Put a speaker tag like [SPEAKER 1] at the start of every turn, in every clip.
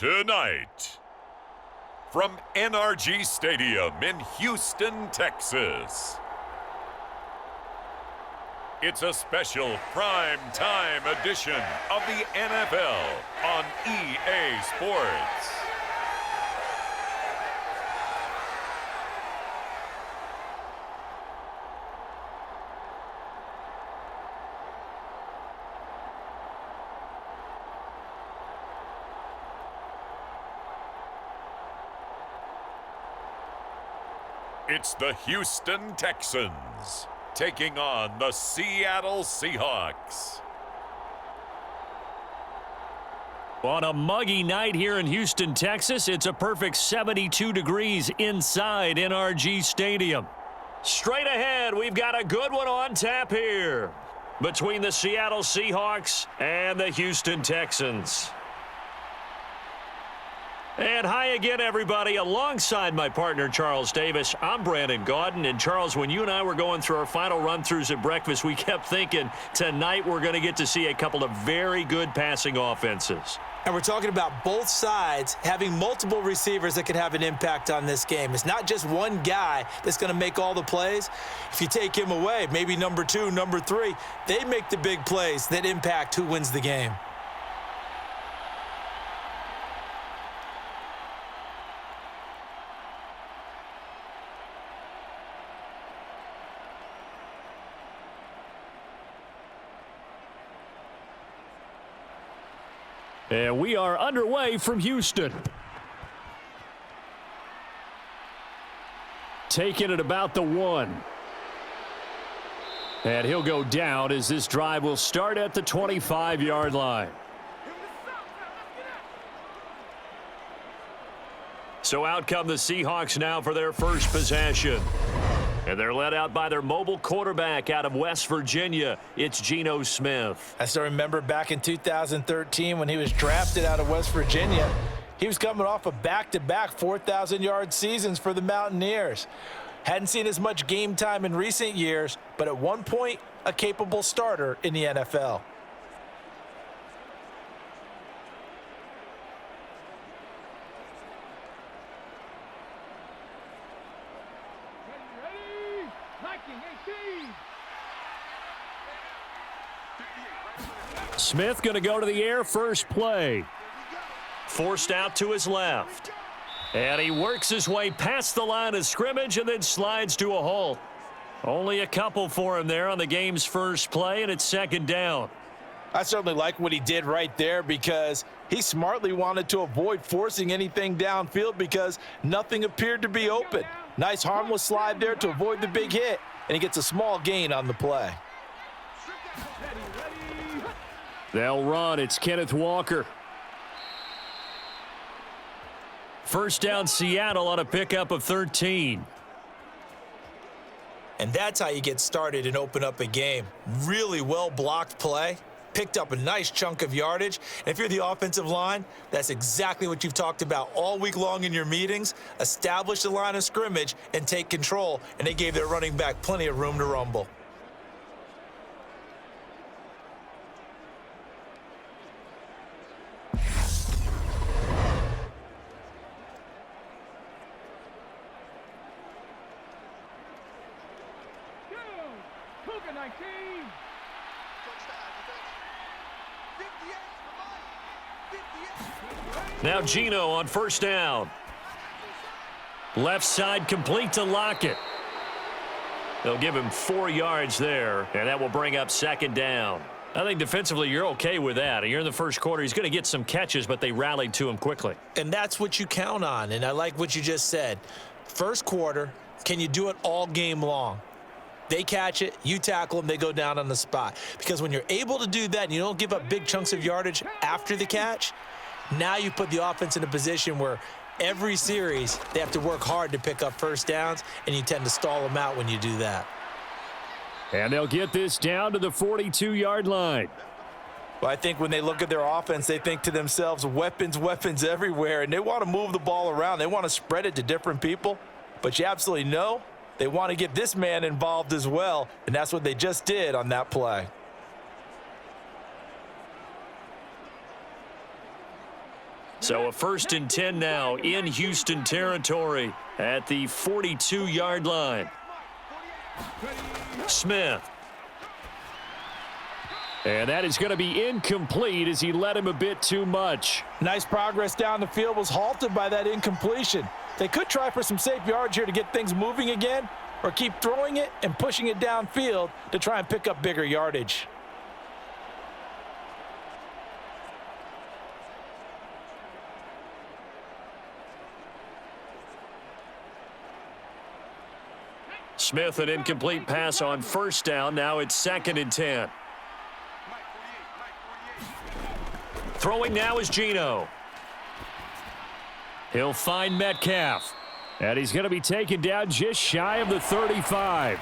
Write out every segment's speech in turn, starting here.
[SPEAKER 1] Tonight, from NRG Stadium in Houston, Texas, it's a special prime time edition of the NFL on EA Sports. It's the Houston Texans taking on the Seattle Seahawks.
[SPEAKER 2] On a muggy night here in Houston, Texas, it's a perfect 72 degrees inside NRG Stadium. Straight ahead, we've got a good one on tap here between the Seattle Seahawks and the Houston Texans. And hi again, everybody. Alongside my partner, Charles Davis, I'm Brandon Gaudin. And, Charles, when you and I were going through our final run-throughs at breakfast, we kept thinking tonight we're going to get to see a couple of very good passing offenses.
[SPEAKER 3] And we're talking about both sides having multiple receivers that can have an impact on this game. It's not just one guy that's going to make all the plays. If you take him away, maybe number 2, number 3, they make the big plays that impact who wins the game.
[SPEAKER 2] And we are underway from Houston. Taking it about the 1. And he'll go down as this drive will start at the 25-yard line. So out come the Seahawks now for their first possession. And they're led out by their mobile quarterback out of West Virginia. It's Geno Smith.
[SPEAKER 3] I still remember back in 2013 when he was drafted out of West Virginia. He was coming off a back-to-back 4,000-yard seasons for the Mountaineers. Hadn't seen as much game time in recent years, but at one point, a capable starter in the NFL.
[SPEAKER 2] Smith going to go to the air first play. Forced out to his left. And he works his way past the line of scrimmage and then slides to a halt. Only a couple for him there on the game's first play, and it's second down.
[SPEAKER 3] I certainly like what he did right there because he smartly wanted to avoid forcing anything downfield because nothing appeared to be open. Nice harmless slide there to avoid the big hit, and he gets a small gain on the play.
[SPEAKER 2] They'll run. It's Kenneth Walker. First down, Seattle on a pickup of 13.
[SPEAKER 3] And that's how you get started and open up a game. Really well-blocked play. Picked up a nice chunk of yardage. And if you're the offensive line, that's exactly what you've talked about all week long in your meetings. Establish the line of scrimmage and take control. And they gave their running back plenty of room to rumble.
[SPEAKER 2] Now Geno on first down. Left side complete to Lockett. They'll give him 4 yards there, and that will bring up second down. I think defensively you're okay with that. You're in the first quarter. He's going to get some catches, but they rallied to him quickly.
[SPEAKER 3] And that's what you count on, and I like what you just said. First quarter, can you do it all game long? They catch it, you tackle them, they go down on the spot. Because when you're able to do that and you don't give up big chunks of yardage after the catch, now you put the offense in a position where every series they have to work hard to pick up first downs, and you tend to stall them out when you do that.
[SPEAKER 2] And they'll get this down to the 42-yard line.
[SPEAKER 3] Well, I think when they look at their offense, they think to themselves, weapons, weapons everywhere, and they want to move the ball around. They want to spread it to different people, but you absolutely know they want to get this man involved as well, and that's what they just did on that play.
[SPEAKER 2] So a 1st and 10 now in Houston territory at the 42-yard line. Smith. And that is going to be incomplete as he led him a bit too much.
[SPEAKER 3] Nice progress down the field was halted by that incompletion. They could try for some safe yards here to get things moving again, or keep throwing it and pushing it downfield to try and pick up bigger yardage.
[SPEAKER 2] Smith, an incomplete pass on 1st down. Now it's 2nd and 10. Throwing now is Geno. He'll find Metcalf. And he's going to be taken down just shy of the 35.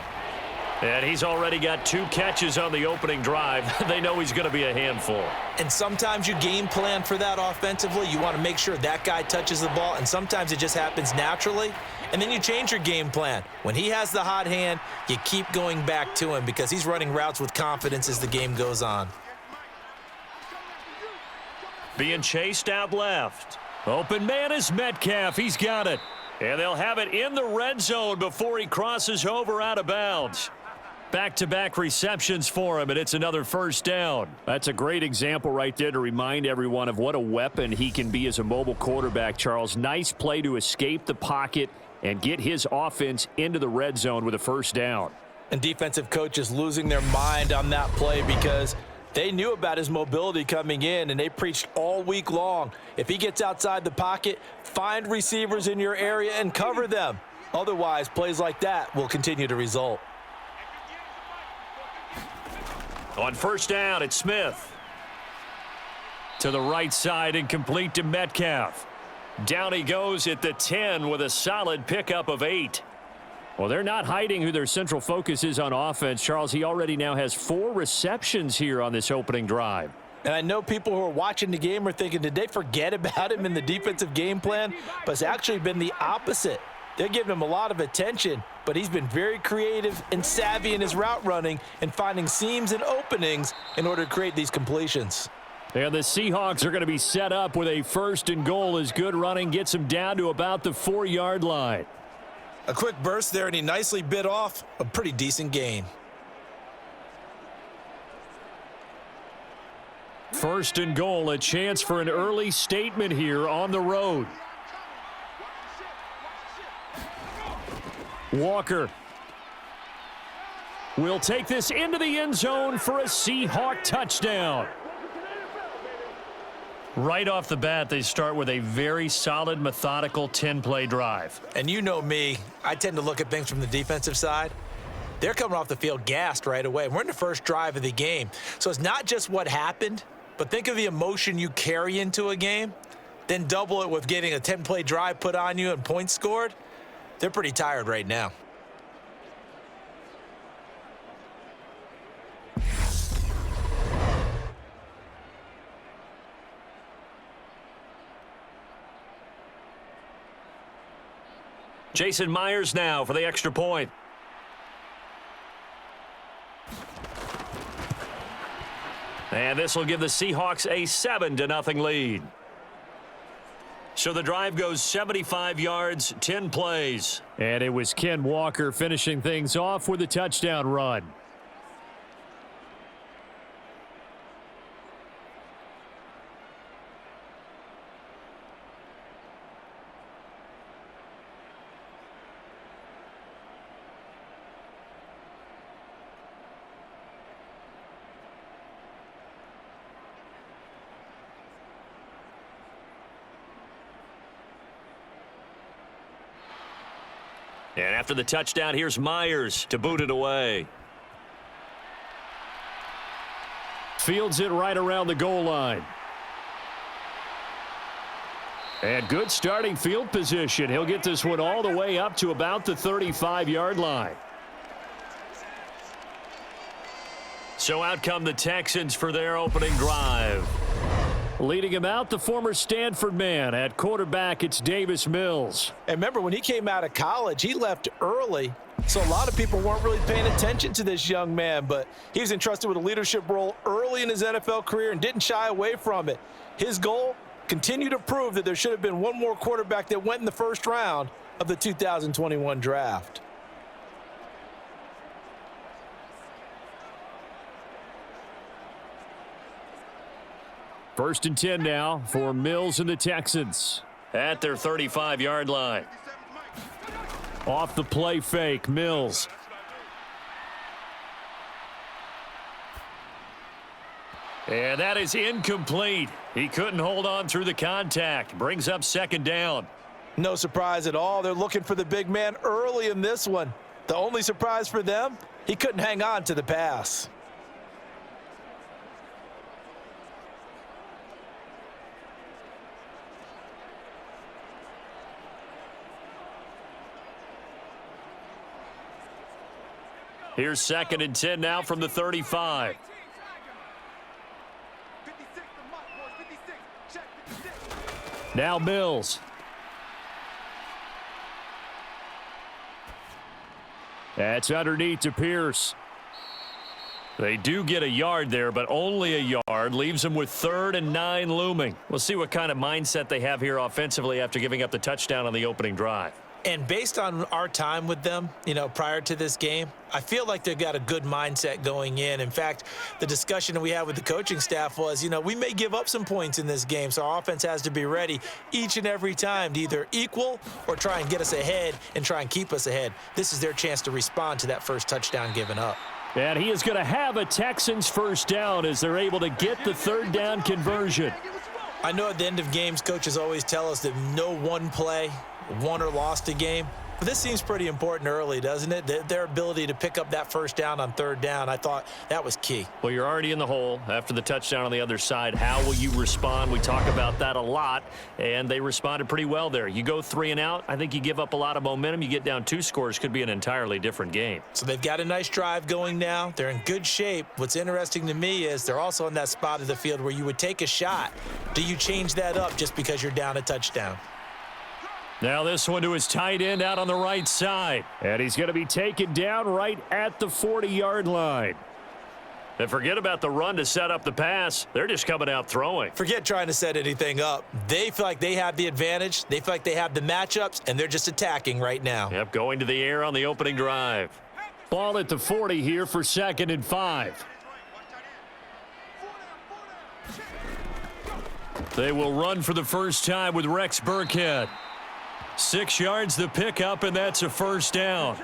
[SPEAKER 2] And he's already got 2 catches on the opening drive. They know he's going to be a handful.
[SPEAKER 3] And sometimes you game plan for that offensively. You want to make sure that guy touches the ball, and sometimes it just happens naturally. And then you change your game plan. When he has the hot hand, you keep going back to him because he's running routes with confidence as the game goes on.
[SPEAKER 2] Being chased out left. Open man is Metcalf. He's got it. And they'll have it in the red zone before he crosses over out of bounds. Back-to-back receptions for him, and it's another 1st down. That's a great example right there to remind everyone of what a weapon he can be as a mobile quarterback, Charles. Nice play to escape the pocket and get his offense into the red zone with a 1st down.
[SPEAKER 3] And defensive coaches losing their mind on that play because they knew about his mobility coming in, and they preached all week long. If he gets outside the pocket, find receivers in your area and cover them. Otherwise, plays like that will continue to result.
[SPEAKER 2] On 1st down, it's Smith. To the right side and complete to Metcalf. Down he goes at the 10 with a solid pickup of 8. Well, they're not hiding who their central focus is on offense. Charles, he already now has 4 receptions here on this opening drive.
[SPEAKER 3] And I know people who are watching the game are thinking, did they forget about him in the defensive game plan? But it's actually been the opposite. They're giving him a lot of attention, but he's been very creative and savvy in his route running and finding seams and openings in order to create these completions.
[SPEAKER 2] And the Seahawks are going to be set up with a 1st and goal as good running gets them down to about the 4-yard line.
[SPEAKER 3] A quick burst there, and he nicely bit off a pretty decent gain.
[SPEAKER 2] 1st and goal, a chance for an early statement here on the road. Walker will take this into the end zone for a Seahawk touchdown. Right off the bat, they start with a very solid, methodical 10-play drive.
[SPEAKER 3] And you know me, I tend to look at things from the defensive side. They're coming off the field gassed right away. We're in the first drive of the game. So it's not just what happened, but think of the emotion you carry into a game, then double it with getting a 10-play drive put on you and points scored. They're pretty tired right now.
[SPEAKER 2] Jason Myers now for the extra point. And this will give the Seahawks a 7-0 lead. So the drive goes 75 yards, 10 plays. And it was Ken Walker finishing things off with a touchdown run. And after the touchdown, here's Myers to boot it away. Fields it right around the goal line. And good starting field position. He'll get this one all the way up to about the 35-yard line. So out come the Texans for their opening drive. Leading him out, the former Stanford man. At quarterback, it's Davis Mills.
[SPEAKER 3] And remember, when he came out of college, he left early. So a lot of people weren't really paying attention to this young man, but he was entrusted with a leadership role early in his NFL career and didn't shy away from it. His goal, continue to prove that there should have been one more quarterback that went in the first round of the 2021 draft.
[SPEAKER 2] First and 10 now for Mills and the Texans at their 35-yard line. Off the play fake, Mills. And that is incomplete. He couldn't hold on through the contact. Brings up second down.
[SPEAKER 3] No surprise at all. They're looking for the big man early in this one. The only surprise for them, he couldn't hang on to the pass.
[SPEAKER 2] Here's second and 10 now from the 35. Now Mills. That's underneath to Pierce. They do get a yard there, but only a yard. Leaves them with 3rd and 9 looming. We'll see what kind of mindset they have here offensively after giving up the touchdown on the opening drive.
[SPEAKER 3] And based on our time with them, prior to this game, I feel like they've got a good mindset going in. In fact, the discussion that we had with the coaching staff was, we may give up some points in this game, so our offense has to be ready each and every time to either equal or try and get us ahead and try and keep us ahead. This is their chance to respond to that first touchdown given up.
[SPEAKER 2] And he is going to have a Texans first down as they're able to get the 3rd down conversion.
[SPEAKER 3] I know at the end of games, coaches always tell us that no one play won or lost a game. But this seems pretty important early, doesn't it? Their ability to pick up that first down on 3rd down, I thought that was key.
[SPEAKER 2] Well, you're already in the hole after the touchdown on the other side. How will you respond? We talk about that a lot, and they responded pretty well there. You go 3 and out, I think you give up a lot of momentum. You get down 2 scores, could be an entirely different game.
[SPEAKER 3] So they've got a nice drive going now. They're in good shape. What's interesting to me is they're also in that spot of the field where you would take a shot. Do you change that up just because you're down a touchdown?
[SPEAKER 2] Now this one to his tight end out on the right side. And he's going to be taken down right at the 40-yard line. And forget about the run to set up the pass. They're just coming out throwing.
[SPEAKER 3] Forget trying to set anything up. They feel like they have the advantage. They feel like they have the matchups, and they're just attacking right now.
[SPEAKER 2] Yep, going to the air on the opening drive. Ball at the 40 here for 2nd and 5. They will run for the first time with Rex Burkhead. 6 yards the pickup, and that's a first down.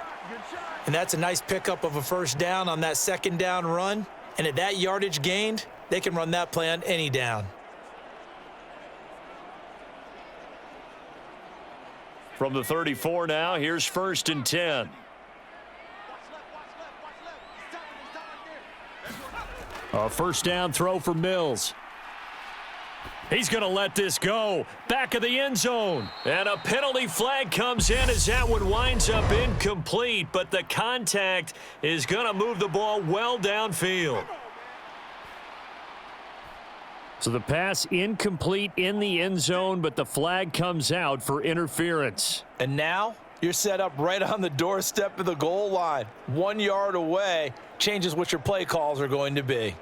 [SPEAKER 3] And that's a nice pickup of a first down on that 2nd down run. And at that yardage gained, they can run that play on any down.
[SPEAKER 2] From the 34 now, here's 1st and 10. A first down throw for Mills. He's going to let this go. Back of the end zone. And a penalty flag comes in as that one winds up incomplete. But the contact is going to move the ball well downfield. So the pass incomplete in the end zone, but the flag comes out for interference.
[SPEAKER 3] And now you're set up right on the doorstep of the goal line. 1 yard away changes what your play calls are going to be.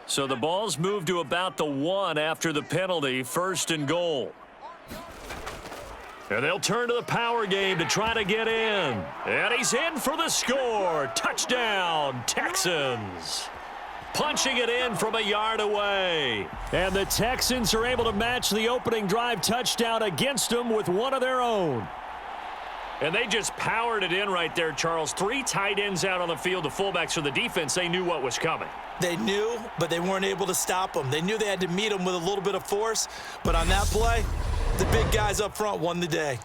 [SPEAKER 2] So the ball's moved to about the 1 after the penalty, 1st and goal. And they'll turn to the power game to try to get in. And he's in for the score. Touchdown, Texans. Punching it in from a yard away. And the Texans are able to match the opening drive touchdown against them with one of their own. And they just powered it in right there, Charles. 3 tight ends out on the field, the fullbacks for the defense. They knew what was coming.
[SPEAKER 3] They knew, but they weren't able to stop them. They knew they had to meet them with a little bit of force. But on that play, the big guys up front won the day.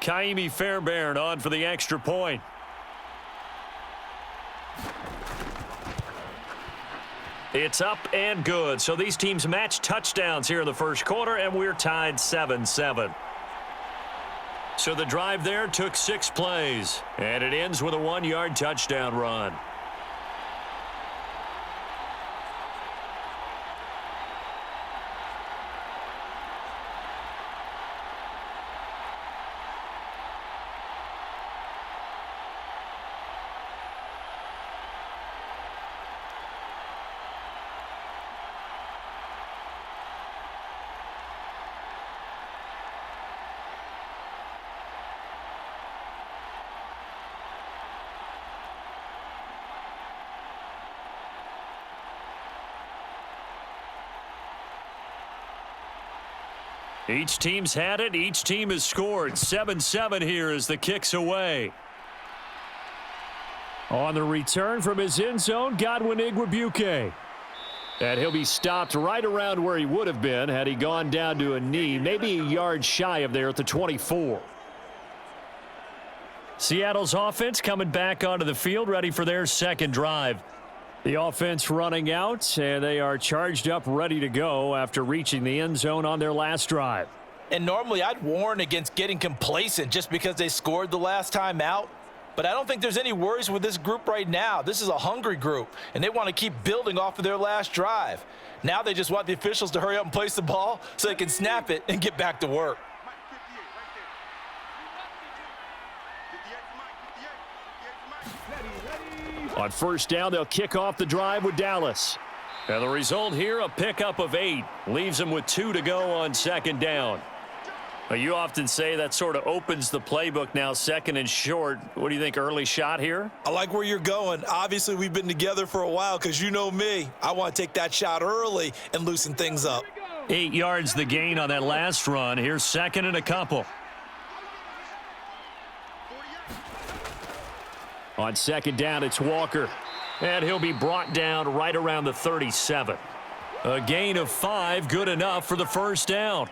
[SPEAKER 2] Kaimi Fairbairn on for the extra point. It's up and good. So these teams match touchdowns here in the first quarter, and we're tied 7-7. So the drive there took 6 plays, and it ends with a 1-yard touchdown run. Each team's had it. Each team has scored. 7-7 here as the kick's away. On the return from his end zone, Godwin Igwebuike. And he'll be stopped right around where he would have been had he gone down to a knee, maybe a yard shy of there at the 24. Seattle's offense coming back onto the field, ready for their second drive. The offense running out, and they are charged up, ready to go after reaching the end zone on their last drive.
[SPEAKER 3] And normally I'd warn against getting complacent just because they scored the last time out. But I don't think there's any worries with this group right now. This is a hungry group, and they want to keep building off of their last drive. Now they just want the officials to hurry up and place the ball so they can snap it and get back to work.
[SPEAKER 2] On first down, they'll kick off the drive with Dallas. And the result here, a pickup of 8. Leaves them with 2 to go on second down. Well, you often say that sort of opens the playbook now, second and short. What do you think, early shot here?
[SPEAKER 3] I like where you're going. Obviously, we've been together for a while because you know me. I want to take that shot early and loosen things up.
[SPEAKER 2] 8 yards the gain on that last run. Here's second and a couple. On second down, it's Walker. And he'll be brought down right around the 37. A gain of 5, good enough for the first down.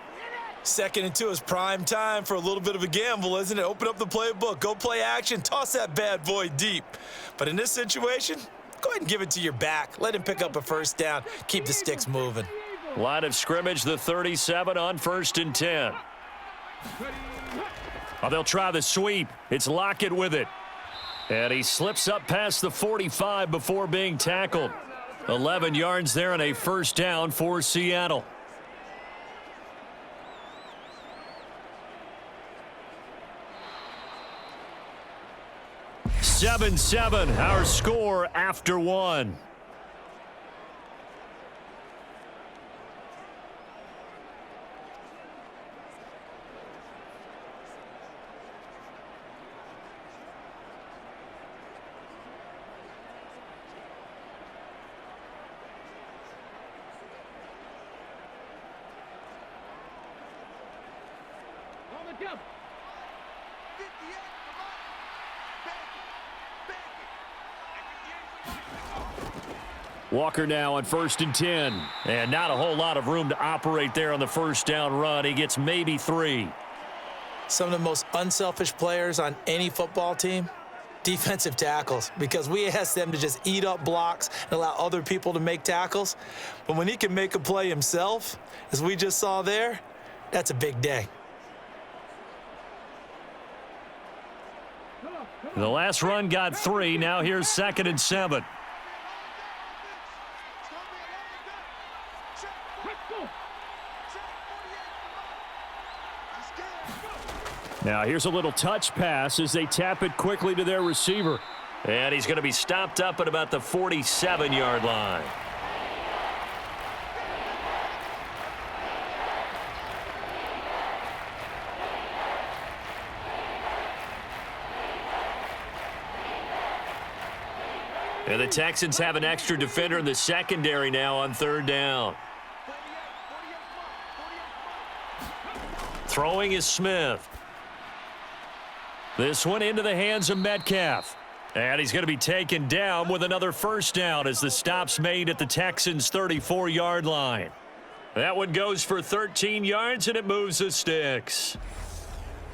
[SPEAKER 3] 2nd and 2 is prime time for a little bit of a gamble, isn't it? Open up the playbook, go play action, toss that bad boy deep. But in this situation, go ahead and give it to your back. Let him pick up a first down. Keep the sticks moving.
[SPEAKER 2] Line of scrimmage, the 37 on 1st and 10. Oh, they'll try the sweep. It's Lockett with it. And he slips up past the 45 before being tackled. 11 yards there and a first down for Seattle. Seven, our score after 1. Walker now on 1st and 10. And not a whole lot of room to operate there on the first down run. He gets maybe 3.
[SPEAKER 3] Some of the most unselfish players on any football team, defensive tackles, because we ask them to just eat up blocks and allow other people to make tackles. But when he can make a play himself, as we just saw there, that's a big day.
[SPEAKER 2] The last run got 3. Now here's 2nd and 7. Now here's a little touch pass as they tap it quickly to their receiver. And he's going to be stopped up at about the 47-yard line. And the Texans have an extra defender in the secondary now on 3rd down. Throwing is Smith. This one into the hands of Metcalf. And he's going to be taken down with another first down as the stop's made at the Texans' 34-yard line. That one goes for 13 yards, and it moves the sticks.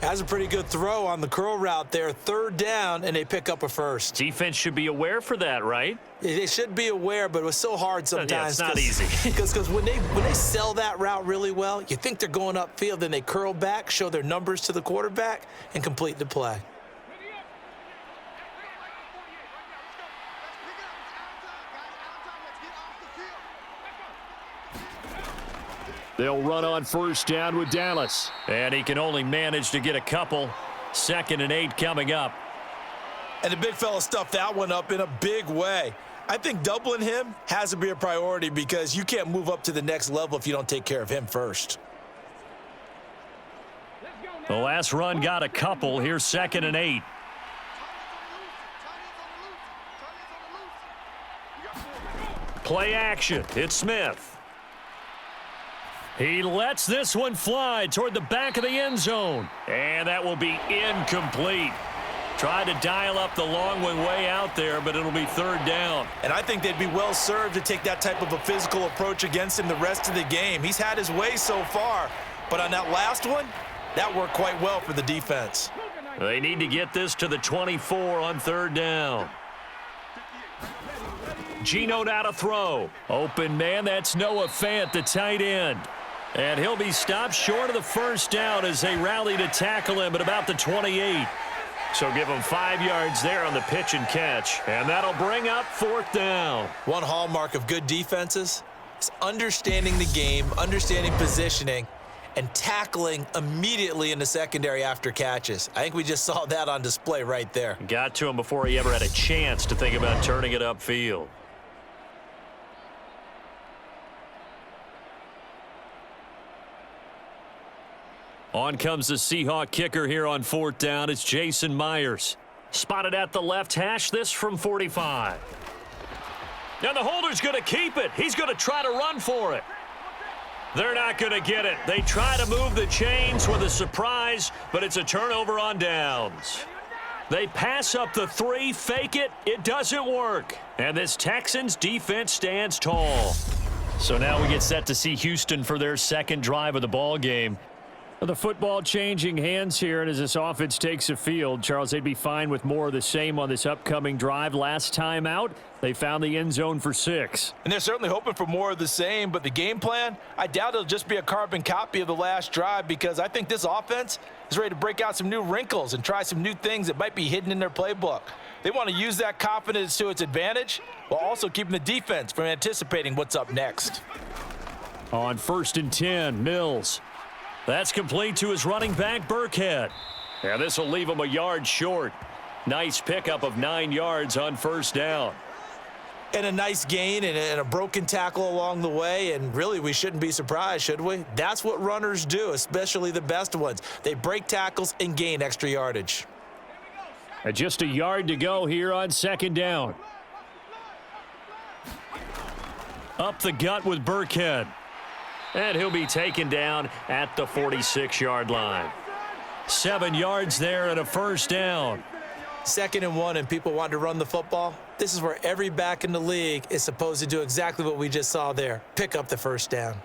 [SPEAKER 3] Has a pretty good throw on the curl route there. 3rd down, and they pick up a first.
[SPEAKER 2] Defense should be aware for that, right?
[SPEAKER 3] They should be aware, but it was so hard sometimes.
[SPEAKER 2] Yeah, it's not easy.
[SPEAKER 3] Because when they sell that route really well, you think they're going upfield, then they curl back, show their numbers to the quarterback, and complete the play.
[SPEAKER 2] They'll run on first down with Dallas. And he can only manage to get a couple. 2nd and 8 coming up.
[SPEAKER 3] And the big fella stuffed that one up in a big way. I think doubling him has to be a priority because you can't move up to the next level if you don't take care of him first.
[SPEAKER 2] The last run got a couple. Here's 2nd and 8. Play action. It's Smith. He lets this one fly toward the back of the end zone. And that will be incomplete. Tried to dial up the long one way out there, but it'll be third down.
[SPEAKER 3] And I think they'd be well served to take that type of a physical approach against him the rest of the game. He's had his way so far, but on that last one, that worked quite well for the defense.
[SPEAKER 2] They need to get this to the 24 on third down. Geno now to throw. Open man, that's Noah Fant, the tight end. And he'll be stopped short of the first down as they rally to tackle him at about the 28. So give him 5 yards there on the pitch and catch. And that'll bring up fourth down.
[SPEAKER 3] One hallmark of good defenses is understanding the game, understanding positioning, and tackling immediately in the secondary after catches. I think we just saw that on display right there.
[SPEAKER 2] Got to him before he ever had a chance to think about turning it upfield. On comes the Seahawk kicker here on fourth down. It's Jason Myers. Spotted at the left hash, this from 45. And the holder's going to keep it. He's going to try to run for it. They're not going to get it. They try to move the chains with a surprise, but it's a turnover on downs. They pass up the 3, fake it. It doesn't work. And this Texans defense stands tall. So now we get set to see Houston for their second drive of the ball game. The football changing hands here, and as this offense takes a field, Charles, they'd be fine with more of the same on this upcoming drive. Last time out, they found the end zone for 6.
[SPEAKER 3] And they're certainly hoping for more of the same, but the game plan, I doubt it'll just be a carbon copy of the last drive, because I think this offense is ready to break out some new wrinkles and try some new things that might be hidden in their playbook. They want to use that confidence to its advantage while also keeping the defense from anticipating what's up next.
[SPEAKER 2] On 1st and 10, Mills. That's complete to his running back, Burkhead. And this will leave him a yard short. Nice pickup of 9 yards on first down.
[SPEAKER 3] And a nice gain and a broken tackle along the way, and really we shouldn't be surprised, should we? That's what runners do, especially the best ones. They break tackles and gain extra yardage.
[SPEAKER 2] And just a yard to go here on second down. Up the gut with Burkhead. And he'll be taken down at the 46-yard line. 7 yards there and a first down.
[SPEAKER 3] 2nd and 1 and people want to run the football. This is where every back in the league is supposed to do exactly what we just saw there. Pick up the first down.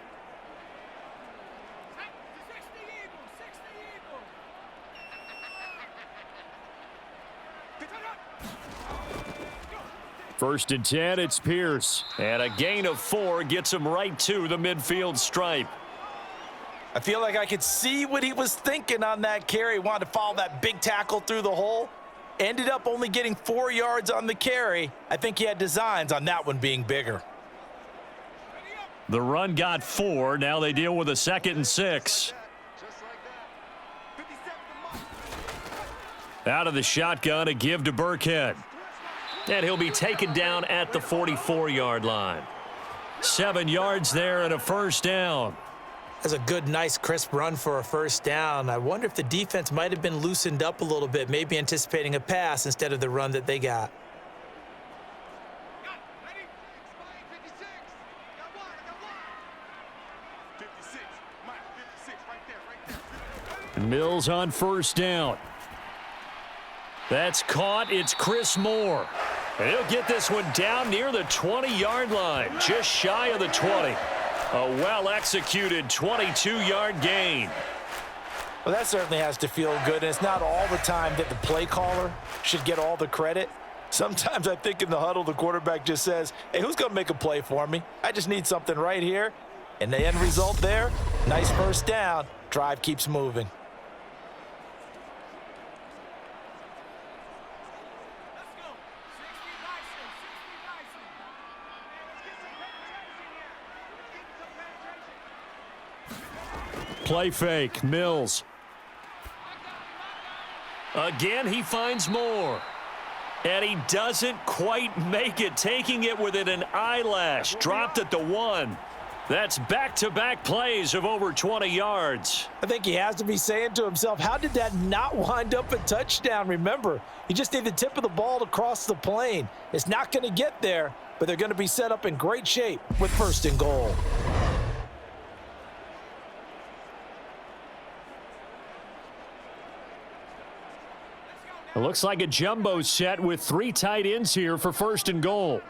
[SPEAKER 2] First and 10, it's Pierce. And a gain of 4 gets him right to the midfield stripe.
[SPEAKER 3] I feel like I could see what he was thinking on that carry. He wanted to follow that big tackle through the hole. Ended up only getting 4 yards on the carry. I think he had designs on that one being bigger.
[SPEAKER 2] The run got 4. Now they deal with a 2nd and 6. Out of the shotgun, a give to Burkhead. And he'll be taken down at the 44-yard line. 7 yards there and a first down.
[SPEAKER 3] That's a good, nice, crisp run for a first down. I wonder if the defense might have been loosened up a little bit, maybe anticipating a pass instead of the run that they got.
[SPEAKER 2] Mills on first down. That's caught. It's Chris Moore. And he'll get this one down near the 20-yard line, just shy of the 20. A well-executed 22-yard gain.
[SPEAKER 3] Well, that certainly has to feel good, and it's not all the time that the play caller should get all the credit. Sometimes I think in the huddle, the quarterback just says, hey, who's going to make a play for me? I just need something right here. And the end result there, nice first down. Drive keeps moving.
[SPEAKER 2] Play fake, Mills. Again, he finds Moore. And he doesn't quite make it, taking it within an eyelash. Dropped at the 1. That's back-to-back plays of over 20 yards.
[SPEAKER 3] I think he has to be saying to himself, how did that not wind up a touchdown? Remember, he just need the tip of the ball to cross the plane. It's not going to get there, but they're going to be set up in great shape with 1st and goal.
[SPEAKER 2] It looks like a jumbo set with 3 tight ends here for 1st and goal.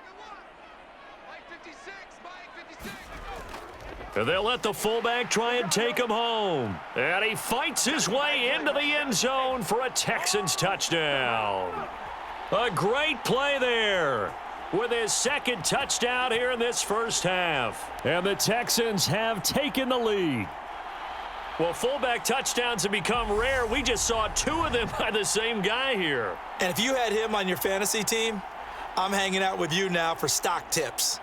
[SPEAKER 2] And they'll let the fullback try and take him home. And he fights his way into the end zone for a Texans touchdown. A great play there with his 2nd touchdown here in this first half. And the Texans have taken the lead. Well, fullback touchdowns have become rare. We just saw 2 of them by the same guy here.
[SPEAKER 3] And if you had him on your fantasy team, I'm hanging out with you now for stock tips.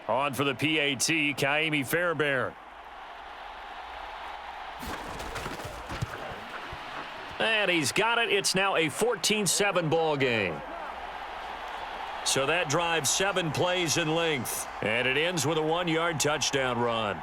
[SPEAKER 2] On for the PAT, Kaimi Fairbairn. And he's got it. It's now a 14-7 ball game. So that drives 7 plays in length. And it ends with a 1-yard touchdown run.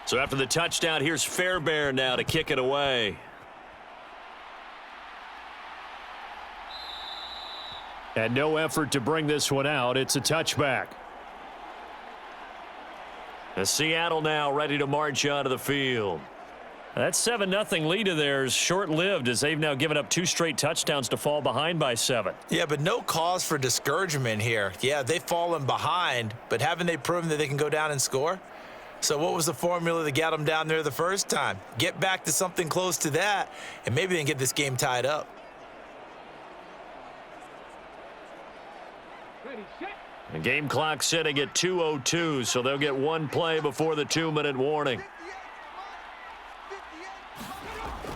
[SPEAKER 2] So after the touchdown, here's Fairbairn now to kick it away. And no effort to bring this one out. It's a touchback. And Seattle now ready to march onto the field. That 7-0 lead of theirs short-lived as they've now given up 2 straight touchdowns to fall behind by 7.
[SPEAKER 3] Yeah, but no cause for discouragement here. Yeah, they've fallen behind, but haven't they proven that they can go down and score? So what was the formula that got them down there the first time? Get back to something close to that, and maybe they can get this game tied up.
[SPEAKER 2] The game clock sitting at 2:02, so they'll get 1 play before the 2-minute warning.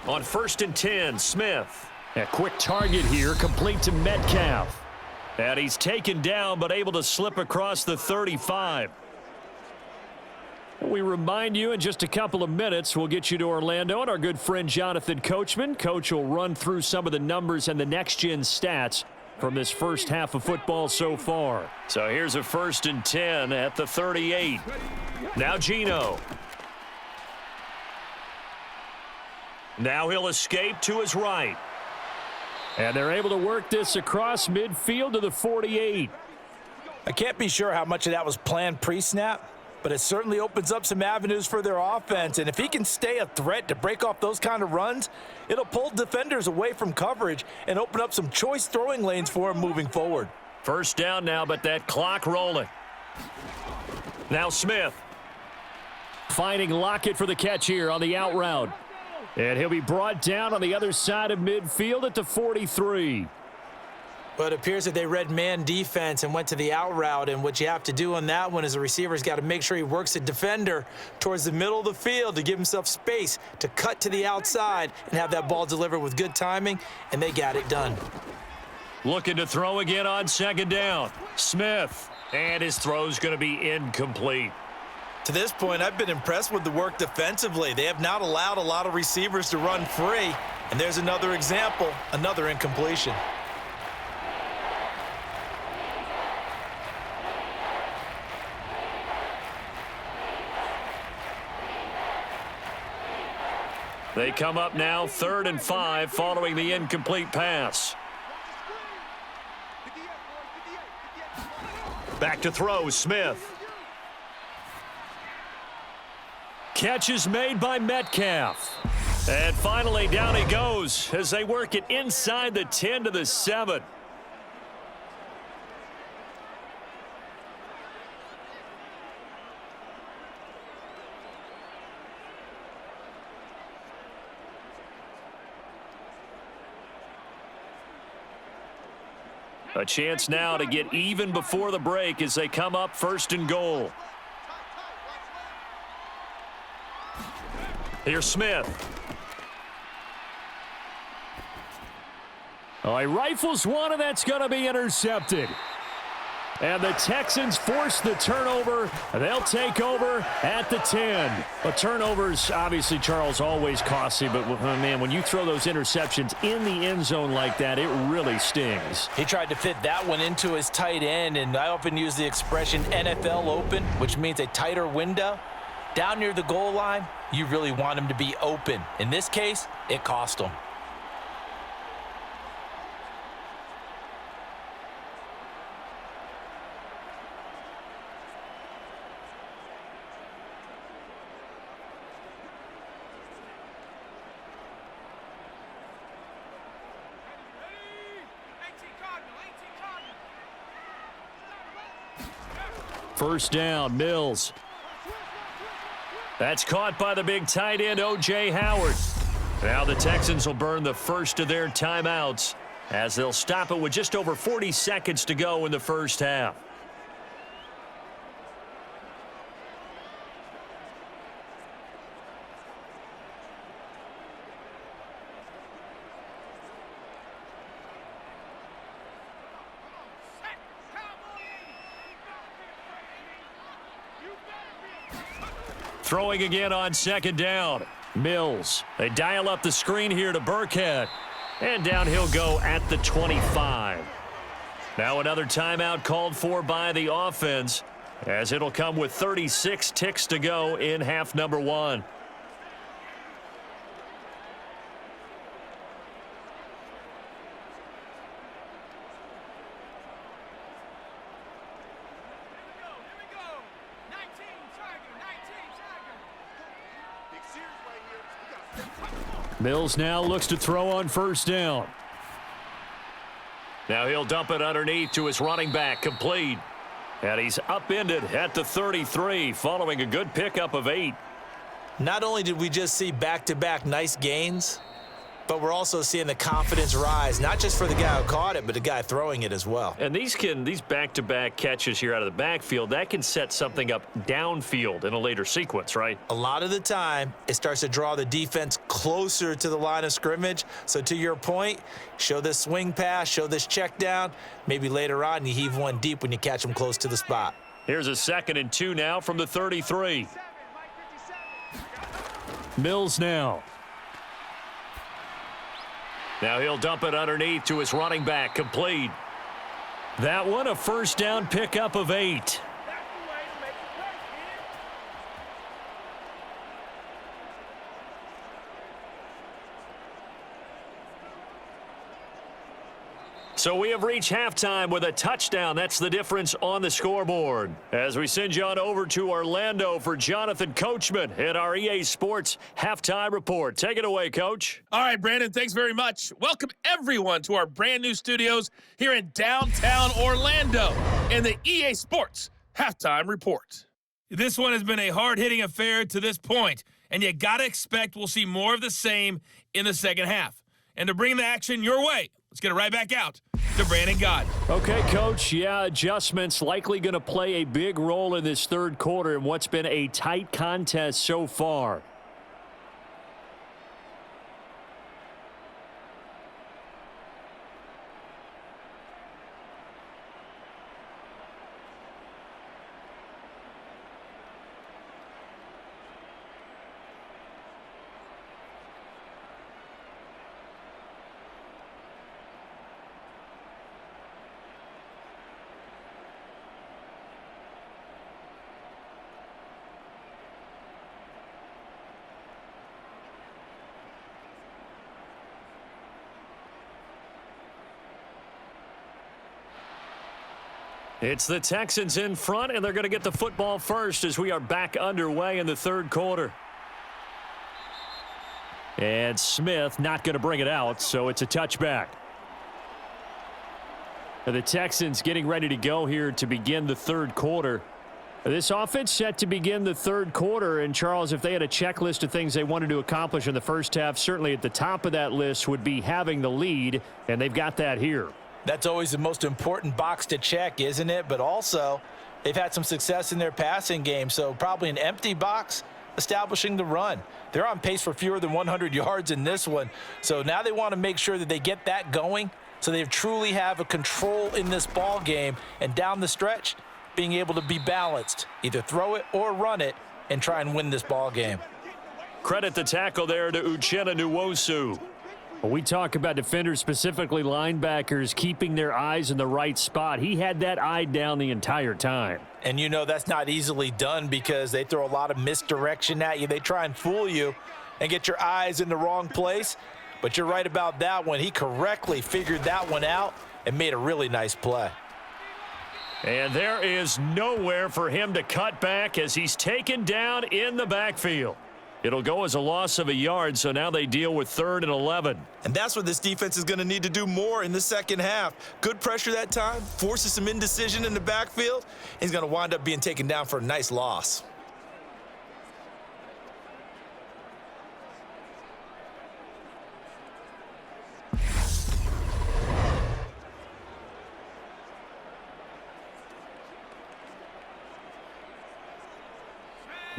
[SPEAKER 2] On 1st and 10, Smith. A quick target here, complete to Metcalf. And he's taken down, but able to slip across the 35. We remind you in just a couple of minutes, we'll get you to Orlando and our good friend Jonathan Coachman. Coach will run through some of the numbers and the next-gen stats from this first half of football so far. So here's a 1st and 10 at the 38. Now Geno. Now he'll escape to his right. And they're able to work this across midfield to the 48.
[SPEAKER 3] I can't be sure how much of that was planned pre-snap, but it certainly opens up some avenues for their offense. And if he can stay a threat to break off those kind of runs, it'll pull defenders away from coverage and open up some choice throwing lanes for him moving forward.
[SPEAKER 2] First down now, but that clock rolling. Now Smith. Finding Lockett for the catch here on the out route. And he'll be brought down on the other side of midfield at the 43.
[SPEAKER 3] But it appears that they read man defense and went to the out route, and what you have to do on that one is the receiver's got to make sure he works the defender towards the middle of the field to give himself space to cut to the outside and have that ball delivered with good timing, and they got it done.
[SPEAKER 2] Looking to throw again on 2nd down. Smith, and his throw's going to be incomplete.
[SPEAKER 3] To this point, I've been impressed with the work defensively. They have not allowed a lot of receivers to run free, and there's another example, another incompletion.
[SPEAKER 2] They come up now 3rd and 5 following the incomplete pass. Back to throw, Smith. Catch is made by Metcalf. And finally down he goes as they work it inside the 10 to the 7. A chance now to get even before the break as they come up 1st and goal. Here's Smith. Oh, he rifles one, and that's going to be intercepted. And the Texans force the turnover. They'll take over at the 10. But turnovers, obviously, Charles, always costly. But, man, when you throw those interceptions in the end zone like that, it really stings.
[SPEAKER 3] He tried to fit that one into his tight end, and I often use the expression NFL open, which means a tighter window. Down near the goal line, you really want him to be open. In this case, it cost him.
[SPEAKER 2] First down, Mills. That's caught by the big tight end, O.J. Howard. Now the Texans will burn the first of their timeouts as they'll stop it with just over 40 seconds to go in the first half. Throwing again on second down. Mills. They dial up the screen here to Burkhead. And down he'll go at the 25. Now another timeout called for by the offense, as it'll come with 36 ticks to go in half number 1. Mills now looks to throw on first down. Now he'll dump it underneath to his running back, complete. And he's upended at the 33, following a good pickup of 8.
[SPEAKER 3] Not only did we just see back-to-back nice gains, but we're also seeing the confidence rise, not just for the guy who caught it, but the guy throwing it as well.
[SPEAKER 2] And these back-to-back catches here out of the backfield, that can set something up downfield in a later sequence, right?
[SPEAKER 3] A lot of the time, it starts to draw the defense closer to the line of scrimmage. So to your point, show this swing pass, show this check down. Maybe later on you heave one deep when you catch them close to the spot.
[SPEAKER 2] Here's a 2nd and 2 now from the 33. Mills now. Now he'll dump it underneath to his running back, complete. That one a first down pickup of 8. So we have reached halftime with a touchdown. That's the difference on the scoreboard. As we send you on over to Orlando for Jonathan Coachman in our EA Sports Halftime Report. Take it away, Coach.
[SPEAKER 4] All right, Brandon, thanks very much. Welcome, everyone, to our brand new studios here in downtown Orlando in the EA Sports Halftime Report. This one has been a hard-hitting affair to this point, and you got to expect we'll see more of the same in the second half. And to bring the action your way, let's get it right back out to Brandon Gott.
[SPEAKER 2] Okay, Coach. Yeah, adjustments likely going to play a big role in this third quarter in what's been a tight contest so far. It's the Texans in front, and they're going to get the football first as we are back underway in the third quarter. And Smith not going to bring it out, so it's a touchback. The Texans getting ready to go here to begin the third quarter. This offense set to begin the third quarter, and Charles, if they had a checklist of things they wanted to accomplish in the first half, certainly at the top of that list would be having the lead, and they've got that here.
[SPEAKER 3] That's always the most important box to check, isn't it? But also, they've had some success in their passing game, so probably an empty box establishing the run. They're on pace for fewer than 100 yards in this one, so now they want to make sure that they get that going So they truly have a control in this ball game, and down the stretch, being able to be balanced, either throw it or run it, and try and win this ball game.
[SPEAKER 2] Credit the tackle there to Uchenna Nwosu. When we talk about defenders, specifically linebackers, keeping their eyes in the right spot, he had that eye down the entire time.
[SPEAKER 3] And you know that's not easily done because they throw a lot of misdirection at you. They try and fool you and get your eyes in the wrong place. But you're right about that one. He correctly figured that one out and made a really nice play.
[SPEAKER 2] And there is nowhere for him to cut back as he's taken down in the backfield. It'll go as a loss of a yard, so now they deal with 3rd and 11.
[SPEAKER 3] And that's what this defense is going to need to do more in the second half. Good pressure that time, forces some indecision in the backfield. He's going to wind up being taken down for a nice loss.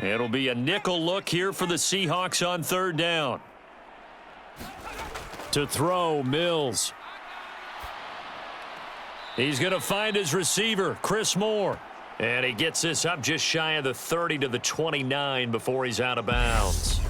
[SPEAKER 2] It'll be a nickel look here for the Seahawks on 3rd down. To throw, Mills. He's going to find his receiver, Chris Moore. And he gets this up just shy of the 30 to the 29 before he's out of bounds.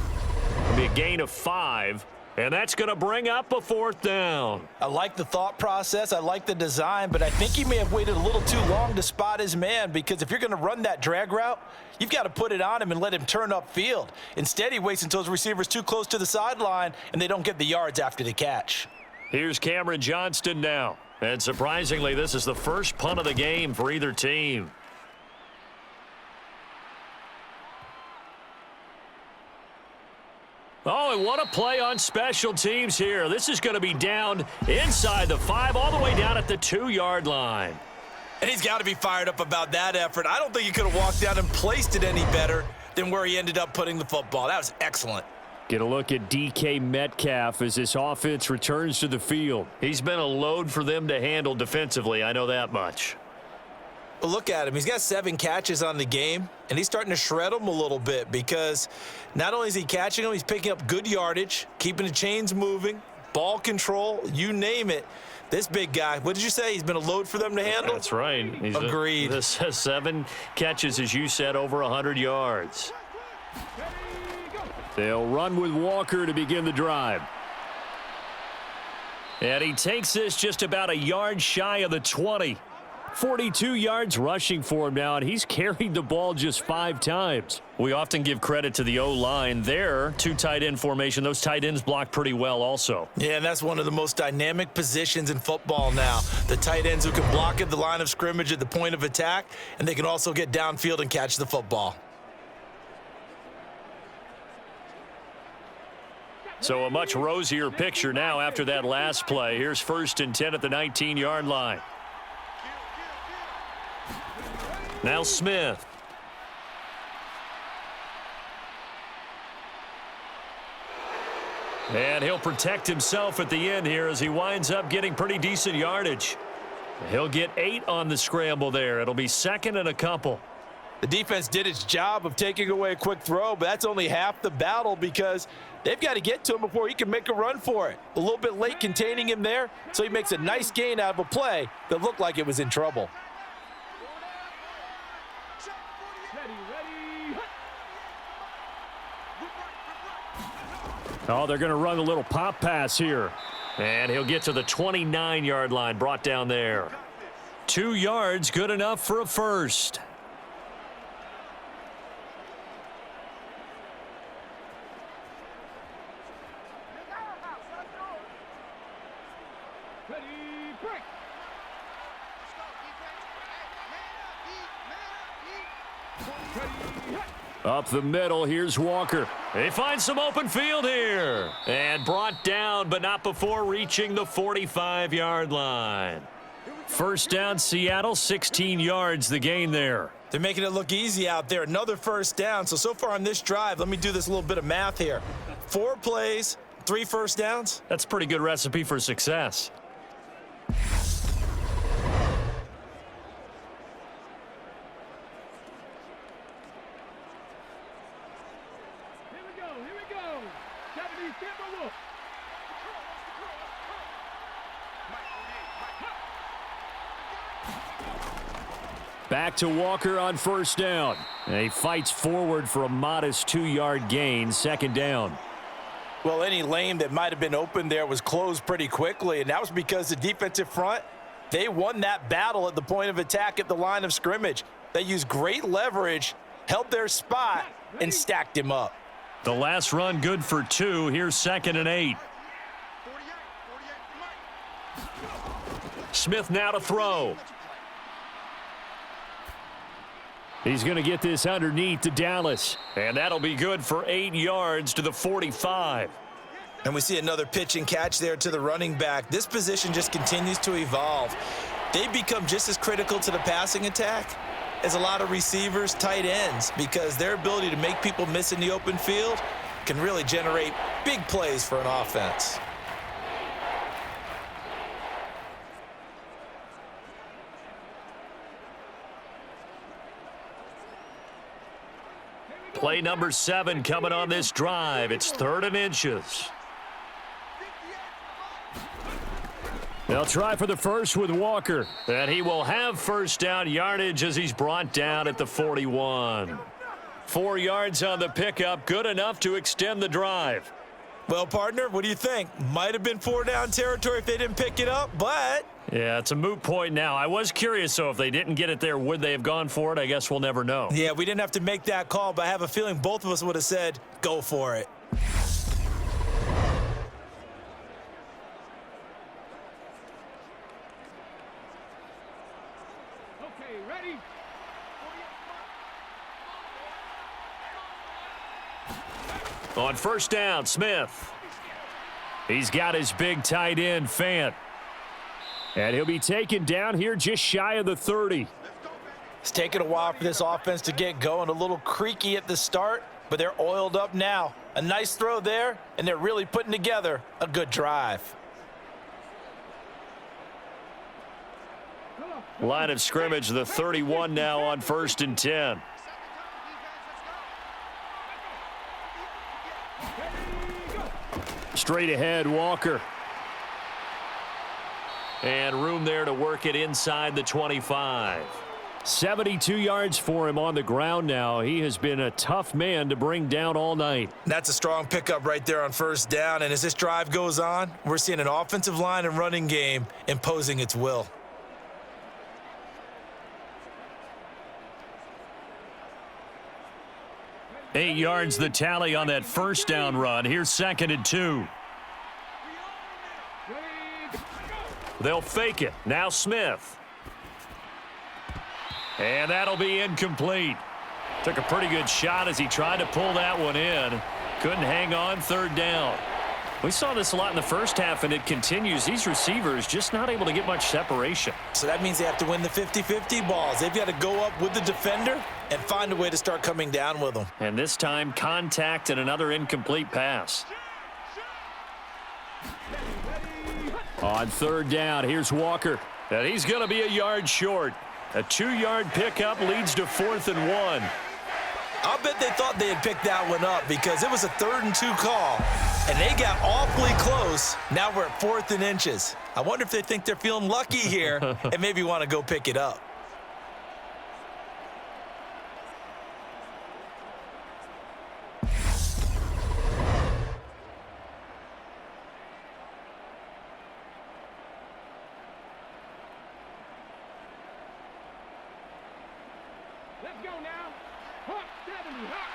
[SPEAKER 2] It'll be a gain of 5. And that's going to bring up a 4th down.
[SPEAKER 3] I like the thought process. I like the design, but I think he may have waited a little too long to spot his man because if you're going to run that drag route, you've got to put it on him and let him turn upfield. Instead, he waits until his receiver's too close to the sideline and they don't get the yards after the catch.
[SPEAKER 2] Here's Cameron Johnston now. And surprisingly, this is the first punt of the game for either team. Oh, and what a play on special teams here. This is going to be down inside the 5, all the way down at the 2-yard line.
[SPEAKER 3] And he's got to be fired up about that effort. I don't think he could have walked down and placed it any better than where he ended up putting the football. That was excellent.
[SPEAKER 2] Get a look at DK Metcalf as this offense returns to the field. He's been a load for them to handle defensively, I know that much.
[SPEAKER 3] But look at him. He's got 7 catches on the game, and he's starting to shred them a little bit because not only is he catching them, he's picking up good yardage, keeping the chains moving, ball control, you name it. This big guy, what did you say? He's been a load for them to handle?
[SPEAKER 2] That's right.
[SPEAKER 3] Agreed.
[SPEAKER 2] This has 7 catches, as you said, over 100 yards. They'll run with Walker to begin the drive. And he takes this just about a yard shy of the 20. 42 yards rushing for him now, and he's carried the ball just 5 times. We often give credit to the O-line there. 2 tight end formation. Those tight ends block pretty well also.
[SPEAKER 3] Yeah, and that's one of the most dynamic positions in football now. The tight ends who can block at the line of scrimmage at the point of attack, and they can also get downfield and catch the football.
[SPEAKER 2] So a much rosier picture now after that last play. Here's 1st and 10 at the 19-yard line. Now Smith. And he'll protect himself at the end here as he winds up getting pretty decent yardage. He'll get 8 on the scramble there. It'll be 2nd and a couple.
[SPEAKER 3] The defense did its job of taking away a quick throw, but that's only half the battle because they've got to get to him before he can make a run for it. A little bit late containing him there, so he makes a nice gain out of a play that looked like it was in trouble.
[SPEAKER 2] Oh, they're going to run a little pop pass here. And he'll get to the 29-yard line, brought down there. 2 yards, good enough for a first. Up the middle, here's Walker. They find some open field here. And brought down, but not before reaching the 45-yard line. First down, Seattle, 16 yards, the gain there.
[SPEAKER 3] They're making it look easy out there. Another first down. So far on this drive, let me do this little bit of math here. 4 plays, 3 first downs.
[SPEAKER 2] That's a pretty good recipe for success. Back to Walker on first down. And he fights forward for a modest 2-yard gain, second down.
[SPEAKER 3] Well, any lane that might have been open there was closed pretty quickly, and that was because the defensive front, they won that battle at the point of attack at the line of scrimmage. They used great leverage, held their spot, and stacked him up.
[SPEAKER 2] The last run good for 2. Here's 2nd and 8. Smith now to throw. He's going to get this underneath to Dallas. And that'll be good for 8 yards to the 45.
[SPEAKER 3] And we see another pitch and catch there to the running back. This position just continues to evolve. They've become just as critical to the passing attack as a lot of receivers, tight ends, because their ability to make people miss in the open field can really generate big plays for an offense.
[SPEAKER 2] Play number 7 coming on this drive. It's 3rd and inches. They'll try for the first with Walker. And he will have first down yardage as he's brought down at the 41. 4 yards on the pickup, good enough to extend the drive.
[SPEAKER 3] Well, partner, what do you think? Might have been 4-down territory if they didn't pick it up, but...
[SPEAKER 2] Yeah, it's a moot point now. I was curious, so if they didn't get it there, would they have gone for it? I guess we'll never know.
[SPEAKER 3] Yeah, we didn't have to make that call, but I have a feeling both of us would have said, go for it.
[SPEAKER 5] Okay, ready?
[SPEAKER 2] On first down, Smith. He's got his big tight end, Fant. And he'll be taken down here just shy of the 30.
[SPEAKER 3] It's taken a while for this offense to get going. A little creaky at the start, but they're oiled up now. A nice throw there, and they're really putting together a good drive.
[SPEAKER 2] Line of scrimmage, the 31 now on 1st and 10. Straight ahead, Walker. And room there to work it inside the 25. 72 yards for him on the ground now. He has been a tough man to bring down all night.
[SPEAKER 3] That's a strong pickup right there on first down, and as this drive goes on, we're seeing an offensive line and running game imposing its will.
[SPEAKER 2] Eight yards the tally on that first down run. Here's 2nd and 2. They'll fake it. Now Smith. And that'll be incomplete. Took a pretty good shot as he tried to pull that one in. Couldn't hang on, 3rd down. We saw this a lot in the first half, and it continues. These receivers just not able to get much separation.
[SPEAKER 3] So that means they have to win the 50-50 balls. They've got to go up with the defender and find a way to start coming down with them.
[SPEAKER 2] And this time, contact and another incomplete pass. On 3rd down, here's Walker. And he's going to be a yard short. A 2-yard pickup leads to 4th and 1.
[SPEAKER 3] I'll bet they thought they had picked that one up because it was a 3rd and 2 call, and they got awfully close. Now we're at 4th and inches. I wonder if they think they're feeling lucky here and maybe want to go pick it up.
[SPEAKER 5] Let's go now. Hawk 70, Hawk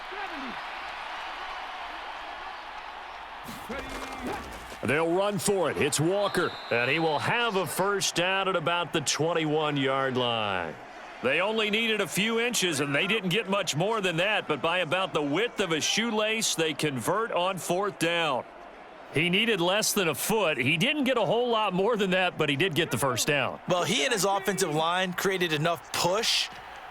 [SPEAKER 5] 70.
[SPEAKER 2] They'll run for it. It's Walker, and he will have a first down at about the 21-yard line. They only needed a few inches, and they didn't get much more than that, but by about the width of a shoelace, they convert on 4th down. He needed less than a foot. He didn't get a whole lot more than that, but he did get the first down.
[SPEAKER 3] Well, he and his offensive line created enough push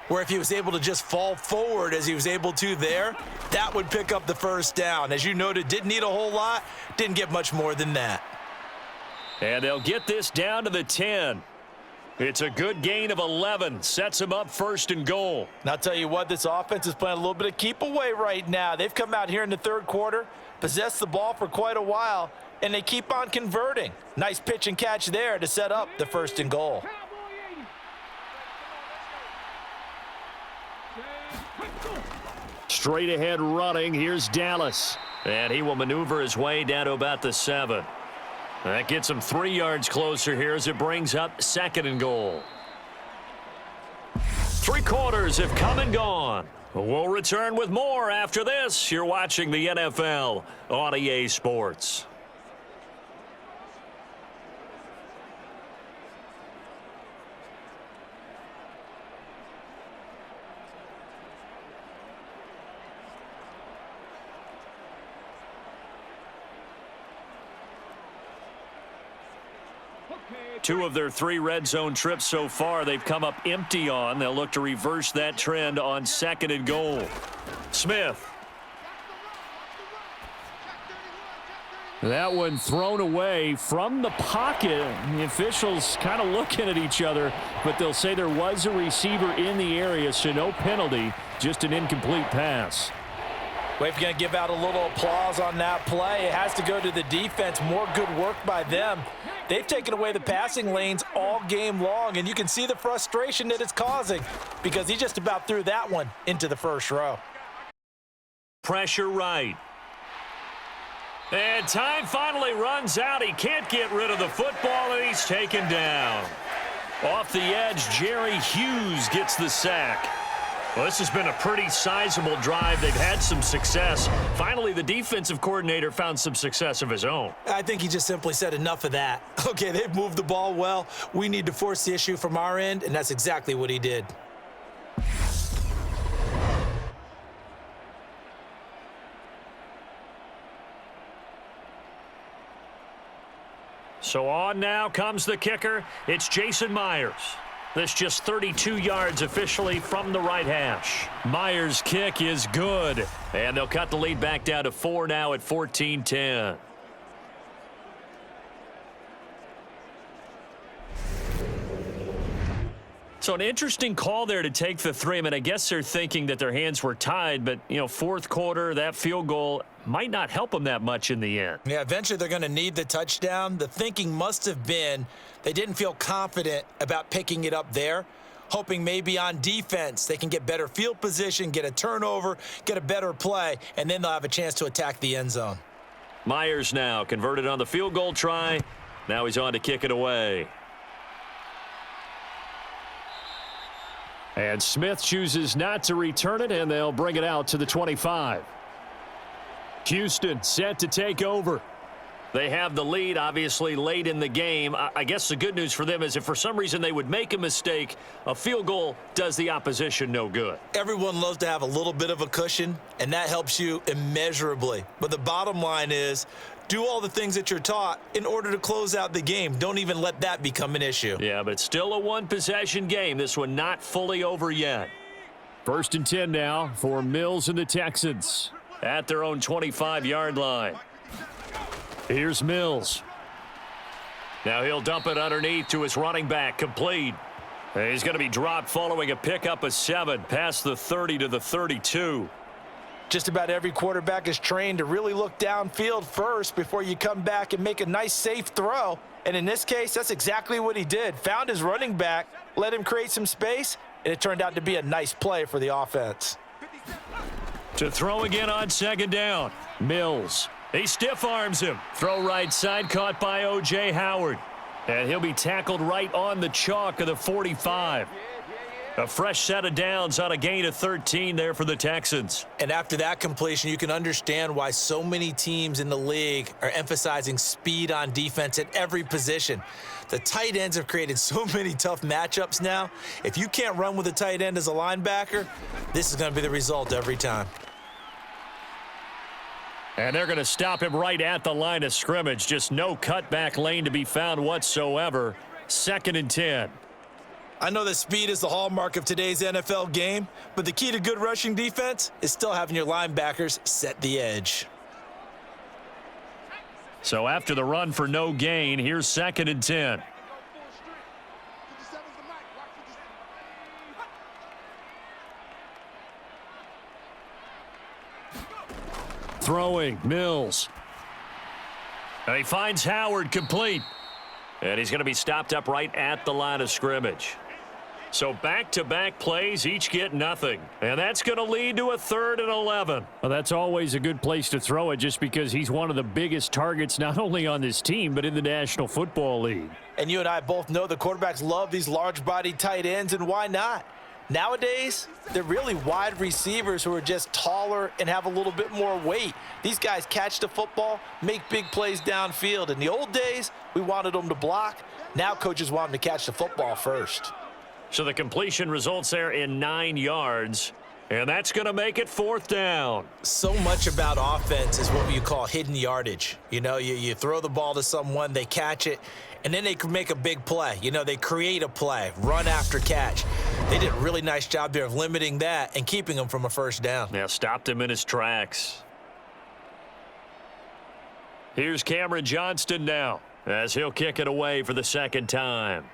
[SPEAKER 3] where if he was able to just fall forward as he was able to there, that would pick up the first down. As you noted, didn't need a whole lot, didn't get much more than that.
[SPEAKER 2] And they'll get this down to the 10. It's a good gain of 11. Sets him up 1st and goal.
[SPEAKER 3] And I'll tell you what, this offense is playing a little bit of keep away right now. They've come out here in the 3rd quarter, possessed the ball for quite a while, and they keep on converting. Nice pitch and catch there to set up the 1st and goal.
[SPEAKER 2] Straight ahead running. Here's Dallas. And he will maneuver his way down to about the 7. That gets him 3 yards closer here as it brings up 2nd and goal. 3 quarters have come and gone. We'll return with more after this. You're watching the NFL on EA Sports. Two of their 3 red zone trips so far, they've come up empty on. They'll look to reverse that trend on 2nd and goal. Smith.
[SPEAKER 6] That one thrown away from the pocket. The officials kind of looking at each other, but they'll say there was a receiver in the area, so no penalty, just an incomplete pass.
[SPEAKER 3] Well, if you're going to give out a little applause on that play, it has to go to the defense. More good work by them. They've taken away the passing lanes all game long, and you can see the frustration that it's causing because he just about threw that one into the first row.
[SPEAKER 2] Pressure right. And time finally runs out. He can't get rid of the football, and he's taken down. Off the edge, Jerry Hughes gets the sack. Well, this has been a pretty sizable drive. They've had some success. Finally, the defensive coordinator found some success of his own.
[SPEAKER 3] I think he just simply said enough of that. Okay, they've moved the ball well. We need to force the issue from our end, and that's exactly what he did.
[SPEAKER 2] So on now comes the kicker. It's Jason Myers. This just 32 yards officially from the right hash. Myers' kick is good. And they'll cut the lead back down to 4 now at 14-10. So an interesting call there to take the 3. I mean, I guess they're thinking that their hands were tied, but, you know, 4th quarter, that field goal might not help them that much in the end.
[SPEAKER 3] Yeah, eventually they're going to need the touchdown. The thinking must have been they didn't feel confident about picking it up there, hoping maybe on defense they can get better field position, get a turnover, get a better play, and then they'll have a chance to attack the end zone.
[SPEAKER 2] Myers now converted on the field goal try. Now he's on to kick it away.
[SPEAKER 6] And Smith chooses not to return it, and they'll bring it out to the 25. Houston set to take over.
[SPEAKER 2] They have the lead, obviously, late in the game. I guess the good news for them is if for some reason they would make a mistake, a field goal does the opposition no good.
[SPEAKER 3] Everyone loves to have a little bit of a cushion, and that helps you immeasurably. But the bottom line is, do all the things that you're taught in order to close out the game. Don't even let that become an issue.
[SPEAKER 2] Yeah, but it's still a one-possession game. This one not fully over yet.
[SPEAKER 6] 1st and 10 now for Mills and the Texans.
[SPEAKER 2] At their own 25-yard line.
[SPEAKER 6] Here's Mills.
[SPEAKER 2] Now he'll dump it underneath to his running back, complete. And he's going to be dropped following a pickup of 7 past the 30 to the 32.
[SPEAKER 3] Just about every quarterback is trained to really look downfield first before you come back and make a nice, safe throw. And in this case, that's exactly what he did. Found his running back, let him create some space, and it turned out to be a nice play for the offense.
[SPEAKER 2] To throw again on 2nd down. Mills. He stiff arms him. Throw right side caught by O.J. Howard. And he'll be tackled right on the chalk of the 45. A fresh set of downs on a gain of 13 there for the Texans.
[SPEAKER 3] And after that completion, you can understand why so many teams in the league are emphasizing speed on defense at every position. The tight ends have created so many tough matchups now. If you can't run with a tight end as a linebacker, this is going to be the result every time.
[SPEAKER 2] And they're going to stop him right at the line of scrimmage. Just no cutback lane to be found whatsoever. 2nd and 10.
[SPEAKER 3] I know that speed is the hallmark of today's NFL game, but the key to good rushing defense is still having your linebackers set the edge.
[SPEAKER 2] So after the run for no gain, here's 2nd and 10.
[SPEAKER 6] Throwing, Mills.
[SPEAKER 2] And he finds Howard complete. And he's going to be stopped up right at the line of scrimmage. So back-to-back plays, each get nothing. And that's going to lead to a 3rd and 11.
[SPEAKER 6] Well, that's always a good place to throw it just because he's one of the biggest targets not only on this team but in the National Football League.
[SPEAKER 3] And you and I both know the quarterbacks love these large-bodied tight ends, and why not? Nowadays, they're really wide receivers who are just taller and have a little bit more weight. These guys catch the football, make big plays downfield. In the old days, we wanted them to block. Now coaches want them to catch the football first.
[SPEAKER 2] So the completion results there in 9 yards, and that's going to make it 4th down.
[SPEAKER 3] So much about offense is what you call hidden yardage. You know, you throw the ball to someone, they catch it, and then they can make a big play. You know, they create a play, run after catch. They did a really nice job there of limiting that and keeping him from a 1st down.
[SPEAKER 2] Yeah, stopped him in his tracks. Here's Cameron Johnston now as he'll kick it away for the 2nd time.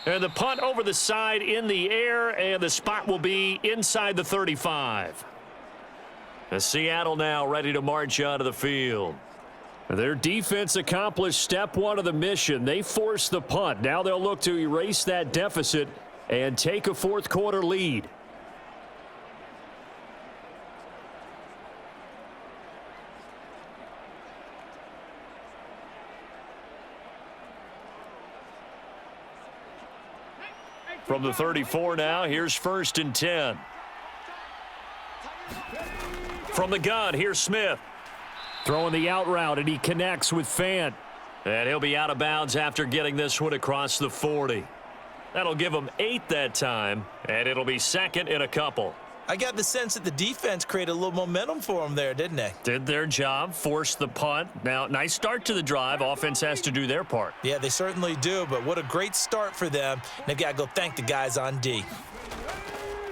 [SPEAKER 2] And the punt over the side in the air, and the spot will be inside the 35. As Seattle now ready to march out of the field. Their defense accomplished step 1 of the mission. They forced the punt. Now they'll look to erase that deficit and take a 4th quarter lead. From the 34 now, here's 1st and 10. From the gun, here's Smith.
[SPEAKER 6] Throwing the out route, and he connects with Fant.
[SPEAKER 2] And he'll be out of bounds after getting this one across the 40. That'll give him 8 that time, and it'll be 2nd and a couple.
[SPEAKER 3] I got the sense that the defense created a little momentum for them there, didn't they?
[SPEAKER 2] Did their job, forced the punt. Now, nice start to the drive. Offense has to do their part.
[SPEAKER 3] Yeah, they certainly do, but what a great start for them. And they got to go thank the guys on D.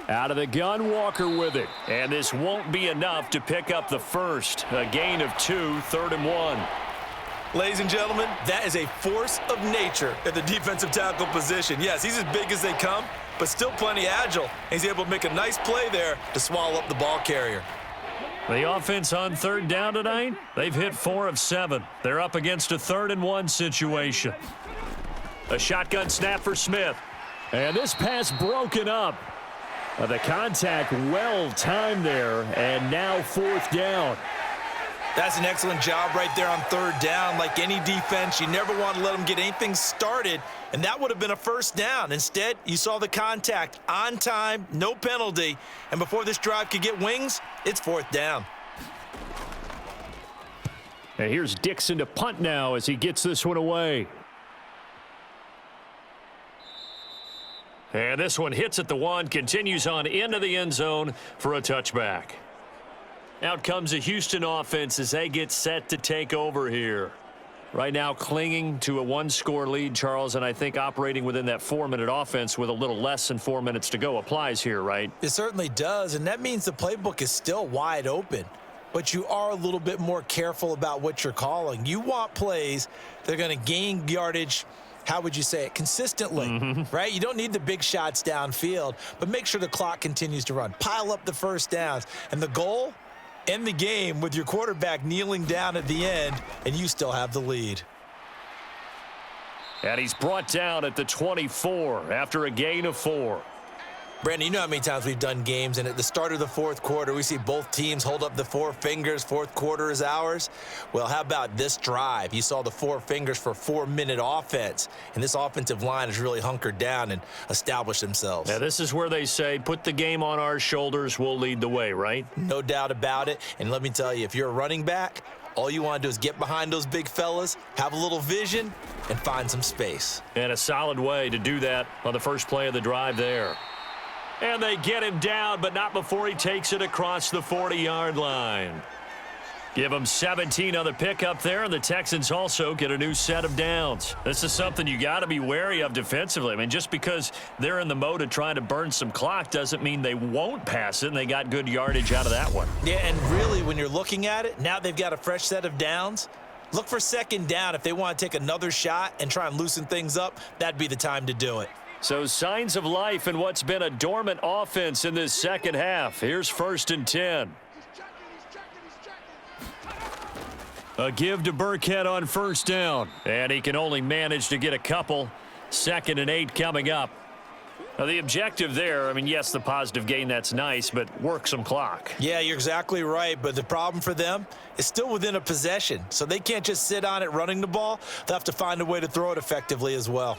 [SPEAKER 6] Out of the gun, Walker with it.
[SPEAKER 2] And this won't be enough to pick up the 1st. A gain of 2, 3rd and 1.
[SPEAKER 3] Ladies and gentlemen, that is a force of nature at the defensive tackle position. Yes, he's as big as they come, but still plenty agile. He's able to make a nice play there to swallow up the ball carrier.
[SPEAKER 2] The offense on 3rd down tonight, they've hit 4 of 7. They're up against a 3rd and 1 situation. A shotgun snap for Smith.
[SPEAKER 6] And this pass broken up. The contact well timed there, and now 4th down.
[SPEAKER 3] That's an excellent job right there on 3rd down. Like any defense, you never want to let them get anything started, and that would have been a 1st down. Instead, you saw the contact on time, no penalty, and before this drive could get wings, it's 4th down.
[SPEAKER 6] And here's Dixon to punt now as he gets this one away.
[SPEAKER 2] And this one hits at the 1, continues on into the end zone for a touchback. Out comes the Houston offense as they get set to take over here. Right now clinging to a 1-score lead, Charles, and I think operating within that 4-minute offense with a little less than 4 minutes to go applies here, right?
[SPEAKER 3] It certainly does, and that means the playbook is still wide open. But you are a little bit more careful about what you're calling. You want plays that are going to gain yardage, how would you say it, consistently, right? You don't need the big shots downfield, but make sure the clock continues to run. Pile up the 1st downs. And the goal, end the game with your quarterback kneeling down at the end, and you still have the lead.
[SPEAKER 2] And he's brought down at the 24 after a gain of 4.
[SPEAKER 3] Brandon, you know how many times we've done games, and at the start of the 4th quarter, we see both teams hold up the 4 fingers, 4th quarter is ours. Well, how about this drive? You saw the 4 fingers for 4-minute offense, and this offensive line has really hunkered down and established themselves.
[SPEAKER 2] Now, this is where they say, put the game on our shoulders, we'll lead the way, right?
[SPEAKER 3] No doubt about it, and let me tell you, if you're a running back, all you want to do is get behind those big fellas, have a little vision, and find some space.
[SPEAKER 2] And a solid way to do that on the first play of the drive there. And they get him down, but not before he takes it across the 40-yard line. Give him 17 on the pickup there, and the Texans also get a new set of downs. This is something you got to be wary of defensively. I mean, just because they're in the mode of trying to burn some clock doesn't mean they won't pass it, and they got good yardage out of that one.
[SPEAKER 3] Yeah, and really, when you're looking at it, now they've got a fresh set of downs. Look for 2nd down. If they want to take another shot and try and loosen things up, that'd be the time to do it.
[SPEAKER 2] So signs of life in what's been a dormant offense in this second half. Here's 1st and 10. A give to Burkhead on first down. And he can only manage to get a couple. 2nd and 8 coming up. Now the objective there, I mean, yes, the positive gain, that's nice, but work some clock.
[SPEAKER 3] Yeah, you're exactly right, but the problem for them is still within a possession, so they can't just sit on it running the ball. They'll have to find a way to throw it effectively as well.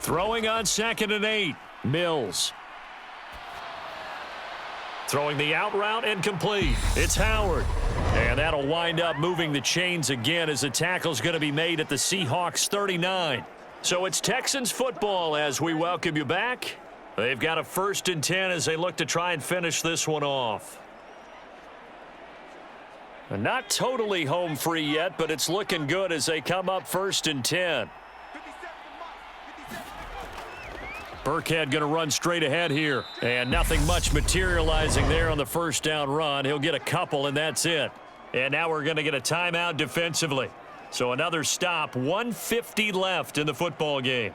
[SPEAKER 2] Throwing on 2nd and 8, Mills. Throwing the out route and complete. It's Howard. And that'll wind up moving the chains again as the tackle's going to be made at the Seahawks 39. So it's Texans football as we welcome you back. They've got a 1st and 10 as they look to try and finish this one off. And not totally home free yet, but it's looking good as they come up 1st and 10. Burkhead going to run straight ahead here. And nothing much materializing there on the first down run. He'll get a couple, and that's it. And now we're going to get a timeout defensively. So another stop, 1:50 left in the football game.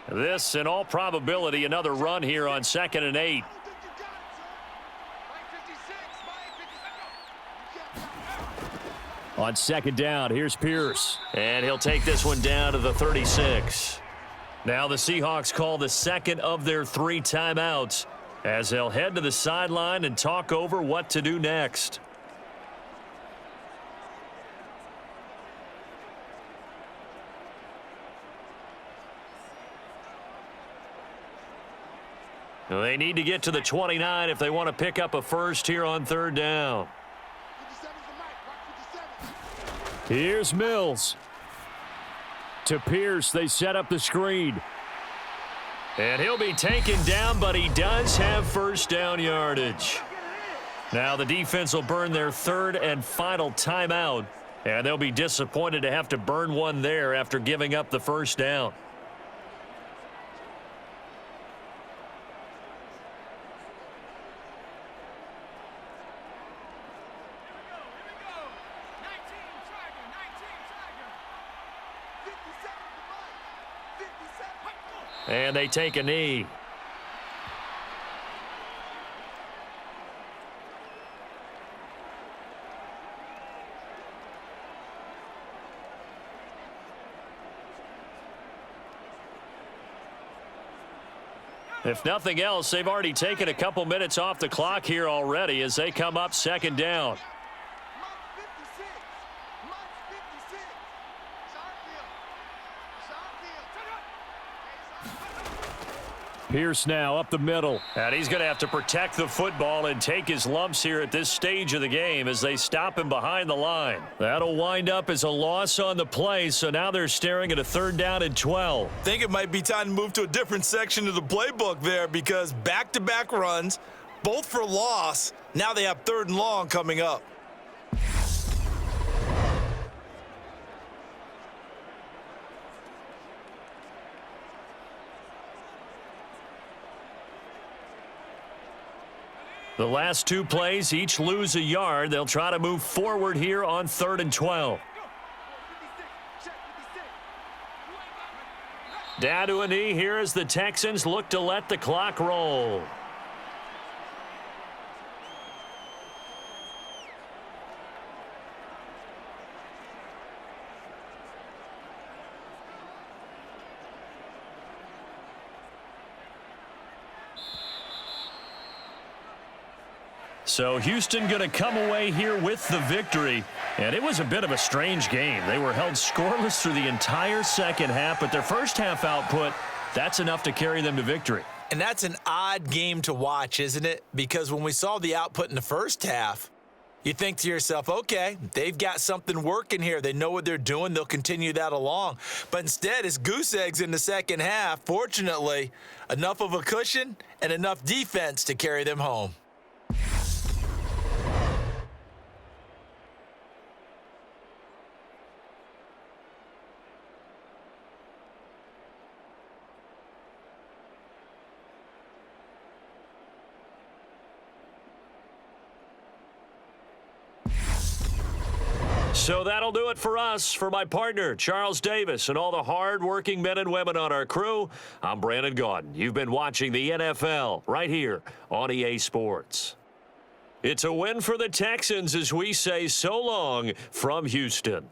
[SPEAKER 2] This, in all probability, another run here on 2nd and 8. On 2nd down, here's Pierce. And he'll take this one down to the 36. Now the Seahawks call the 2nd of their 3 timeouts as they'll head to the sideline and talk over what to do next. They need to get to the 29 if they want to pick up a first here on 3rd down.
[SPEAKER 6] Here's Mills. To Pierce, they set up the screen.
[SPEAKER 2] And he'll be taken down, but he does have first down yardage. Now the defense will burn their 3rd and final timeout, and they'll be disappointed to have to burn one there after giving up the first down. And they take a knee. If nothing else, they've already taken a couple minutes off the clock here already as they come up 2nd down.
[SPEAKER 6] Pierce now up the middle.
[SPEAKER 2] And he's going to have to protect the football and take his lumps here at this stage of the game as they stop him behind the line. That'll wind up as a loss on the play, so now they're staring at a 3rd down and 12.
[SPEAKER 3] I think it might be time to move to a different section of the playbook there because back-to-back runs, both for loss. Now they have 3rd and long coming up.
[SPEAKER 2] The last 2 plays each lose a yard. They'll try to move forward here on 3rd and 12. Down to a knee here as the Texans look to let the clock roll. So Houston going to come away here with the victory. And it was a bit of a strange game. They were held scoreless through the entire second half, but their first half output, that's enough to carry them to victory.
[SPEAKER 3] And that's an odd game to watch, isn't it? Because when we saw the output in the first half, you think to yourself, okay, they've got something working here. They know what they're doing. They'll continue that along. But instead, it's goose eggs in the second half. Fortunately, enough of a cushion and enough defense to carry them home.
[SPEAKER 2] So that'll do it for us. For my partner, Charles Davis, and all the hard-working men and women on our crew, I'm Brandon Gaudin. You've been watching the NFL right here on EA Sports. It's a win for the Texans as we say so long from Houston.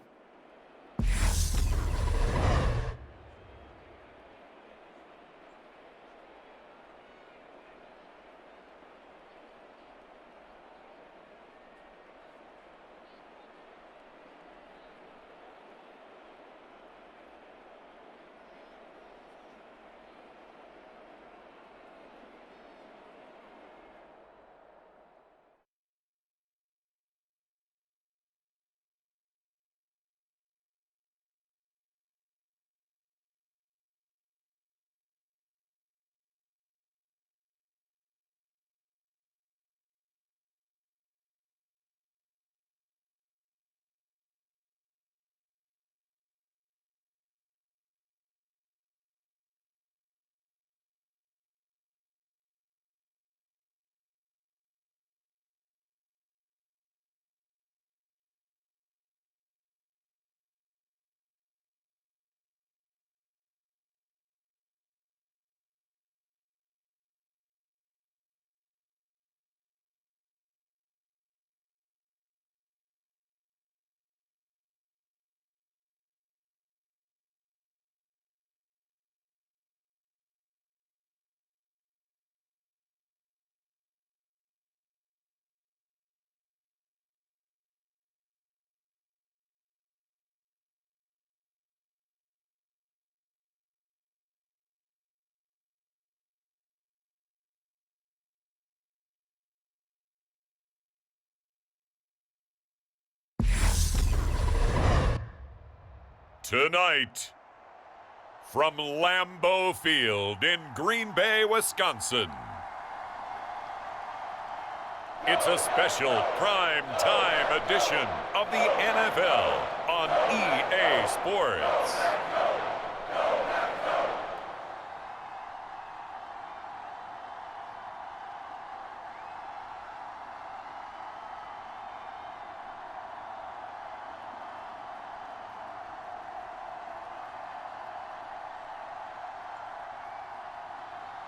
[SPEAKER 1] Tonight, from Lambeau Field in Green Bay, Wisconsin, it's a special prime time edition of the NFL on EA Sports.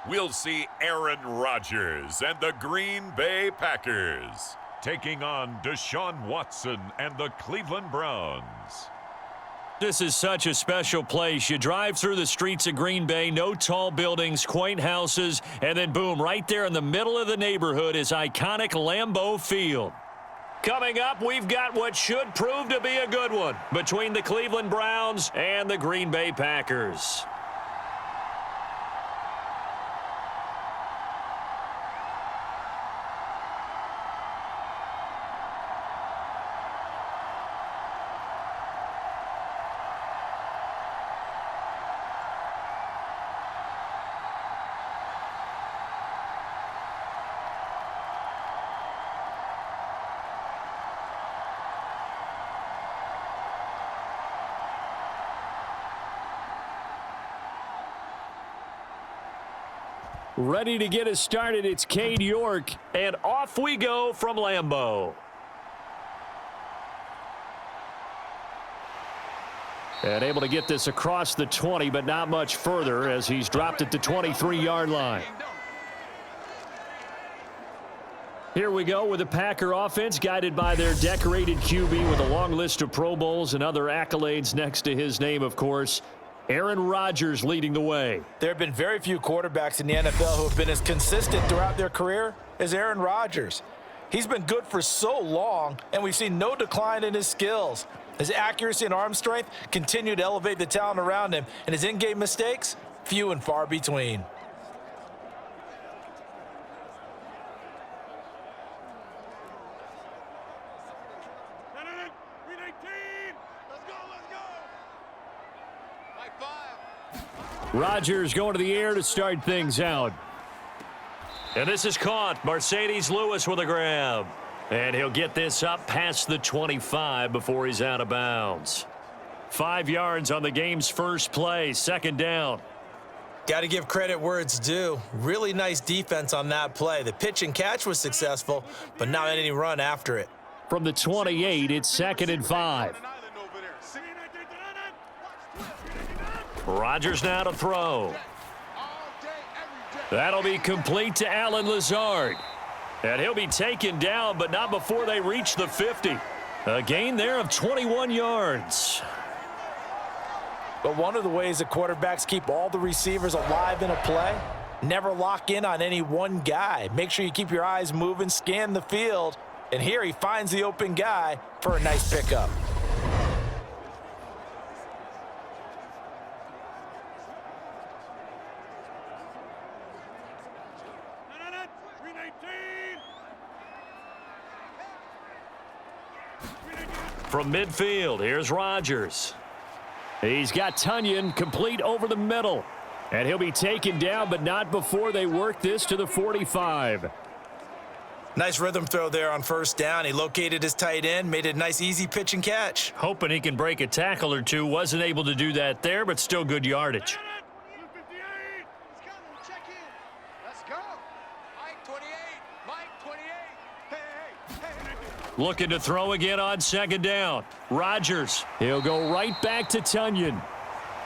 [SPEAKER 1] We'll see Aaron Rodgers and the Green Bay Packers taking on Deshaun Watson and the Cleveland Browns.
[SPEAKER 2] This is such a special place. You drive through the streets of Green Bay, no tall buildings, quaint houses, and then boom, right there in the middle of the neighborhood is iconic Lambeau Field. Coming up, we've got what should prove to be a good one between the Cleveland Browns and the Green Bay Packers. Ready to get us started, it's Cade York, and off we go from Lambeau. And able to get this across the 20, but not much further as he's dropped at the 23-yard line. Here we go with the Packer offense guided by their decorated QB with a long list of Pro Bowls and other accolades next to his name, of course. Aaron Rodgers leading the way.
[SPEAKER 3] There have been very few quarterbacks in the NFL who have been as consistent throughout their career as Aaron Rodgers. He's been good for so long, and we've seen no decline in his skills. His accuracy and arm strength continue to elevate the talent around him, and his in-game mistakes, few and far between.
[SPEAKER 2] Rodgers going to the air to start things out. And this is caught. Mercedes Lewis with a grab. And he'll get this up past the 25 before he's out of bounds. 5 yards on the game's first play, second down.
[SPEAKER 3] Got to give credit where it's due. Really nice defense on that play. The pitch and catch was successful, but not any run after it.
[SPEAKER 6] From the 28, it's 2nd and 5.
[SPEAKER 2] Rodgers now to throw. That'll be complete to Allen Lazard. And he'll be taken down, but not before they reach the 50. A gain there of 21 yards.
[SPEAKER 3] But one of the ways that quarterbacks keep all the receivers alive in a play, never lock in on any one guy. Make sure you keep your eyes moving, scan the field, and here he finds the open guy for a nice pickup.
[SPEAKER 2] From midfield, here's Rodgers.
[SPEAKER 6] He's got Tunyon complete over the middle. And he'll be taken down, but not before they work this to the 45.
[SPEAKER 3] Nice rhythm throw there on first down. He located his tight end, made it a nice easy pitch and catch.
[SPEAKER 2] Hoping he can break a tackle or two. Wasn't able to do that there, but still good yardage. Looking to throw again on 2nd down. Rodgers.
[SPEAKER 6] He'll go right back to Tunyon.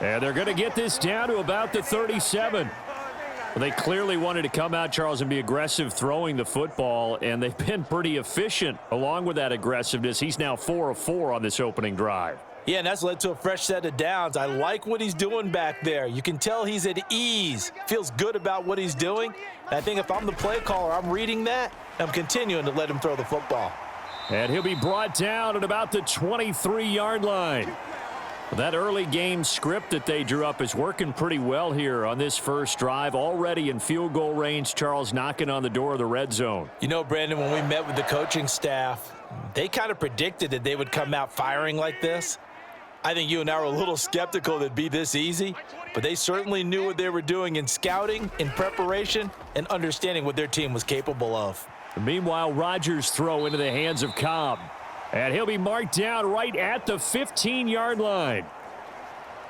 [SPEAKER 6] And they're going to get this down to about the 37. Well, they clearly wanted to come out, Charles, and be aggressive throwing the football, and they've been pretty efficient along with that aggressiveness. He's now 4 of 4 on this opening drive.
[SPEAKER 3] Yeah, and that's led to a fresh set of downs. I like what he's doing back there. You can tell he's at ease, feels good about what he's doing. And I think if I'm the play caller, I'm reading that, I'm continuing to let him throw the football.
[SPEAKER 6] And he'll be brought down at about the 23-yard line. That early game script that they drew up is working pretty well here on this first drive. Already in field goal range, Charles knocking on the door of the red zone.
[SPEAKER 3] You know, Brandon, when we met with the coaching staff, they kind of predicted that they would come out firing like this. I think you and I were a little skeptical that it'd be this easy, but they certainly knew what they were doing in scouting, in preparation, and understanding what their team was capable of.
[SPEAKER 6] Meanwhile, Rodgers' throw into the hands of Cobb. And he'll be marked down right at the 15-yard line.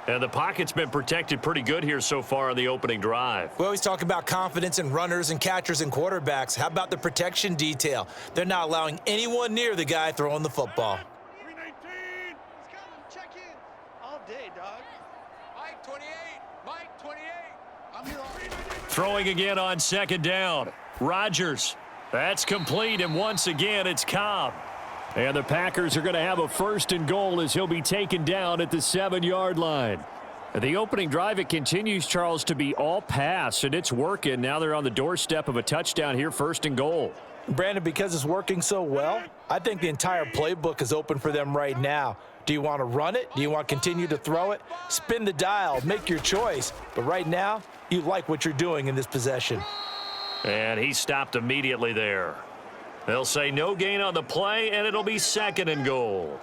[SPEAKER 2] And the pocket's been protected pretty good here so far on the opening drive.
[SPEAKER 3] We always talk about confidence in runners and catchers and quarterbacks. How about the protection detail? They're not allowing anyone near the guy throwing the football.
[SPEAKER 5] 319. Check in. All day, dog. Mike 28. Mike 28. I'm here all day.
[SPEAKER 2] Throwing again on 2nd down. Rodgers. That's complete, and once again, it's Cobb.
[SPEAKER 6] And the Packers are going to have a 1st and goal as he'll be taken down at the 7-yard line. The opening drive, it continues, Charles, to be all pass, and it's working. Now they're on the doorstep of a touchdown here, 1st and goal.
[SPEAKER 3] Brandon, because it's working so well, I think the entire playbook is open for them right now. Do you want to run it? Do you want to continue to throw it? Spin the dial, make your choice. But right now, you like what you're doing in this possession.
[SPEAKER 2] And he stopped immediately there. They'll say no gain on the play, and it'll be 2nd and goal.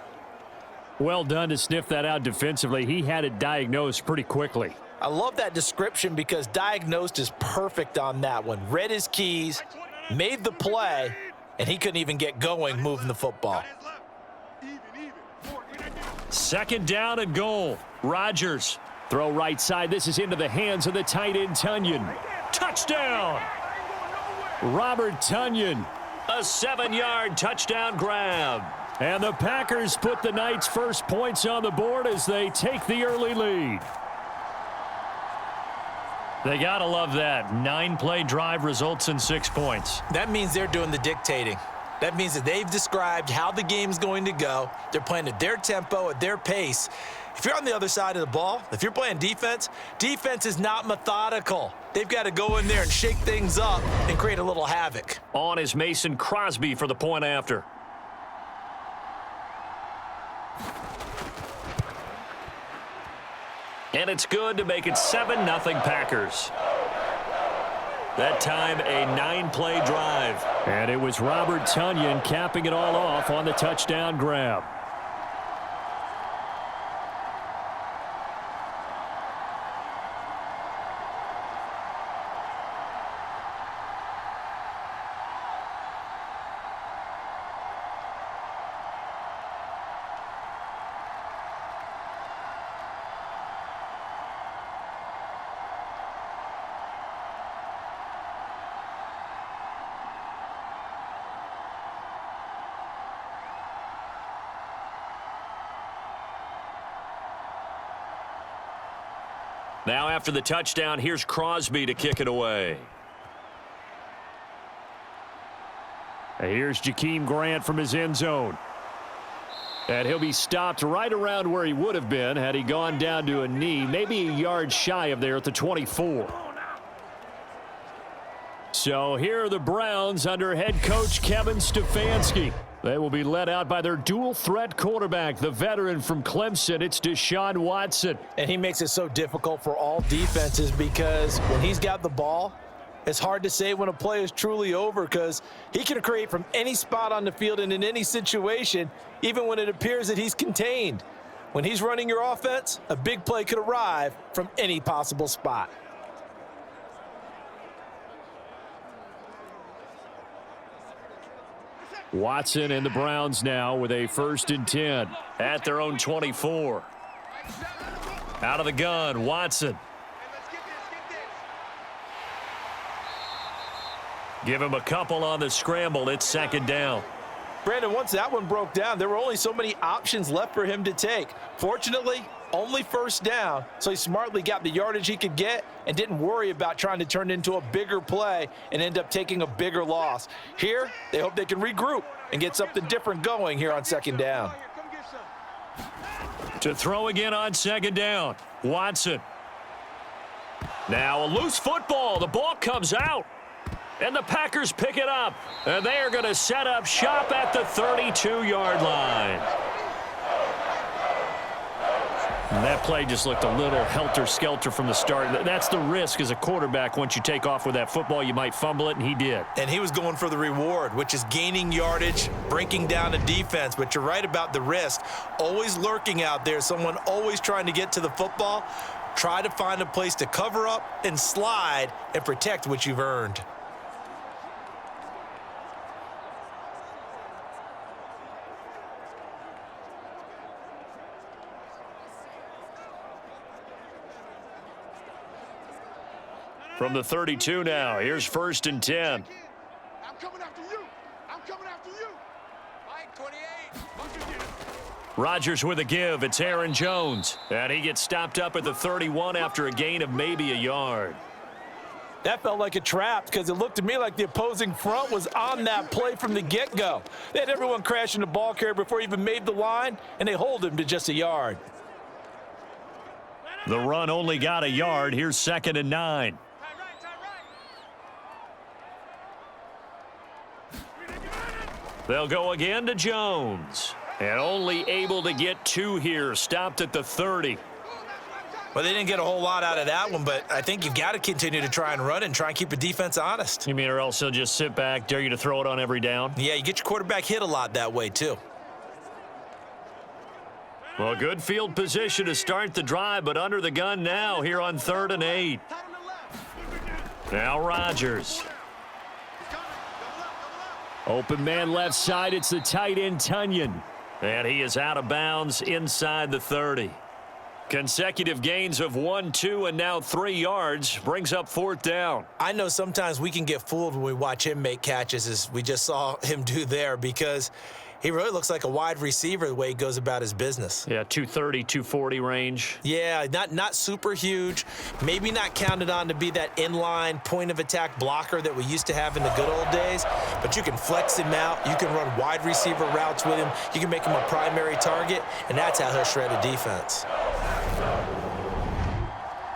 [SPEAKER 6] Well done to sniff that out defensively. He had it diagnosed pretty quickly.
[SPEAKER 3] I love that description because diagnosed is perfect on that one. Read his keys, made the play, and he couldn't even get going moving the football.
[SPEAKER 2] 2nd down and goal. Rodgers.
[SPEAKER 6] Throw right side. This is into the hands of the tight end, Tunyon.
[SPEAKER 2] Touchdown!
[SPEAKER 6] Robert Tunyon.
[SPEAKER 2] A 7-yard touchdown grab.
[SPEAKER 6] And the Packers put the night's first points on the board as they take the early lead.
[SPEAKER 2] They gotta love that. 9-play drive results in 6 points.
[SPEAKER 3] That means they're doing the dictating. That means that they've described how the game's going to go. They're playing at their tempo, at their pace. If you're on the other side of the ball, if you're playing defense, defense is not methodical. They've got to go in there and shake things up and create a little havoc.
[SPEAKER 2] On is Mason Crosby for the point after. And it's good to make it 7-0 Packers. That time, a 9-play drive.
[SPEAKER 6] And it was Robert Tunyon capping it all off on the touchdown grab.
[SPEAKER 2] Now after the touchdown, here's Crosby to kick it away.
[SPEAKER 6] Here's Jakeem Grant from his end zone. And he'll be stopped right around where he would have been had he gone down to a knee, maybe a yard shy of there at the 24. So here are the Browns under head coach Kevin Stefanski. They will be led out by their dual-threat quarterback, the veteran from Clemson. It's Deshaun Watson.
[SPEAKER 3] And he makes it so difficult for all defenses because when he's got the ball, it's hard to say when a play is truly over because he can create from any spot on the field and in any situation, even when it appears that he's contained. When he's running your offense, a big play could arrive from any possible spot.
[SPEAKER 6] Watson and the Browns now with a 1st and 10.
[SPEAKER 2] At their own 24. Out of the gun, Watson. Give him a couple on the scramble. It's 2nd down.
[SPEAKER 3] Brandon, once that one broke down, there were only so many options left for him to take. Fortunately, only 1st down, so he smartly got the yardage he could get and didn't worry about trying to turn it into a bigger play and end up taking a bigger loss. Here, they hope they can regroup and get something different going here on 2nd down.
[SPEAKER 2] To throw again on 2nd down, Watson. Now a loose football. The ball comes out. And the Packers pick it up. And they are going to set up shop at the 32-yard line. And that play just looked a little helter-skelter from the start. That's the risk as a quarterback. Once you take off with that football, you might fumble it, and he did.
[SPEAKER 3] And he was going for the reward, which is gaining yardage, breaking down a defense. But you're right about the risk. Always lurking out there, someone always trying to get to the football. Try to find a place to cover up and slide and protect what you've earned.
[SPEAKER 2] From the 32 now, here's 1st and 10.
[SPEAKER 5] I'm coming after you. I'm coming after you. Mike 28.
[SPEAKER 2] Rodgers with a give. It's Aaron Jones. And he gets stopped up at the 31 after a gain of maybe a yard.
[SPEAKER 3] That felt like a trap because it looked to me like the opposing front was on that play from the get-go. They had everyone crashing the ball carrier before he even made the line, and they hold him to just a yard.
[SPEAKER 2] The run only got a yard. Here's 2nd and 9. They'll go again to Jones. And only able to get 2 here. Stopped at the 30.
[SPEAKER 3] Well, they didn't get a whole lot out of that one, but I think you've got to continue to try and run and try and keep the defense honest.
[SPEAKER 2] You mean or else he'll just sit back, dare you to throw it on every down?
[SPEAKER 3] Yeah, you get your quarterback hit a lot that way, too.
[SPEAKER 2] Well, good field position to start the drive, but under the gun now here on 3rd and 8. Now Rodgers.
[SPEAKER 6] Open man left side. It's the tight end, Tunyon.
[SPEAKER 2] And he is out of bounds inside the 30. Consecutive gains of 1, 2, and now 3 yards brings up 4th down.
[SPEAKER 3] I know sometimes we can get fooled when we watch him make catches, as we just saw him do there, because he really looks like a wide receiver the way he goes about his business.
[SPEAKER 2] Yeah, 230, 240 range.
[SPEAKER 3] Yeah, not super huge. Maybe not counted on to be that inline point-of-attack blocker that we used to have in the good old days. But you can flex him out. You can run wide receiver routes with him. You can make him a primary target, and that's how he'll shred a defense.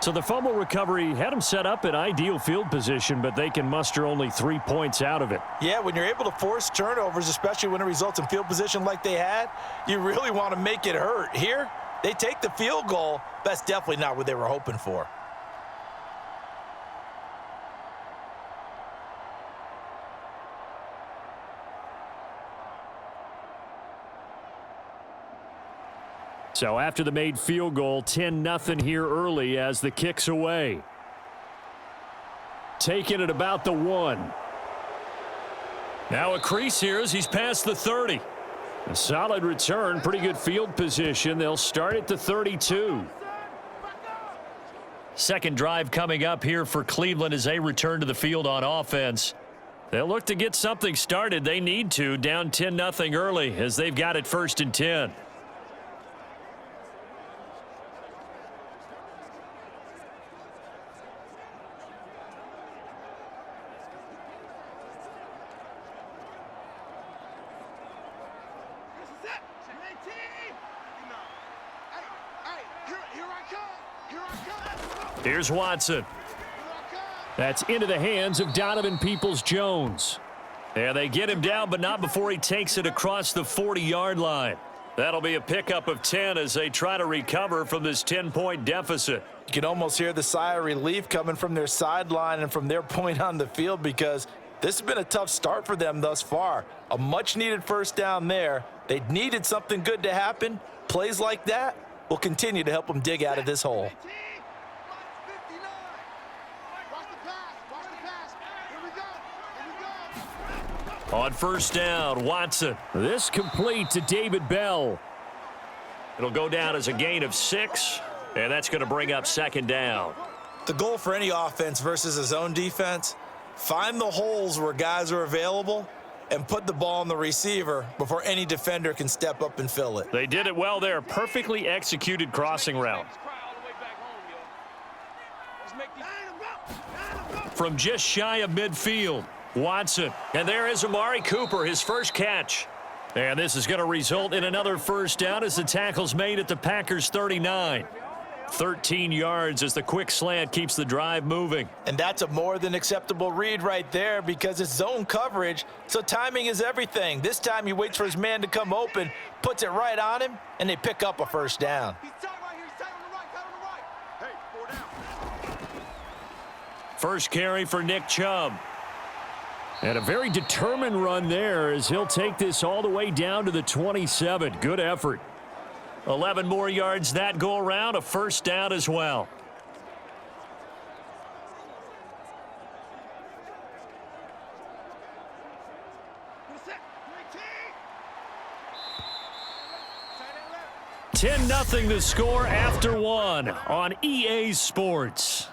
[SPEAKER 6] So the fumble recovery had them set up in ideal field position, but they can muster only 3 points out of it.
[SPEAKER 3] Yeah, when you're able to force turnovers, especially when it results in field position like they had, you really want to make it hurt. Here, they take the field goal. That's definitely not what they were hoping for.
[SPEAKER 6] So after the made field goal, 10-0 here early as the kick's away. Taking it about the 1.
[SPEAKER 2] Now a crease here as he's past the 30.
[SPEAKER 6] A solid return, pretty good field position. They'll start at the 32.
[SPEAKER 2] Second drive coming up here for Cleveland as they return to the field on offense. They'll look to get something started. They need to, down 10-0 early as they've got it 1st and 10. Here's Watson. That's into the hands of Donovan Peoples-Jones. And they get him down, but not before he takes it across the 40-yard line. That'll be a pickup of 10 as they try to recover from this 10-point deficit.
[SPEAKER 3] You can almost hear the sigh of relief coming from their sideline and from their point on the field, because this has been a tough start for them thus far. A much-needed first down there. They needed something good to happen. Plays like that will continue to help them dig out of this hole.
[SPEAKER 2] On first down, Watson.
[SPEAKER 6] This complete to David Bell.
[SPEAKER 2] It'll go down as a gain of 6, and that's going to bring up second down.
[SPEAKER 3] The goal for any offense versus a zone defense, find the holes where guys are available and put the ball on the receiver before any defender can step up and fill it.
[SPEAKER 2] They did it well there. Perfectly executed crossing route. From just shy of midfield, Watson. And there is Amari Cooper, his first catch. And this is going to result in another first down as the tackle's made at the Packers' 39. 13 yards as the quick slant keeps the drive moving.
[SPEAKER 3] And that's a more than acceptable read right there, because it's zone coverage, so timing is everything. This time he waits for his man to come open, puts it right on him, and they pick up a first down.
[SPEAKER 2] First carry for Nick Chubb.
[SPEAKER 6] And a very determined run there as he'll take this all the way down to the 27. Good effort.
[SPEAKER 2] 11 more yards that go around, a first down as well.
[SPEAKER 6] Ten 10-0 the score after one on EA Sports.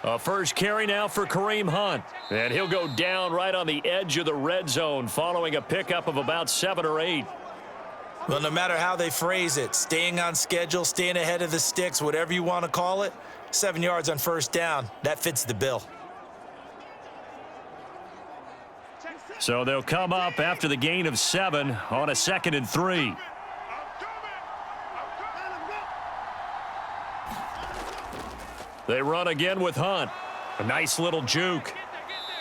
[SPEAKER 2] A first carry now for Kareem Hunt. And he'll go down right on the edge of the red zone following a pickup of about 7 or 8.
[SPEAKER 3] Well, no matter how they phrase it, staying on schedule, staying ahead of the sticks, whatever you want to call it, 7 yards on first down, that fits the bill.
[SPEAKER 2] So they'll come up after the gain of 7 on a 2nd and 3. They run again with Hunt. A nice little juke.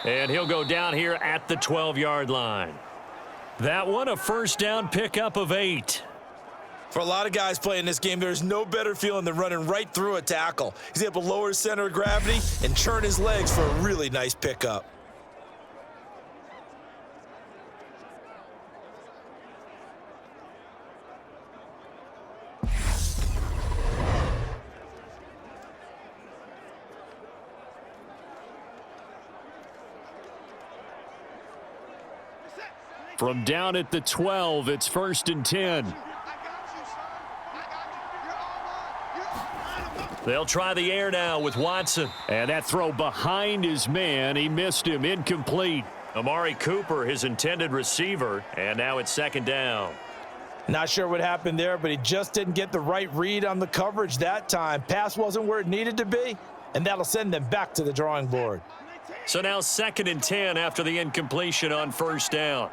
[SPEAKER 2] And he'll go down here at the 12-yard line. That one, a first down pickup of 8.
[SPEAKER 3] For a lot of guys playing this game, there's no better feeling than running right through a tackle. He's able to lower his center of gravity and churn his legs for a really nice pickup.
[SPEAKER 6] From down at the 12, it's 1st and 10.
[SPEAKER 2] They'll try the air now with Watson.
[SPEAKER 6] And that throw behind his man, he missed him, incomplete.
[SPEAKER 2] Amari Cooper, his intended receiver, and now it's 2nd down.
[SPEAKER 3] Not sure what happened there, but he just didn't get the right read on the coverage that time. Pass wasn't where it needed to be, and that'll send them back to the drawing board.
[SPEAKER 2] So now 2nd and 10 after the incompletion on first down.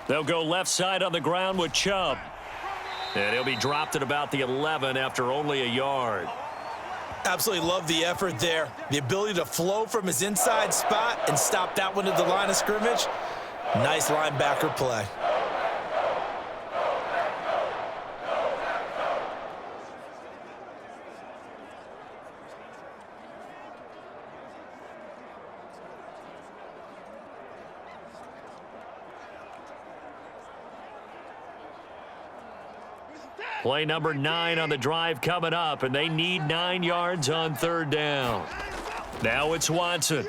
[SPEAKER 2] They'll go left side on the ground with Chubb. And he'll be dropped at about the 11 after only a yard.
[SPEAKER 3] Absolutely love the effort there. The ability to flow from his inside spot and stop that one at the line of scrimmage. Nice linebacker play.
[SPEAKER 2] Play number 9 on the drive coming up, and they need 9 yards on 3rd down. Now it's Watson.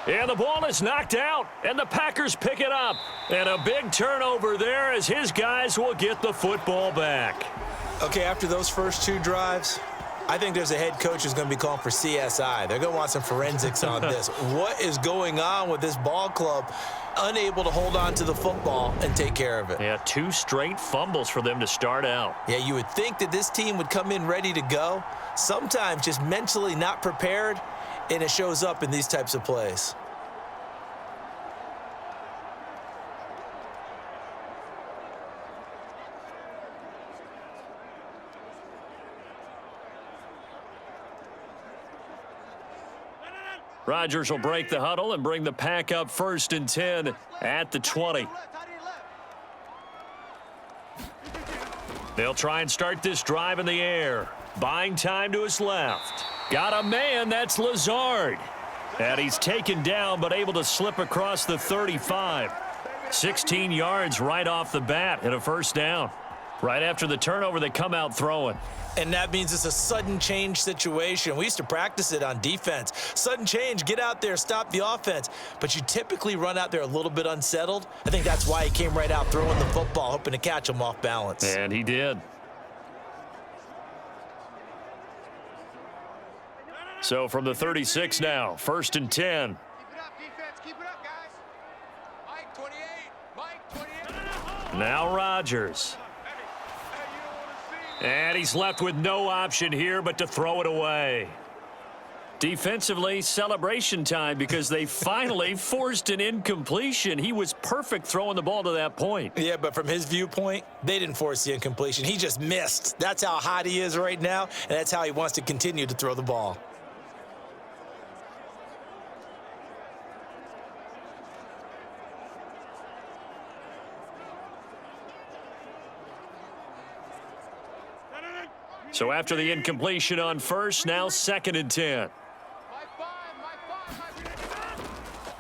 [SPEAKER 2] And the ball is knocked out, and the Packers pick it up. And a big turnover there as his guys will get the football back.
[SPEAKER 3] Okay, after those first 2 drives, I think there's a head coach who's going to be calling for CSI. They're going to want some forensics on this. What is going on with this ball club? Unable to hold on to the football and take care of it.
[SPEAKER 2] Yeah, 2 straight fumbles for them to start out.
[SPEAKER 3] Yeah, you would think that this team would come in ready to go. Sometimes just mentally not prepared, and it shows up in these types of plays.
[SPEAKER 2] Rodgers will break the huddle and bring the Pack up 1st and 10 at the 20. They'll try and start this drive in the air. Buying time to his left. Got a man, that's Lazard. And he's taken down but able to slip across the 35. 16 yards right off the bat and a 1st down. Right after the turnover, they come out throwing.
[SPEAKER 3] And that means it's a sudden change situation. We used to practice it on defense. Sudden change, get out there, stop the offense. But you typically run out there a little bit unsettled. I think that's why he came right out throwing the football, hoping to catch him off balance.
[SPEAKER 2] And he did. So from the 36 now, 1st and 10.
[SPEAKER 5] Keep it up, defense. Keep it up, guys. Mike 28. Mike 28.
[SPEAKER 2] Now Rodgers. And he's left with no option here but to throw it away. Defensively, celebration time because they finally forced an incompletion. He was perfect throwing the ball to that point.
[SPEAKER 3] Yeah, but from his viewpoint, they didn't force the incompletion. He just missed. That's how hot he is right now, and that's how he wants to continue to throw the ball.
[SPEAKER 2] So after the incompletion on 1st, now 2nd and 10.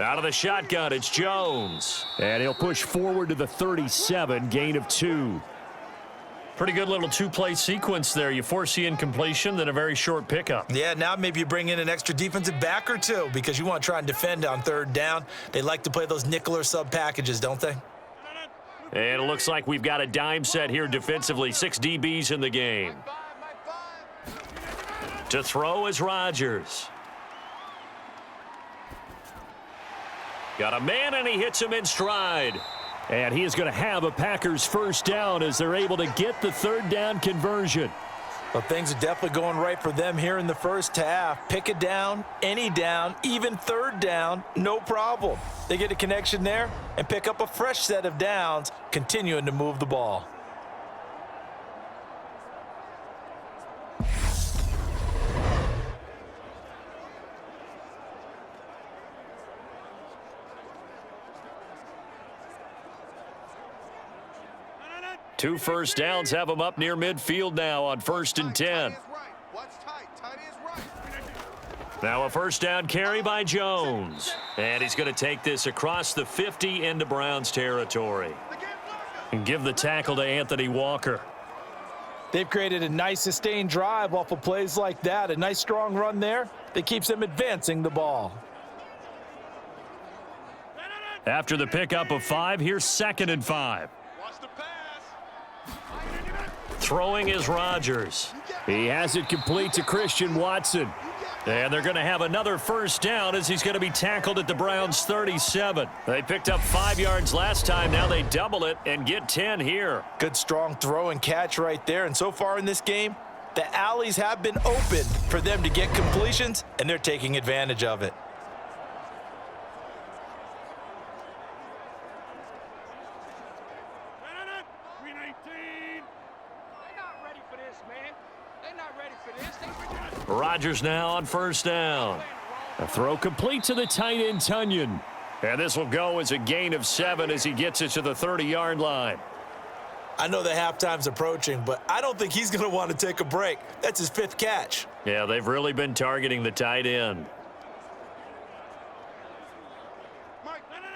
[SPEAKER 2] Out of the shotgun, it's Jones.
[SPEAKER 6] And he'll push forward to the 37, gain of 2.
[SPEAKER 2] Pretty good little 2-play sequence there. You force the incompletion, then a very short pickup.
[SPEAKER 3] Yeah, now maybe you bring in an extra defensive back or 2 because you want to try and defend on 3rd down. They like to play those nickel or sub packages, don't they?
[SPEAKER 2] And it looks like we've got a dime set here defensively. 6 DBs in the game. To throw is Rodgers. Got a man, and he hits him in stride.
[SPEAKER 6] And he is going to have a Packers 1st down as they're able to get the 3rd down conversion.
[SPEAKER 3] Well, things are definitely going right for them here in the 1st half. Pick it down, any down, even 3rd down, no problem. They get a connection there and pick up a fresh set of downs, continuing to move the ball.
[SPEAKER 2] Two 1st downs have them up near midfield now on 1st and 10. Now a 1st down carry by Jones. And he's going to take this across the 50 into Browns territory. And give the tackle to Anthony Walker.
[SPEAKER 3] They've created a nice sustained drive off of plays like that. A nice strong run there that keeps them advancing the ball.
[SPEAKER 2] After the pickup of 5, here's 2nd and 5. Throwing is Rodgers.
[SPEAKER 6] He has it complete to Christian Watson.
[SPEAKER 2] And they're going to have another 1st down as he's going to be tackled at the Browns' 37. They picked up 5 yards last time. Now they double it and get 10 here.
[SPEAKER 3] Good strong throw and catch right there. And so far in this game, the alleys have been open for them to get completions, and they're taking advantage of it.
[SPEAKER 2] Rodgers now on 1st down.
[SPEAKER 6] A throw complete to the tight end, Tunyon.
[SPEAKER 2] And this will go as a gain of 7 as he gets it to the 30-yard line.
[SPEAKER 3] I know the halftime's approaching, but I don't think he's going to want to take a break. That's his 5th catch.
[SPEAKER 2] Yeah, they've really been targeting the tight end.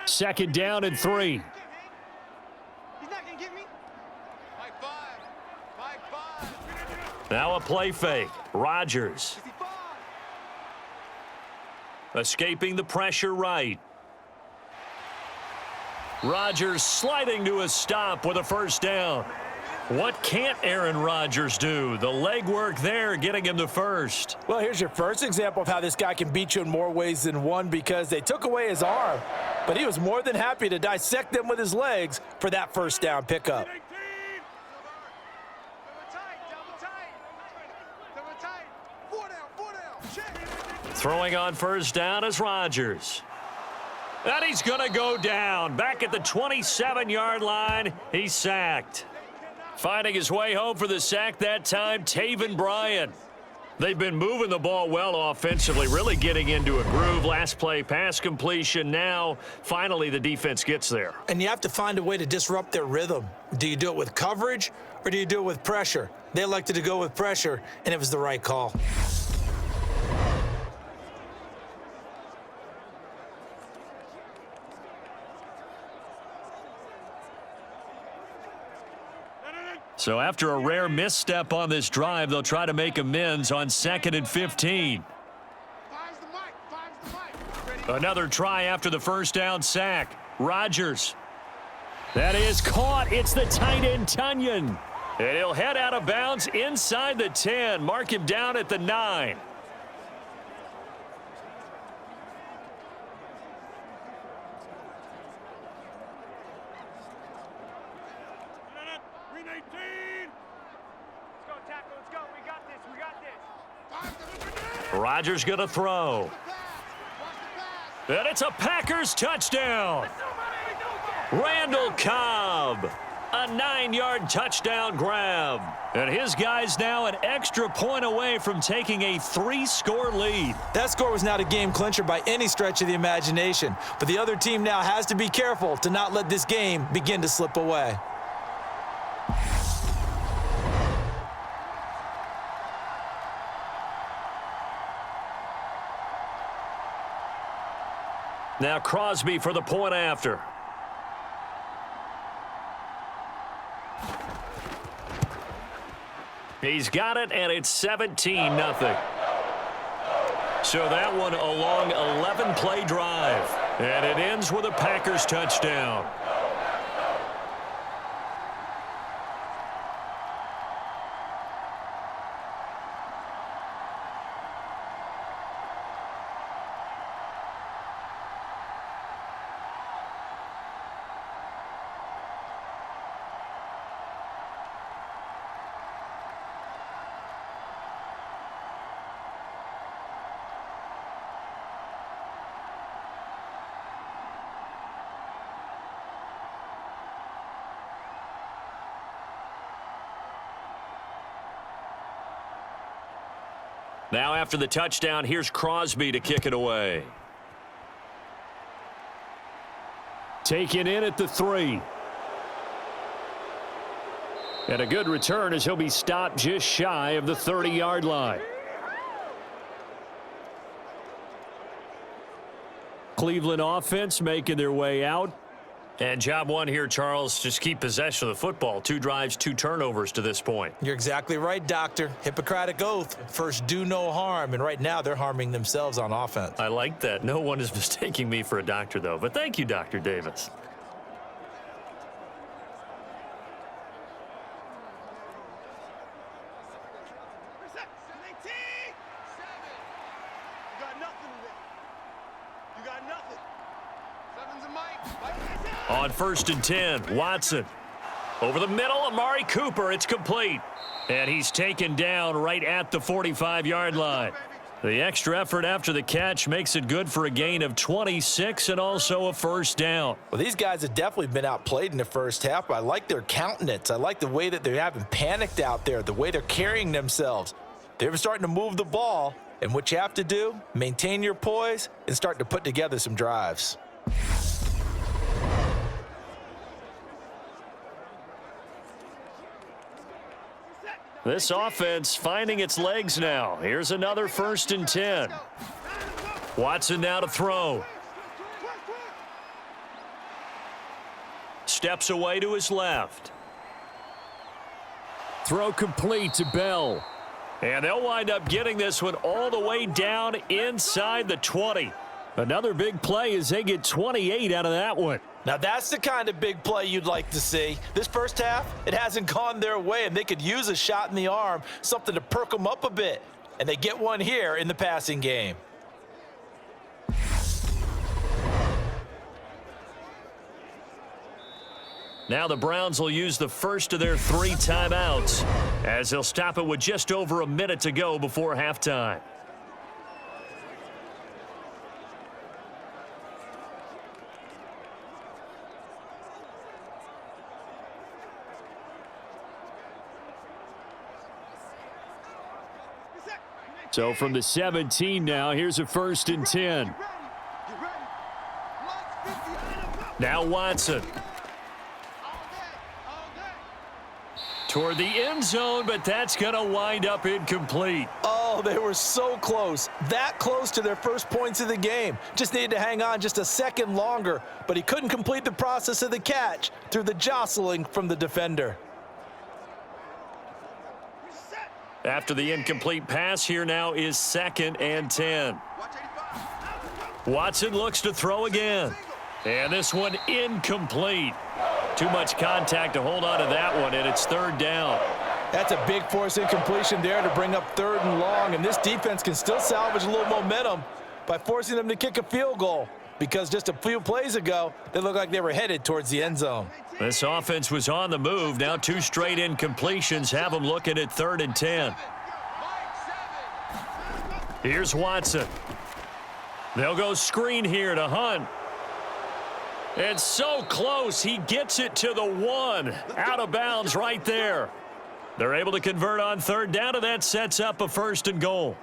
[SPEAKER 6] 2nd down and 3.
[SPEAKER 5] He's not going to get me. Mike 5.
[SPEAKER 2] Now a play fake. Rodgers. Escaping the pressure right. Rodgers sliding to a stop with a first down. What can't Aaron Rodgers do? The legwork there getting him the first.
[SPEAKER 3] Well, here's your first example of how this guy can beat you in more ways than one, because they took away his arm, but he was more than happy to dissect them with his legs for that first down pickup.
[SPEAKER 2] Throwing on first down is Rodgers. And he's going to go down. Back at the 27-yard line, he's sacked. Finding his way home for the sack that time, Taven Bryan. They've been moving the ball well offensively, really getting into a groove. Last play, pass completion. Now, finally, the defense gets there.
[SPEAKER 3] And you have to find a way to disrupt their rhythm. Do you do it with coverage, or do you do it with pressure? They elected to go with pressure, and it was the right call.
[SPEAKER 2] So after a rare misstep on this drive, they'll try to make amends on 2nd and 15. Another try after the first down sack. Rodgers. That is caught. It's the tight end, Tunyon. And he'll head out of bounds inside the 10. Mark him down at the 9. Rodgers going to throw. And it's a Packers touchdown. Randall Cobb. A 9-yard touchdown grab. And his guys now an extra point away from taking a 3-score lead.
[SPEAKER 3] That score was not a game clincher by any stretch of the imagination. But the other team now has to be careful to not let this game begin to slip away.
[SPEAKER 2] Now Crosby for the point after. He's got it, and it's 17-0. So that one a long 11-play drive. And it ends with a Packers touchdown. Now after the touchdown, here's Crosby to kick it away.
[SPEAKER 6] Taken in at the 3. And a good return as he'll be stopped just shy of the 30-yard line. Cleveland offense making their way out.
[SPEAKER 2] And job one here, Charles, just keep possession of the football. 2 drives, 2 turnovers to this point.
[SPEAKER 3] You're exactly right, Doctor. Hippocratic oath. First, do no harm. And right now, they're harming themselves on offense.
[SPEAKER 2] I like that. No one is mistaking me for a doctor, though. But thank you, Dr. Davis. On 1st and 10, Watson. Over the middle, Amari Cooper. It's complete. And he's taken down right at the 45-yard line. The extra effort after the catch makes it good for a gain of 26 and also a first down.
[SPEAKER 3] Well, these guys have definitely been outplayed in the first half, but I like their countenance. I like the way that they haven't panicked out there, the way they're carrying themselves. They're starting to move the ball, and what you have to do, maintain your poise and start to put together some drives.
[SPEAKER 2] This offense finding its legs now. Here's another 1st and 10. Watson now to throw. Steps away to his left.
[SPEAKER 6] Throw complete to Bell.
[SPEAKER 2] And they'll wind up getting this one all the way down inside the 20. Another big play as they get 28 out of that one.
[SPEAKER 3] Now that's the kind of big play you'd like to see. This first half, it hasn't gone their way, and they could use a shot in the arm, something to perk them up a bit. And they get one here in the passing game.
[SPEAKER 2] Now the Browns will use the first of their 3 timeouts as they'll stop it with just over a minute to go before halftime.
[SPEAKER 6] So from the 17 now, here's a 1st and 10.
[SPEAKER 2] Now Watson. Toward the end zone, but that's going to wind up incomplete.
[SPEAKER 3] Oh, they were so close. That close to their first points of the game. Just needed to hang on just a second longer, but he couldn't complete the process of the catch through the jostling from the defender.
[SPEAKER 2] After the incomplete pass, here now is 2nd and 10. Watson looks to throw again. And this one incomplete. Too much contact to hold on to that one, and it's 3rd down.
[SPEAKER 3] That's a big force incompletion there to bring up 3rd and long, and this defense can still salvage a little momentum by forcing them to kick a field goal, because just a few plays ago, they looked like they were headed towards the end zone.
[SPEAKER 2] This offense was on the move. Now 2 straight incompletions have them looking at 3rd and 10. Here's Watson. They'll go screen here to Hunt. And so close, he gets it to the 1. Out of bounds right there. They're able to convert on 3rd down, and that sets up a 1st and goal.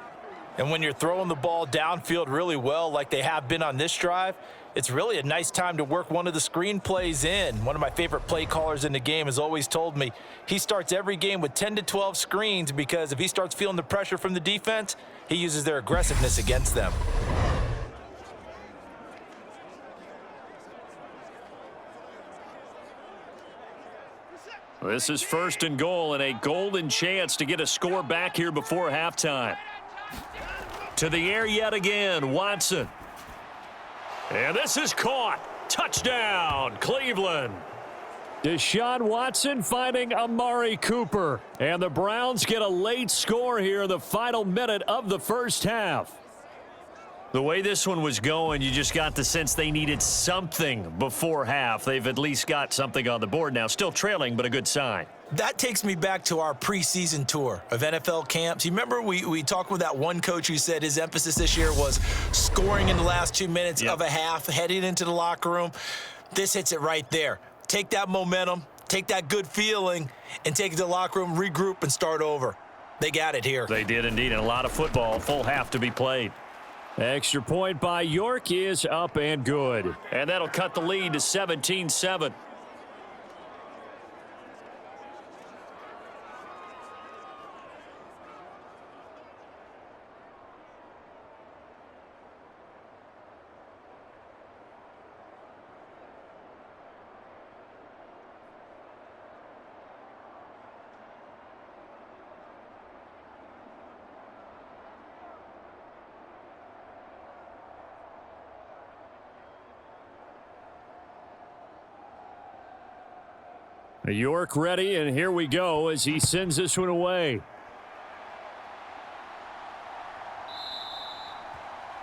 [SPEAKER 3] And when you're throwing the ball downfield really well like they have been on this drive, it's really a nice time to work one of the screen plays in. One of my favorite play callers in the game has always told me he starts every game with 10 to 12 screens, because if he starts feeling the pressure from the defense, he uses their aggressiveness against them.
[SPEAKER 2] This is 1st and goal, and a golden chance to get a score back here before halftime. To the air yet again, Watson. And this is caught. Touchdown, Cleveland.
[SPEAKER 6] Deshaun Watson finding Amari Cooper. And the Browns get a late score here in the final minute of the first half.
[SPEAKER 2] The way this one was going, you just got the sense they needed something before half. They've at least got something on the board now. Still trailing, but a good sign.
[SPEAKER 3] That takes me back to our preseason tour of NFL camps. You remember we talked with that one coach who said his emphasis this year was scoring in the last 2 minutes of a half, heading into the locker room. This hits it right there. Take that momentum, take that good feeling, and take it to the locker room, regroup, and start over. They got it here.
[SPEAKER 2] They did indeed, and a lot of football, full half to be played.
[SPEAKER 6] Extra point by York is up and good.
[SPEAKER 2] And that'll cut the lead to 17-7.
[SPEAKER 6] York ready, and here we go as he sends this one away.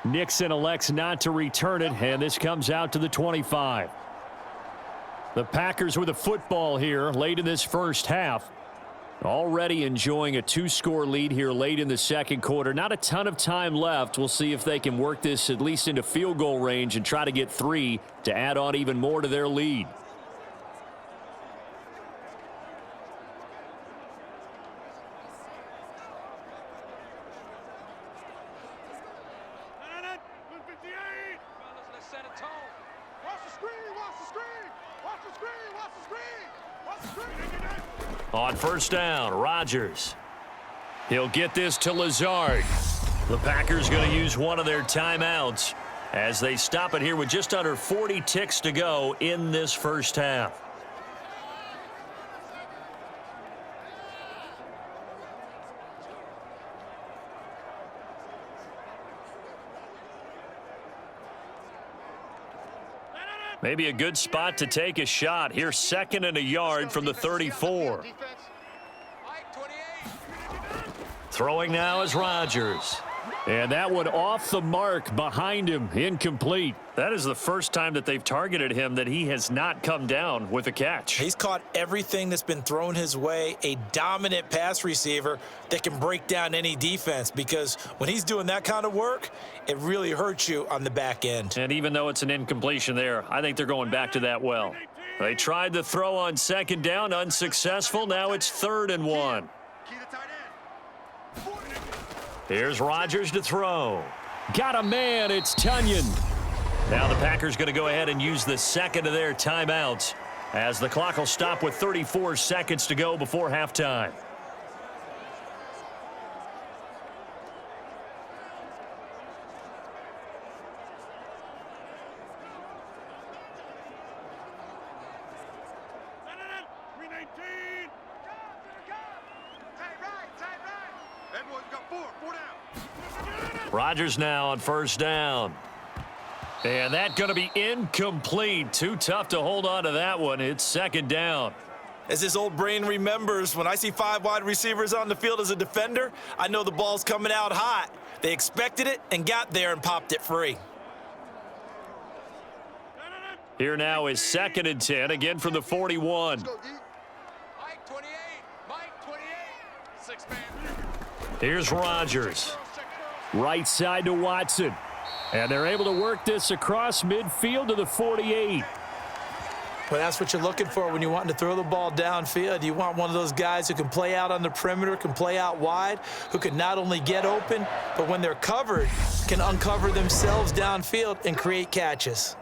[SPEAKER 6] Nixon elects not to return it, and this comes out to the 25. The Packers with a football here late in this first half. Already enjoying a 2-score lead here late in the second quarter. Not a ton of time left. We'll see if they can work this at least into field goal range and try to get 3 to add on even more to their lead.
[SPEAKER 2] On first down, Rodgers. He'll get this to Lazard. The Packers going to use one of their timeouts as they stop it here with just under 40 ticks to go in this first half. Maybe a good spot to take a shot. Here's 2nd and a yard from the 34. Throwing now is Rodgers. And that one off the mark behind him, incomplete. That is the first time that they've targeted him that he has not come down with a catch.
[SPEAKER 3] He's caught everything that's been thrown his way, a dominant pass receiver that can break down any defense, because when he's doing that kind of work, it really hurts you on the back end.
[SPEAKER 2] And even though it's an incompletion there, I think they're going back to that well. They tried the throw on 2nd down, unsuccessful. Now it's 3rd and 1. Here's Rodgers to throw.
[SPEAKER 6] Got a man. It's Tunyon.
[SPEAKER 2] Now the Packers going to go ahead and use the 2nd of their timeouts as the clock will stop with 34 seconds to go before halftime. Rodgers now on 1st down. And that's going to be incomplete. Too tough to hold on to that one. It's 2nd down.
[SPEAKER 3] As his old brain remembers, when I see 5 wide receivers on the field as a defender, I know the ball's coming out hot. They expected it and got there and popped it free.
[SPEAKER 2] Here now is 2nd and 10, again from the 41. Here's Rodgers.
[SPEAKER 6] Right side to Watson. And they're able to work this across midfield to the 48.
[SPEAKER 3] Well, that's what you're looking for when you want to throw the ball downfield. You want one of those guys who can play out on the perimeter, can play out wide, who can not only get open, but when they're covered, can uncover themselves downfield and create catches.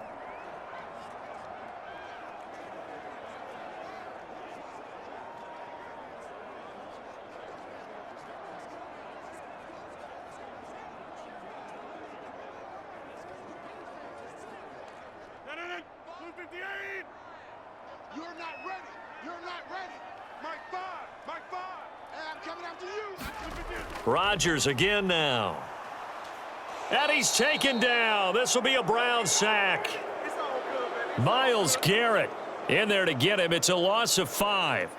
[SPEAKER 5] You're not ready. You're not ready. Mike 5. Mike 5. And I'm coming after you.
[SPEAKER 2] Rodgers again now. And he's taken down. This will be a Brown sack. Myles Garrett in there to get him. It's a loss of 5.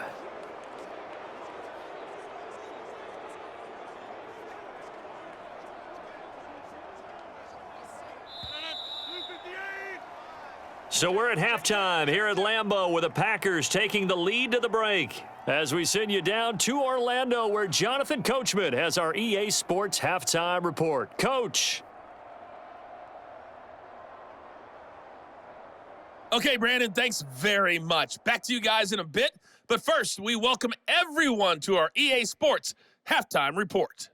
[SPEAKER 2] So we're at halftime here at Lambeau with the Packers taking the lead to the break as we send you down to Orlando where Jonathan Coachman has our EA Sports halftime report. Coach.
[SPEAKER 4] Okay, Brandon, thanks very much. Back to you guys in a bit. But first, we welcome everyone to our EA Sports halftime report.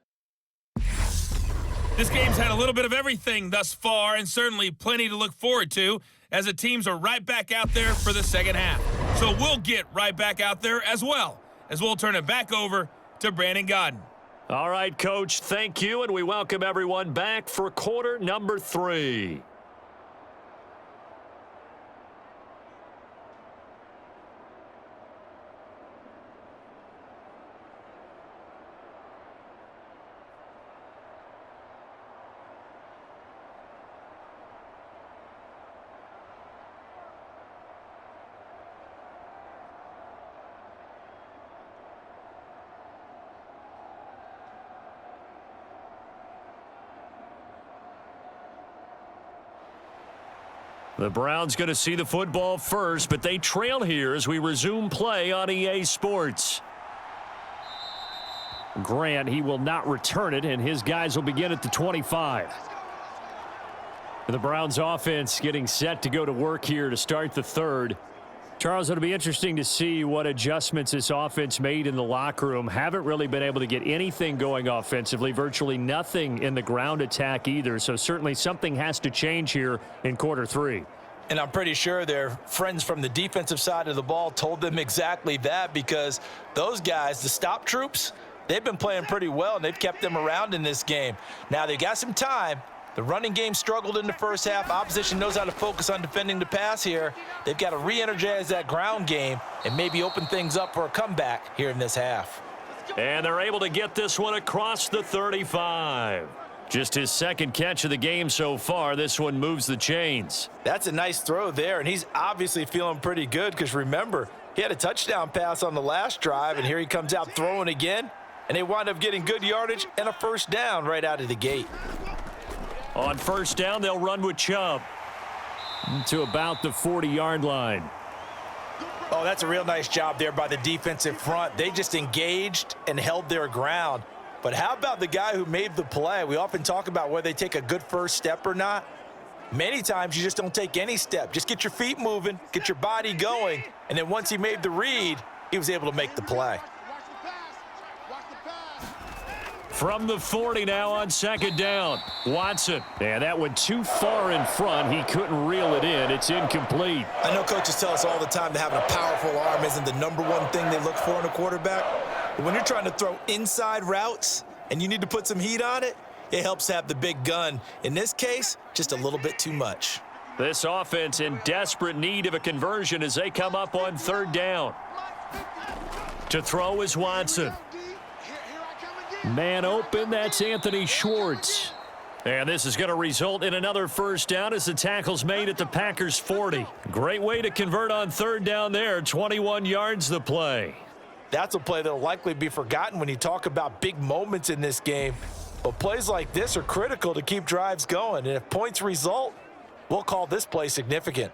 [SPEAKER 4] This game's had a little bit of everything thus far, and certainly plenty to look forward to as the teams are right back out there for the second half. So we'll get right back out there as well, as we'll turn it back over to Brandon Godden.
[SPEAKER 2] All right, Coach, thank you, and we welcome everyone back for quarter number 3. The Browns going to see the football first, but they trail here as we resume play on EA Sports.
[SPEAKER 6] Grant, he will not return it, and his guys will begin at the 25. The Browns offense getting set to go to work here to start the third. Charles, it'll be interesting to see what adjustments this offense made in the locker room. Haven't really been able to get anything going offensively, virtually nothing in the ground attack either. So certainly something has to change here in quarter 3.
[SPEAKER 3] And I'm pretty sure their friends from the defensive side of the ball told them exactly that, because those guys, the stop troops, they've been playing pretty well, and they've kept them around in this game. Now they've got some time. The running game struggled in the first half. Opposition knows how to focus on defending the pass here. They've got to re-energize that ground game and maybe open things up for a comeback here in this half.
[SPEAKER 2] And they're able to get this one across the 35. Just his second catch of the game so far. This one moves the chains.
[SPEAKER 3] That's a nice throw there, and he's obviously feeling pretty good because remember, he had a touchdown pass on the last drive, and here he comes out throwing again, and they wind up getting good yardage and a first down right out of the gate.
[SPEAKER 2] On first down, they'll run with Chubb to about the 40-yard line.
[SPEAKER 3] Oh, that's a real nice job there by the defensive front. They just engaged and held their ground. But how about the guy who made the play? We often talk about whether they take a good first step or not. Many times you just don't take any step. Just get your feet moving, get your body going, and then once he made the read, he was able to make the play.
[SPEAKER 2] From the 40 now on second down. Watson. And that went too far in front. He couldn't reel it in. It's incomplete.
[SPEAKER 3] I know coaches tell us all the time that having a powerful arm isn't the number one thing they look for in a quarterback. But when you're trying to throw inside routes and you need to put some heat on it, it helps to have the big gun. In this case, just a little bit too much.
[SPEAKER 2] This offense in desperate need of a conversion as they come up on third down. To throw is Watson. Man open, that's Anthony Schwartz. And this is going to result in another first down as the tackle's made at the Packers' 40. Great way to convert on third down there. 21 yards the play.
[SPEAKER 3] That's a play that will likely be forgotten when you talk about big moments in this game. But plays like this are critical to keep drives going. And if points result, we'll call this play significant.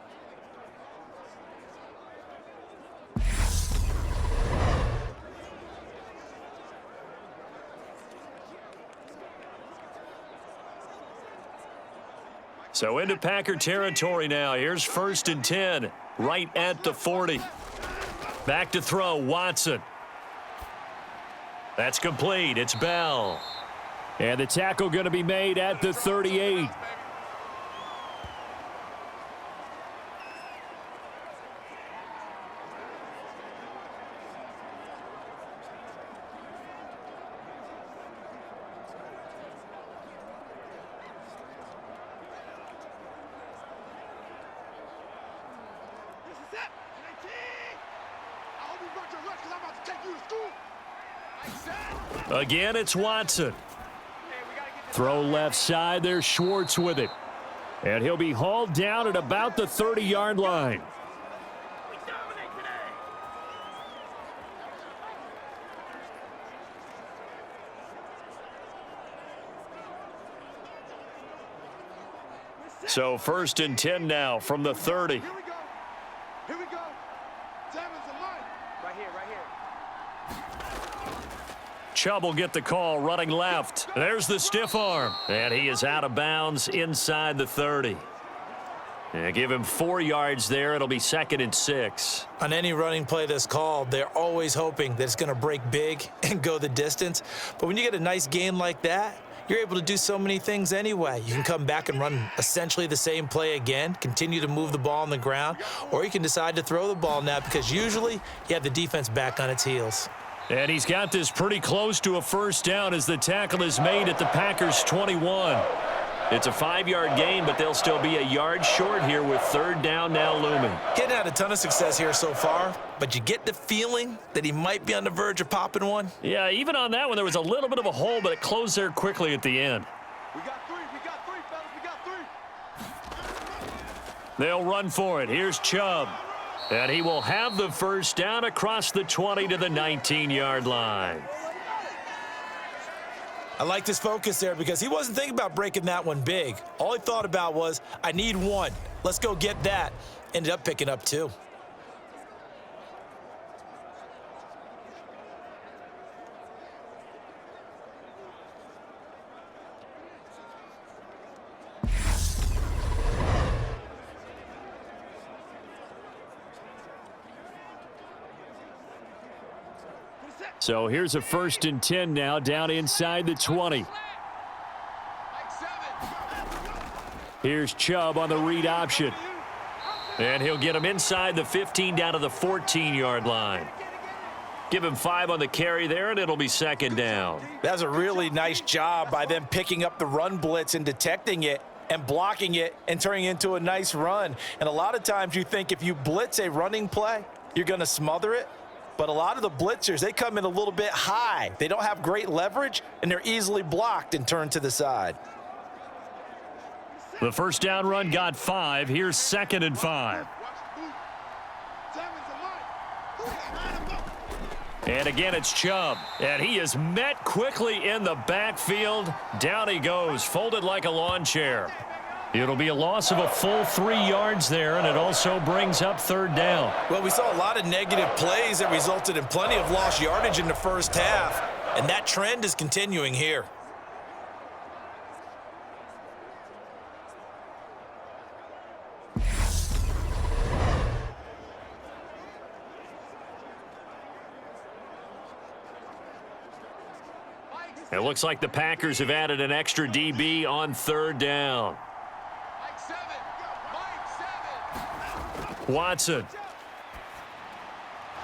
[SPEAKER 2] So into Packer territory now. Here's first and 10, right at the 40. Back to throw, Watson. That's complete. It's Bell. And the tackle going to be made at the 38. Again, it's Watson. Throw left side. There's Schwartz with it. And he'll be hauled down at about the 30-yard line. So first and 10 now from the 30.
[SPEAKER 5] Here we go. Devon's a line. Right here.
[SPEAKER 2] Chubb will get the call running left. There's the stiff arm. And he is out of bounds inside the 30. And give him 4 yards there. It'll be second and 6.
[SPEAKER 3] On any running play that's called, they're always hoping that it's going to break big and go the distance. But when you get a nice gain like that, you're able to do so many things anyway. You can come back and run essentially the same play again, continue to move the ball on the ground, or you can decide to throw the ball now because usually you have the defense back on its heels.
[SPEAKER 2] And he's got this pretty close to a first down as the tackle is made at the Packers' 21. It's a 5-yard gain, but they'll still be a yard short here with third down now looming.
[SPEAKER 3] Getting had a ton of success here so far, but you get the feeling that he might be on the verge of popping one.
[SPEAKER 2] Yeah, even on that one, there was a little bit of a hole, but it closed there quickly at the end.
[SPEAKER 5] We got three, fellas. We got three.
[SPEAKER 2] They'll run for it. Here's Chubb. And he will have the first down across the 20 to the 19-yard line.
[SPEAKER 3] I like this focus there because he wasn't thinking about breaking that one big. All he thought about was, I need one. Let's go get that. Ended up picking up 2.
[SPEAKER 2] So here's a first and 10 now down inside the 20. Here's Chubb on the read option. And he'll get him inside the 15 down to the 14-yard line. Give him 5 on the carry there, and it'll be second down.
[SPEAKER 3] That's a really nice job by them picking up the run blitz and detecting it and blocking it and turning it into a nice run. And a lot of times you think if you blitz a running play, you're going to smother it. But a lot of the blitzers, they come in a little bit high. They don't have great leverage, and they're easily blocked and turned to the side.
[SPEAKER 2] The first down run got 5. Here's 2nd and 5. And again, it's Chubb. And he is met quickly in the backfield. Down he goes, folded like a lawn chair. It'll be a loss of a full 3 yards there, and it also brings up 3rd down.
[SPEAKER 3] Well, we saw a lot of negative plays that resulted in plenty of lost yardage in the first half, and that trend is continuing here.
[SPEAKER 2] It looks like the Packers have added an extra DB on 3rd down. Watson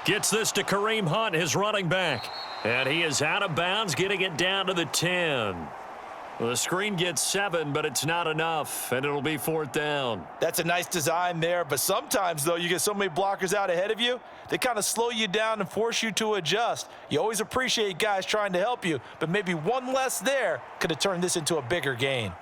[SPEAKER 2] gets this to Kareem Hunt, his running back. And he is out of bounds, getting it down to the 10. The screen gets 7, but it's not enough, and it'll be 4th down.
[SPEAKER 3] That's a nice design there, but sometimes, though, you get so many blockers out ahead of you, they kind of slow you down and force you to adjust. You always appreciate guys trying to help you, but maybe one less there could have turned this into a bigger gain.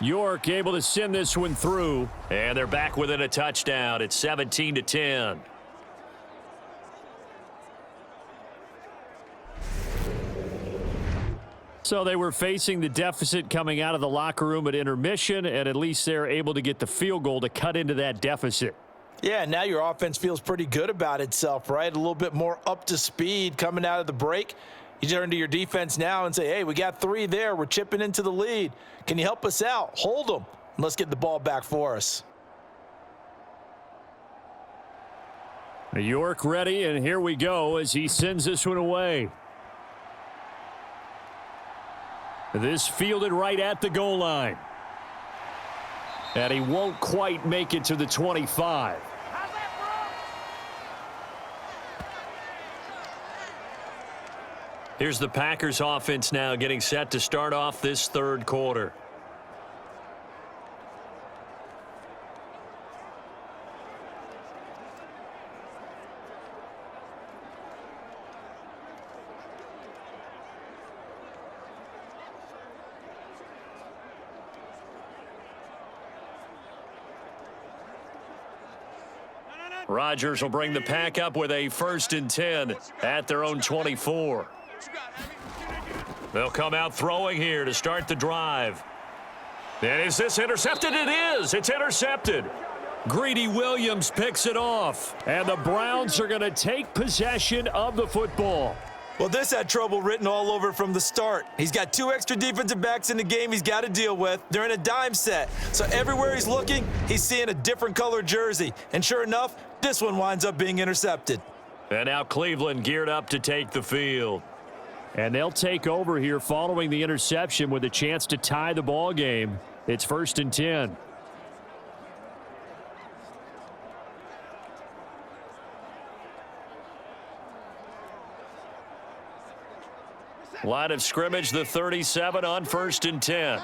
[SPEAKER 2] York able to send this one through, and they're back within a touchdown. It's 17-10. So they were facing the deficit coming out of the locker room at intermission, and at least they're able to get the field goal to cut into that deficit.
[SPEAKER 3] Yeah, now your offense feels pretty good about itself, right? A little bit more up to speed coming out of the break. You turn to your defense now and say, hey, we got 3 there. We're chipping into the lead. Can you help us out? Hold them. And let's get the ball back for us.
[SPEAKER 2] York ready, and here we go as he sends this one away. This fielded right at the goal line. And he won't quite make it to the 25. Here's the Packers offense now getting set to start off this 3rd quarter. Rodgers will bring the pack up with a 1st and 10 at their own 24. They'll come out throwing here to start the drive. And is this intercepted? It is. It's intercepted. Greedy Williams picks it off. And the Browns are going to take possession of the football.
[SPEAKER 3] Well, this had trouble written all over from the start. He's got 2 extra defensive backs in the game he's got to deal with. They're in a dime set. So everywhere he's looking, he's seeing a different color jersey. And sure enough, this one winds up being intercepted.
[SPEAKER 2] And now Cleveland geared up to take the field.
[SPEAKER 6] And they'll take over here following the interception with a chance to tie the ball game. It's 1st and 10.
[SPEAKER 2] Line of scrimmage, the 37 on 1st and 10.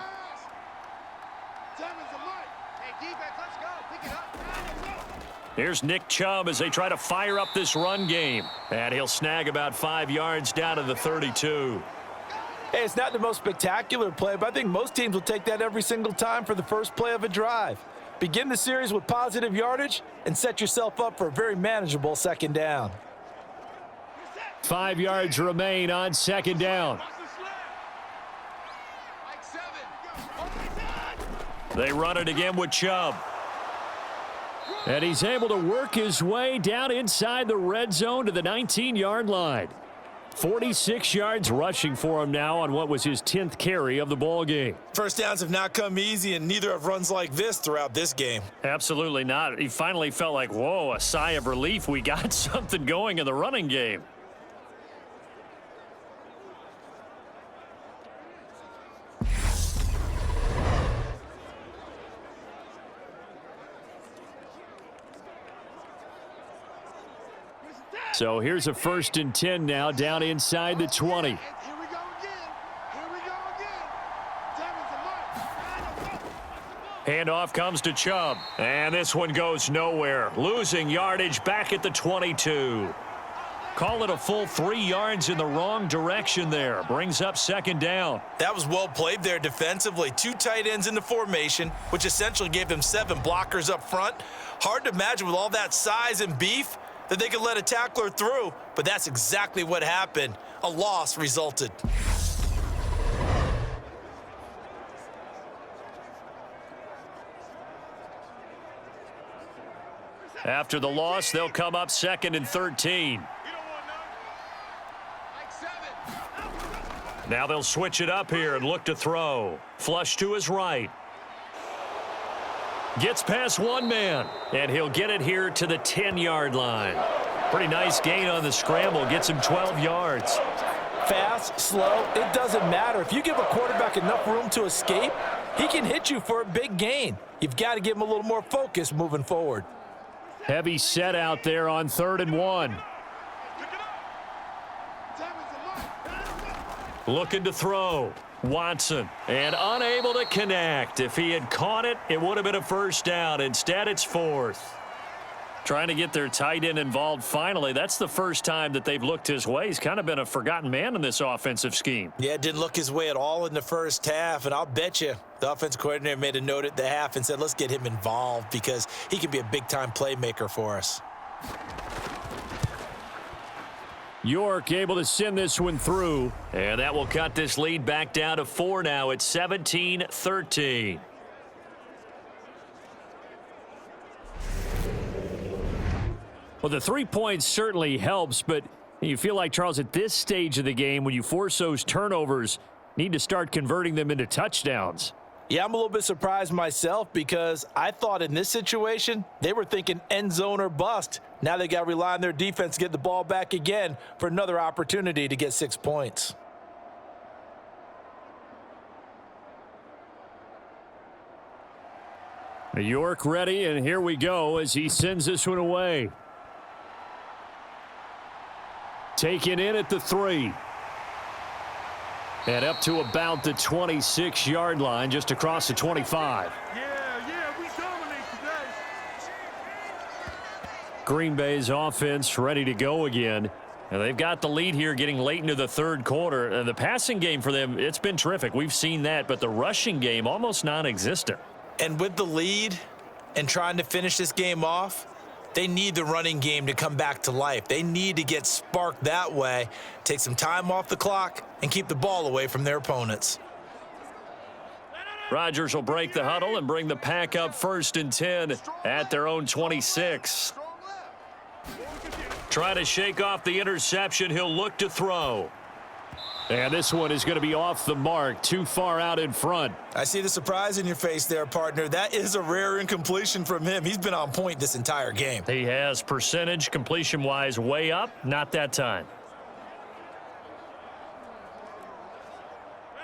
[SPEAKER 2] Here's Nick Chubb as they try to fire up this run game. And he'll snag about 5 yards down to the 32.
[SPEAKER 3] Hey, it's not the most spectacular play, but I think most teams will take that every single time for the first play of a drive. Begin the series with positive yardage and set yourself up for a very manageable 2nd down.
[SPEAKER 2] 5 yards remain on 2nd down. They run it again with Chubb. And he's able to work his way down inside the red zone to the 19-yard line. 46 yards rushing for him now on what was his 10th carry of the ball game.
[SPEAKER 3] First downs have not come easy, and neither have runs like this throughout this game.
[SPEAKER 2] Absolutely not. He finally felt like, whoa, a sigh of relief. We got something going in the running game.
[SPEAKER 6] So here's a 1st and 10 now down inside the 20.
[SPEAKER 2] handoff comes to Chubb. And this one goes nowhere. Losing yardage back at the 22. Call it a full 3 yards in the wrong direction there. Brings up second down.
[SPEAKER 3] That was well played there defensively. 2 tight ends in the formation, which essentially gave them 7 blockers up front. Hard to imagine with all that size and beef that they could let a tackler through, but that's exactly what happened. A loss resulted.
[SPEAKER 2] After the loss, they'll come up 2nd and 13. Now they'll switch it up here and look to throw. Flush to his right. Gets past one man, and he'll get it here to the 10-yard line. Pretty nice gain on the scramble. Gets him 12 yards.
[SPEAKER 3] Fast, slow, it doesn't matter. If you give a quarterback enough room to escape, he can hit you for a big gain. You've got to give him a little more focus moving forward.
[SPEAKER 6] Heavy set out there on 3rd and 1.
[SPEAKER 2] Looking to throw. Watson. And unable to connect. If he had caught it, it would have been a first down. Instead, it's 4th. Trying to get their tight end involved finally. That's the first time that they've looked his way. He's kind of been a forgotten man in this offensive scheme.
[SPEAKER 3] Yeah, it didn't look his way at all in the first half, and I'll bet you the offensive coordinator made a note at the half and said, let's get him involved because he can be a big-time playmaker for us.
[SPEAKER 2] York able to send this one through, and that will cut this lead back down to 4 now. It's 17-13. Well, the 3 points certainly helps, but you feel like, Charles, at this stage of the game, when you force those turnovers, need to start converting them into touchdowns.
[SPEAKER 3] Yeah, I'm a little bit surprised myself because I thought in this situation they were thinking end zone or bust. Now they got to rely on their defense to get the ball back again for another opportunity to get 6 points.
[SPEAKER 6] York ready, and here we go as he sends this one away. Taken in at the 3. And up to about the 26-yard line, just across the 25.
[SPEAKER 5] Yeah, we dominate today.
[SPEAKER 2] Green Bay's offense ready to go again. And they've got the lead here getting late into the 3rd quarter. The passing game for them, it's been terrific. We've seen that, but the rushing game almost non-existent.
[SPEAKER 3] And with the lead and trying to finish this game off, they need the running game to come back to life. They need to get sparked that way, take some time off the clock, and keep the ball away from their opponents.
[SPEAKER 2] Rodgers will break the huddle and bring the pack up 1st and 10 at their own 26. Try to shake off the interception. He'll look to throw.
[SPEAKER 6] And this one is going to be off the mark, too far out in front.
[SPEAKER 3] I see the surprise in your face there, partner. That is a rare incompletion from him. He's been on point this entire game.
[SPEAKER 2] He has percentage completion-wise way up, not that time.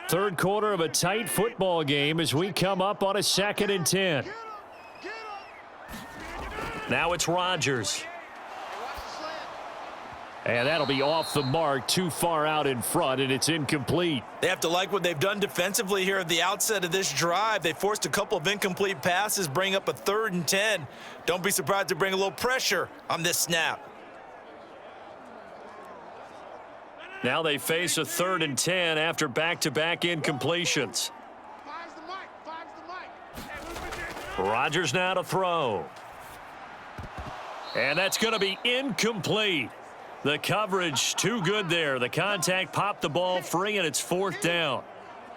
[SPEAKER 6] 3rd quarter of a tight football game as we come up on a 2nd and 10.
[SPEAKER 2] Now it's Rodgers.
[SPEAKER 6] And that'll be off the mark, too far out in front, and it's incomplete.
[SPEAKER 3] They have to like what they've done defensively here at the outset of this drive. They forced a couple of incomplete passes, bring up a 3rd and 10. Don't be surprised to bring a little pressure on this snap.
[SPEAKER 2] Now they face a 3rd and 10 after back-to-back incompletions. Rodgers now to throw. And that's going to be incomplete. The coverage too good there. The contact popped the ball free, and it's 4th down.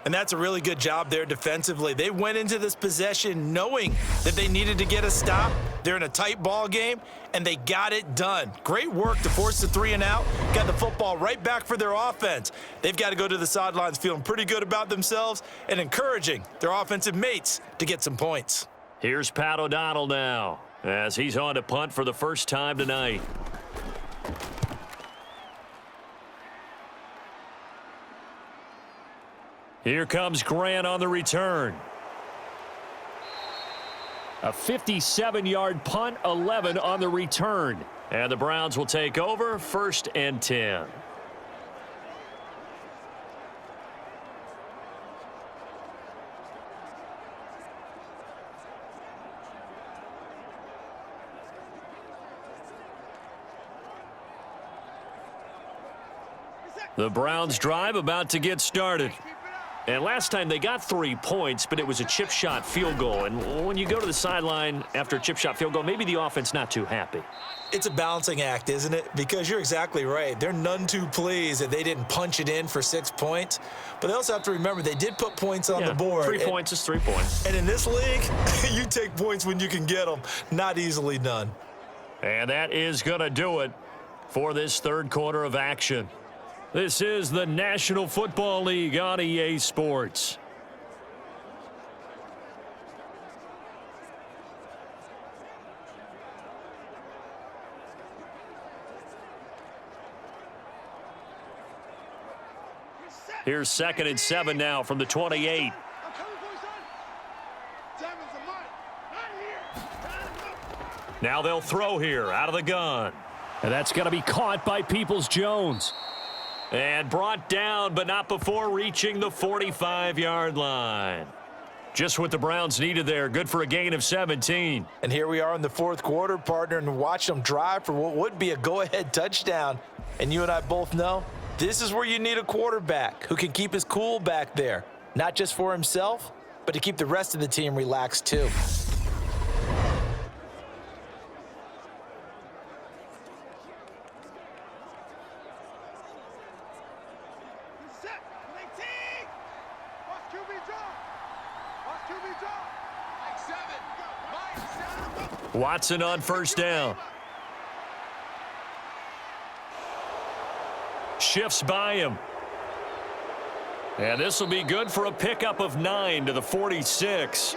[SPEAKER 3] And that's a really good job there defensively. They went into this possession knowing that they needed to get a stop. They're in a tight ball game, and they got it done. Great work to force the 3 and out. Got the football right back for their offense. They've got to go to the sidelines feeling pretty good about themselves and encouraging their offensive mates to get some points.
[SPEAKER 2] Here's Pat O'Donnell now as he's on to punt for the first time tonight. Here comes Grant on the return. A 57-yard punt, 11 on the return. And the Browns will take over 1st and 10. The Browns drive about to get started. And last time they got 3 points, but it was a chip shot field goal. And when you go to the sideline after a chip shot field goal, maybe the offense not too happy.
[SPEAKER 3] It's a balancing act, isn't it? Because you're exactly right. They're none too pleased that they didn't punch it in for 6 points. But they also have to remember they did put points on the board.
[SPEAKER 2] 3 points is 3 points.
[SPEAKER 3] And in this league, you take points when you can get them. Not easily done.
[SPEAKER 2] And that is going to do it for this third quarter of action. This is the National Football League on EA Sports. Here's 2nd and 7 now from the 28. Now they'll throw here out of the gun.
[SPEAKER 6] And that's going to be caught by Peoples-Jones.
[SPEAKER 2] And brought down, but not before reaching the 45-yard line. Just what the Browns needed there. Good for a gain of 17.
[SPEAKER 3] And here we are in the fourth quarter, partner, and watch them drive for what would be a go-ahead touchdown. And you and I both know this is where you need a quarterback who can keep his cool back there. Not just for himself, but to keep the rest of the team relaxed too.
[SPEAKER 2] Watson on first down. Shifts by him. And this will be good for a pickup of 9 to the 46.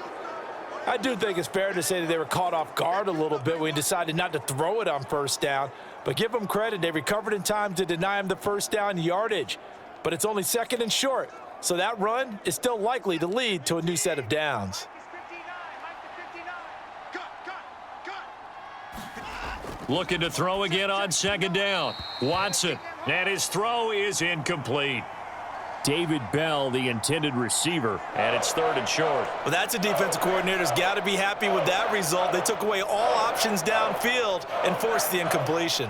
[SPEAKER 3] I do think it's fair to say that they were caught off guard a little bit when he decided not to throw it on first down. But give them credit. They recovered in time to deny him the first down yardage. But it's only 2nd and short. So that run is still likely to lead to a new set of downs.
[SPEAKER 2] Looking to throw again on 2nd down. Watson, and his throw is incomplete.
[SPEAKER 6] David Bell, the intended receiver.
[SPEAKER 2] And it's 3rd and short.
[SPEAKER 3] Well, that's a defensive coordinator's got to be happy with that result. They took away all options downfield and forced the incompletion.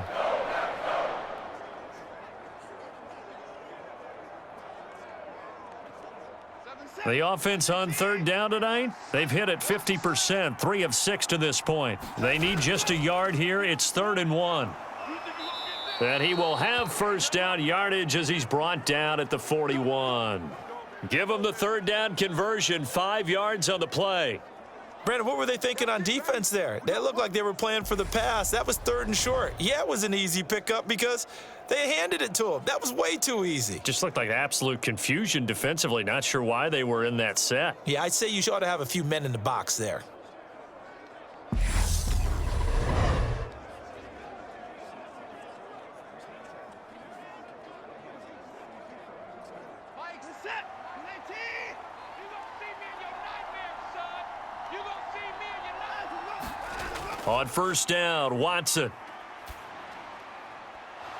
[SPEAKER 2] The offense on 3rd down tonight, they've hit it 50%, 3 of 6 to this point. They need just a yard here. It's 3rd and 1. And he will have first down yardage as he's brought down at the 41. Give him the 3rd down conversion, 5 yards on the play.
[SPEAKER 3] Brandon, what were they thinking on defense there? They looked like they were playing for the pass. That was 3rd and short. Yeah, it was an easy pickup because they handed it to him. That was way too easy.
[SPEAKER 2] Just looked like absolute confusion defensively. Not sure why they were in that set.
[SPEAKER 3] Yeah, I'd say you ought to have a few men in the box there.
[SPEAKER 2] On first down, Watson.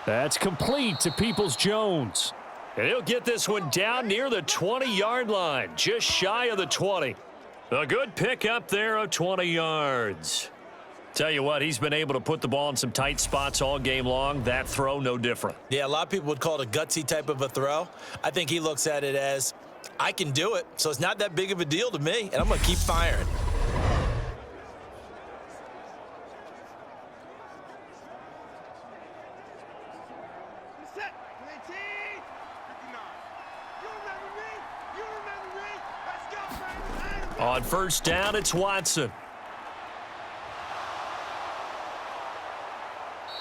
[SPEAKER 6] That's complete to Peoples-Jones.
[SPEAKER 2] And he'll get this one down near the 20-yard line, just shy of the 20. A good pickup there of 20 yards. Tell you what, he's been able to put the ball in some tight spots all game long. That throw, no different.
[SPEAKER 3] Yeah, a lot of people would call it a gutsy type of a throw. I think he looks at it as, I can do it, so it's not that big of a deal to me, and I'm going to keep firing.
[SPEAKER 2] On first down, it's Watson.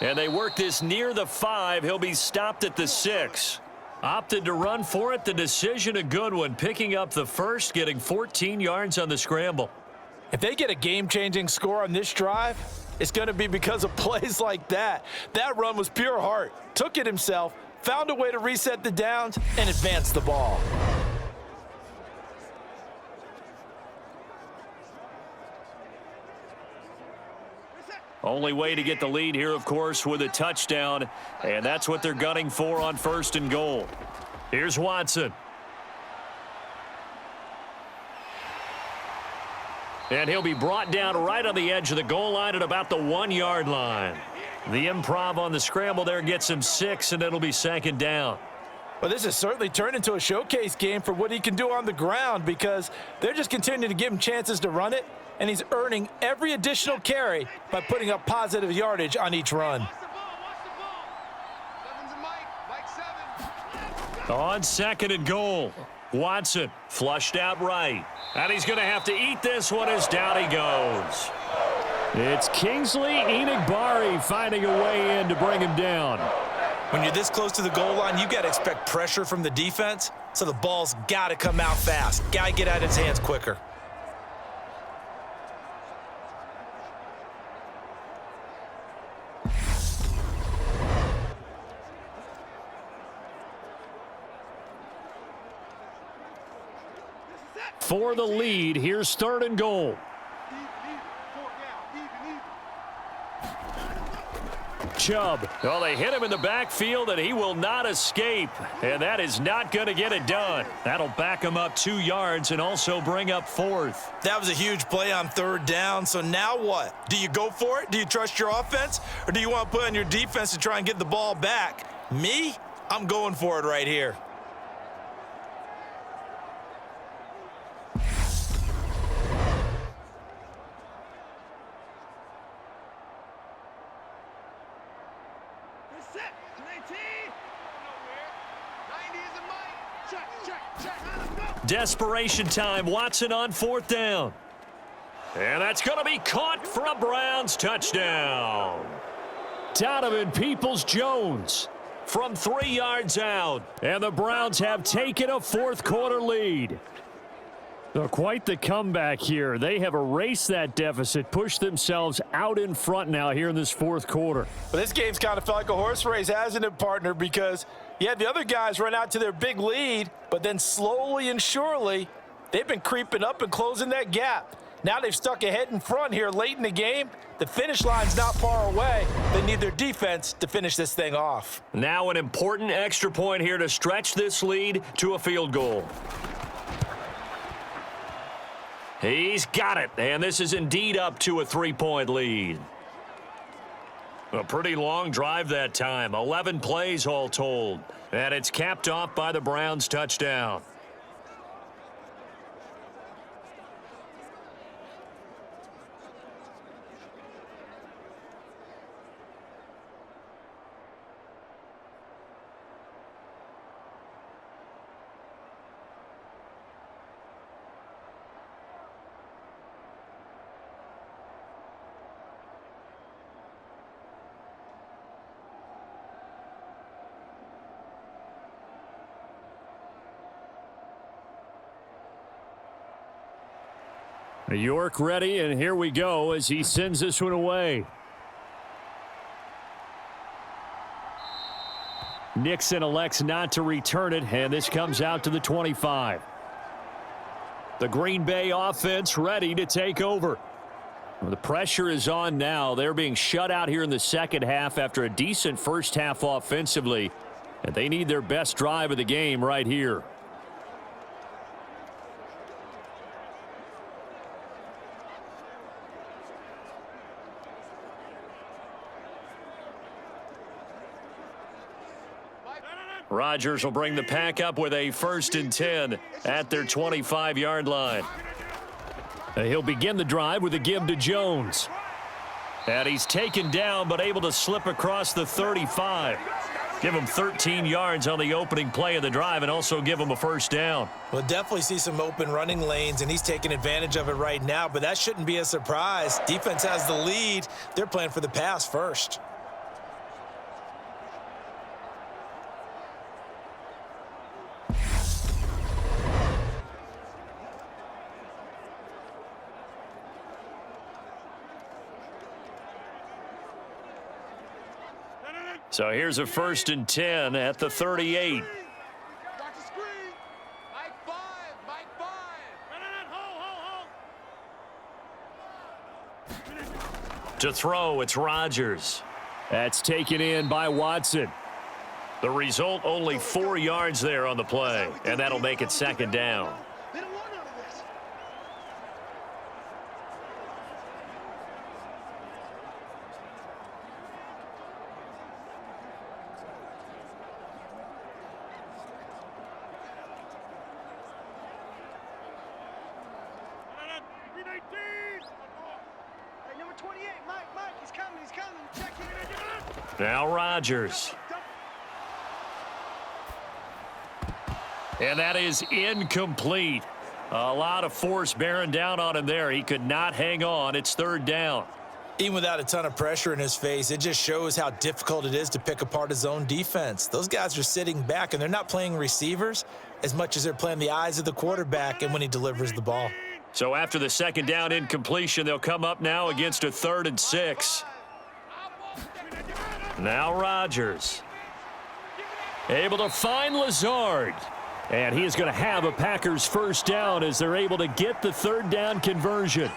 [SPEAKER 2] And they work this near the 5. He'll be stopped at the 6. Opted to run for it. The decision a good one. Picking up the first, getting 14 yards on the scramble.
[SPEAKER 3] If they get a game-changing score on this drive, it's going to be because of plays like that. That run was pure heart. Took it himself, found a way to reset the downs, and advance the ball.
[SPEAKER 2] Only way to get the lead here, of course, with a touchdown, and that's what they're gunning for on 1st and goal. Here's Watson. And he'll be brought down right on the edge of the goal line at about the 1-yard line. The improv on the scramble there gets him 6, and it'll be 2nd down.
[SPEAKER 3] Well, this has certainly turned into a showcase game for what he can do on the ground because they're just continuing to give him chances to run it, and he's earning every additional carry by putting up positive yardage on each run.
[SPEAKER 2] On 2nd and goal, Watson flushed out right. And he's going to have to eat this one as down he goes.
[SPEAKER 6] It's Kingsley Enagbare finding a way in to bring him down.
[SPEAKER 3] When you're this close to the goal line, you got to expect pressure from the defense, so the ball's got to come out fast. Got to get out of his hands quicker.
[SPEAKER 6] For the lead, here's 3rd and goal. Chubb.
[SPEAKER 2] Well, they hit him in the backfield, and he will not escape. And that is not going to get it done. That'll back him up 2 yards and also bring up 4th.
[SPEAKER 3] That was a huge play on 3rd down, so now what? Do you go for it? Do you trust your offense? Or do you want to put on your defense to try and get the ball back? Me? I'm going for it right here.
[SPEAKER 2] Desperation time. Watson on 4th down. And that's going to be caught for a Browns touchdown.
[SPEAKER 6] Donovan Peoples-Jones
[SPEAKER 2] From 3 yards out.
[SPEAKER 6] And the Browns have taken a 4th quarter lead. So quite the comeback here. They have erased that deficit, pushed themselves out in front now here in this 4th quarter.
[SPEAKER 3] But this game's kind of felt like a horse race, hasn't it, partner? Because you had the other guys run out to their big lead, but then slowly and surely, they've been creeping up and closing that gap. Now they've stuck ahead in front here late in the game. The finish line's not far away. They need their defense to finish this thing off.
[SPEAKER 2] Now an important extra point here to stretch this lead to a field goal. He's got it, and this is indeed up to a 3-point lead. A pretty long drive that time, 11 plays all told. And it's capped off by the Browns touchdown.
[SPEAKER 6] York ready, and here we go as he sends this one away. Nixon elects not to return it, and this comes out to the 25. The Green Bay offense ready to take over. Well, the pressure is on now. They're being shut out here in the second half after a decent first half offensively, and they need their best drive of the game right here. Rodgers will bring the pack up with a 1st and 10 at their 25-yard line. He'll begin the drive with a give to Jones. And he's taken down but able to slip across the 35. Give him 13 yards on the opening play of the drive and also give him a 1st down.
[SPEAKER 3] We'll definitely see some open running lanes, and he's taking advantage of it right now, but that shouldn't be a surprise. Defense has the lead. They're playing for the pass first.
[SPEAKER 2] So here's a 1st and 10 at the 38. To throw, it's Rodgers.
[SPEAKER 6] That's taken in by Watson.
[SPEAKER 2] The result, only 4 yards there on the play, and that'll make it 2nd down. Now Rodgers. And that is incomplete. A lot of force bearing down on him there. He could not hang on. It's third down.
[SPEAKER 3] Even without a ton of pressure in his face, it just shows how difficult it is to pick apart his own defense. Those guys are sitting back, and they're not playing receivers as much as they're playing the eyes of the quarterback and when he delivers the ball.
[SPEAKER 2] So after the second down incompletion, they'll come up now against a 3rd and 6. Now Rodgers. Able to find Lazard. And he is going to have a Packers first down as they're able to get the 3rd down conversion.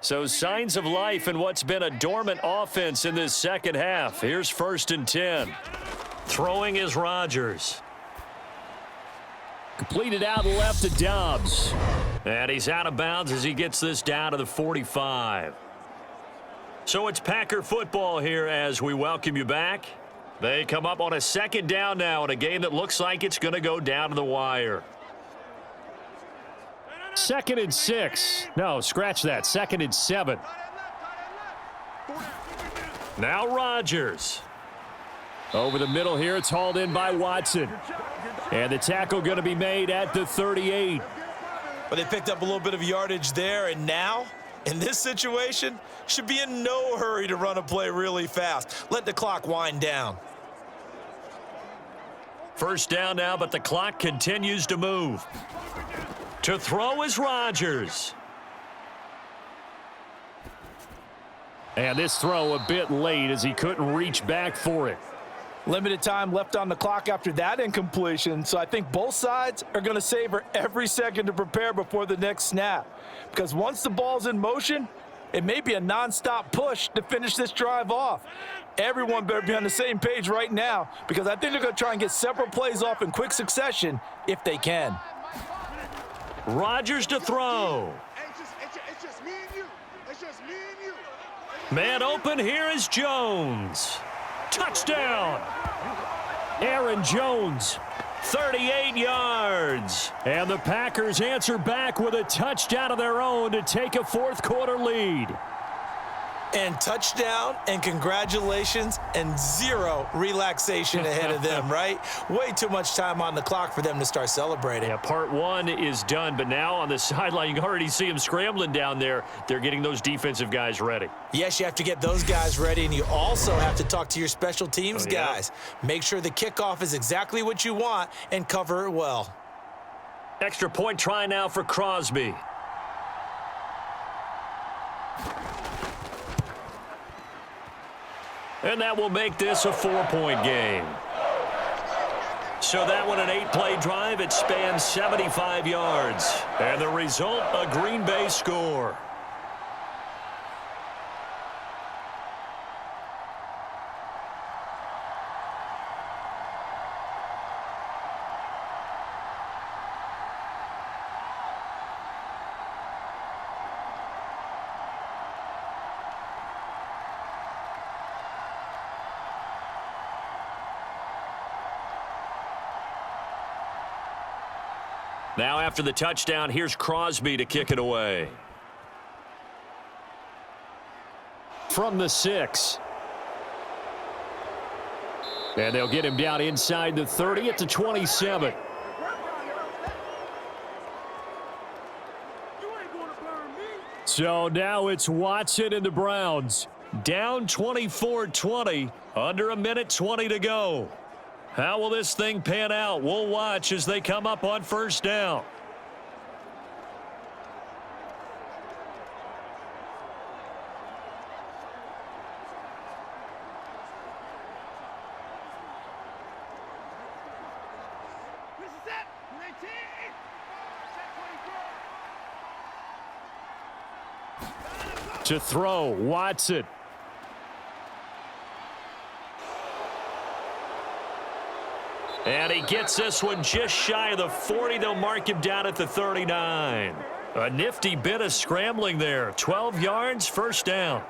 [SPEAKER 2] So signs of life in what's been a dormant offense in this second half. Here's 1st and 10. Throwing is Rodgers.
[SPEAKER 6] Completed out left to Dobbs.
[SPEAKER 2] And he's out of bounds as he gets this down to the 45. So it's Packer football here as we welcome you back. They come up on a 2nd down now in a game that looks like it's going to go down to the wire.
[SPEAKER 6] 2nd and 6. No, scratch that. 2nd and 7.
[SPEAKER 2] Now Rodgers.
[SPEAKER 6] Over the middle here, it's hauled in by Watson. And the tackle going to be made at the 38.
[SPEAKER 3] But they picked up a little bit of yardage there, and now, in this situation, should be in no hurry to run a play really fast. Let the clock wind down.
[SPEAKER 2] First down now, but the clock continues to move. To throw is Rodgers.
[SPEAKER 6] And this throw a bit late as he couldn't reach back for it.
[SPEAKER 7] Limited time left on the clock after that incompletion, so I think both sides are going to savor every second to prepare before the next snap. Because once the ball's in motion, it may be a nonstop push to finish this drive off. Everyone better be on the same page right now because I think they're going to try and get several plays off in quick succession if they can.
[SPEAKER 2] Rodgers to throw.
[SPEAKER 5] It's just me and you. It's just me and you.
[SPEAKER 2] Man open, here is Jones. Touchdown.
[SPEAKER 6] Aaron Jones.
[SPEAKER 2] 38 yards.
[SPEAKER 6] And the Packers answer back with a touchdown of their own to take a 4th quarter lead.
[SPEAKER 3] And touchdown and congratulations and zero relaxation ahead of them, right? Way too much time on the clock for them to start celebrating.
[SPEAKER 2] Yeah, part 1 is done, but now on the sideline, you can already see them scrambling down there. They're getting those defensive guys ready.
[SPEAKER 3] Yes, you have to get those guys ready, and you also have to talk to your special teams guys. Make sure the kickoff is exactly what you want and cover it well.
[SPEAKER 2] Extra point try now for Crosby. And that will make this a 4-point game. So that one, an 8-play drive. It spans 75 yards. And the result, a Green Bay score. Now after the touchdown, here's Crosby to kick it away.
[SPEAKER 6] From the 6. And they'll get him down inside the 30 at the 27. So now it's Watson and the Browns.
[SPEAKER 2] Down 24-20, under a minute 20 to go. How will this thing pan out? We'll watch as they come up on first down.
[SPEAKER 6] To throw, Watson.
[SPEAKER 2] And he gets this one just shy of the 40. They'll mark him down at the 39. A nifty bit of scrambling there. 12 yards, first down.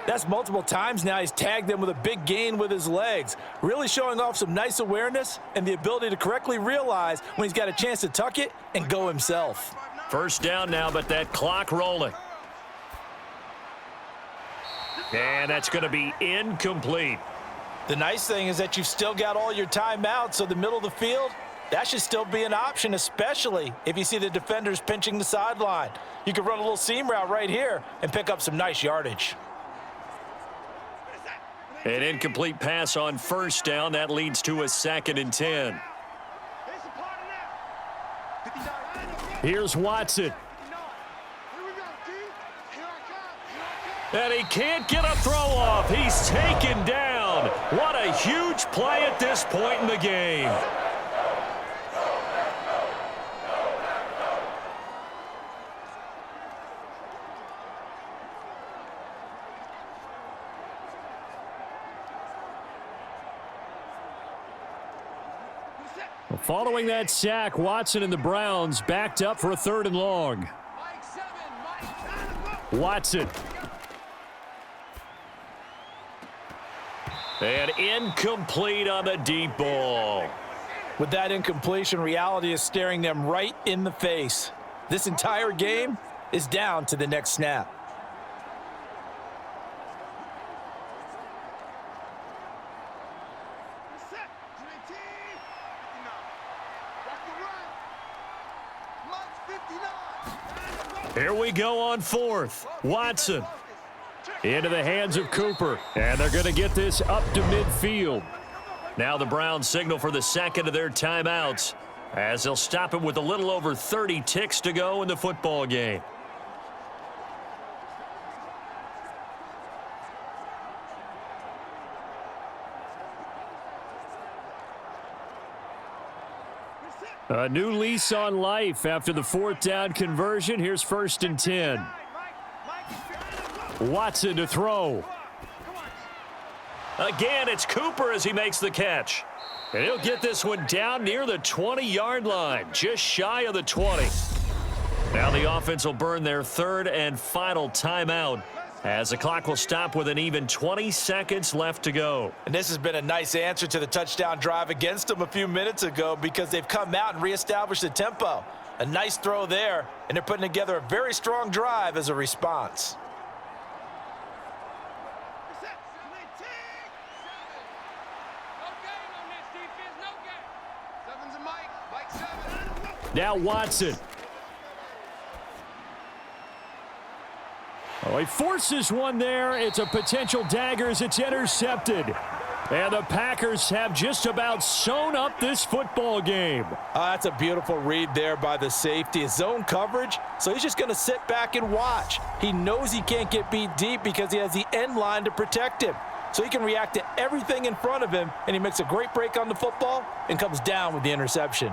[SPEAKER 7] That's multiple times now he's tagged them with a big gain with his legs, really showing off some nice awareness and the ability to correctly realize when he's got a chance to tuck it and go himself.
[SPEAKER 2] First down now, but that clock rolling. And that's going to be incomplete.
[SPEAKER 7] The nice thing is that you've still got all your timeouts, so the middle of the field, that should still be an option, especially if you see the defenders pinching the sideline. You can run a little seam route right here and pick up some nice yardage.
[SPEAKER 2] An incomplete pass on first down. That leads to a 2nd and 10.
[SPEAKER 6] Here's Watson.
[SPEAKER 2] And he can't get a throw off. He's taken down. What a huge play at this point in the game.
[SPEAKER 6] Following that sack, Watson and the Browns backed up for a 3rd and long. Watson.
[SPEAKER 2] And incomplete on the deep ball.
[SPEAKER 7] With that incompletion, reality is staring them right in the face. This entire game is down to the next snap.
[SPEAKER 2] Here we go on 4th. Watson.
[SPEAKER 6] Into the hands of Cooper. And they're going to get this up to midfield.
[SPEAKER 2] Now the Browns signal for the 2nd of their timeouts as they'll stop it with a little over 30 ticks to go in the football game.
[SPEAKER 6] A new lease on life after the 4th down conversion. Here's 1st and 10. Watson to throw.
[SPEAKER 2] Again, it's Cooper as he makes the catch. And he'll get this one down near the 20-yard line, just shy of the 20. Now the offense will burn their 3rd and final timeout as the clock will stop with an even 20 seconds left to go.
[SPEAKER 7] And this has been a nice answer to the touchdown drive against them a few minutes ago because they've come out and reestablished the tempo. A nice throw there, and they're putting together a very strong drive as a response.
[SPEAKER 6] Now Watson. Oh, he forces one there. It's a potential dagger as it's intercepted. And the Packers have just about sewn up this football game.
[SPEAKER 7] That's a beautiful read there by the safety. His zone coverage, so he's just going to sit back and watch. He knows he can't get beat deep because he has the end line to protect him. So he can react to everything in front of him, and he makes a great break on the football and comes down with the interception.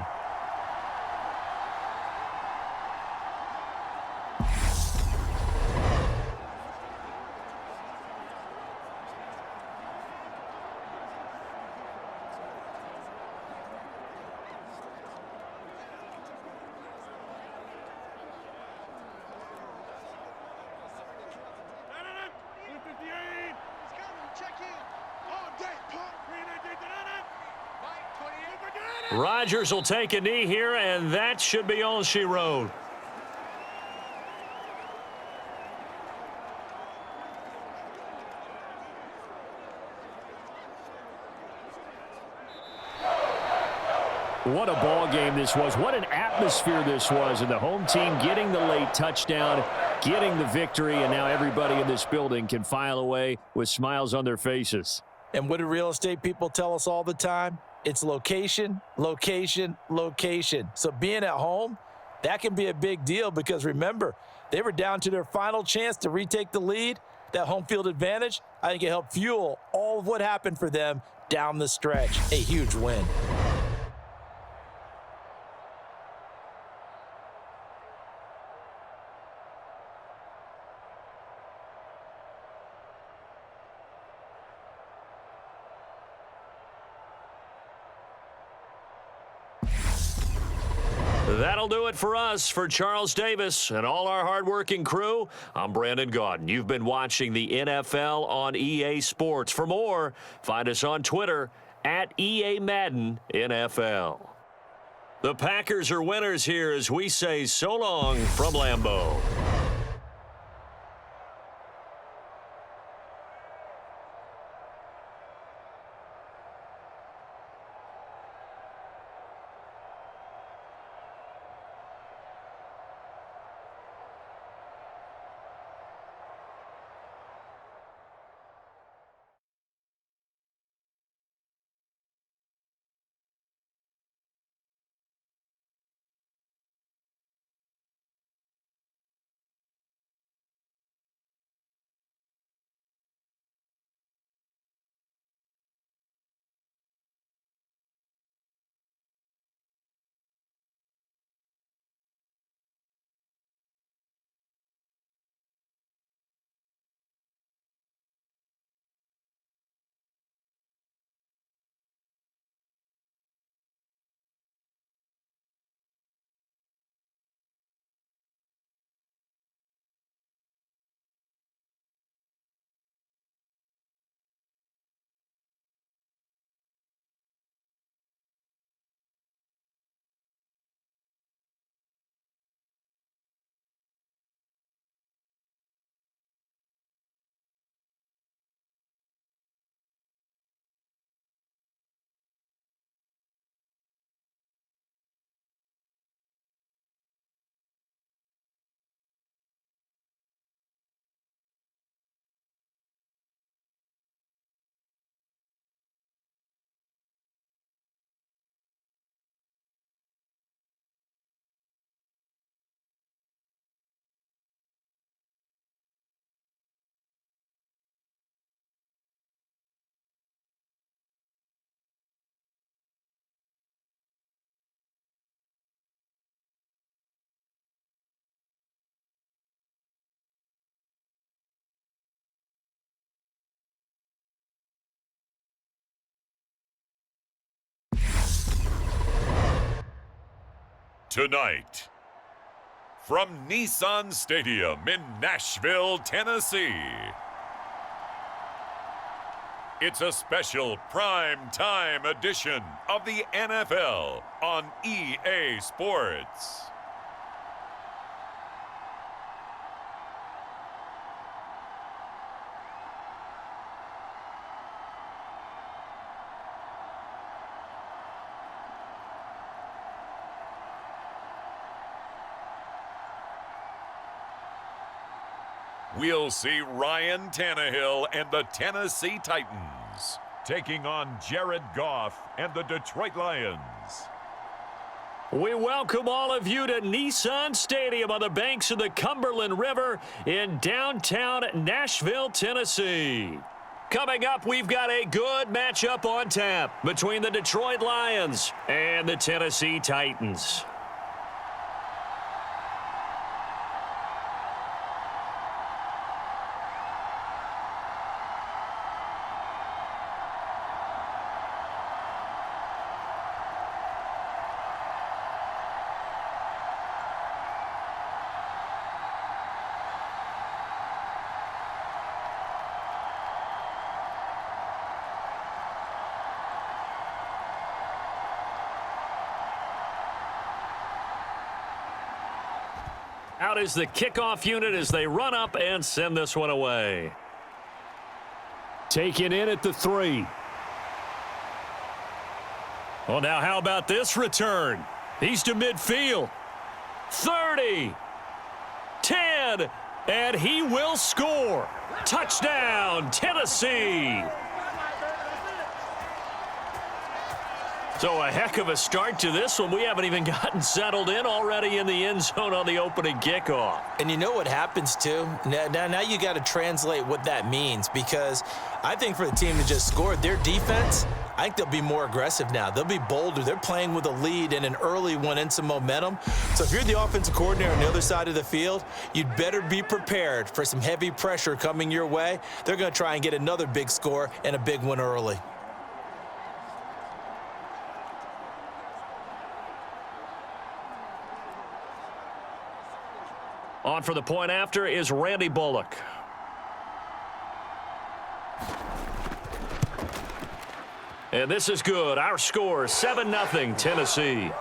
[SPEAKER 2] Rodgers will take a knee here, and that should be all she wrote.
[SPEAKER 6] What a ball game this was. What an atmosphere this was. And the home team getting the late touchdown, getting the victory, and now everybody in this building can file away with smiles on their faces.
[SPEAKER 7] And what do real estate people tell us all the time? It's location, location, location. So being at home, that can be a big deal because remember, they were down to their final chance to retake the lead. That home field advantage, I think it helped fuel all of what happened for them down the stretch. A huge win.
[SPEAKER 2] That'll do it for us. For Charles Davis and all our hardworking crew, I'm Brandon Gaudin. You've been watching the NFL on EA Sports. For more, find us on Twitter at EA Madden NFL. The Packers are winners here as we say so long from Lambeau.
[SPEAKER 1] Tonight, from Nissan Stadium in Nashville, Tennessee, it's a special prime time edition of the NFL on EA Sports. We'll see Ryan Tannehill and the Tennessee Titans taking on Jared Goff and the Detroit Lions.
[SPEAKER 2] We welcome all of you to Nissan Stadium on the banks of the Cumberland River in downtown Nashville, Tennessee. Coming up, we've got a good matchup on tap between the Detroit Lions and the Tennessee Titans. Out is the kickoff unit as they run up and send this one away.
[SPEAKER 6] Taken in at the 3.
[SPEAKER 2] Well, now how about this return? He's to midfield. 30. 10. And he will score. Touchdown, Tennessee. So a heck of a start to this one. We haven't even gotten settled in already in the end zone on the opening kickoff.
[SPEAKER 3] And you know what happens, too? Now you got to translate what that means, because I think for the team to just score, their defense, I think they'll be more aggressive now. They'll be bolder. They're playing with a lead and an early one and some momentum. So if you're the offensive coordinator on the other side of the field, you'd better be prepared for some heavy pressure coming your way. They're going to try and get another big score and a big one early.
[SPEAKER 2] On for the point after is Randy Bullock. And this is good. Our score, 7-0 Tennessee.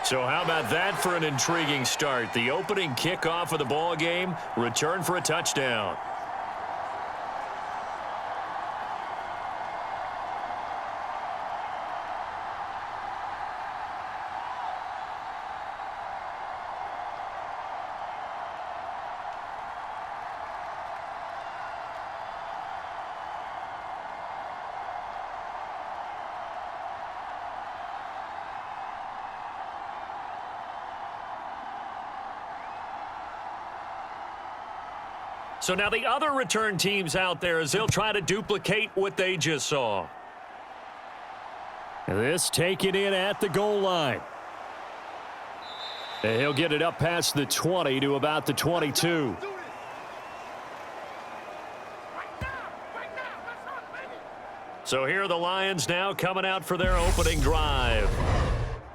[SPEAKER 2] So how about that for an intriguing start? The opening kickoff of the ball game, return for a touchdown. So now the other return teams out there as they'll try to duplicate what they just saw.
[SPEAKER 6] This taken in at the goal line. And he'll get it up past the 20 to about the 22.
[SPEAKER 2] So here are the Lions now coming out for their opening drive.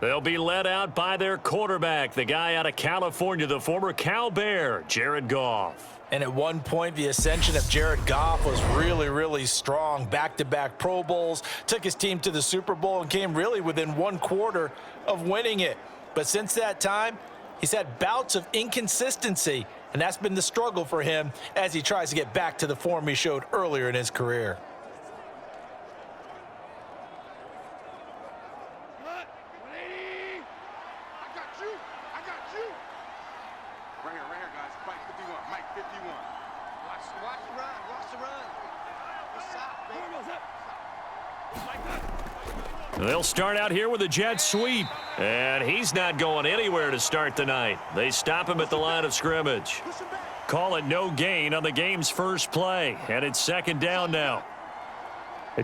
[SPEAKER 2] They'll be led out by their quarterback, the guy out of California, the former Cal Bear, Jared Goff.
[SPEAKER 3] And at one point, the ascension of Jared Goff was really, really strong. Back-to-back Pro Bowls, took his team to the Super Bowl and came really within one quarter of winning it. But since that time, he's had bouts of inconsistency, and that's been the struggle for him as he tries to get back to the form he showed earlier in his career.
[SPEAKER 2] They'll start out here with a jet sweep, and he's not going anywhere to start the night. They stop him at the line of scrimmage. Call it no gain on the game's first play, and it's second down now.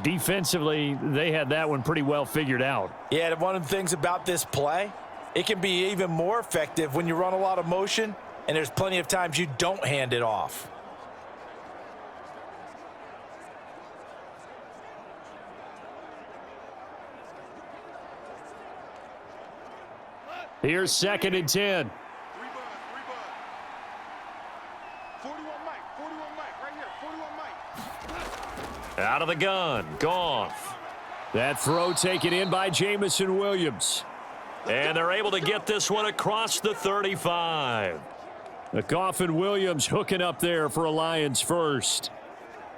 [SPEAKER 6] Defensively, they had that one pretty well figured out.
[SPEAKER 3] Yeah, and one of the things about this play, it can be even more effective when you run a lot of motion, and there's plenty of times you don't hand it off.
[SPEAKER 6] Here's 2nd and 10.
[SPEAKER 5] 41 Mike, right here, 41 Mike.
[SPEAKER 2] Out of the gun, Goff.
[SPEAKER 6] That throw taken in by Jamison Williams.
[SPEAKER 2] And they're able to get this one across the 35.
[SPEAKER 6] Goff and Williams hooking up there for a Lions first.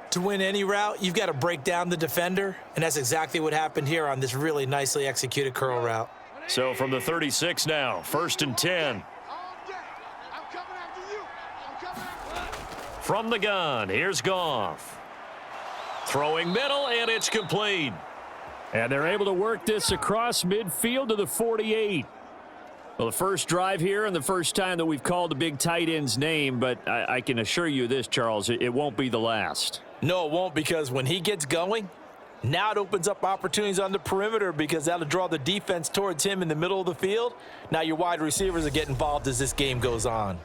[SPEAKER 3] To win any route, you've got to break down the defender, and that's exactly what happened here on this really nicely executed curl route.
[SPEAKER 2] So from the 36 now, 1st and 10. From the gun, here's Goff. Throwing middle, and it's complete.
[SPEAKER 6] And they're able to work this across midfield to the 48. Well, the first drive here and the first time that we've called the big tight end's name, but I can assure you this, Charles, it won't be the last.
[SPEAKER 3] No, it won't, because when he gets going, now it opens up opportunities on the perimeter because that'll draw the defense towards him in the middle of the field. Now your wide receivers will get involved as this game goes on.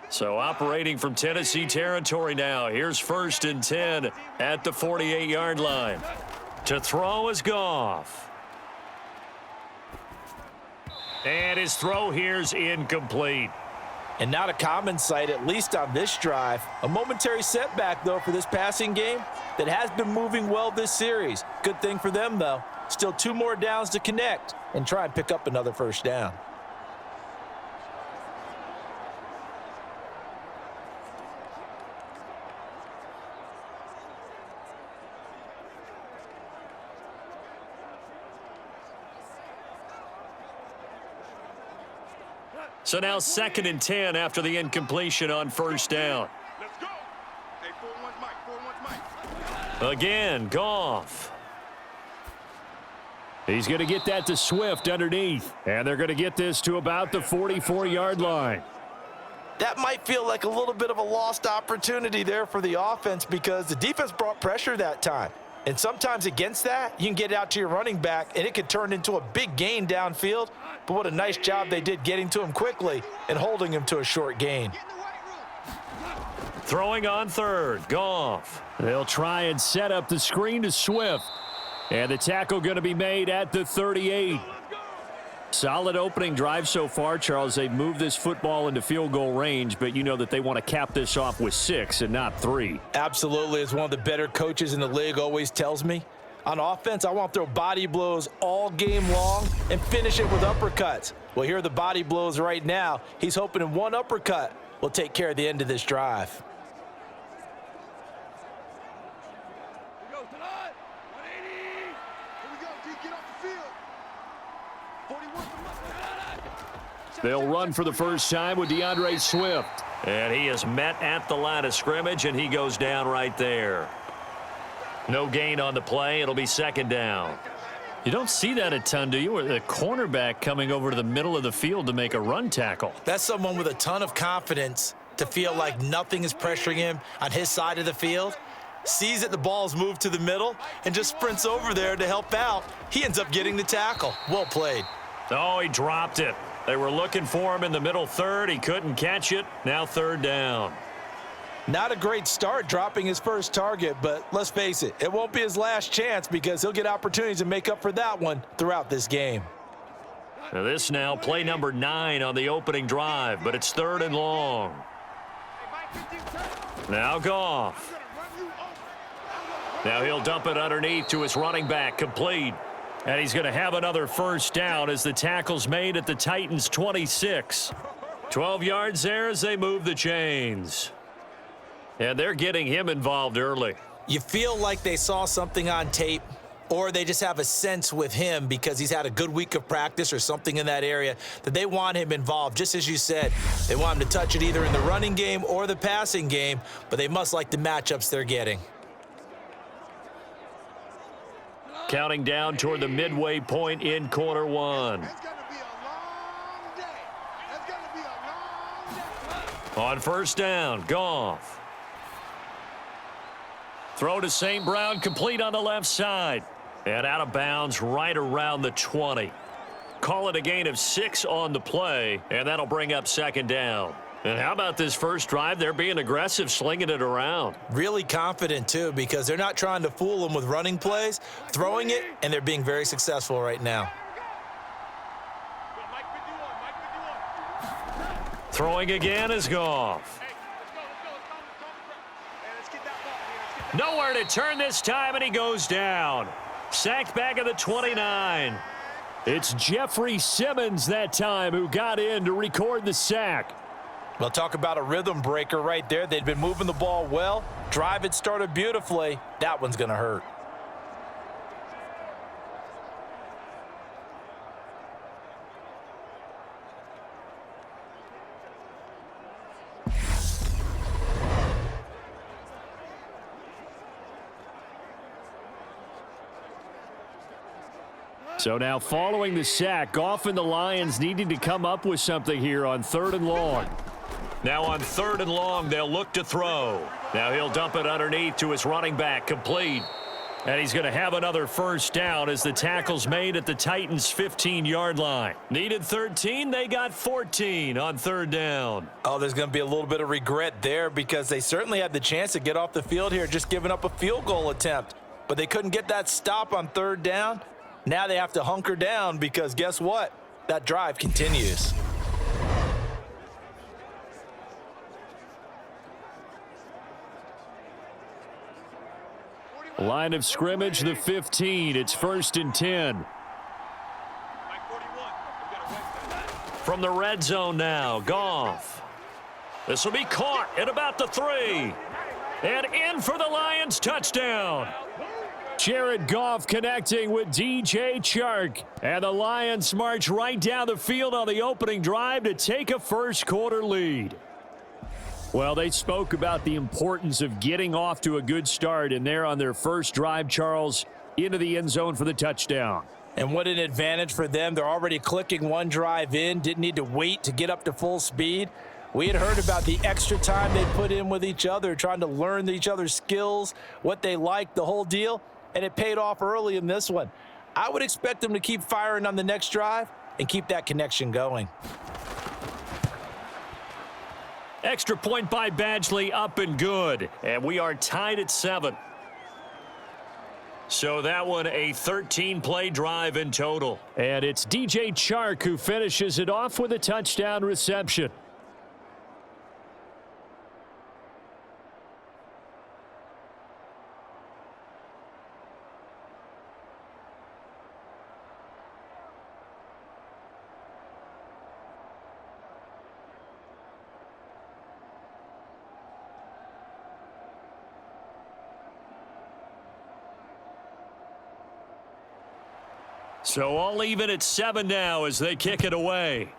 [SPEAKER 2] So operating from Tennessee territory now. Here's 1st and 10 at the 48-yard line. To throw is Goff. And his throw here's incomplete.
[SPEAKER 3] And not a common sight, at least on this drive. A momentary setback, though, for this passing game that has been moving well this series. Good thing for them, though. Still 2 more downs to connect and try and pick up another first down.
[SPEAKER 2] So now 2nd and 10 after the incompletion on 1st down.
[SPEAKER 5] Let's go. Hey, 4-1 Mike,
[SPEAKER 2] Again, Goff.
[SPEAKER 6] He's going to get that to Swift underneath. And they're going to get this to about the 44-yard line.
[SPEAKER 3] That might feel like a little bit of a lost opportunity there for the offense because the defense brought pressure that time. And sometimes against that, you can get out to your running back, and it could turn into a big gain downfield. But what a nice job they did getting to him quickly and holding him to a short gain.
[SPEAKER 2] Throwing on third, Goff. They'll try and set up the screen to Swift. And the tackle going to be made at the 38. Solid opening drive so far, Charles. They've moved this football into field goal range, but you know that they want to cap this off with 6 and not 3.
[SPEAKER 3] Absolutely. As one of the better coaches in the league always tells me, on offense, I want to throw body blows all game long and finish it with uppercuts. Well, here are the body blows right now. He's hoping in one uppercut will take care of the end of this drive.
[SPEAKER 2] They'll run for the first time with DeAndre Swift. And he is met at the line of scrimmage, and he goes down right there. No gain on the play. It'll be second down.
[SPEAKER 6] You don't see that a ton, do you? Or the cornerback coming over to the middle of the field to make a run tackle.
[SPEAKER 3] That's someone with a ton of confidence to feel like nothing is pressuring him on his side of the field. Sees that the ball's moved to the middle and just sprints over there to help out. He ends up getting the tackle. Well played.
[SPEAKER 2] Oh, he dropped it. They were looking for him in the middle third. He couldn't catch it. Now third down.
[SPEAKER 3] Not a great start dropping his first target, but let's face it, it won't be his last chance because he'll get opportunities to make up for that one throughout this game.
[SPEAKER 2] Now this now play number 9 on the opening drive, but it's third and long. Now Goff. Now he'll dump it underneath to his running back, complete. And he's going to have another first down as the tackle's made at the Titans' 26. 12 yards there as they move the chains. And they're getting him involved early.
[SPEAKER 3] You feel like they saw something on tape, or they just have a sense with him because he's had a good week of practice or something in that area that they want him involved. Just as you said, they want him to touch it either in the running game or the passing game, but they must like the matchups they're getting.
[SPEAKER 2] Counting down toward the midway point in quarter 1. On first down, Goff. Throw to St. Brown, complete on the left side. And out of bounds right around the 20. Call it a gain of 6 on the play, and that'll bring up second down. And how about this first drive? They're being aggressive, slinging it around.
[SPEAKER 3] Really confident, too, because they're not trying to fool them with running plays, throwing it, and they're being very successful right now.
[SPEAKER 2] Throwing again is Goff. Nowhere to turn this time, and he goes down. Sacked back at the 29.
[SPEAKER 6] It's Jeffrey Simmons that time who got in to record the sack.
[SPEAKER 3] Well, talk about a rhythm breaker right there. They'd been moving the ball well. Drive had started beautifully. That one's going to hurt.
[SPEAKER 6] So now following the sack, Goff and the Lions needing to come up with something here on third and long.
[SPEAKER 2] Now on third and long, they'll look to throw. Now he'll dump it underneath to his running back, complete. And he's going to have another first down as the tackle's made at the Titans' 15-yard line. Needed 13, they got 14 on third down.
[SPEAKER 3] Oh, there's going to be a little bit of regret there because they certainly had the chance to get off the field here, just giving up a field goal attempt. But they couldn't get that stop on third down. Now they have to hunker down because guess what? That drive continues.
[SPEAKER 6] Line of scrimmage, the 15. It's first and 10.
[SPEAKER 2] From the red zone now, Goff. This will be caught at about the 3. And in for the Lions, touchdown.
[SPEAKER 6] Jared Goff connecting with DJ Chark. And the Lions march right down the field on the opening drive to take a first quarter lead. Well, they spoke about the importance of getting off to a good start, and they're on their first drive, Charles, into the end zone for the touchdown.
[SPEAKER 3] And what an advantage for them. They're already clicking one drive in, didn't need to wait to get up to full speed. We had heard about the extra time they put in with each other, trying to learn each other's skills, what they like, the whole deal.
[SPEAKER 7] and it paid off early in this one. I would expect them to keep firing on the next drive and keep that connection going.
[SPEAKER 2] Extra point by Badgley, up and good. And we are tied at 7. So that one a 13-play drive in total.
[SPEAKER 6] And it's DJ Chark who finishes it off with a touchdown reception.
[SPEAKER 2] So all even at 7 now as they kick it away.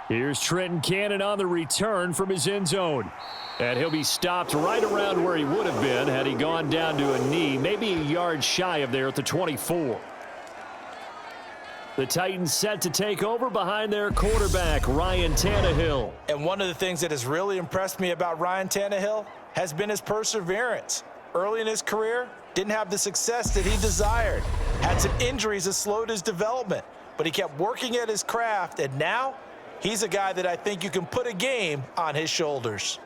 [SPEAKER 6] Here's Trenton Cannon on the return from his end zone. And he'll be stopped right around where he would have been had he gone down to a knee, maybe a yard shy of there at the 24. The Titans set to take over behind their quarterback, Ryan Tannehill.
[SPEAKER 7] And one of the things that has really impressed me about Ryan Tannehill has been his perseverance. Early in his career, didn't have the success that he desired. Had some injuries that slowed his development, but he kept working at his craft, and now he's a guy that I think you can put a game on his shoulders.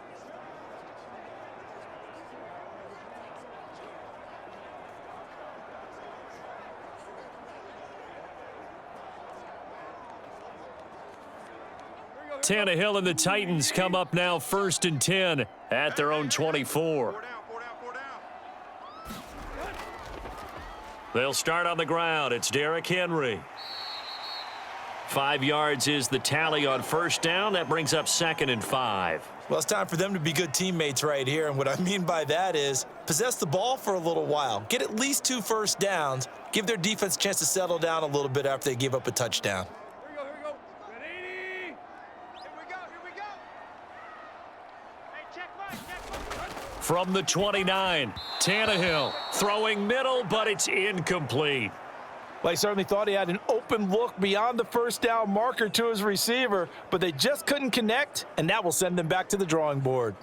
[SPEAKER 2] Tannehill and the Titans come up now 1st and 10 at their own 24. They'll start on the ground. It's Derrick Henry. 5 yards is the tally on first down. That brings up 2nd and 5.
[SPEAKER 3] Well, it's time for them to be good teammates right here. And what I mean by that is possess the ball for a little while. Get at least 2 first downs. Give their defense a chance to settle down a little bit after they give up a touchdown.
[SPEAKER 5] Here we go. Good 80. Here we go. Hey, check Mike.
[SPEAKER 2] From the 29, Tannehill throwing middle, but it's incomplete.
[SPEAKER 7] Well, he certainly thought he had an open look beyond the first down marker to his receiver, but they just couldn't connect, and that will send them back to the drawing board.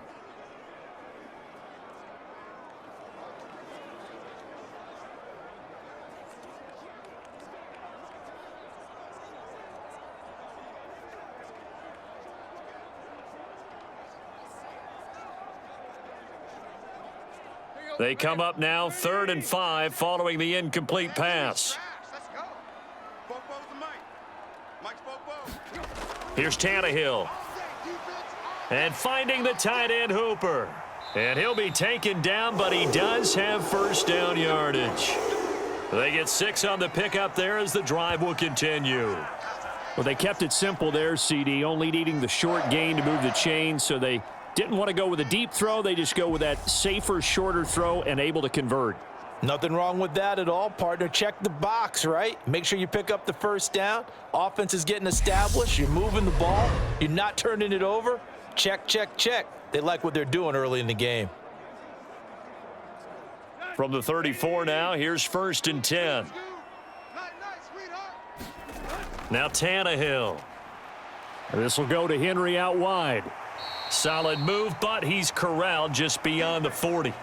[SPEAKER 2] They come up now 3rd and 5 following the incomplete pass.
[SPEAKER 5] Let's go. Bobo's the Mike's Bobo.
[SPEAKER 2] Here's Tannehill. And finding the tight end Hooper. And he'll be taken down, but he does have first down yardage. They get 6 on the pickup there as the drive will continue.
[SPEAKER 6] Well, they kept it simple there, CD, only needing the short gain to move the chains, so they didn't want to go with a deep throw. They just go with that safer, shorter throw and able to convert.
[SPEAKER 7] Nothing wrong with that at all, partner. Check the box, right? Make sure you pick up the first down. Offense is getting established. You're moving the ball. You're not turning it over. Check, check, check. They like what they're doing early in the game.
[SPEAKER 2] From the 34 now, here's 1st and 10. Now Tannehill.
[SPEAKER 6] This will go to Henry out wide.
[SPEAKER 2] Solid move, but he's corralled just beyond the 40.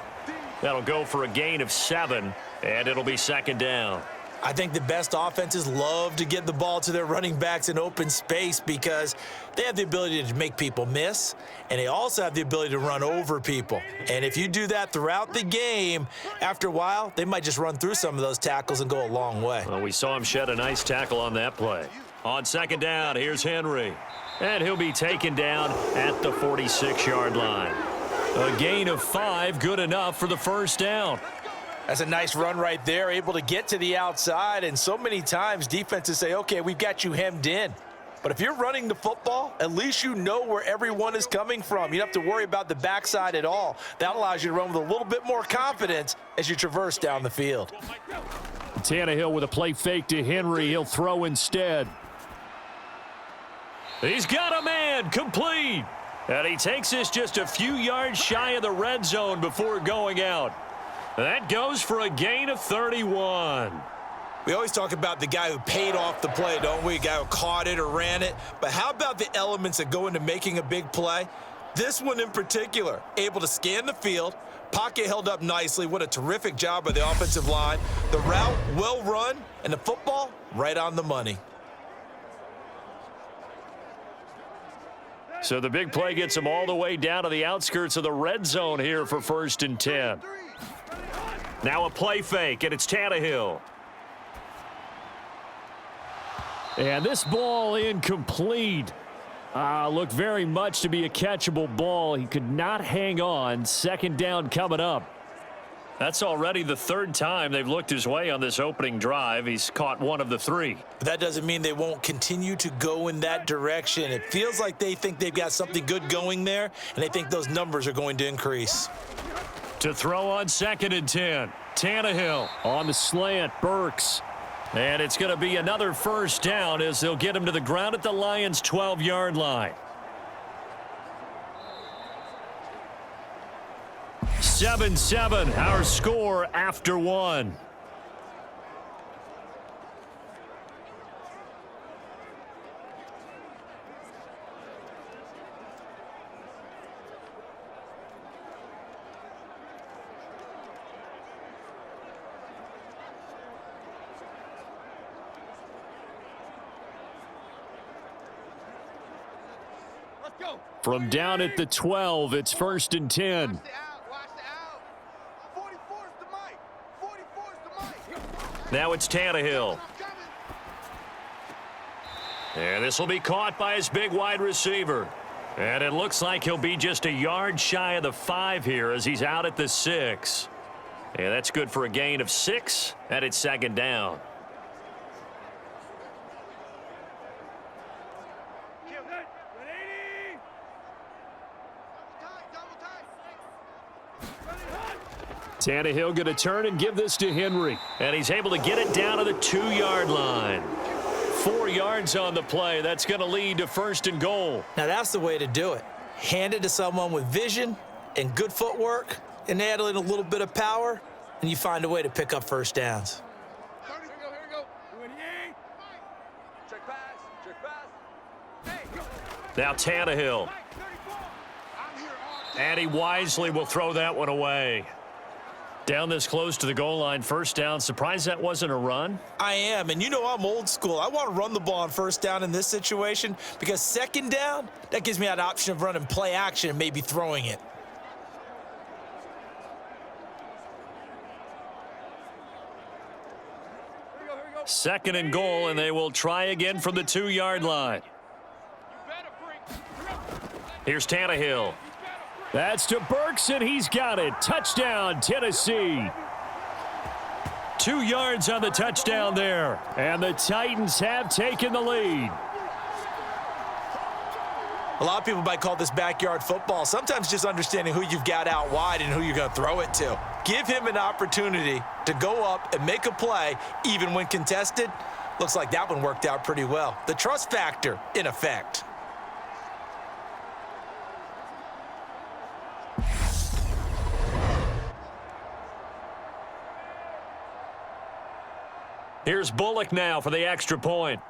[SPEAKER 2] That'll go for a gain of 7, and it'll be 2nd down.
[SPEAKER 3] I think the best offenses love to get the ball to their running backs in open space because they have the ability to make people miss, and they also have the ability to run over people. And if you do that throughout the game, after a while, they might just run through some of those tackles and go a long way.
[SPEAKER 2] Well, we saw him shed a nice tackle on that play. On 2nd down, here's Henry. And he'll be taken down at the 46-yard line. A gain of 5, good enough for the first down.
[SPEAKER 3] That's a nice run right there, able to get to the outside. And so many times defenses say, okay, we've got you hemmed in. But if you're running the football, at least you know where everyone is coming from. You don't have to worry about the backside at all. That allows you to run with a little bit more confidence as you traverse down the field.
[SPEAKER 6] Tannehill with a play fake to Henry. He'll throw instead.
[SPEAKER 2] He's got a man, complete. And he takes this just a few yards shy of the red zone before going out. That goes for a gain of 31.
[SPEAKER 3] We always talk about the guy who paid off the play, don't we? A guy who caught it or ran it. But how about the elements that go into making a big play? This one in particular, able to scan the field, Pocket held up nicely. What a terrific job by the offensive line. The route, well run, and the football, right on the money.
[SPEAKER 2] So the big play gets him all the way down to the outskirts of the red zone here for 1st and 10. Now a play fake, and it's Tannehill.
[SPEAKER 6] And this ball incomplete. Looked very much to be a catchable ball. He could not hang on. 2nd down coming up.
[SPEAKER 2] That's already the 3rd time they've looked his way on this opening drive. He's caught 1 of the 3.
[SPEAKER 3] But that doesn't mean they won't continue to go in that direction. It feels like they think they've got something good going there, and they think those numbers are going to increase.
[SPEAKER 2] To throw on 2nd and 10. Tannehill
[SPEAKER 6] on the slant, Burks.
[SPEAKER 2] And it's going to be another 1st down as they'll get him to the ground at the Lions' 12-yard line. 7-7, our score after 1.
[SPEAKER 6] From down at the 12, it's 1st and 10.
[SPEAKER 2] Now it's Tannehill. And this will be caught by his big wide receiver. And it looks like he'll be just a yard shy of the 5 here as he's out at the 6. And that's good for a gain of 6, and it's 2nd down.
[SPEAKER 6] Tannehill going to turn and give this to Henry.
[SPEAKER 2] And he's able to get it down to the 2-yard line. 4 yards on the play. That's going to lead to 1st and goal.
[SPEAKER 3] Now that's the way to do it. Hand it to someone with vision and good footwork and add in a little bit of power, and you find a way to pick up 1st downs.
[SPEAKER 5] Here we go. Check pass.
[SPEAKER 2] Now Tannehill. And he wisely will throw that one away. Down this close to the goal line, 1st down. Surprised that wasn't a run?
[SPEAKER 3] I am, and you know I'm old school. I want to run the ball on 1st down in this situation because 2nd down, that gives me that option of running play action and maybe throwing it.
[SPEAKER 5] Here we go.
[SPEAKER 2] 2nd and goal, and they will try again from the 2-yard line. Here's Tannehill.
[SPEAKER 6] That's to Burks, and he's got it. Touchdown, Tennessee.
[SPEAKER 2] 2 yards on the touchdown there.
[SPEAKER 6] And the Titans have taken the lead.
[SPEAKER 3] A lot of people might call this backyard football. Sometimes just understanding who you've got out wide and who you're going to throw it to. Give him an opportunity to go up and make a play, even when contested. Looks like that one worked out pretty well. The trust factor in effect.
[SPEAKER 2] Here's Bullock now for the extra point.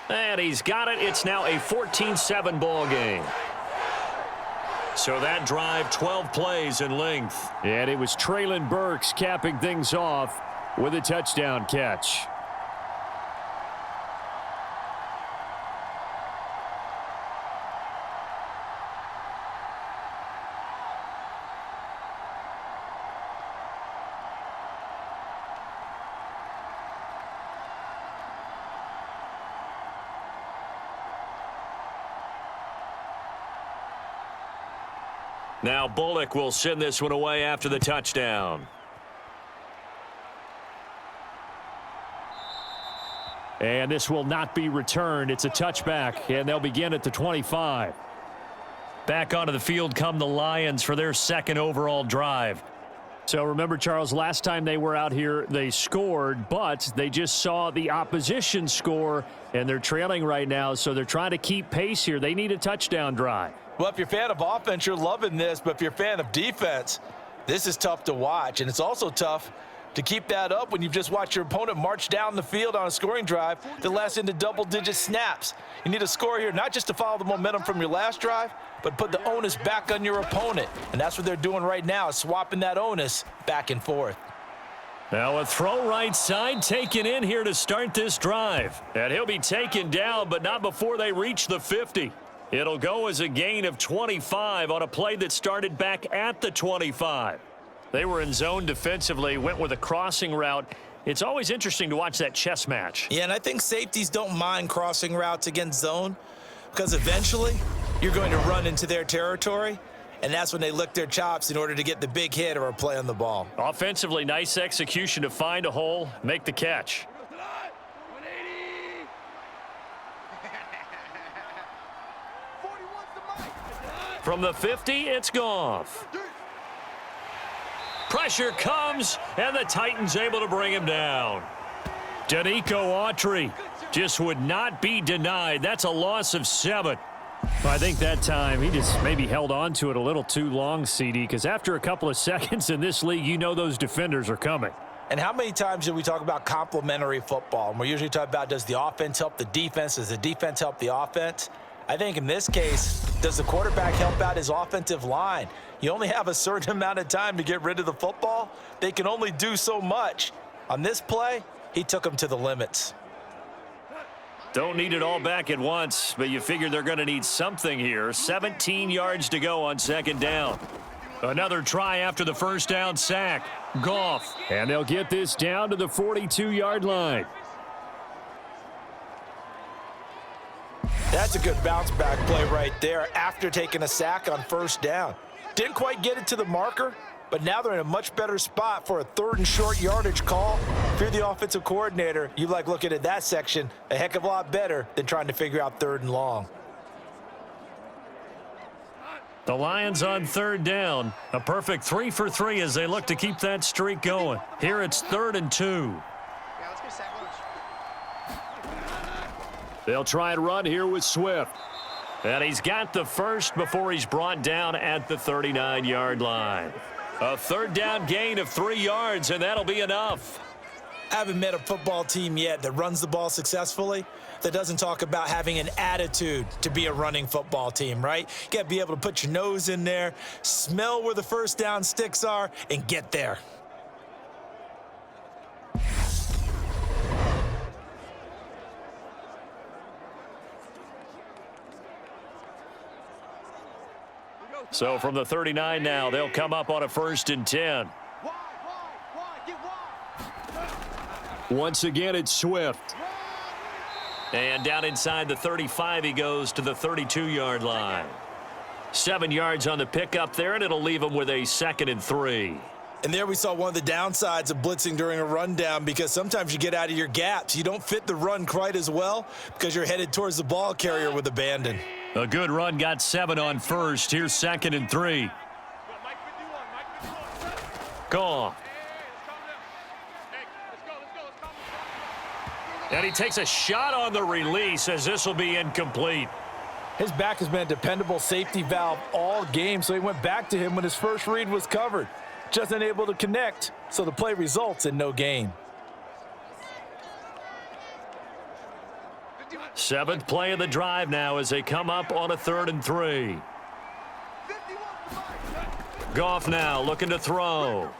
[SPEAKER 2] And he's got it. It's now a 14-7 ball game. So that drive, 12 plays in length.
[SPEAKER 6] And it was Treylon Burks capping things off with a touchdown catch.
[SPEAKER 2] Now Bullock will send this one away after the touchdown.
[SPEAKER 6] And this will not be returned. It's a touchback, and they'll begin at the 25.
[SPEAKER 2] Back onto the field come the Lions for their 2nd overall drive.
[SPEAKER 6] So remember, Charles, last time they were out here, they scored, but they just saw the opposition score, and they're trailing right now, so they're trying to keep pace here. They need a touchdown drive.
[SPEAKER 7] Well, if you're a fan of offense, you're loving this, but if you're a fan of defense, this is tough to watch, and it's also tough To keep that up when you've just watched your opponent march down the field on a scoring drive that lasts into double-digit snaps. You need a score here, not just to follow the momentum from your last drive, but put the onus back on your opponent. And that's what they're doing right now, swapping that onus back and forth.
[SPEAKER 2] Now a throw right side taken in here to start this drive. And he'll be taken down, but not before they reach the 50. It'll go as a gain of 25 on a play that started back at the 25. They were in zone defensively, went with a crossing route. It's always interesting to watch that chess match.
[SPEAKER 3] Yeah, and I think safeties don't mind crossing routes against zone because eventually you're going to run into their territory, and that's when they lick their chops in order to get the big hit or a play on the ball.
[SPEAKER 2] Offensively, nice execution to find a hole, make the catch. From the 50, it's Goff. Pressure comes, and the Titans able to bring him down. Danico Autry just would not be denied. That's a loss of 7.
[SPEAKER 6] Well, I think that time he just maybe held on to it a little too long, CD, because after a couple of seconds in this league, you know those defenders are coming.
[SPEAKER 3] And how many times do we talk about complementary football? And we're usually talking about, does the offense help the defense? Does the defense help the offense? I think in this case, does the quarterback help out his offensive line? You only have a certain amount of time to get rid of the football. They can only do so much. On this play, he took them to the limits.
[SPEAKER 2] Don't need it all back at once, but you figure they're going to need something here. 17 yards to go on second down. Another try after the first down sack. Goff.
[SPEAKER 6] And they'll get this down to the 42-yard line.
[SPEAKER 3] That's a good bounce back play right there after taking a sack on first down. Didn't quite get it to the marker, but now they're in a much better spot for a 3rd and short yardage call. If you're the offensive coordinator, you like looking at that section a heck of a lot better than trying to figure out 3rd and long.
[SPEAKER 2] The Lions on 3rd down. A perfect 3 for 3 as they look to keep that streak going. Here it's 3rd and 2.
[SPEAKER 6] They'll try and run here with Swift.
[SPEAKER 2] And he's got the first before he's brought down at the 39-yard line. A 3rd down gain of 3 yards, and that'll be enough.
[SPEAKER 3] I haven't met a football team yet that runs the ball successfully that doesn't talk about having an attitude to be a running football team, right? You got to be able to put your nose in there, smell where the first down sticks are, and get there.
[SPEAKER 2] So from the 39 now, they'll come up on a 1st and 10.
[SPEAKER 6] Once again, it's Swift.
[SPEAKER 2] And down inside the 35, he goes to the 32-yard line. 7 yards on the pickup there, and it'll leave him with a 2nd and 3.
[SPEAKER 3] And there we saw one of the downsides of blitzing during a rundown, because sometimes you get out of your gaps. You don't fit the run quite as well because you're headed towards the ball carrier with abandon.
[SPEAKER 2] A good run, got 7 on first. Here's 2nd and 3. Goff. And he takes a shot on the release as this will be incomplete.
[SPEAKER 7] His back has been a dependable safety valve all game, so he went back to him when his first read was covered. Just unable to connect, so the play results in no gain.
[SPEAKER 2] 7th play of the drive now as they come up on a 3rd and 3. Goff now looking to throw.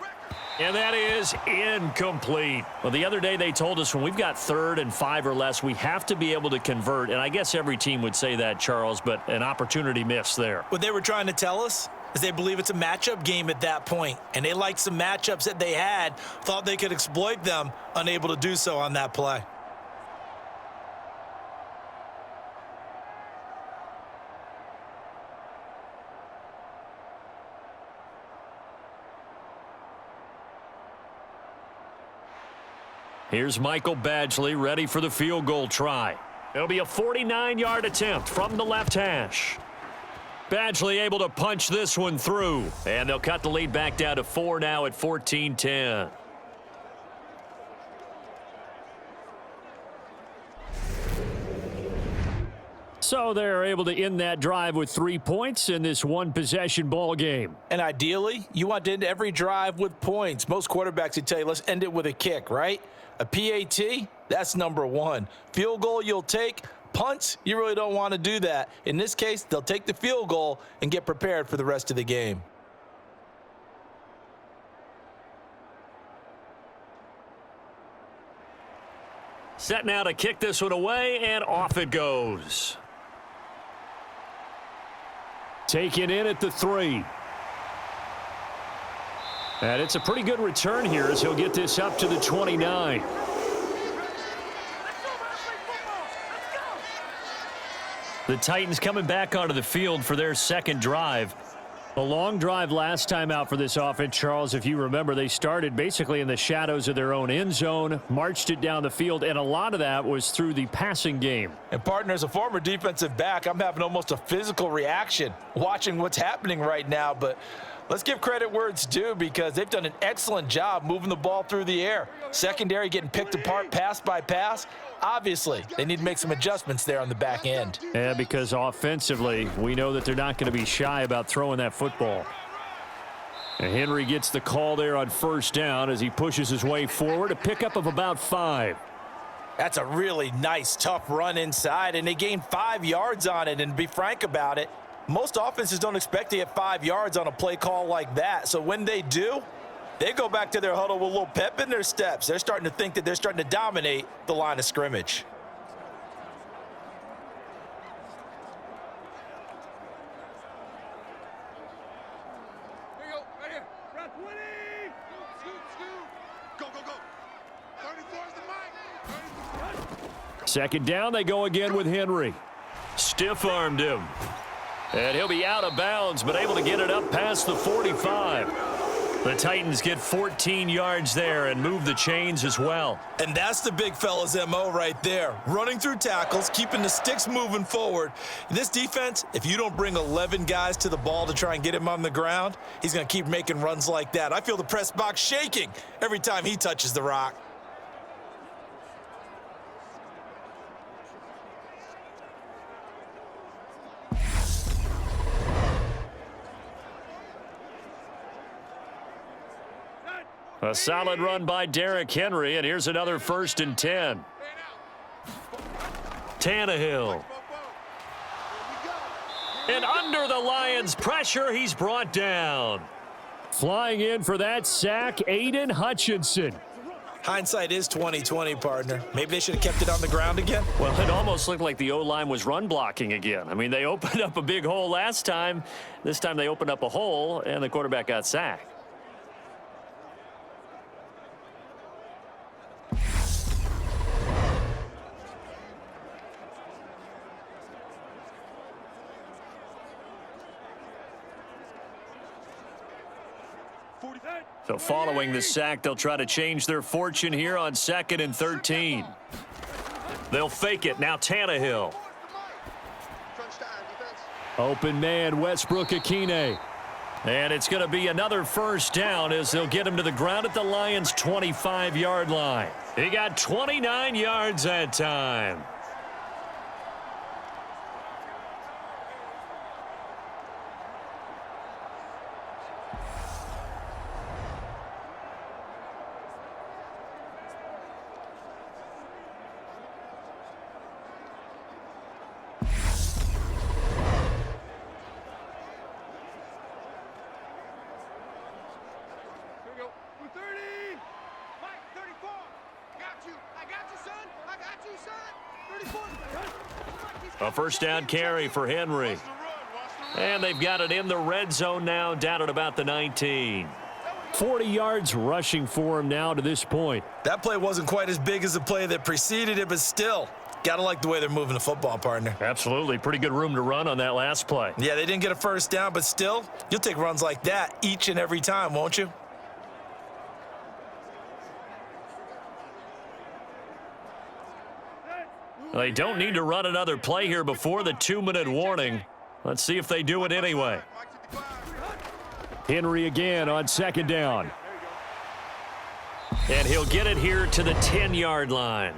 [SPEAKER 2] And that is incomplete. Well, the other day they told us when we've got 3rd and 5 or less, we have to be able to convert. And I guess every team would say that, Charles, but an opportunity missed there.
[SPEAKER 3] What they were trying to tell us is they believe it's a matchup game at that point. And they liked some matchups that they had, thought they could exploit them, unable to do so on that play.
[SPEAKER 2] Here's Michael Badgley ready for the field goal try. It'll be a 49-yard attempt from the left hash. Badgley able to punch this one through. And they'll cut the lead back down to 4 now at 14-10.
[SPEAKER 6] So they're able to end that drive with 3 points in this one-possession ball game.
[SPEAKER 3] And ideally, you want to end every drive with points. Most quarterbacks would tell you, let's end it with a kick, right? A PAT, that's number one. Field goal you'll take. Punts, you really don't want to do that. In this case, they'll take the field goal and get prepared for the rest of the game.
[SPEAKER 2] Set now to kick this one away, and off it goes.
[SPEAKER 6] Taken in at the 3. And it's a pretty good return here as he'll get this up to the 29.
[SPEAKER 2] The Titans coming back onto the field for their second drive.
[SPEAKER 6] A long drive last time out for this offense, Charles. If you remember, they started basically in the shadows of their own end zone, marched it down the field, and a lot of that was through the passing game.
[SPEAKER 3] And partner, as a former defensive back, I'm having almost a physical reaction watching what's happening right now. But let's give credit where it's due because they've done an excellent job moving the ball through the air. Secondary getting picked apart pass by pass. Obviously, they need to make some adjustments there on the back end.
[SPEAKER 6] Yeah, because offensively, we know that they're not going to be shy about throwing that football. And Henry gets the call there on first down as he pushes his way forward, a pickup of about 5.
[SPEAKER 3] That's a really nice, tough run inside, and they gained 5 yards on it. And to be frank about it, most offenses don't expect to get 5 yards on a play call like that. So when they do, they go back to their huddle with a little pep in their steps. They're starting to think that they're starting to dominate the line of scrimmage.
[SPEAKER 5] Here you go, right here. Round 20. Scoot. Go, go, go. 34 is the mic.
[SPEAKER 6] Second down, they go again with Henry.
[SPEAKER 2] Stiff-armed him. And he'll be out of bounds, but able to get it up past the 45. The Titans get 14 yards there and move the chains as well.
[SPEAKER 3] And that's the big fella's MO right there. Running through tackles, keeping the sticks moving forward. This defense, if you don't bring 11 guys to the ball to try and get him on the ground, he's going to keep making runs like that. I feel the press box shaking every time he touches the rock.
[SPEAKER 2] A solid run by Derrick Henry, and here's another 1st and 10. Tannehill. And under the Lions' pressure, he's brought down.
[SPEAKER 6] Flying in for that sack, Aiden Hutchinson.
[SPEAKER 3] Hindsight is 20/20, partner. Maybe they should have kept it on the ground again.
[SPEAKER 2] Well, it almost looked like the O-line was run blocking again. I mean, they opened up a big hole last time. This time they opened up a hole, and the quarterback got sacked. So following the sack, they'll try to change their fortune here on 2nd and 13. They'll fake it. Now Tannehill.
[SPEAKER 6] Open man, Westbrook-Akine.
[SPEAKER 2] And it's going to be another 1st down as they'll get him to the ground at the Lions' 25-yard line. He got 29 yards that time. A 1st down carry for Henry. And they've got it in the red zone now, down at about the 19.
[SPEAKER 6] 40 yards rushing for him now to this point.
[SPEAKER 3] That play wasn't quite as big as the play that preceded it, but still, got to like the way they're moving the football, partner.
[SPEAKER 2] Absolutely. Pretty good room to run on that last play.
[SPEAKER 3] Yeah, they didn't get a 1st down, but still, you'll take runs like that each and every time, won't you?
[SPEAKER 2] They don't need to run another play here before the 2-minute warning. Let's see if they do it anyway.
[SPEAKER 6] Henry again on 2nd down.
[SPEAKER 2] And he'll get it here to the 10-yard line.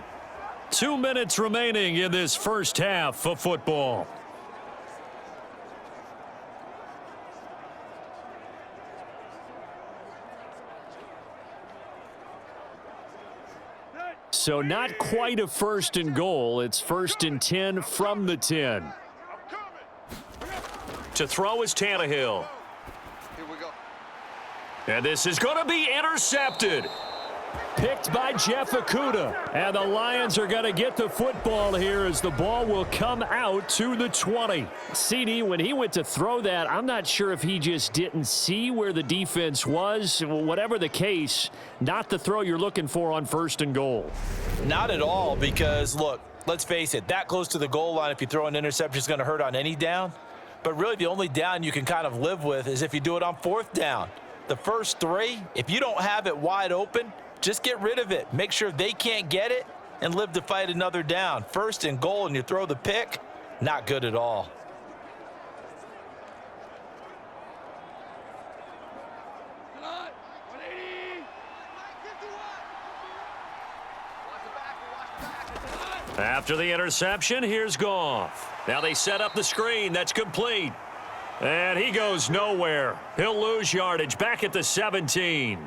[SPEAKER 2] 2 minutes remaining in this first half of football.
[SPEAKER 6] So not quite a 1st and goal. It's 1st and 10 from the 10.
[SPEAKER 2] To throw is Tannehill.
[SPEAKER 5] Here we go.
[SPEAKER 2] And this is going to be intercepted.
[SPEAKER 6] Picked by Jeff Okudah. And the Lions are going to get the football here as the ball will come out to the 20. CD, when he went to throw that, I'm not sure if he just didn't see where the defense was. Whatever the case, not the throw you're looking for on 1st and goal.
[SPEAKER 7] Not at all, because, look, let's face it, that close to the goal line, if you throw an interception, is going to hurt on any down. But really, the only down you can kind of live with is if you do it on 4th down. The first 3, if you don't have it wide open, just get rid of it. Make sure they can't get it and live to fight another down. 1st and goal and you throw the pick, not good at all.
[SPEAKER 2] After the interception, here's Goff. Now they set up the screen. That's complete. And he goes nowhere. He'll lose yardage back at the 17.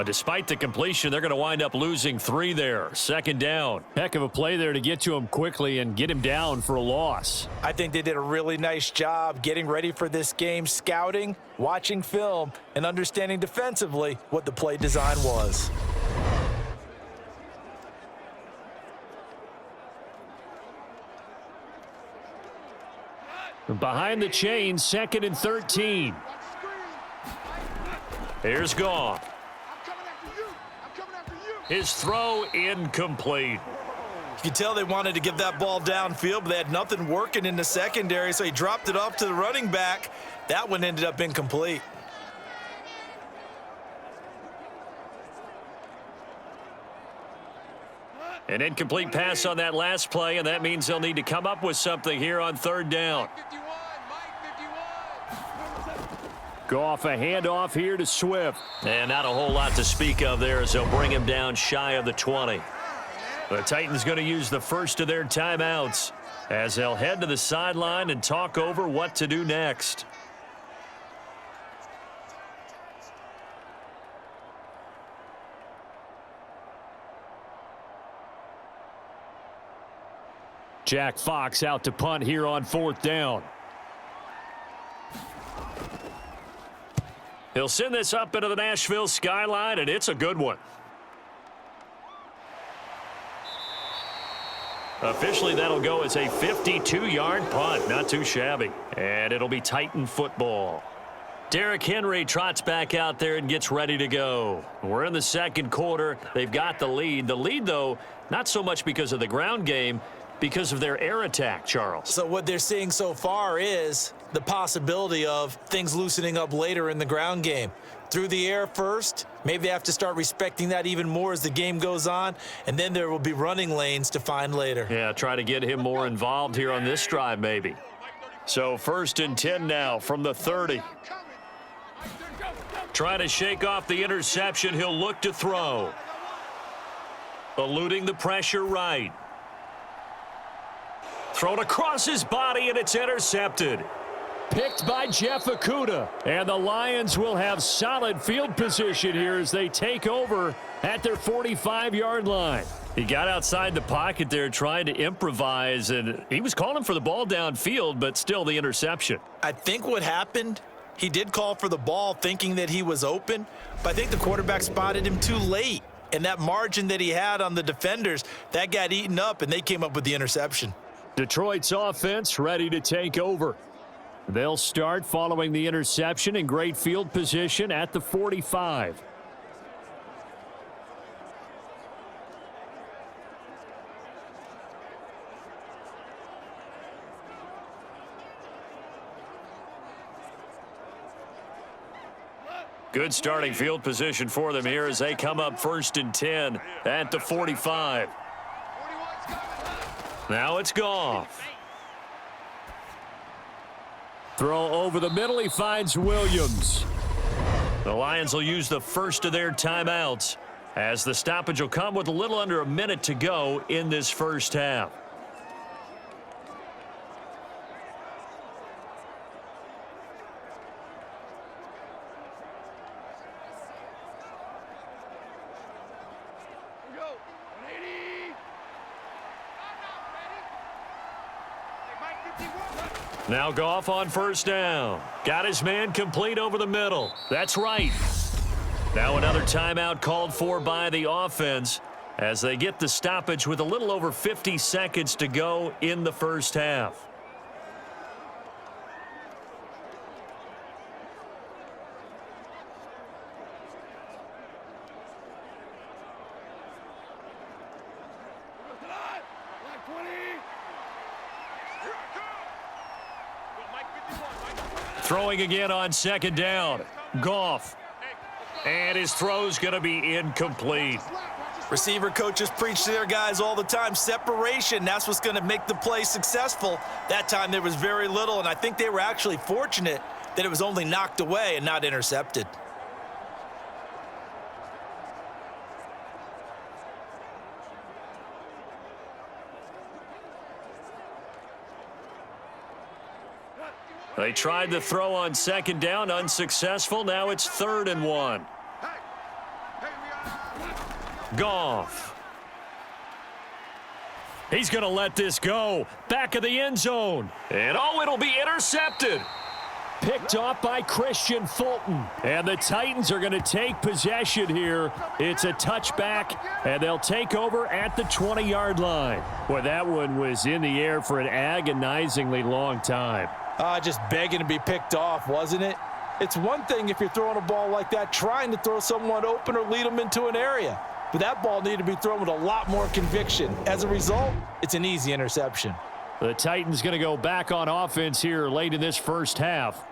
[SPEAKER 2] Despite the completion, they're going to wind up losing 3 there. 2nd down.
[SPEAKER 6] Heck of a play there to get to him quickly and get him down for a loss.
[SPEAKER 7] I think they did a really nice job getting ready for this game, scouting, watching film, and understanding defensively what the play design was.
[SPEAKER 6] Behind the chain, 2nd and 13.
[SPEAKER 2] Here's Goff. His throw incomplete.
[SPEAKER 7] You can tell they wanted to get that ball downfield, but they had nothing working in the secondary, so he dropped it off to the running back. That one ended up incomplete.
[SPEAKER 2] An incomplete pass on that last play, and that means they'll need to come up with something here on 3rd down.
[SPEAKER 6] Goff, a handoff here to Swift.
[SPEAKER 2] And not a whole lot to speak of there as they'll bring him down shy of the 20. The Titans going to use the first of their timeouts as they'll head to the sideline and talk over what to do next.
[SPEAKER 6] Jack Fox out to punt here on 4th down.
[SPEAKER 2] He'll send this up into the Nashville skyline, and it's a good one. Officially, that'll go as a 52-yard punt. Not too shabby. And it'll be Titan football. Derrick Henry trots back out there and gets ready to go. We're in the 2nd quarter. They've got the lead. The lead, though, not so much because of the ground game, because of their air attack, Charles.
[SPEAKER 3] So what they're seeing so far is the possibility of things loosening up later in the ground game. Through the air first, maybe they have to start respecting that even more as the game goes on, and then there will be running lanes to find later.
[SPEAKER 2] Yeah, try to get him more involved here on this drive, maybe. So 1st and 10 now from the 30. Trying to shake off the interception. He'll look to throw. Eluding the pressure right. Thrown across his body, and it's intercepted.
[SPEAKER 6] Picked by Jeff Okudah. And the Lions will have solid field position here as they take over at their 45-yard line.
[SPEAKER 2] He got outside the pocket there trying to improvise, and he was calling for the ball downfield, but still the interception.
[SPEAKER 3] I think what happened, he did call for the ball thinking that he was open, but I think the quarterback spotted him too late. And that margin that he had on the defenders, that got eaten up, and they came up with the interception.
[SPEAKER 6] Detroit's offense ready to take over. They'll start following the interception in great field position at the 45.
[SPEAKER 2] Good starting field position for them here as they come up 1st and 10 at the 45. Now it's Goff.
[SPEAKER 6] Throw over the middle. He finds Williams.
[SPEAKER 2] The Lions will use the first of their timeouts as the stoppage will come with a little under a minute to go in this first half. Now Goff on first down. Got his man complete over the middle. That's right. Now another timeout called for by the offense as they get the stoppage with a little over 50 seconds to go in the first half. Throwing again on second down. Goff. And his throw's going to be incomplete.
[SPEAKER 3] Receiver coaches preach to their guys all the time. Separation, that's what's going to make the play successful. That time there was very little, and I think they were actually fortunate that it was only knocked away and not intercepted.
[SPEAKER 2] They tried the throw on second down, unsuccessful. Now it's 3rd and 1. Goff. He's going to let this go. Back of the end zone. And oh, it'll be intercepted.
[SPEAKER 6] Picked off by Christian Fulton. And the Titans are going to take possession here. It's a touchback, and they'll take over at the 20-yard line. Boy, that one was in the air for an agonizingly long time.
[SPEAKER 7] Just begging to be picked off, wasn't it? It's one thing if you're throwing a ball like that, trying to throw someone open or lead them into an area. But that ball needed to be thrown with a lot more conviction. As a result, it's an easy interception.
[SPEAKER 6] The Titans going to go back on offense here late in this first half.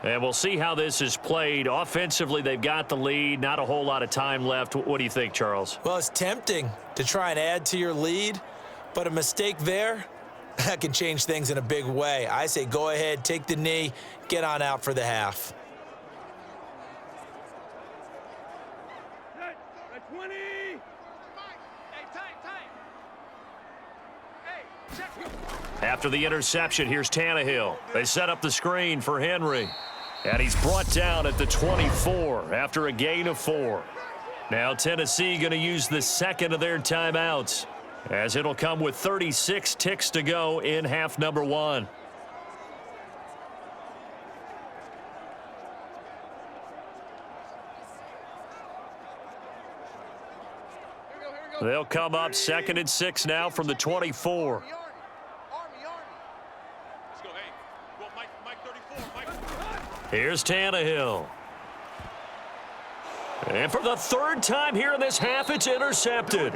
[SPEAKER 2] And we'll see how this is played. Offensively, they've got the lead. Not a whole lot of time left. What do you think, Charles?
[SPEAKER 3] Well, it's tempting to try and add to your lead, but a mistake there, that can change things in a big way. I say go ahead, take the knee, get on out for the half.
[SPEAKER 2] After the interception, here's Tannehill. They set up the screen for Henry. And he's brought down at the 24 after a gain of 4. Now Tennessee going to use the second of their timeouts, as it'll come with 36 ticks to go in half number 1. They'll come up 2nd and 6 now from the 24. Here's Tannehill. And for the 3rd time here in this half, it's intercepted.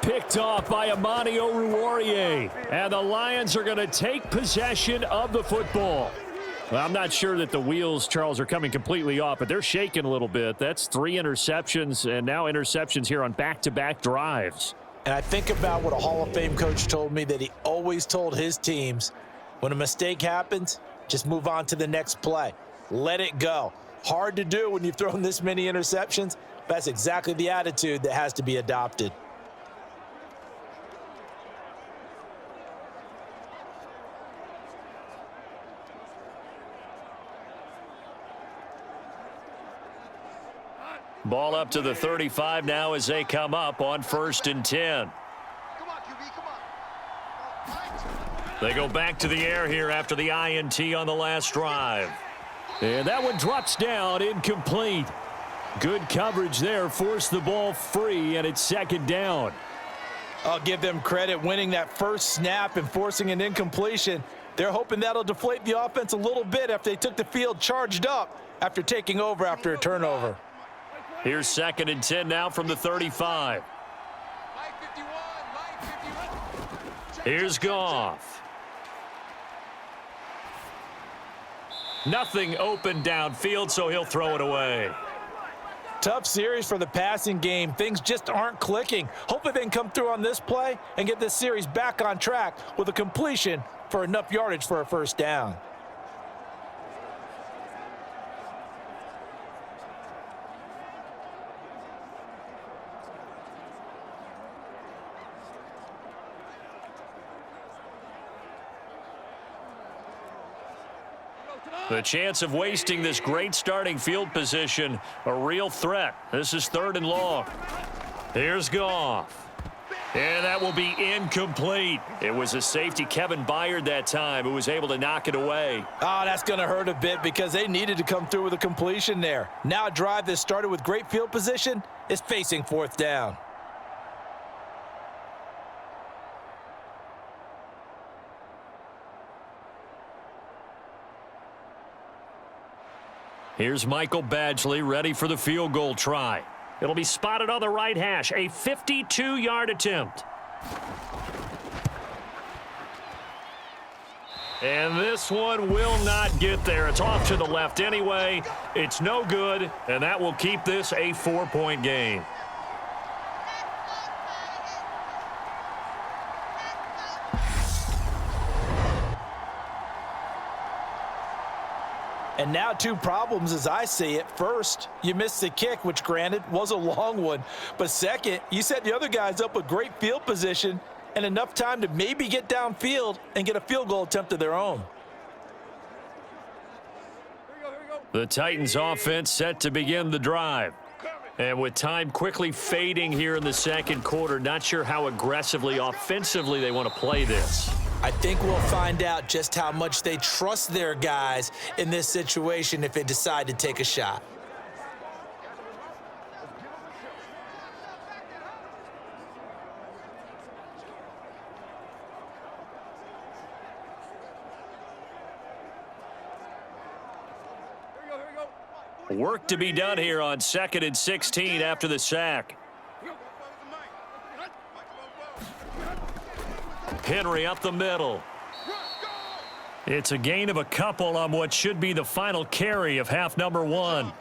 [SPEAKER 6] Picked off by Amani Oruwariye. And the Lions are going to take possession of the football. Well, I'm not sure that the wheels, Charles, are coming completely off, but they're shaking a little bit. That's 3 interceptions, and now interceptions here on back-to-back drives.
[SPEAKER 3] And I think about what a Hall of Fame coach told me, that he always told his teams, when a mistake happens, just move on to the next play. Let it go. Hard to do when you've thrown this many interceptions. That's exactly the attitude that has to be adopted.
[SPEAKER 2] Ball up to the 35 now as they come up on 1st and 10. They go back to the air here after the INT on the last drive.
[SPEAKER 6] And that one drops down, incomplete. Good coverage there, forced the ball free, and it's 2nd down.
[SPEAKER 7] I'll give them credit winning that first snap and forcing an incompletion. They're hoping that'll deflate the offense a little bit after they took the field charged up after taking over after a turnover.
[SPEAKER 2] Here's 2nd and 10 now from the 35. Here's Goff. Nothing open downfield, so he'll throw it away.
[SPEAKER 7] Tough series for the passing game. Things just aren't clicking. Hopefully they can come through on this play and get this series back on track with a completion for enough yardage for a 1st down.
[SPEAKER 2] The chance of wasting this great starting field position, a real threat. This is 3rd and long. Here's Goff. And that will be incomplete. It was a safety, Kevin Byard, that time, who was able to knock it away.
[SPEAKER 7] Oh, that's going to hurt a bit because they needed to come through with a completion there. Now a drive that started with great field position is facing 4th down.
[SPEAKER 2] Here's Michael Badgley ready for the field goal try. It'll be spotted on the right hash, a 52-yard attempt. And this one will not get there. It's off to the left anyway. It's no good, and that will keep this a 4-point game.
[SPEAKER 7] And now 2 problems as I see it. First, you missed the kick, which granted was a long one. But second, you set the other guys up with great field position and enough time to maybe get downfield and get a field goal attempt of their own.
[SPEAKER 2] The Titans offense set to begin the drive. And with time quickly fading here in the 2nd quarter, not sure how aggressively, offensively they want to play this.
[SPEAKER 3] I think we'll find out just how much they trust their guys in this situation if they decide to take a shot.
[SPEAKER 2] Work to be done here on 2nd and 16 after the sack. Henry up the middle. It's a gain of a couple on what should be the final carry of half number 1.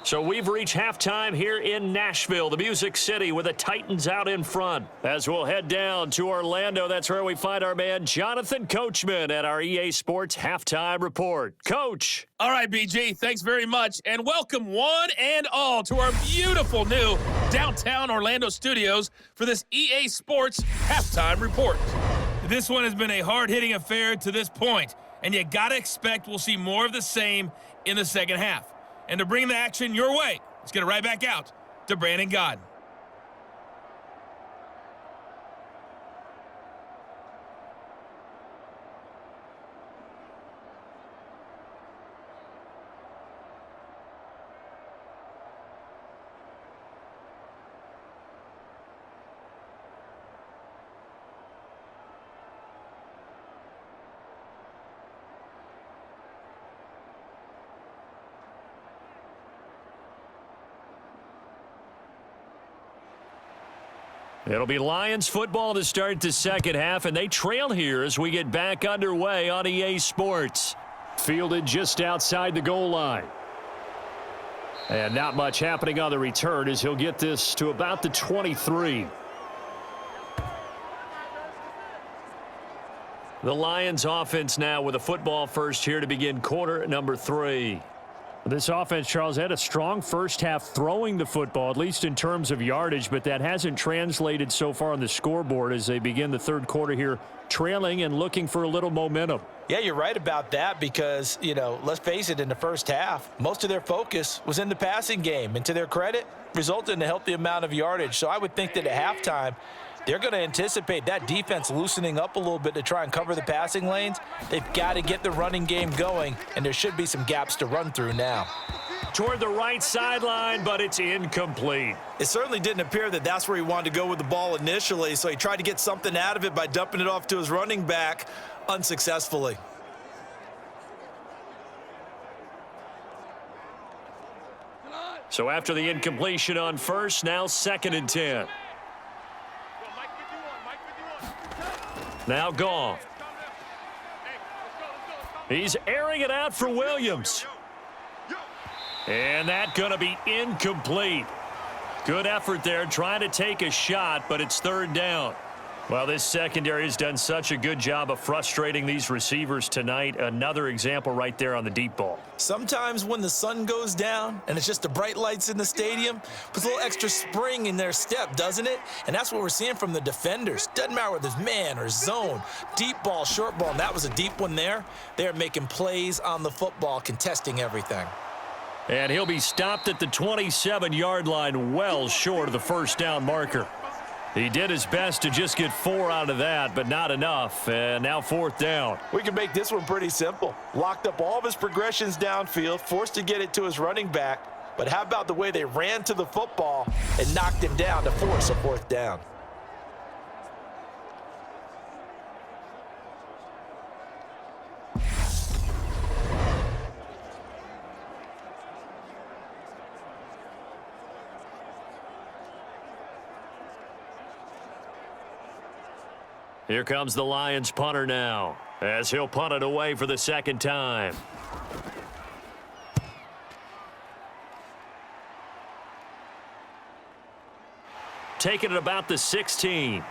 [SPEAKER 2] So we've reached halftime here in Nashville, the Music City, with the Titans out in front. As we'll head down to Orlando, that's where we find our man Jonathan Coachman at our EA Sports Halftime Report. Coach.
[SPEAKER 4] All right, BG, thanks very much. And welcome one and all to our beautiful new downtown Orlando studios for this EA Sports Halftime Report. This one has been a hard-hitting affair to this point, and you got to expect we'll see more of the same in the second half. And to bring the action your way, let's get it right back out to Brandon Godden.
[SPEAKER 2] It'll be Lions football to start the second half, and they trail here as we get back underway on EA Sports. Fielded just outside the goal line. And not much happening on the return as he'll get this to about the 23. The Lions offense now with a football first here to begin quarter number 3.
[SPEAKER 6] This offense, Charles, had a strong first half throwing the football, at least in terms of yardage, but that hasn't translated so far on the scoreboard as they begin the third quarter here, trailing and looking for a little momentum.
[SPEAKER 7] Yeah, you're right about that because, let's face it, in the first half, most of their focus was in the passing game, and to their credit, resulted in a healthy amount of yardage. So I would think that at halftime, they're going to anticipate that defense loosening up a little bit to try and cover the passing lanes. They've got to get the running game going, and there should be some gaps to run through now.
[SPEAKER 2] Toward the right sideline, but it's incomplete.
[SPEAKER 3] It certainly didn't appear that that's where he wanted to go with the ball initially, so he tried to get something out of it by dumping it off to his running back unsuccessfully.
[SPEAKER 2] So after the incompletion on first, now 2nd and 10. Now Goff. He's airing it out for Williams. And that's going to be incomplete. Good effort there trying to take a shot, but it's 3rd down. Well, this secondary has done such a good job of frustrating these receivers tonight. Another example right there on the deep ball.
[SPEAKER 3] Sometimes when the sun goes down and it's just the bright lights in the stadium, puts a little extra spring in their step, doesn't it? And that's what we're seeing from the defenders. Doesn't matter whether it's man or zone, deep ball, short ball, and that was a deep one there. They're making plays on the football, contesting everything.
[SPEAKER 2] And he'll be stopped at the 27-yard line, well short of the first down marker. He did his best to just get 4 out of that, but not enough. And now 4th down.
[SPEAKER 7] We can make this one pretty simple. Locked up all of his progressions downfield, forced to get it to his running back. But how about the way they ran to the football and knocked him down to force a 4th down?
[SPEAKER 2] Here comes the Lions punter now, as he'll punt it away for the second time. Taking it about the 16.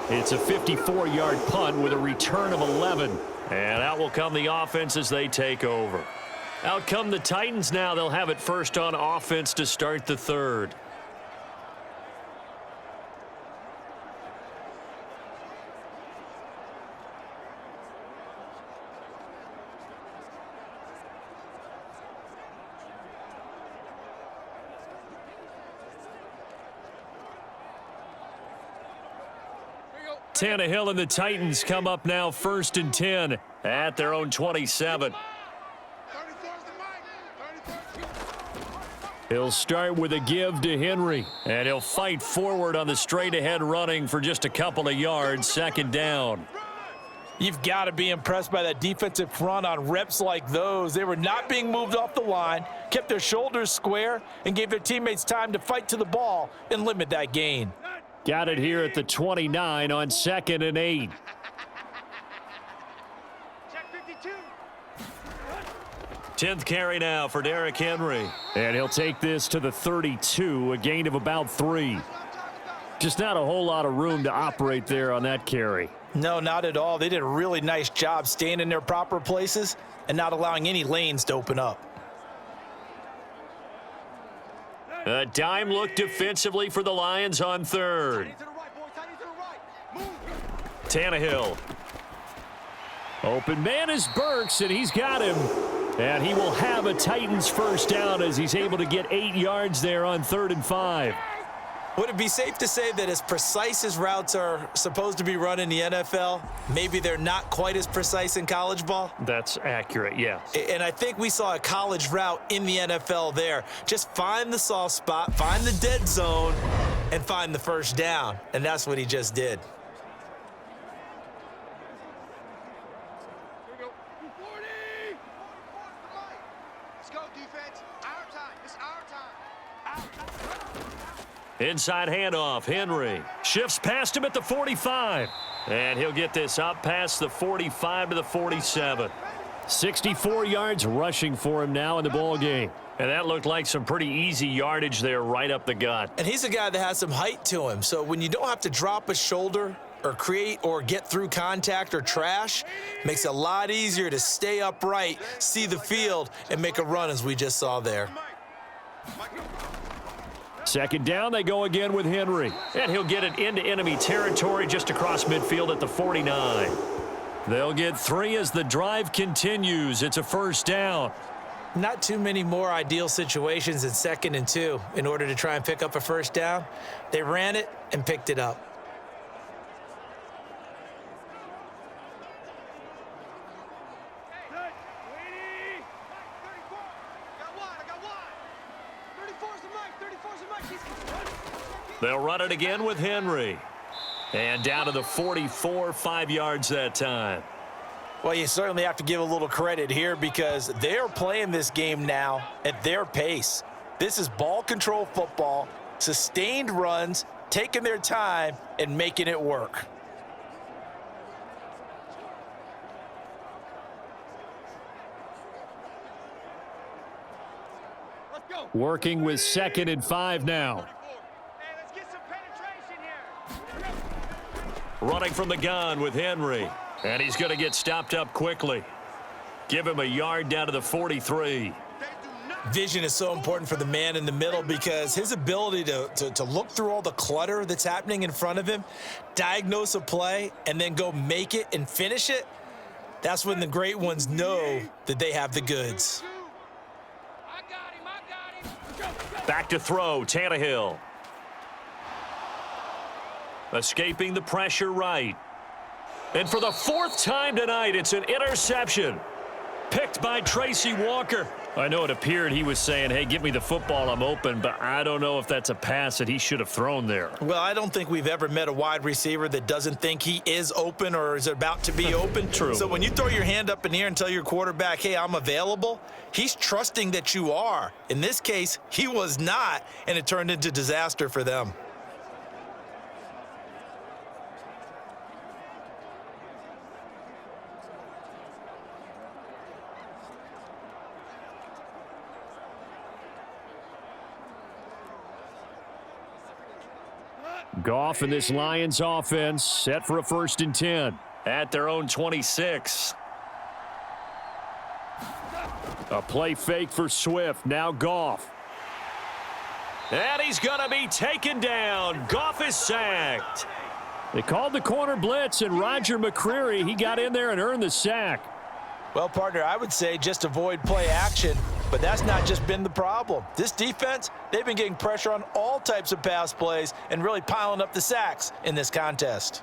[SPEAKER 2] It's a 54-yard punt with a return of 11. And out will come the offense as they take over. Out come the Titans now. They'll have it first on offense to start the 3rd. Tannehill and the Titans come up now 1st and 10 at their own 27. He'll start with a give to Henry, and he'll fight forward on the straight-ahead running for just a couple of yards, 2nd down.
[SPEAKER 7] You've got to be impressed by that defensive front on reps like those. They were not being moved off the line, kept their shoulders square, and gave their teammates time to fight to the ball and limit that gain.
[SPEAKER 2] Got it here at the 29 on 2nd and 8.
[SPEAKER 5] Check 52.
[SPEAKER 2] 10th carry now for Derrick Henry.
[SPEAKER 6] And he'll take this to the 32, a gain of about 3. Just not a whole lot of room to operate there on that carry.
[SPEAKER 3] No, not at all. They did a really nice job staying in their proper places and not allowing any lanes to open up.
[SPEAKER 2] A dime look defensively for the Lions on 3rd. Tannehill.
[SPEAKER 6] Open man is Burks, and he's got him. And he will have a Titans first down as he's able to get 8 yards there on 3rd and 5.
[SPEAKER 3] Would it be safe to say that as precise as routes are supposed to be run in the NFL, maybe they're not quite as precise in college ball?
[SPEAKER 2] That's accurate, yeah.
[SPEAKER 3] And I think we saw a college route in the NFL there. Just find the soft spot, find the dead zone, and find the first down. And that's what he just did.
[SPEAKER 5] Here we go. 40. Let's go, defense. Our time. It's our time.
[SPEAKER 2] Inside handoff, Henry shifts past him at the 45. And he'll get this up past the 45 to the 47.
[SPEAKER 6] 64 yards rushing for him now in the ball game.
[SPEAKER 2] And that looked like some pretty easy yardage there right up the gut.
[SPEAKER 3] And he's a guy that has some height to him. So when you don't have to drop a shoulder or create or get through contact or trash, makes it a lot easier to stay upright, see the field, and make a run as we just saw there.
[SPEAKER 6] 2nd down, they go again with Henry.
[SPEAKER 2] And he'll get it into enemy territory just across midfield at the 49. They'll get 3 as the drive continues. It's a first down.
[SPEAKER 3] Not too many more ideal situations in 2nd and 2 in order to try and pick up a first down. They ran it and picked it up.
[SPEAKER 2] They'll run it again with Henry. And down to the 44, 5 yards that time.
[SPEAKER 3] Well, you certainly have to give a little credit here because they're playing this game now at their pace. This is ball control football, sustained runs, taking their time and making it work.
[SPEAKER 6] Working with 2nd and 5 now.
[SPEAKER 5] Hey, let's get some penetration here.
[SPEAKER 2] Running from the gun with Henry. And he's going to get stopped up quickly. Give him a yard down to the 43.
[SPEAKER 3] Vision is so important for the man in the middle because his ability to look through all the clutter that's happening in front of him, diagnose a play, and then go make it and finish it, that's when the great ones know that they have the goods.
[SPEAKER 2] Back to throw, Tannehill. Escaping the pressure right. And for the 4th time tonight, it's an interception. Picked by Tracy Walker. I know it appeared he was saying, hey, give me the football, I'm open, but I don't know if that's a pass that he should have thrown there.
[SPEAKER 3] Well, I don't think we've ever met a wide receiver that doesn't think he is open or is about to be open.
[SPEAKER 2] True.
[SPEAKER 3] So when you throw your hand up in the air and tell your quarterback, hey, I'm available, he's trusting that you are. In this case, he was not, and it turned into disaster for them.
[SPEAKER 6] Goff and this Lions offense set for a 1st and 10.
[SPEAKER 2] At their own 26.
[SPEAKER 6] A play fake for Swift. Now Goff.
[SPEAKER 2] And he's going to be taken down. Goff is sacked.
[SPEAKER 6] They called the corner blitz, and Roger McCreary, he got in there and earned the sack.
[SPEAKER 3] Well, partner, I would say just avoid play action, but that's not just been the problem. This defense, they've been getting pressure on all types of pass plays and really piling up the sacks in this contest.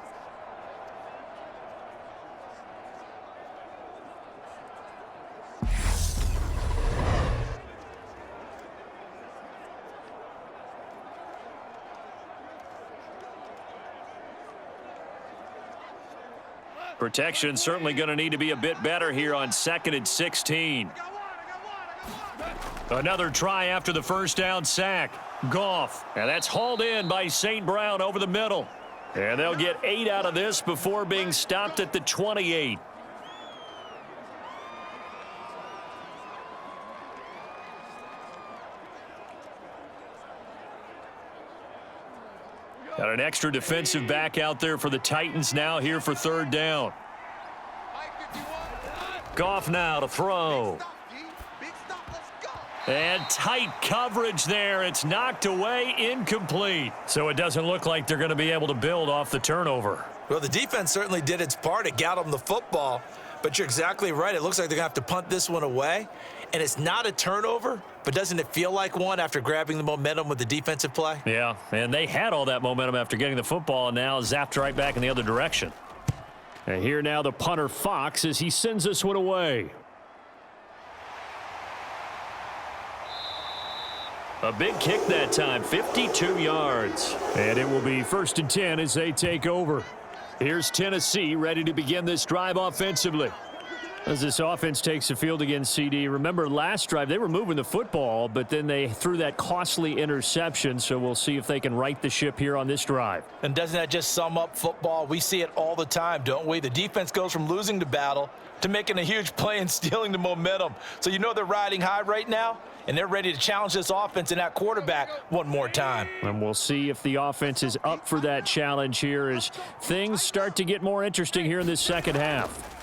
[SPEAKER 2] Protection certainly going to need to be a bit better here on 2nd and 16. Another try after the 1st down sack. Goff. And that's hauled in by St. Brown over the middle. And they'll get 8 out of this before being stopped at the 28. Got an extra defensive back out there for the Titans now here for 3rd down. Goff now to throw. And tight coverage there. It's knocked away, incomplete. So it doesn't look like they're going to be able to build off the turnover.
[SPEAKER 3] Well, the defense certainly did its part. It got them the football. But you're exactly right. It looks like they're going to have to punt this one away. And it's not a turnover, but doesn't it feel like one after grabbing the momentum with the defensive play?
[SPEAKER 2] Yeah, and they had all that momentum after getting the football and now zapped right back in the other direction.
[SPEAKER 6] And here now the punter Fox as he sends this one away.
[SPEAKER 2] A big kick that time, 52 yards.
[SPEAKER 6] And it will be 1st and 10 as they take over. Here's Tennessee ready to begin this drive offensively. As this offense takes the field against CD, remember last drive they were moving the football, but then they threw that costly interception, so we'll see if they can right the ship here on this drive.
[SPEAKER 3] And doesn't that just sum up football? We see it all the time, don't we? The defense goes from losing the battle to making a huge play and stealing the momentum. So you know they're riding high right now, and they're ready to challenge this offense and that quarterback one more time.
[SPEAKER 6] And we'll see if the offense is up for that challenge here as things start to get more interesting here in this 2nd half.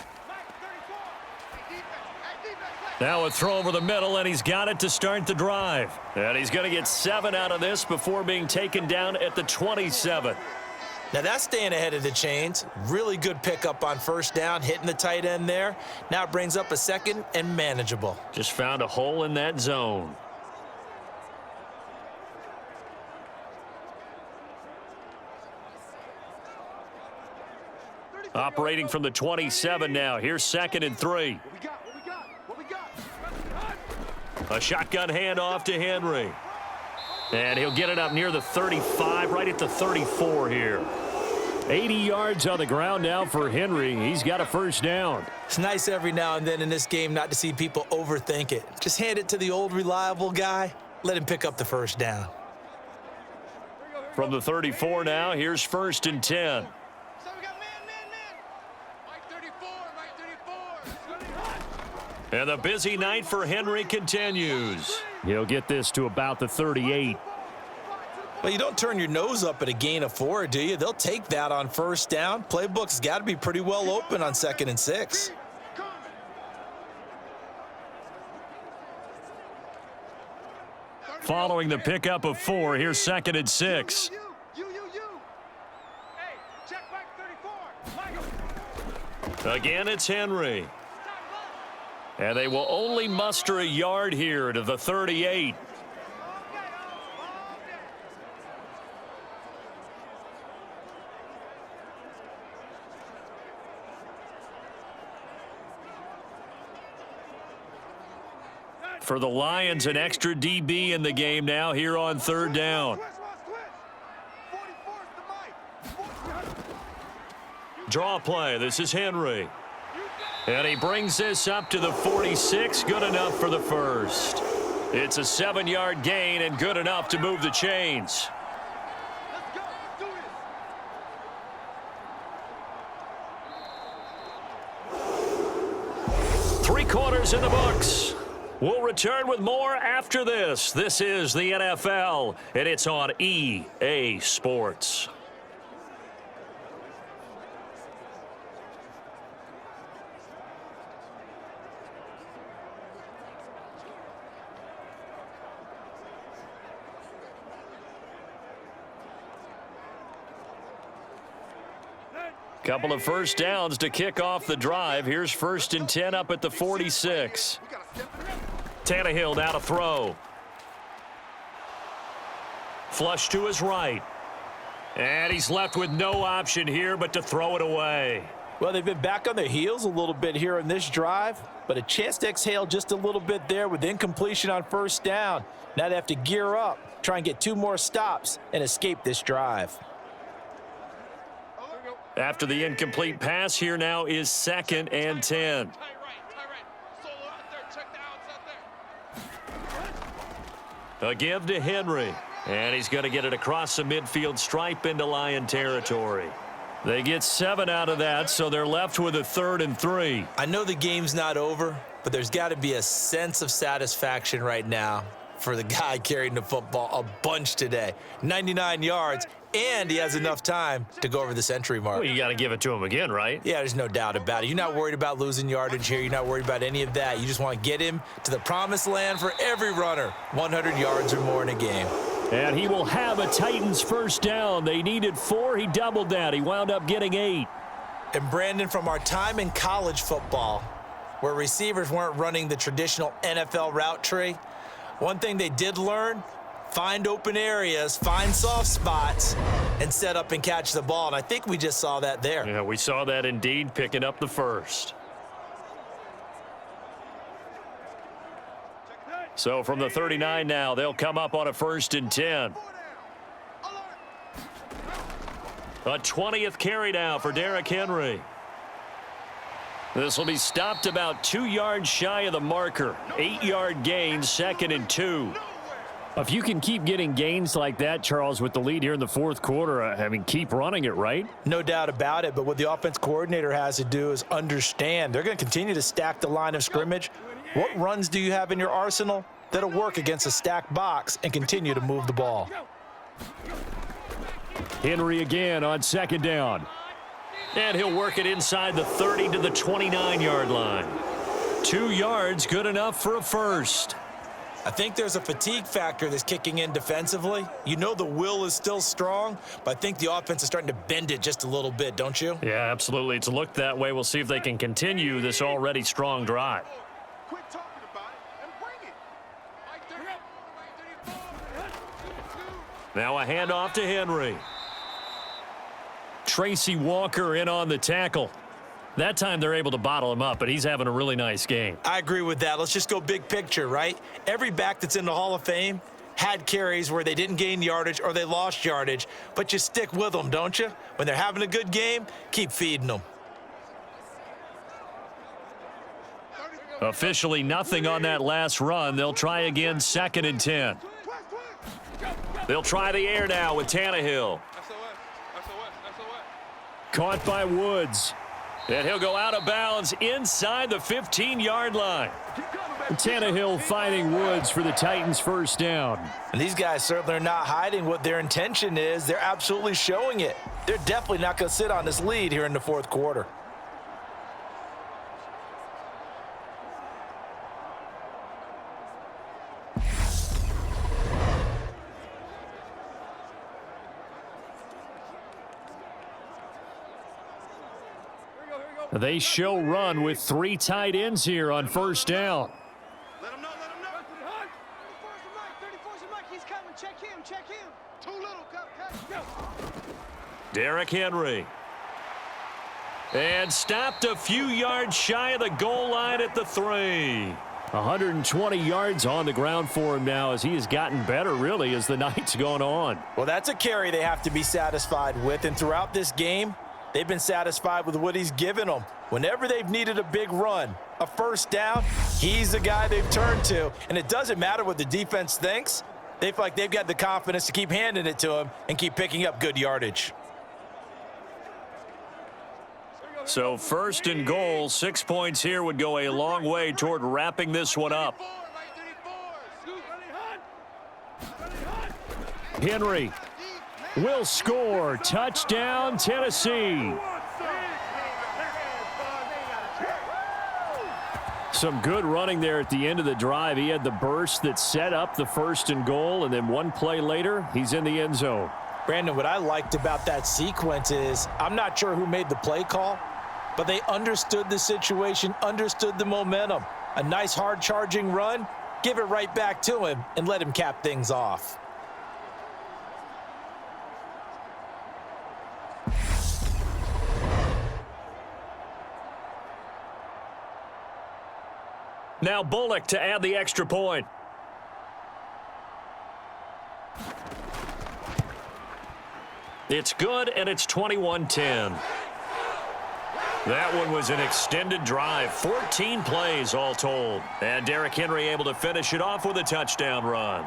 [SPEAKER 2] Now a throw over the middle, and he's got it to start the drive. And he's going to get 7 out of this before being taken down at the 27.
[SPEAKER 3] Now that's staying ahead of the chains. Really good pickup on 1st down, hitting the tight end there. Now it brings up a 2nd and manageable.
[SPEAKER 2] Just found a hole in that zone. Operating from the 27 now. Here's 2nd and 3. A shotgun handoff to Henry. And he'll get it up near the 35, right at the 34 here.
[SPEAKER 6] 80 yards on the ground now for Henry. He's got a 1st down.
[SPEAKER 3] It's nice every now and then in this game not to see people overthink it. Just hand it to the old reliable guy. Let him pick up the 1st down.
[SPEAKER 2] From the 34 now, here's 1st and 10. And the busy night for Henry continues.
[SPEAKER 6] He'll get this to about the 38.
[SPEAKER 3] Well, you don't turn your nose up at a gain of 4, do you? They'll take that on first down. Playbook's got to be pretty well open on 2nd and 6.
[SPEAKER 2] Following the pickup of 4, here's 2nd and 6.
[SPEAKER 5] Hey, check back 34.
[SPEAKER 2] Again, it's Henry. And they will only muster a yard here to the 38. For the Lions, an extra DB in the game now here on 3rd down. Draw play. This is Henry. And he brings this up to the 46. Good enough for the first. It's a 7-yard gain and good enough to move the chains. Three quarters in the books. We'll return with more after this. This is the NFL, and it's on EA Sports. Couple of first downs to kick off the drive. Here's 1st and 10 up at the 46. Tannehill now to throw. Flush to his right. And he's left with no option here but to throw it away.
[SPEAKER 7] Well, they've been back on their heels a little bit here in this drive, but a chance to exhale just a little bit there with incompletion on first down. Now they have to gear up, try and get 2 more stops, and escape this drive.
[SPEAKER 2] After the incomplete pass, here now is 2nd and 10. A give to Henry. And he's going to get it across the midfield stripe into Lion territory. They get 7 out of that, so they're left with a 3rd and 3.
[SPEAKER 3] I know the game's not over, but there's got to be a sense of satisfaction right now for the guy carrying the football a bunch today. 99 yards, and he has enough time to go over the century mark.
[SPEAKER 2] Well, you got to give it to him again, right?
[SPEAKER 3] Yeah, there's no doubt about it. You're not worried about losing yardage here. You're not worried about any of that. You just want to get him to the promised land for every runner, 100 yards or more in a game.
[SPEAKER 2] And he will have a Titans first down. They needed 4. He doubled that. He wound up getting 8.
[SPEAKER 3] And Brandon, from our time in college football, where receivers weren't running the traditional NFL route tree, one thing they did learn, find open areas, find soft spots, and set up and catch the ball. And I think we just saw that there.
[SPEAKER 2] Yeah, we saw that indeed, picking up the first. So from the 39 now, they'll come up on a 1st and 10. A 20th carry now for Derrick Henry. This will be stopped about 2 yards shy of the marker. 8-yard gain, 2nd and 2.
[SPEAKER 6] If you can keep getting gains like that, Charles, with the lead here in the 4th quarter, I mean, keep running it, right?
[SPEAKER 3] No doubt about it, but what the offense coordinator has to do is understand. They're going to continue to stack the line of scrimmage. What runs do you have in your arsenal that'll work against a stacked box and continue to move the ball?
[SPEAKER 6] Henry again on 2nd down.
[SPEAKER 2] And he'll work it inside the 30 to the 29-yard line. 2 yards, good enough for a first.
[SPEAKER 3] I think there's a fatigue factor that's kicking in defensively. You know the will is still strong, but I think the offense is starting to bend it just a little bit, don't you?
[SPEAKER 2] Yeah, absolutely. It's looked that way. We'll see if they can continue this already strong drive.
[SPEAKER 5] Quit talking about it and bring it.
[SPEAKER 2] Now a handoff to Henry. Tracy Walker in on the tackle. That time they're able to bottle him up, but he's having a really nice game.
[SPEAKER 3] I agree with that. Let's just go big picture, right? Every back that's in the Hall of Fame had carries where they didn't gain yardage or they lost yardage, but you stick with them, don't you? When they're having a good game, keep feeding them.
[SPEAKER 2] Officially nothing on that last run. They'll try again, 2nd and 10. They'll try the air now with Tannehill.
[SPEAKER 6] Caught by Woods.
[SPEAKER 2] And he'll go out of bounds inside the 15-yard line. Tannehill finding Woods for the Titans' first down.
[SPEAKER 7] And these guys certainly are not hiding what their intention is. They're absolutely showing it. They're definitely not going to sit on this lead here in the fourth quarter.
[SPEAKER 2] They show run with 3 tight ends here on first down.
[SPEAKER 5] Let him know. 34's the Mike. He's coming. Check him. Too little. Go.
[SPEAKER 2] Derrick Henry. And stopped a few yards shy of the goal line at the 3. 120 yards on the ground for him now as he has gotten better, really, as the night's gone on.
[SPEAKER 7] Well, that's a carry they have to be satisfied with. And throughout this game, they've been satisfied with what he's given them. Whenever they've needed a big run, a first down, he's the guy they've turned to. And it doesn't matter what the defense thinks. They feel like they've got the confidence to keep handing it to him and keep picking up good yardage.
[SPEAKER 2] So first and goal, 6 points here would go a long way toward wrapping this one up. Henry will score. Touchdown, Tennessee. Some good running there at the end of the drive. He had the burst that set up the first and goal, and then one play later, he's in the end zone.
[SPEAKER 7] Brandon, what I liked about that sequence is I'm not sure who made the play call, but they understood the situation, understood the momentum. A nice hard-charging run, give it right back to him, and let him cap things off.
[SPEAKER 2] Now Bullock to add the extra point. It's good, and it's 21-10. That one was an extended drive, 14 plays all told. And Derrick Henry able to finish it off with a touchdown run.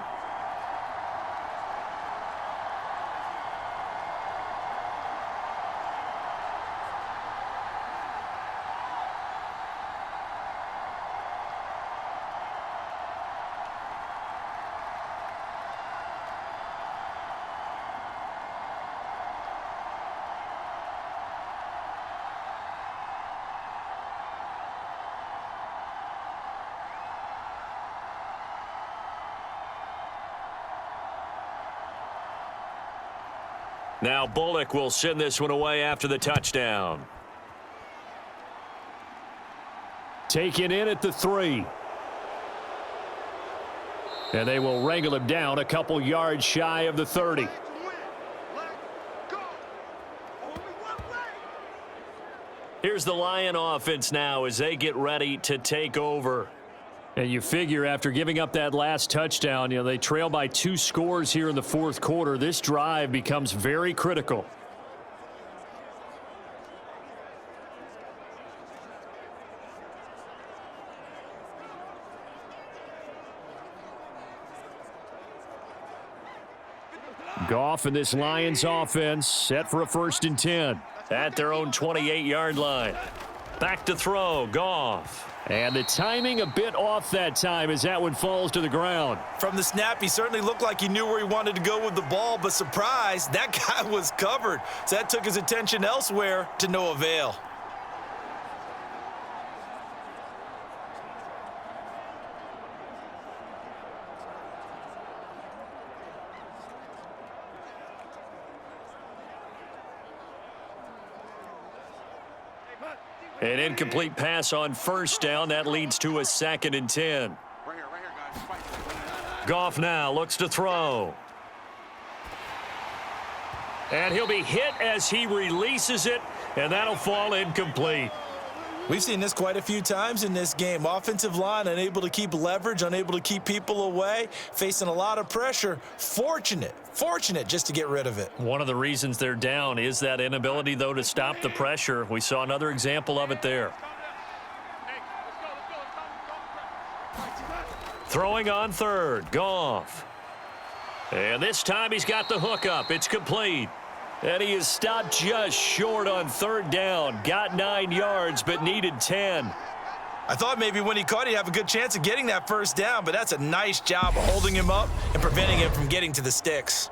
[SPEAKER 2] Now Bullock will send this one away after the touchdown. Taken in at the 3. And they will wrangle him down a couple yards shy of the 30. Here's the Lion offense now as they get ready to take over. And you figure after giving up that last touchdown, they trail by 2 scores here in the fourth quarter. This drive becomes very critical. Goff and this Lions offense set for a 1st and 10 at their own 28-yard line. Back to throw, Goff. And the timing a bit off that time as that one falls to the ground.
[SPEAKER 7] From the snap, he certainly looked like he knew where he wanted to go with the ball, but surprise, that guy was covered. So that took his attention elsewhere to no avail.
[SPEAKER 2] An incomplete pass on first down. That leads to a 2nd and 10. Goff now looks to throw. And he'll be hit as he releases it, and that'll fall incomplete.
[SPEAKER 3] We've seen this quite a few times in this game. Offensive line unable to keep leverage, unable to keep people away, facing a lot of pressure. Fortunate just to get rid of it.
[SPEAKER 2] One of the reasons they're down is that inability, though, to stop the pressure. We saw another example of it there. Throwing on 3rd, Goff. And this time he's got the hook up. It's complete. And he is stopped just short on 3rd down. Got 9 yards, but needed 10.
[SPEAKER 3] I thought maybe when he caught, he'd have a good chance of getting that first down, but that's a nice job of holding him up and preventing him from getting to the sticks.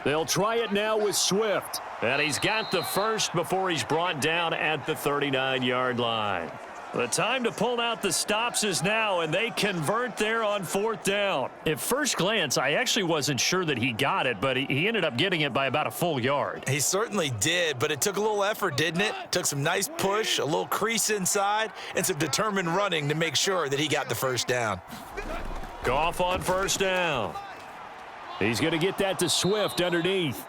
[SPEAKER 2] They'll try it now with Swift. And he's got the first before he's brought down at the 39-yard line. The time to pull out the stops is now, and they convert there on 4th down. At first glance, I actually wasn't sure that he got it, but he ended up getting it by about a full yard.
[SPEAKER 3] He certainly did, but it took a little effort, didn't it? Took some nice push, a little crease inside, and some determined running to make sure that he got the first down.
[SPEAKER 2] Goff on 1st down. He's going to get that to Swift underneath.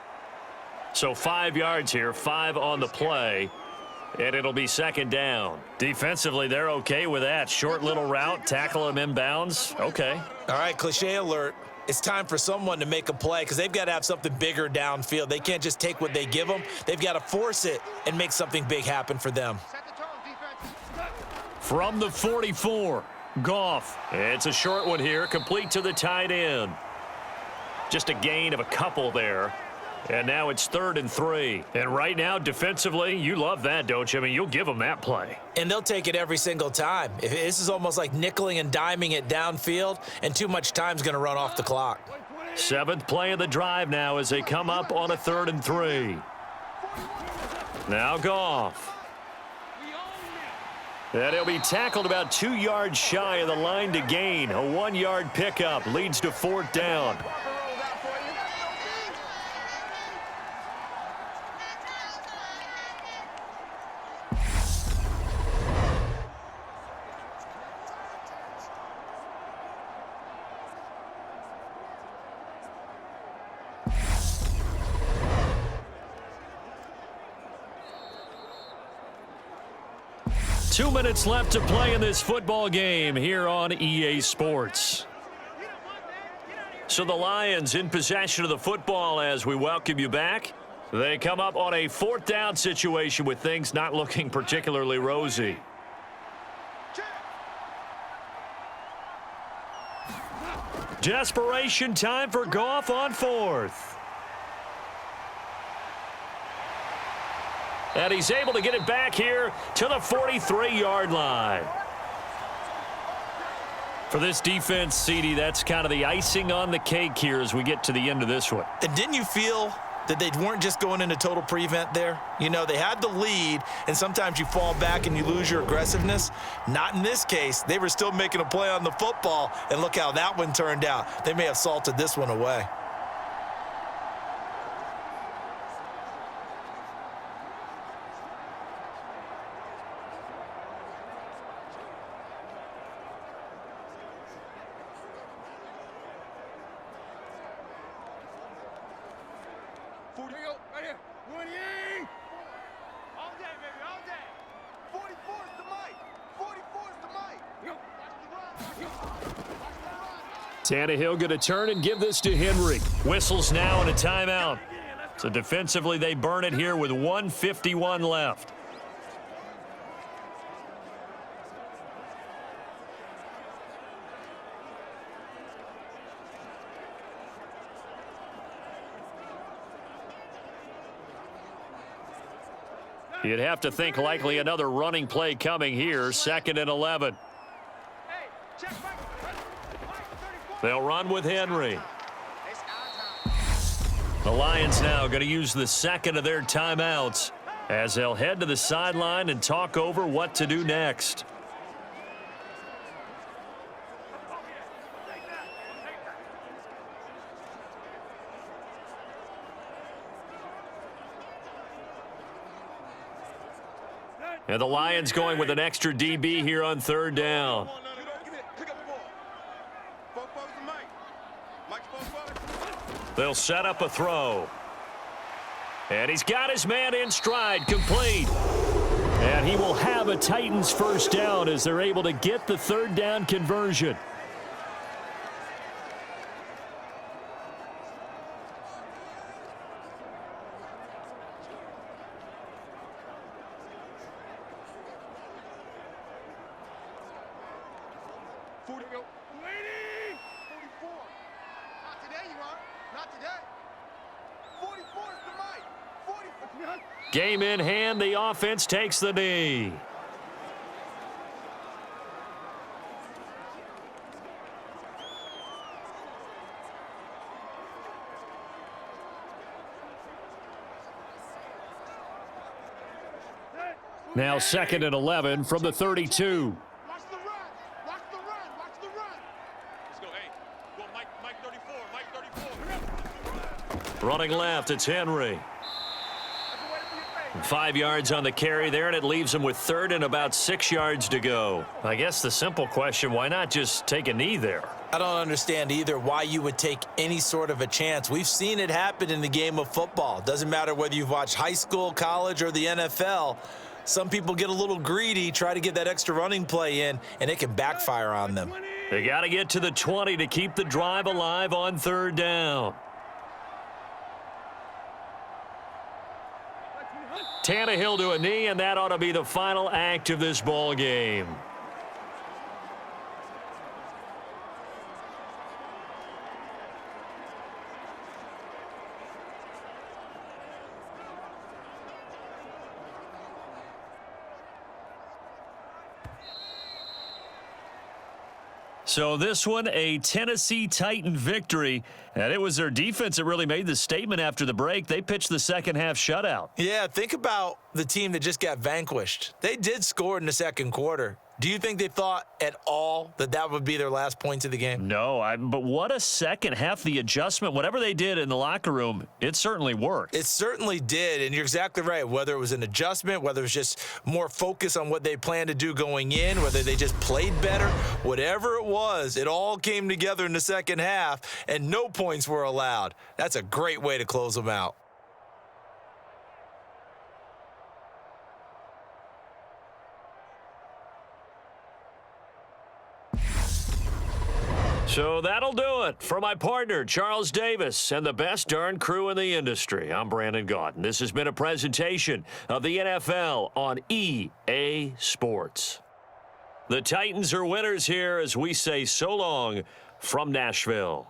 [SPEAKER 2] So 5 yards here, 5 on the play, and it'll be 2nd down. Defensively, they're okay with that. Short little route, tackle him inbounds. Okay.
[SPEAKER 3] All right, cliche alert. It's time for someone to make a play because they've got to have something bigger downfield. They can't just take what they give them. They've got to force it and make something big happen for them.
[SPEAKER 2] From the 44, Goff. It's a short one here, complete to the tight end. Just a gain of a couple there. And now it's 3rd and 3. And right now, defensively, you love that, don't you? I mean, you'll give them that play.
[SPEAKER 3] And they'll take it every single time. This is almost like nickeling and diming it downfield, and too much time's going to run off the clock.
[SPEAKER 2] 7th play of the drive now as they come up on a 3rd and 3. Now Goff. And he'll be tackled about 2 yards shy of the line to gain. A 1-yard pickup leads to 4th down. Two minutes left to play in this football game here on EA Sports. So the Lions in possession of the football as we welcome you back. They come up on a 4th down situation with things not looking particularly rosy. Desperation time for Goff on 4th. And he's able to get it back here to the 43-yard line. For this defense, CD, that's kind of the icing on the cake here as we get to the end of this one.
[SPEAKER 3] And didn't you feel that they weren't just going into total prevent there? You know, they had the lead, and sometimes you fall back and you lose your aggressiveness. Not in this case. They were still making a play on the football, and look how that one turned out. They may have salted this one away.
[SPEAKER 2] Tannehill going to turn and give this to Henry. Whistles now and a timeout. So defensively, they burn it here with 1:51 left. You'd have to think likely another running play coming here, 2nd and 11. They'll run with Henry. The Lions now going to use the 2nd of their timeouts as they'll head to the sideline and talk over what to do next. And the Lions going with an extra DB here on 3rd down. They'll set up a throw. And he's got his man in stride, complete. And he will have a Titans first down as they're able to get the 3rd down conversion.
[SPEAKER 5] 40. Lady! 44. Not today, you are. Not today. 44 is the mic. 44.
[SPEAKER 2] Game in hand. The offense takes the knee. Now 2nd and 11 from the 32.
[SPEAKER 5] Watch the run. Watch the run. Watch the run. Let's go, hey. Go, Mike 34. Mike 34.
[SPEAKER 2] Running left, it's Henry. 5 yards on the carry there, and it leaves him with 3rd and about 6 yards to go. I guess the simple question, why not just take a knee there?
[SPEAKER 3] I don't understand either why you would take any sort of a chance. We've seen it happen in the game of football. Doesn't matter whether you've watched high school, college, or the NFL. Some people get a little greedy, try to get that extra running play in, and it can backfire on them.
[SPEAKER 2] They got to get to the 20 to keep the drive alive on 3rd down. Tannehill to a knee, and that ought to be the final act of this ball game. So this one, a Tennessee Titan victory, and it was their defense that really made the statement after the break. They pitched the second half shutout.
[SPEAKER 3] Yeah, think about the team that just got vanquished. They did score in the second quarter. Do you think they thought at all that that would be their last points of the game?
[SPEAKER 2] No, but what a second half. The adjustment, whatever they did in the locker room, it certainly worked.
[SPEAKER 3] It certainly did, and you're exactly right. Whether it was an adjustment, whether it was just more focus on what they planned to do going in, whether they just played better, whatever it was, it all came together in the second half, and no points were allowed. That's a great way to close them out.
[SPEAKER 2] So that'll do it for my partner, Charles Davis, and the best darn crew in the industry. I'm Brandon Gaudin. This has been a presentation of the NFL on EA Sports. The Titans are winners here as we say so long from Nashville.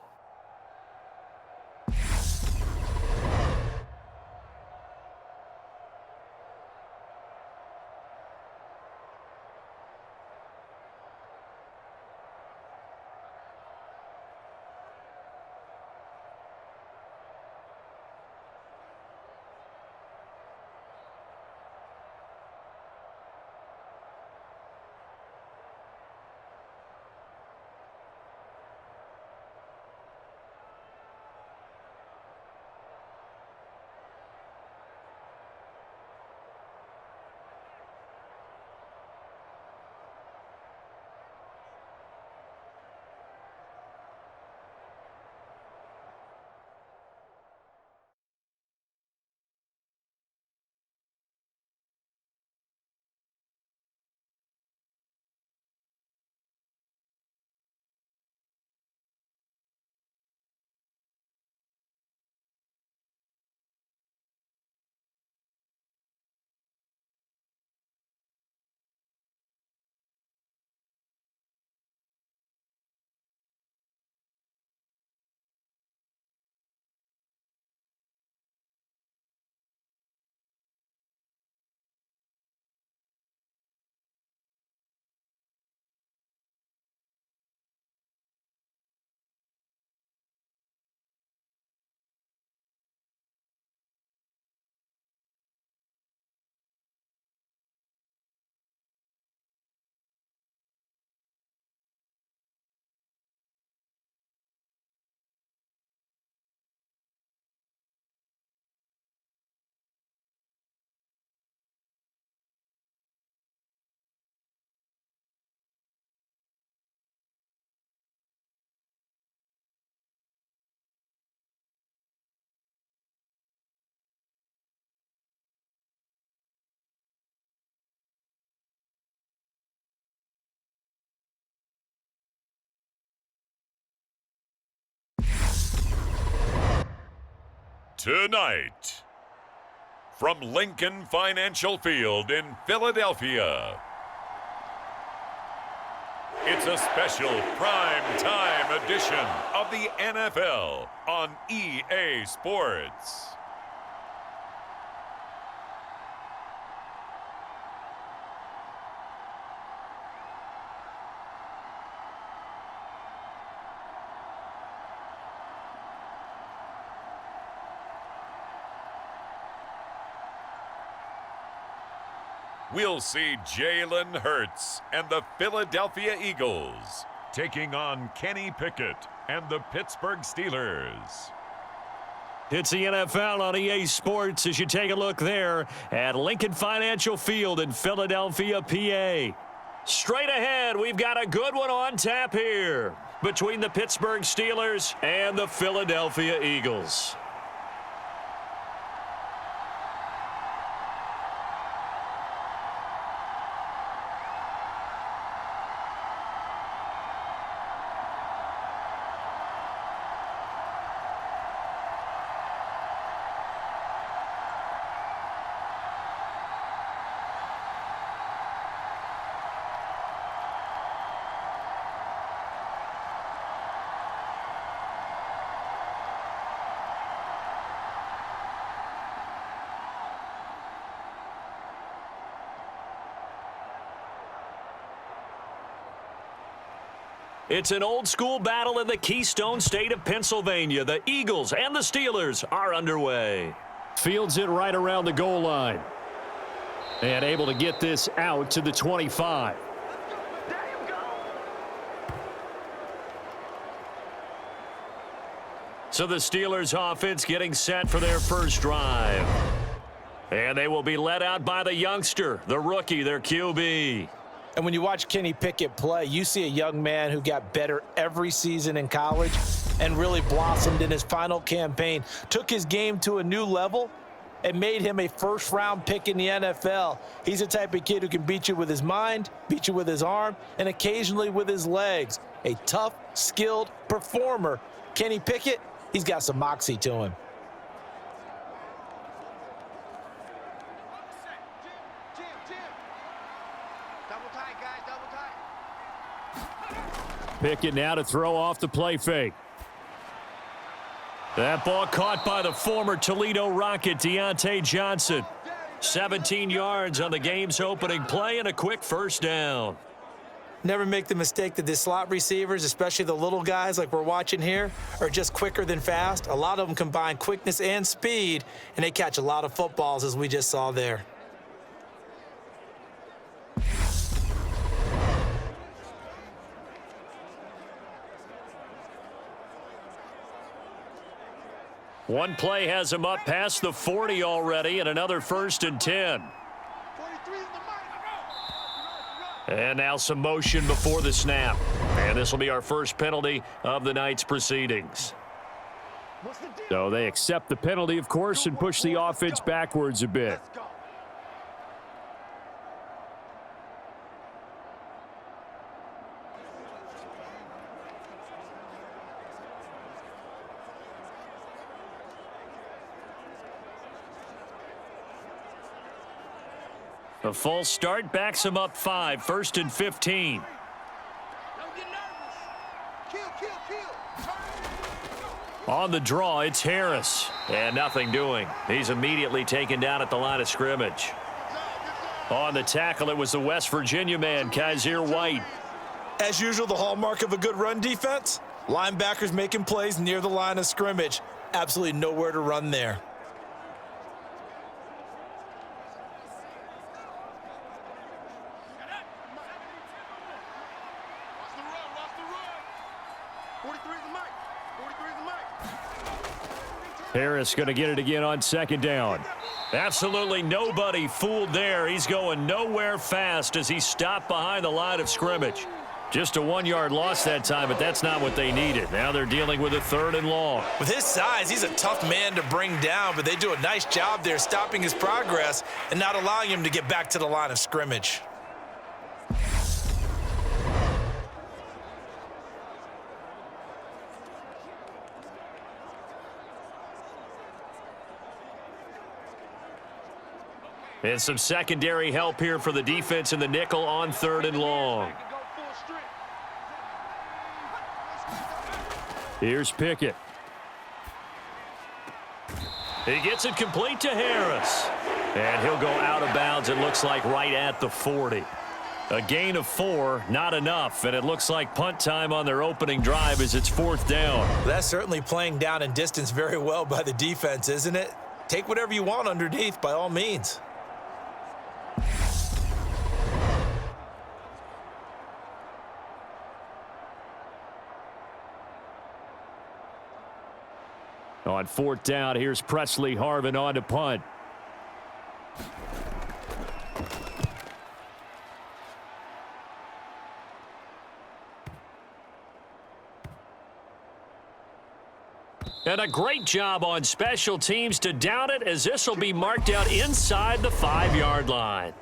[SPEAKER 1] Tonight, from Lincoln Financial Field in Philadelphia, It's a special prime time edition of the NFL on EA Sports. We'll see Jalen Hurts and the Philadelphia Eagles taking on Kenny Pickett and the Pittsburgh Steelers.
[SPEAKER 2] It's the NFL on EA Sports as you take a look there at Lincoln Financial Field in Philadelphia, PA. Straight ahead, we've got a good one on tap here between the Pittsburgh Steelers and the Philadelphia Eagles. It's an old-school battle in the Keystone State of Pennsylvania. The Eagles and the Steelers are underway.
[SPEAKER 6] Fields it right around the goal line. And able to get this out to the 25.
[SPEAKER 2] So the Steelers offense getting set for their first drive. And they will be led out by the youngster, the rookie, their QB.
[SPEAKER 7] And when you watch Kenny Pickett play, you see a young man who got better every season in college and really blossomed in his final campaign, took his game to a new level, and made him a first-round pick in the NFL. He's the type of kid who can beat you with his mind, beat you with his arm, and occasionally with his legs. A tough, skilled performer. Kenny Pickett, he's got some moxie to him.
[SPEAKER 6] Pickett now to throw off the play fake.
[SPEAKER 2] That ball caught by the former Toledo Rocket, Deontay Johnson. 17 yards on the game's opening play and a quick first down.
[SPEAKER 3] Never make the mistake that the slot receivers, especially the little guys like we're watching here, are just quicker than fast. A lot of them combine quickness and speed, and they catch a lot of footballs, as we just saw there.
[SPEAKER 2] One play has him up past the 40 already, and another 1st and 10. And now some motion before the snap. And this will be our first penalty of the night's proceedings.
[SPEAKER 6] So they accept the penalty, of course, and push the offense backwards a bit.
[SPEAKER 2] A false start backs him up 5, 1st and 15. On the draw, it's Harris. And nothing doing. He's immediately taken down at the line of scrimmage. On the tackle, it was the West Virginia man, Kaiser White.
[SPEAKER 3] As usual, the hallmark of a good run defense, linebackers making plays near the line of scrimmage. Absolutely nowhere to run there.
[SPEAKER 6] Harris going to get it again on 2nd down.
[SPEAKER 2] Absolutely nobody fooled there. He's going nowhere fast as he stopped behind the line of scrimmage. Just a 1-yard loss that time, but that's not what they needed. Now they're dealing with a 3rd and long.
[SPEAKER 3] With his size, he's a tough man to bring down, but they do a nice job there stopping his progress and not allowing him to get back to the line of scrimmage.
[SPEAKER 2] And some secondary help here for the defense in the nickel on 3rd and long.
[SPEAKER 6] Here's Pickett.
[SPEAKER 2] He gets it complete to Harris. And he'll go out of bounds, it looks like, right at the 40. A gain of 4, not enough, and it looks like punt time on their opening drive as it's 4th down.
[SPEAKER 3] That's certainly playing down and distance very well by the defense, isn't it? Take whatever you want underneath, by all means.
[SPEAKER 6] On 4th down, here's Presley Harvin on to punt.
[SPEAKER 2] And a great job on special teams to down it, as this will be marked out inside the 5-yard line.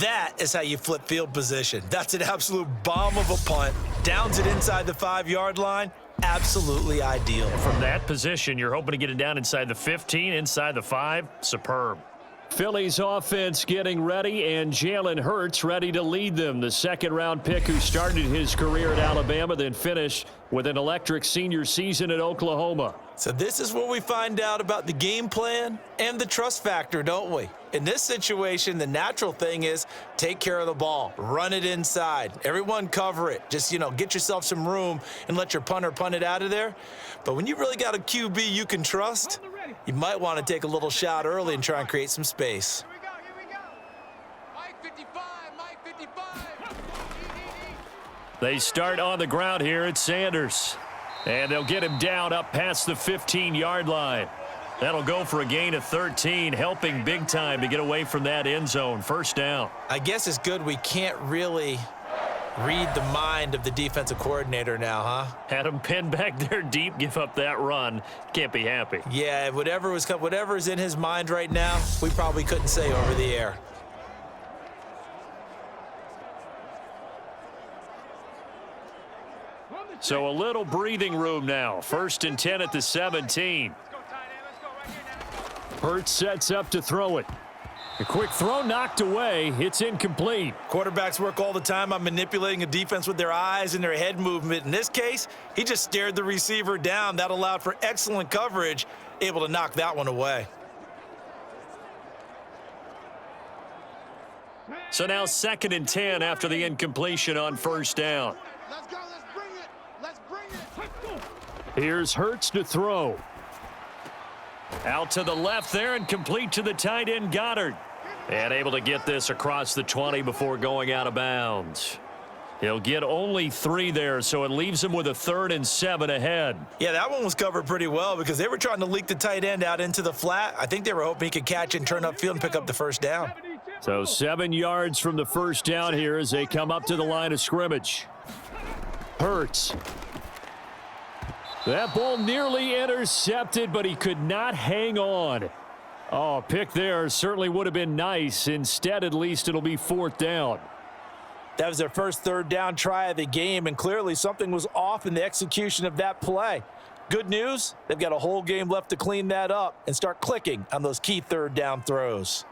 [SPEAKER 3] That is how you flip field position. That's an absolute bomb of a punt. Downs it inside the 5-yard line. Absolutely ideal.
[SPEAKER 2] From that position, you're hoping to get it down inside the 15, inside the 5. Superb.
[SPEAKER 6] Phillies offense getting ready, and Jalen Hurts ready to lead them. The second-round pick who started his career at Alabama, then finished with an electric senior season at Oklahoma.
[SPEAKER 3] So this is where we find out about the game plan and the trust factor, don't we? In this situation, the natural thing is take care of the ball. Run it inside. Everyone cover it. Just, get yourself some room and let your punter punt it out of there. But when you really got a QB you can trust, you might want to take a little shot early and try and create some space.
[SPEAKER 5] Here we go. Mike 55, Mike 55.
[SPEAKER 2] They start on the ground here at Sanders. And they'll get him down up past the 15-yard line. That'll go for a gain of 13, helping big time to get away from that end zone. 1st down.
[SPEAKER 3] I guess it's good we can't really read the mind of the defensive coordinator now, huh?
[SPEAKER 2] Had him pinned back there deep, give up that run. Can't be happy.
[SPEAKER 3] Yeah, whatever's in his mind right now, we probably couldn't say over the air.
[SPEAKER 2] So a little breathing room now. 1st and 10 at the 17.
[SPEAKER 6] Hurts sets up to throw it. A quick throw knocked away. It's incomplete.
[SPEAKER 3] Quarterbacks work all the time on manipulating a defense with their eyes and their head movement. In this case, he just stared the receiver down. That allowed for excellent coverage, able to knock that one away.
[SPEAKER 2] So now 2nd and 10 after the incompletion on 1st down.
[SPEAKER 5] Let's go. Let's bring it. Let's bring it.
[SPEAKER 6] Here's Hurts to throw.
[SPEAKER 2] Out to the left there and complete to the tight end Goddard. And able to get this across the 20 before going out of bounds. He'll get only 3 there, so it leaves him with a 3rd and 7 ahead.
[SPEAKER 3] Yeah, that one was covered pretty well because they were trying to leak the tight end out into the flat. I think they were hoping he could catch and turn upfield and pick up the 1st down.
[SPEAKER 6] So 7 yards from the 1st down here as they come up to the line of scrimmage. Hurts. That ball nearly intercepted, but he could not hang on. Oh, pick there certainly would have been nice. Instead, at least, it'll be 4th down.
[SPEAKER 7] That was their first 3rd down try of the game, and clearly something was off in the execution of that play. Good news, they've got a whole game left to clean that up and start clicking on those key 3rd down throws.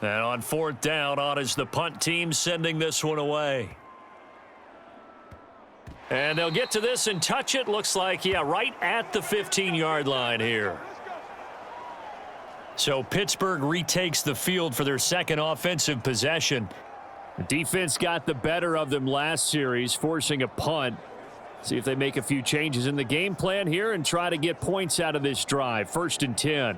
[SPEAKER 2] And on 4th down, on is the punt team sending this one away. And they'll get to this and touch it. Looks like, right at the 15-yard line here. So Pittsburgh retakes the field for their 2nd offensive possession.
[SPEAKER 6] The defense got the better of them last series, forcing a punt. See if they make a few changes in the game plan here and try to get points out of this drive. 1st and 10.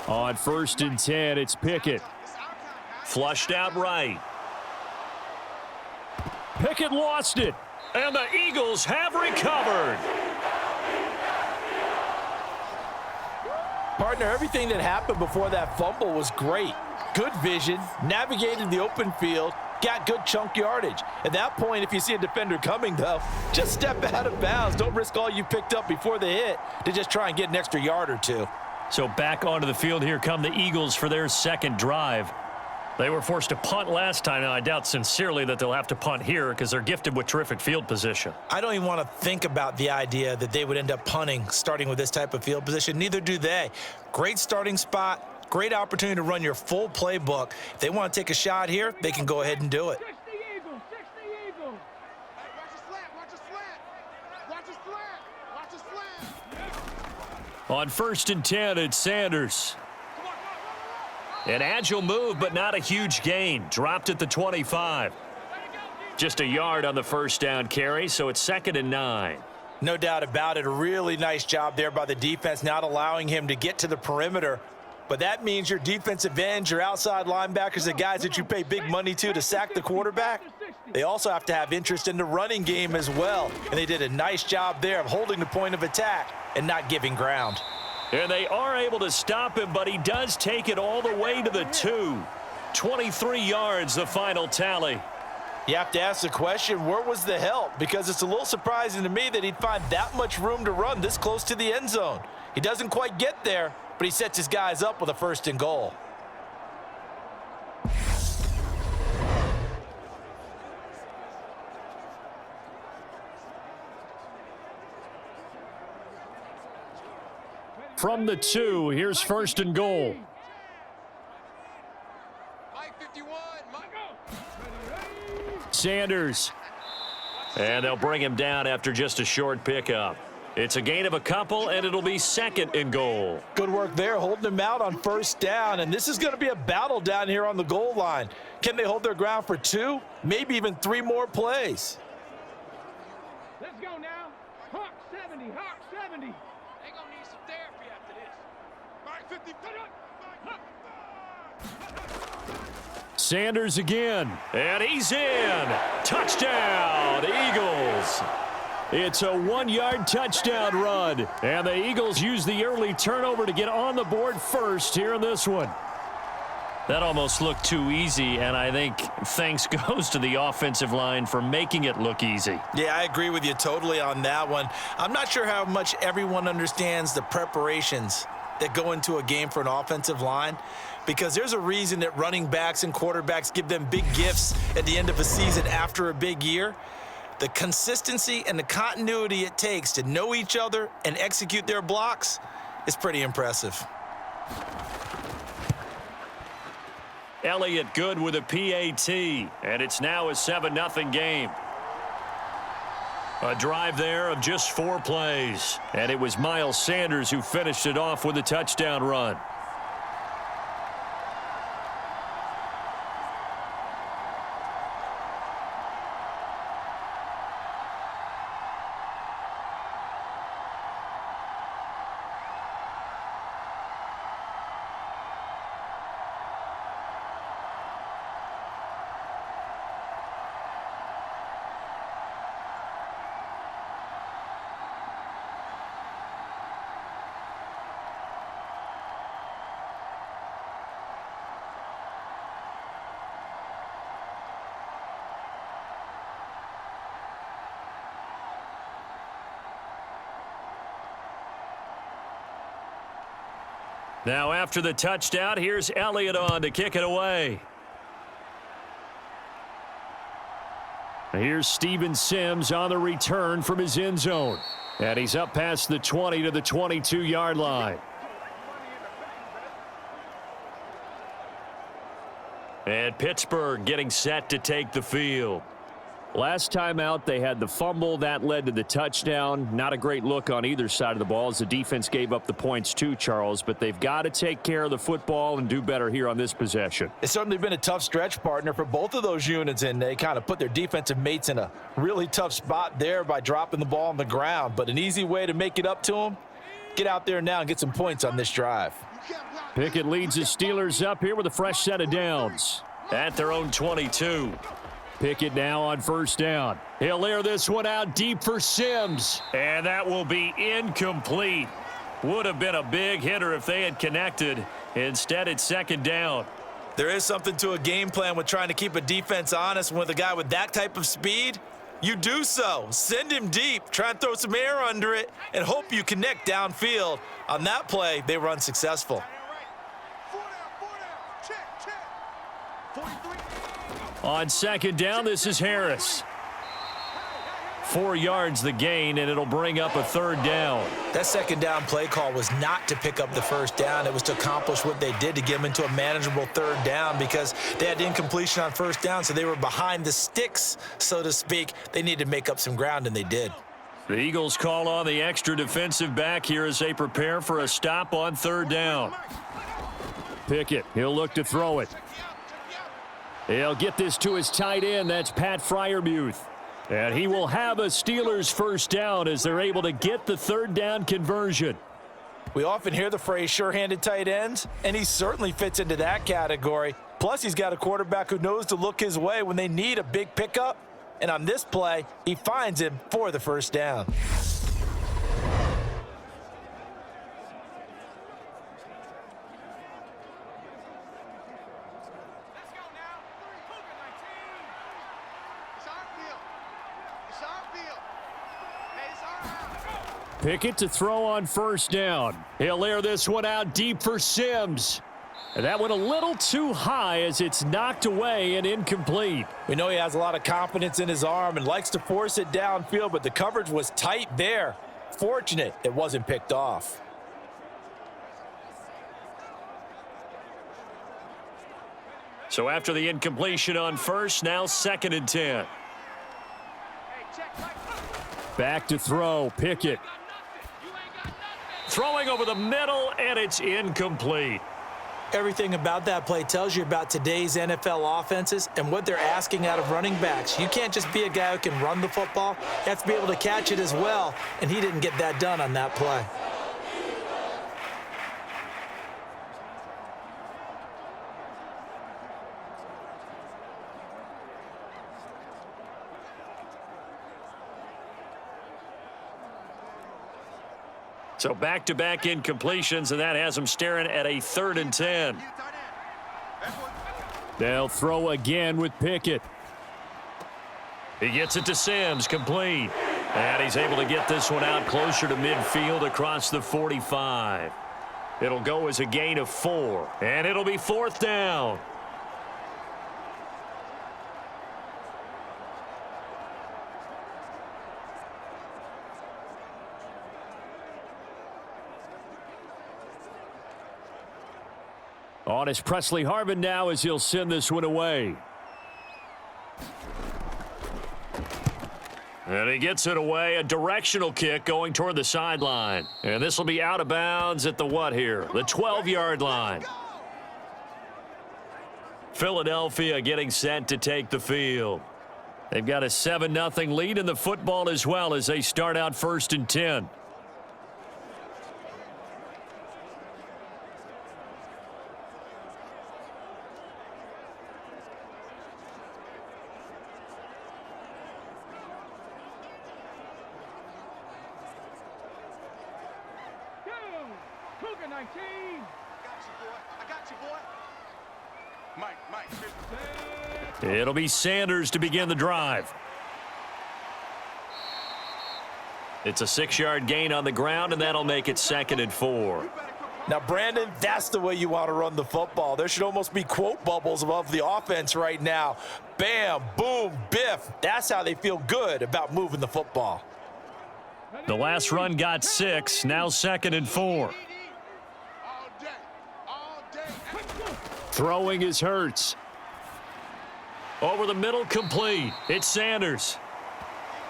[SPEAKER 6] On 1st and 10, it's Pickett.
[SPEAKER 2] Flushed out right.
[SPEAKER 6] Pickett lost it.
[SPEAKER 2] And the Eagles have recovered.
[SPEAKER 7] Partner, everything that happened before that fumble was great. Good vision, navigated the open field, got good chunk yardage. At that point, if you see a defender coming, though, just step out of bounds. Don't risk all you picked up before the hit to just try and get an extra yard or two.
[SPEAKER 2] So back onto the field, here come the Eagles for their 2nd drive. They were forced to punt last time, and I doubt sincerely that they'll have to punt here because they're gifted with terrific field position.
[SPEAKER 3] I don't even want to think about the idea that they would end up punting starting with this type of field position. Neither do they. Great starting spot, great opportunity to run your full playbook. If they want to take a shot here, they can go ahead and do it.
[SPEAKER 2] On 1st and 10, it's Sanders. An agile move, but not a huge gain. Dropped at the 25. Just a yard on the first down carry, so it's 2nd and 9.
[SPEAKER 3] No doubt about it. A really nice job there by the defense, not allowing him to get to the perimeter. But that means your defensive ends, your outside linebackers, the guys that you pay big money to sack the quarterback, they also have to have interest in the running game as well. And they did a nice job there of holding the point of attack and not giving ground.
[SPEAKER 2] And they are able to stop him, but he does take it all the way to the 2. 23 yards, the final tally.
[SPEAKER 3] You have to ask the question, where was the help? Because it's a little surprising to me that he'd find that much room to run this close to the end zone. He doesn't quite get there, but he sets his guys up with a 1st and goal.
[SPEAKER 2] From the 2, here's 1st and goal. Sanders. And they'll bring him down after just a short pickup. It's a gain of a couple, and it'll be 2nd and goal.
[SPEAKER 3] Good work there, holding him out on 1st down, and this is going to be a battle down here on the goal line. Can they hold their ground for 2, maybe even 3 more plays?
[SPEAKER 5] Let's go now. Hawk 70, Hawk 70. They gonna need some therapy after this. Mike 50,
[SPEAKER 2] Sanders again, and he's in. Touchdown, Eagles. It's a 1-yard touchdown run, and the Eagles use the early turnover to get on the board first here in this one. That almost looked too easy, and I think thanks goes to the offensive line for making it look easy.
[SPEAKER 3] Yeah, I agree with you totally on that one. I'm not sure how much everyone understands the preparations that go into a game for an offensive line, because there's a reason that running backs and quarterbacks give them big gifts at the end of a season after a big year. The consistency and the continuity it takes to know each other and execute their blocks is pretty impressive.
[SPEAKER 2] Elliott good with a PAT, and it's now a 7-0 game. A drive there of just 4 plays, and it was Miles Sanders who finished it off with a touchdown run. Now after the touchdown, here's Elliott on to kick it away. Here's Steven Sims on the return from his end zone. And he's up past the 20 to the 22-yard line. And Pittsburgh getting set to take the field. Last time out, they had the fumble. That led to the touchdown. Not a great look on either side of the ball as the defense gave up the points too, Charles. But they've got to take care of the football and do better here on this possession.
[SPEAKER 3] It's certainly been a tough stretch, partner, for both of those units, and they kind of put their defensive mates in a really tough spot there by dropping the ball on the ground. But an easy way to make it up to them, get out there now and get some points on this drive.
[SPEAKER 2] Pickett leads the Steelers up here with a fresh set of downs at their own 22. Pickett now on first down. He'll air this one out deep for Sims. And that will be incomplete. Would have been a big hitter if they had connected. Instead, it's second down.
[SPEAKER 3] There is something to a game plan with trying to keep a defense honest. With a guy with that type of speed, you do so. Send him deep. Try and throw some air under it and hope you connect downfield. On that play, they were unsuccessful.
[SPEAKER 2] On second down, this is Harris. 4 yards the gain, and it'll bring up a third down.
[SPEAKER 3] That second down play call was not to pick up the first down. It was to accomplish what they did, to get them into a manageable third down, because they had incompletion on first down, so they were behind the sticks, so to speak. They needed to make up some ground, and they did.
[SPEAKER 2] The Eagles call on the extra defensive back here as they prepare for a stop on third down. Pickett, he'll look to throw it. He'll get this to his tight end. That's Pat Freiermuth. And he will have a Steelers first down as they're able to get the third down conversion.
[SPEAKER 7] We often hear the phrase sure-handed tight ends, and he certainly fits into that category. Plus, he's got a quarterback who knows to look his way when they need a big pickup. And on this play, he finds him for the first down.
[SPEAKER 2] Pickett to throw on first down. He'll air this one out deep for Sims. And that went a little too high as it's knocked away and incomplete.
[SPEAKER 7] We know he has a lot of confidence in his arm and likes to force it downfield, but the coverage was tight there. Fortunate it wasn't picked off.
[SPEAKER 2] So after the incompletion on first, now 2nd and 10. Back to throw, Pickett. Throwing over the middle, and it's incomplete.
[SPEAKER 3] Everything about that play tells you about today's NFL offenses and what they're asking out of running backs. You can't just be a guy who can run the football. You have to be able to catch it as well, and he didn't get that done on that play.
[SPEAKER 2] So back-to-back incompletions, and that has them staring at a 3rd and 10. They'll throw again with Pickett. He gets it to Sims, complete. And he's able to get this one out closer to midfield across the 45. It'll go as a gain of 4, and it'll be 4th down. On is Presley Harvin now as he'll send this one away. And he gets it away, a directional kick going toward the sideline. And this will be out of bounds at the what here? The 12-yard line. Philadelphia getting set to take the field. They've got a 7-0 lead in the football as well as they start out 1st and 10. It'll be Sanders to begin the drive. It's a 6-yard gain on the ground, and that'll make it 2nd and 4.
[SPEAKER 7] Now, Brandon, that's the way you want to run the football. There should almost be quote bubbles above the offense right now. Bam, boom, biff. That's how they feel good about moving the football.
[SPEAKER 2] The last run got 6, now 2nd and 4. Throwing is Hurts. Over the middle, complete. It's Sanders.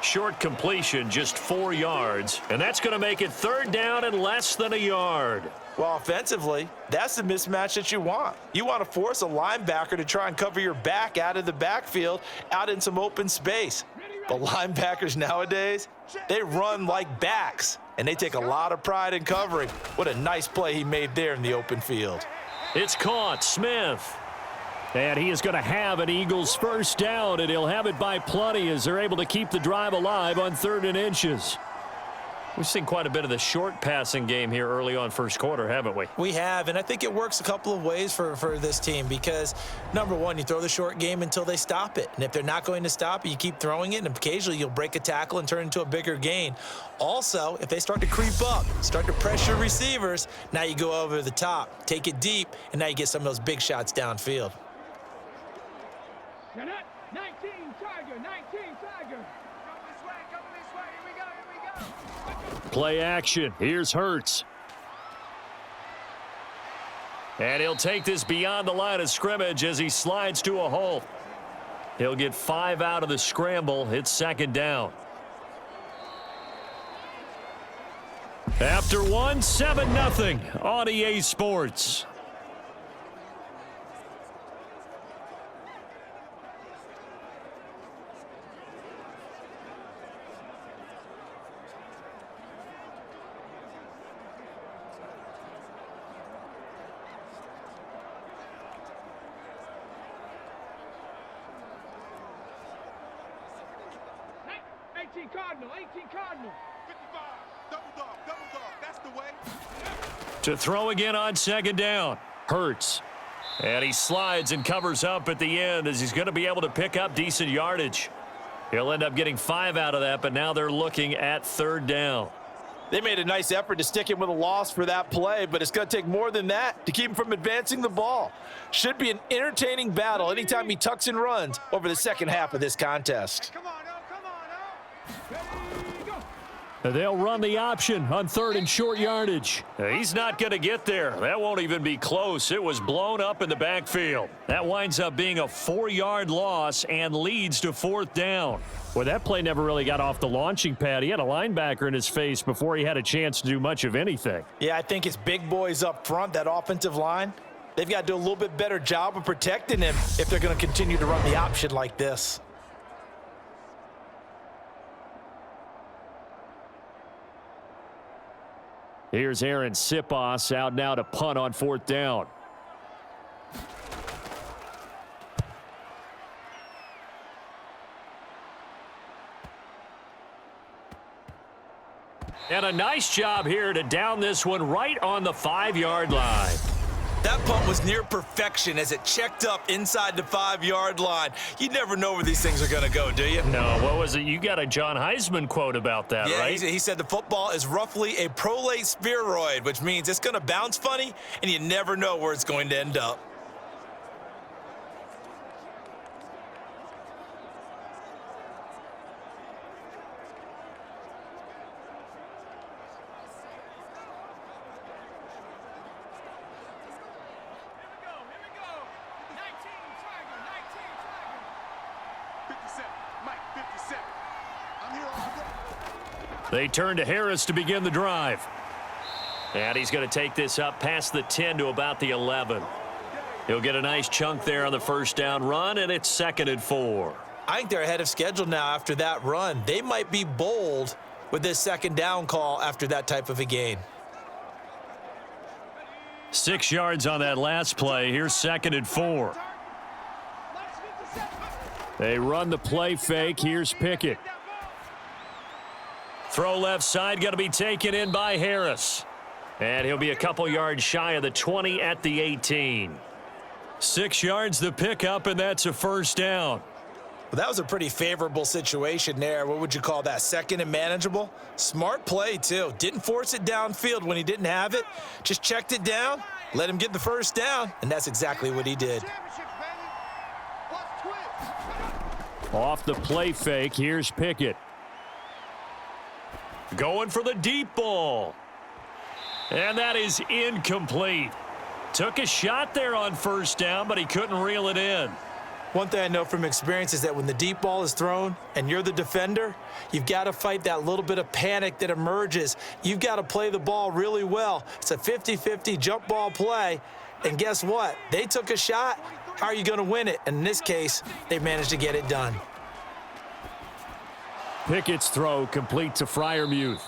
[SPEAKER 2] Short completion, just 4 yards. And that's going to make it 3rd down and less than a yard.
[SPEAKER 7] Well, offensively, that's the mismatch that you want. You want to force a linebacker to try and cover your back out of the backfield, out in some open space. But linebackers nowadays, they run like backs, and they take a lot of pride in covering. What a nice play he made there in the open field.
[SPEAKER 2] It's caught. Smith. And he is going to have an Eagles first down, and he'll have it by plenty as they're able to keep the drive alive on 3rd and inches. We've seen quite a bit of the short passing game here early on first quarter, haven't we?
[SPEAKER 3] We have, and I think it works a couple of ways for this team because, number one, you throw the short game until they stop it. And if they're not going to stop it, you keep throwing it, and occasionally you'll break a tackle and turn it into a bigger gain. Also, if they start to creep up, start to pressure receivers, now you go over the top, take it deep, and now you get some of those big shots downfield.
[SPEAKER 5] Shut up. 19 Tiger, 19 Tiger. Come this way, here we go.
[SPEAKER 2] Play action. Here's Hurts. And he'll take this beyond the line of scrimmage as he slides to a halt. He'll get 5 out of the scramble. It's second down. After one, 7-0 on EA Sports.
[SPEAKER 5] Cardinal, 18 Cardinal. 55, double dog, that's the way.
[SPEAKER 2] To throw again on second down. Hurts. And he slides and covers up at the end as he's going to be able to pick up decent yardage. He'll end up getting 5 out of that, but now they're looking at third down.
[SPEAKER 7] They made a nice effort to stick him with a loss for that play, but it's going to take more than that to keep him from advancing the ball. Should be an entertaining battle anytime he tucks and runs over the second half of this contest.
[SPEAKER 5] Come on,
[SPEAKER 2] They'll run the option on third and short yardage. He's not going to get there. That won't even be close. It was blown up in the backfield. That winds up being a 4-yard loss and leads to fourth down.
[SPEAKER 6] Well, that play never really got off the launching pad. He had a linebacker in his face before he had a chance to do much of anything.
[SPEAKER 7] Yeah, I think it's big boys up front, that offensive line. They've got to do a little bit better job of protecting him if they're going to continue to run the option like this.
[SPEAKER 2] Here's Aaron Sipos out now to punt on fourth down. And a nice job here to down this one right on the 5-yard line.
[SPEAKER 3] That punt was near perfection as it checked up inside the 5-yard line. You never know where these things are going to go, do you?
[SPEAKER 2] No, what was it? You got a John Heisman quote about that,
[SPEAKER 3] yeah,
[SPEAKER 2] right?
[SPEAKER 3] He said the football is roughly a prolate spheroid, which means it's going to bounce funny, and you never know where it's going to end up.
[SPEAKER 2] They turn to Harris to begin the drive. And he's going to take this up past the 10 to about the 11. He'll get a nice chunk there on the first down run, and it's 2nd and 4.
[SPEAKER 3] I think they're ahead of schedule now after that run. They might be bold with this second down call after that type of a gain.
[SPEAKER 2] 6 yards on that last play. Here's 2nd and 4. They run the play fake. Here's Pickett. Throw left side, going to be taken in by Harris. And he'll be a couple yards shy of the 20 at the 18. 6 yards the pickup, and that's a first down.
[SPEAKER 3] Well, that was a pretty favorable situation there. What would you call that? Second and manageable? Smart play, too. Didn't force it downfield when he didn't have it. Just checked it down, let him get the first down, and that's exactly what he did.
[SPEAKER 2] Off the play fake, here's Pickett. Going for the deep ball. And that is incomplete. Took a shot there on first down, but he couldn't reel it in.
[SPEAKER 3] One thing I know from experience is that when the deep ball is thrown and you're the defender, you've got to fight that little bit of panic that emerges. You've got to play the ball really well. It's a 50-50 jump ball play. And guess what? They took a shot. How are you going to win it? And in this case, they managed to get it done.
[SPEAKER 2] Pickett's throw complete to Freiermuth.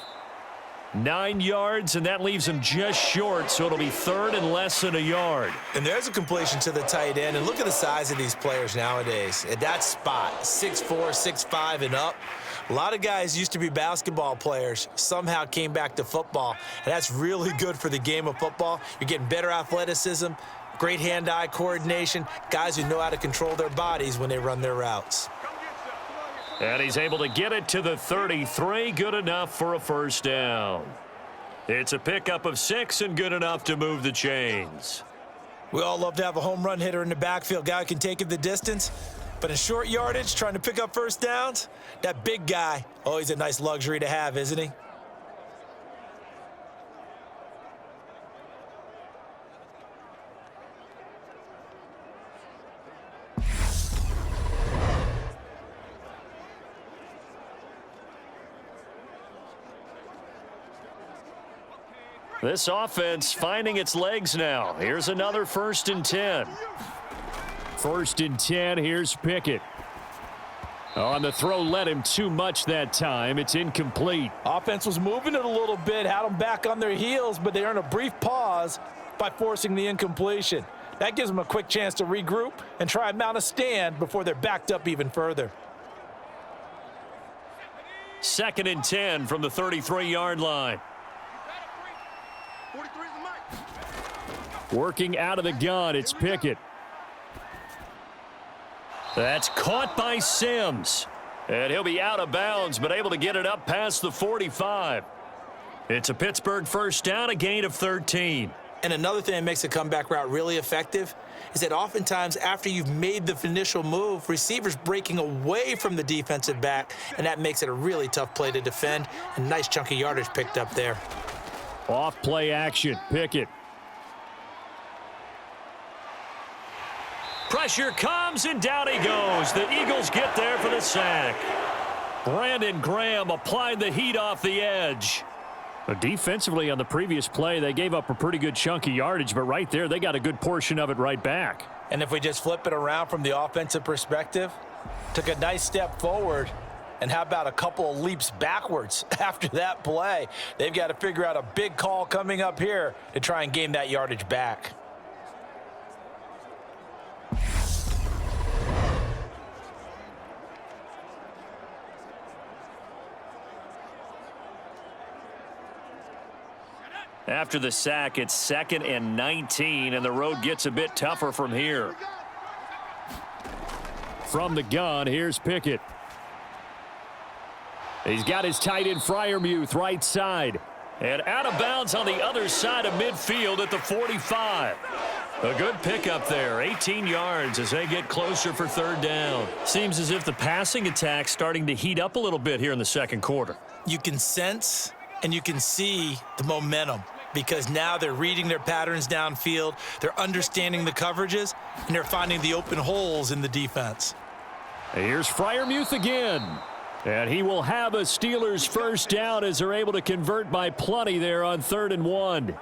[SPEAKER 2] 9 yards, and that leaves him just short, so it'll be third and less than a yard.
[SPEAKER 3] And there's a completion to the tight end, and look at the size of these players nowadays. At that spot, 6'4", 6'5", and up. A lot of guys used to be basketball players, somehow came back to football, and that's really good for the game of football. You're getting better athleticism, great hand-eye coordination, guys who know how to control their bodies when they run their routes.
[SPEAKER 2] And he's able to get it to the 33, good enough for a first down. It's a pickup of 6 and good enough to move the chains.
[SPEAKER 3] We all love to have a home run hitter in the backfield, guy who can take it the distance. But in short yardage, trying to pick up first downs, that big guy, always a nice luxury to have, isn't he?
[SPEAKER 2] This offense finding its legs now. Here's another 1st and 10.
[SPEAKER 6] 1st and 10, here's Pickett. On the throw, led him too much that time. It's incomplete.
[SPEAKER 7] Offense was moving it a little bit, had them back on their heels, but they earned a brief pause by forcing the incompletion. That gives them a quick chance to regroup and try and mount a stand before they're backed up even further.
[SPEAKER 2] 2nd and 10 from the 33-yard line.
[SPEAKER 6] Working out of the gun, it's Pickett.
[SPEAKER 2] That's caught by Sims. And he'll be out of bounds, but able to get it up past the 45. It's a Pittsburgh 1st down, a gain of 13.
[SPEAKER 3] And another thing that makes a comeback route really effective is that oftentimes after you've made the initial move, receivers breaking away from the defensive back, and that makes it a really tough play to defend. A nice chunky yardage picked up there.
[SPEAKER 6] Off play action, Pickett.
[SPEAKER 2] Pressure comes, and down he goes. The Eagles get there for the sack. Brandon Graham applied the heat off the edge.
[SPEAKER 6] Defensively on the previous play, they gave up a pretty good chunky yardage, but right there, they got a good portion of it right back.
[SPEAKER 3] And if we just flip it around from the offensive perspective, took a nice step forward, and how about a couple of leaps backwards after that play? They've got to figure out a big call coming up here to try and gain that yardage back.
[SPEAKER 2] After the sack, it's 2nd and 19, and the road gets a bit tougher from here.
[SPEAKER 6] From the gun, here's Pickett. He's got his tight end Freiermuth right side.
[SPEAKER 2] And out of bounds on the other side of midfield at the 45. A good pickup there, 18 yards as they get closer for 3rd down. Seems as if the passing attack's starting to heat up a little bit here in the 2nd quarter.
[SPEAKER 3] You can sense and you can see the momentum because now they're reading their patterns downfield, they're understanding the coverages, and they're finding the open holes in the defense.
[SPEAKER 6] Here's Freiermuth again. And he will have a Steelers 1st down as they're able to convert by plenty there on 3rd and 1.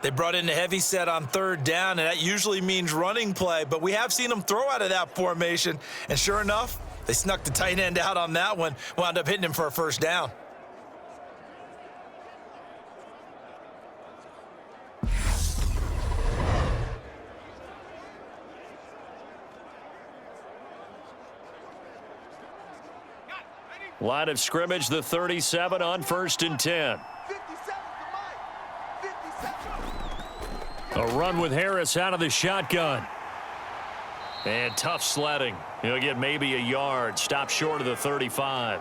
[SPEAKER 3] They brought in the heavy set on 3rd down, and that usually means running play, but we have seen them throw out of that formation, and sure enough, they snuck the tight end out on that one, wound up hitting him for a 1st down.
[SPEAKER 2] Line of scrimmage, the 37 on 1st and 10. A run with Harris out of the shotgun. And tough sledding. He'll get maybe a yard. Stop short of the 35.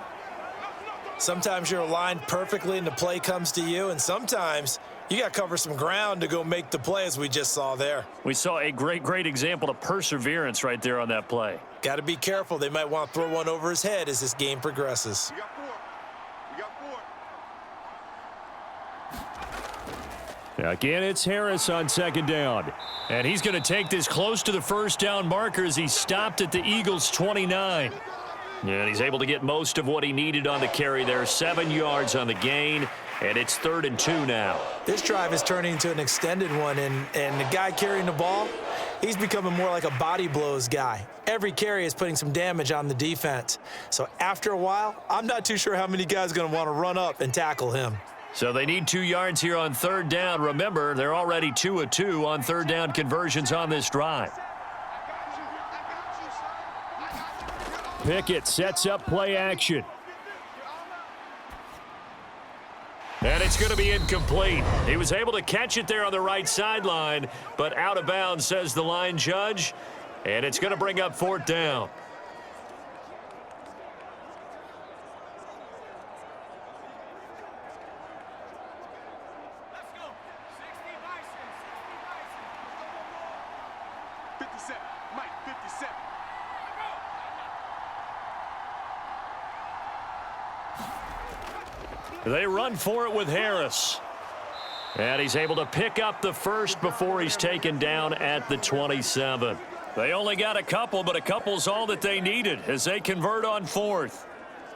[SPEAKER 3] Sometimes you're aligned perfectly and the play comes to you, and sometimes you got to cover some ground to go make the play, as we just saw there.
[SPEAKER 2] We saw a great example of perseverance right there on that play.
[SPEAKER 3] Got to be careful. They might want to throw one over his head as this game progresses.
[SPEAKER 5] We got 4. We got 4.
[SPEAKER 6] Again, it's Harris on 2nd down.
[SPEAKER 2] And he's going to take this close to the 1st down marker as he stopped at the Eagles' 29. And he's able to get most of what he needed on the carry there. 7 yards on the gain, and it's 3rd and 2 now.
[SPEAKER 3] This drive is turning into an extended one, and the guy carrying the ball, he's becoming more like a body blows guy. Every carry is putting some damage on the defense. So after a while, I'm not too sure how many guys are going to want to run up and tackle him.
[SPEAKER 2] So they need 2 yards here on 3rd down. Remember, they're already 2 of 2 on 3rd down conversions on this drive.
[SPEAKER 6] Pickett sets up play action.
[SPEAKER 2] And it's going to be incomplete. He was able to catch it there on the right sideline, but out of bounds, says the line judge. And it's going to bring up 4th down. They run for it with Harris. And he's able to pick up the first before he's taken down at the 27. They only got a couple, but a couple's all that they needed as they convert on fourth.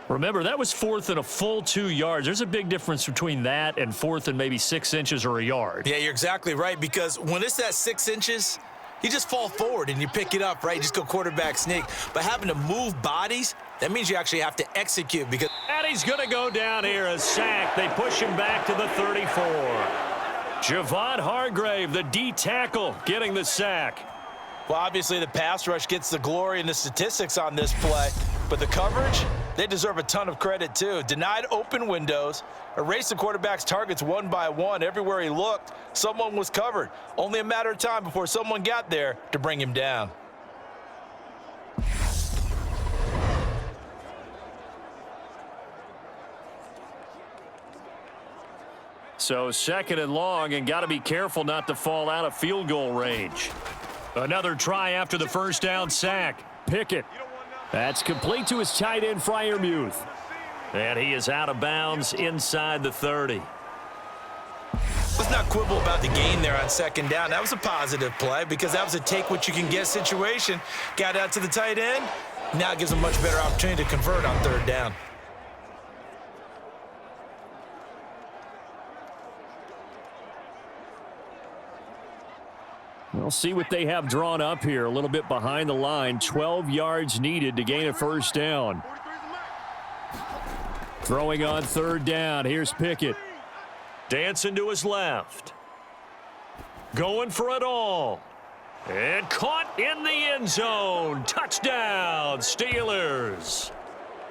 [SPEAKER 2] Remember, that was fourth and a full 2 yards. There's a big difference between that and fourth and maybe 6 inches or a yard.
[SPEAKER 3] Yeah, you're exactly right, because when it's that 6 inches, you just fall forward and you pick it up, right? You just go quarterback sneak. But having to move bodies, that means you actually have to execute. Because
[SPEAKER 2] And he's going to go down here, a sack. They push him back to the 34. Javon Hargrave, the D tackle, getting the sack.
[SPEAKER 7] Well, obviously the pass rush gets the glory and the statistics on this play, but the coverage, they deserve a ton of credit too. Denied open windows, erased the quarterback's targets one by one. Everywhere he looked, someone was covered. Only a matter of time before someone got there to bring him down.
[SPEAKER 2] So 2nd and long, and got to be careful not to fall out of field goal range. Another try after the first down sack. Pickett.
[SPEAKER 6] That's complete to his tight end, Freiermuth.
[SPEAKER 2] And he is out of bounds inside the 30.
[SPEAKER 3] let's not quibble about the gain there on 2nd down. That was a positive play because that was a take-what-you-can-get situation. Got out to the tight end. Now it gives them a much better opportunity to convert on 3rd down.
[SPEAKER 6] We'll see what they have drawn up here. A little bit behind the line. 12 yards needed to gain a first down. Throwing on 3rd down. Here's Pickett.
[SPEAKER 2] Dancing to his left. Going for it all. And caught in the end zone. Touchdown, Steelers.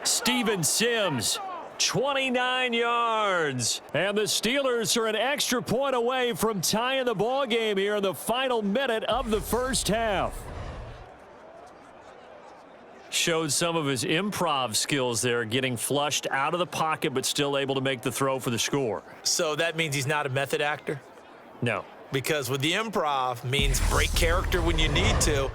[SPEAKER 2] Steven Sims, 29 yards. And the Steelers are an extra point away from tying the ball game here in the final minute of the first half. Showed some of his improv skills there, getting flushed out of the pocket but still able to make the throw for the score.
[SPEAKER 3] So that means he's not a method actor?
[SPEAKER 2] No.
[SPEAKER 3] Because with the improv means break character when you need to.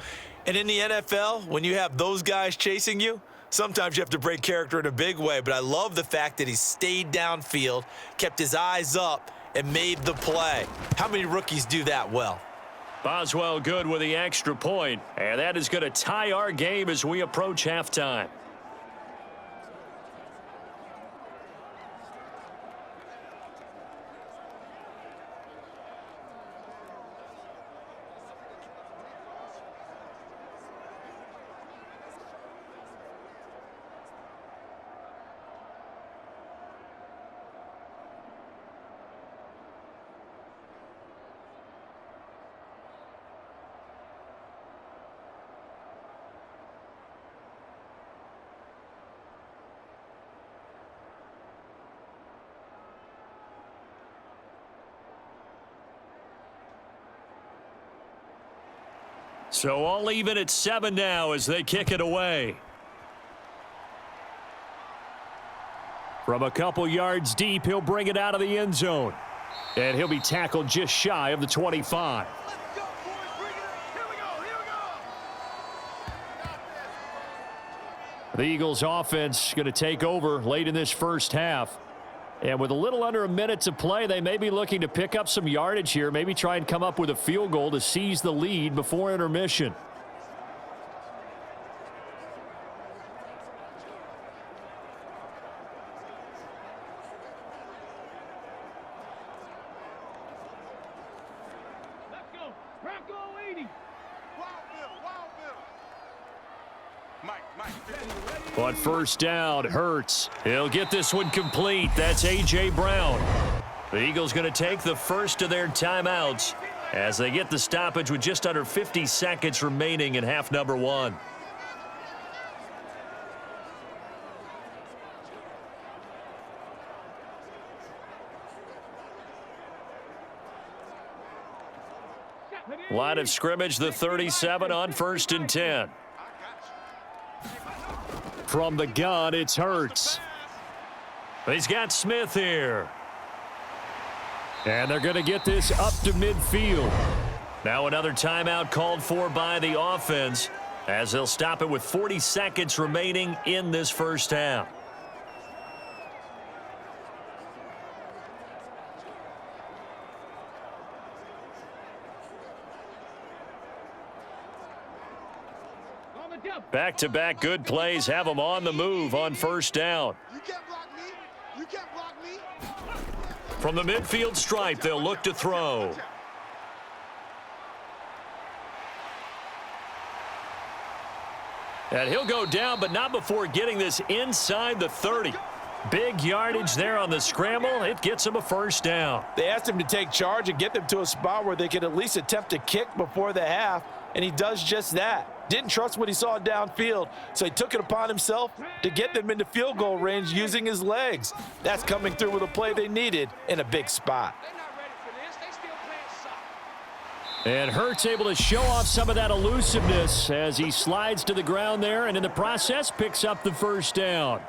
[SPEAKER 3] And in the NFL, when you have those guys chasing you, sometimes you have to break character in a big way. But I love the fact that he stayed downfield, kept his eyes up, and made the play. How many rookies do that well?
[SPEAKER 2] Boswell good with the extra point, and that is going to tie our game as we approach halftime. So all even at 7 now as they kick it away. From a couple yards deep, he'll bring it out of the end zone. And he'll be tackled just shy of the 25. The Eagles offense going to take over late in this first half. And with a little under a minute to play, they may be looking to pick up some yardage here, maybe try and come up with a field goal to seize the lead before intermission.
[SPEAKER 5] Let's go. Bronco 80. Wild Bill. Mike.
[SPEAKER 2] On 1st down, Hurts. He'll get this one complete. That's A.J. Brown. The Eagles going to take the first of their timeouts as they get the stoppage with just under 50 seconds remaining in half number 1. Line of scrimmage, the 37 on 1st and 10. From the gun, it's Hurts. He's got Smith here. And they're going to get this up to midfield. Now another timeout called for by the offense as they'll stop it with 40 seconds remaining in this first half. Back-to-back good plays have them on the move on first down.
[SPEAKER 5] You can't block me. You can't block me.
[SPEAKER 2] From the midfield stripe, they'll look to throw. And he'll go down, but not before getting this inside the 30. Big yardage there on the scramble. It gets him a first down.
[SPEAKER 7] They asked him to take charge and get them to a spot where they could at least attempt to kick before the half, and he does just that. Didn't trust what he saw downfield, so he took it upon himself to get them into field goal range using his legs. That's coming through with a play they needed in a big spot.
[SPEAKER 2] And Hurts able to show off some of that elusiveness as he slides to the ground there, and in the process picks up the first down.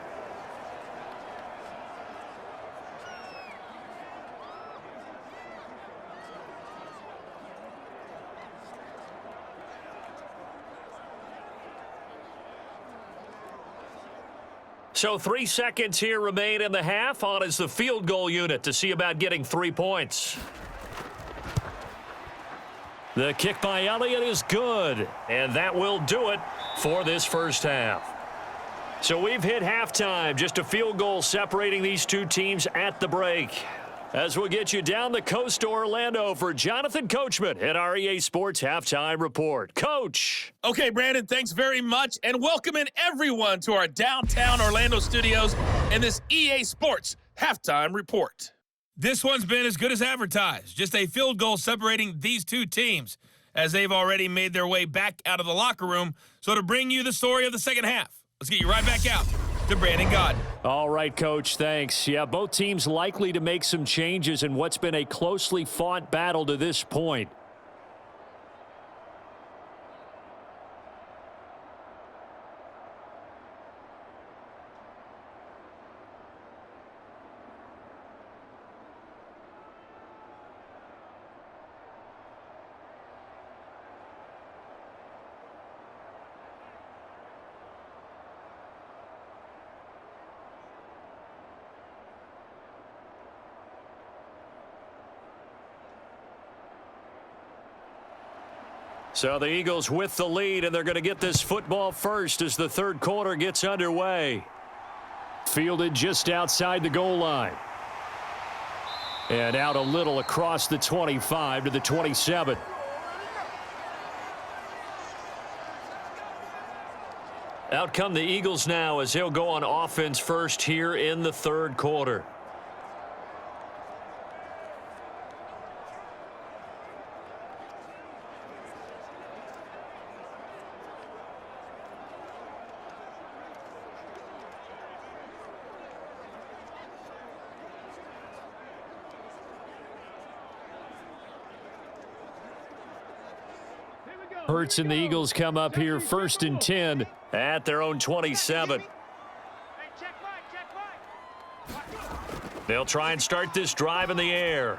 [SPEAKER 2] So 3 seconds here remain in the half. On is the field goal unit to see about getting 3 points. The kick by Elliott is good, and that will do it for this first half. So we've hit halftime, just a field goal separating these two teams at the break. As we'll get you down the coast to Orlando for Jonathan Coachman at our EA Sports Halftime Report. Coach.
[SPEAKER 4] Okay, Brandon, thanks very much, and welcome in everyone to our downtown Orlando studios and this EA Sports Halftime Report. This one's been as good as advertised. Just a field goal separating these two teams as they've already made their way back out of the locker room. So to bring you the story of the second half, let's get you right back out to Brandon Godden.
[SPEAKER 2] All right, Coach, thanks. Yeah, both teams likely to make some changes in what's been a closely fought battle to this point. So the Eagles with the lead, and they're going to get this football first as the third quarter gets underway. Fielded just outside the goal line. And out a little across the 25 to the 27. Out come the Eagles now as they'll go on offense first here in the third quarter. Hurts and the Eagles come up here first and 10 at their own 27. They'll try and start this drive in the air.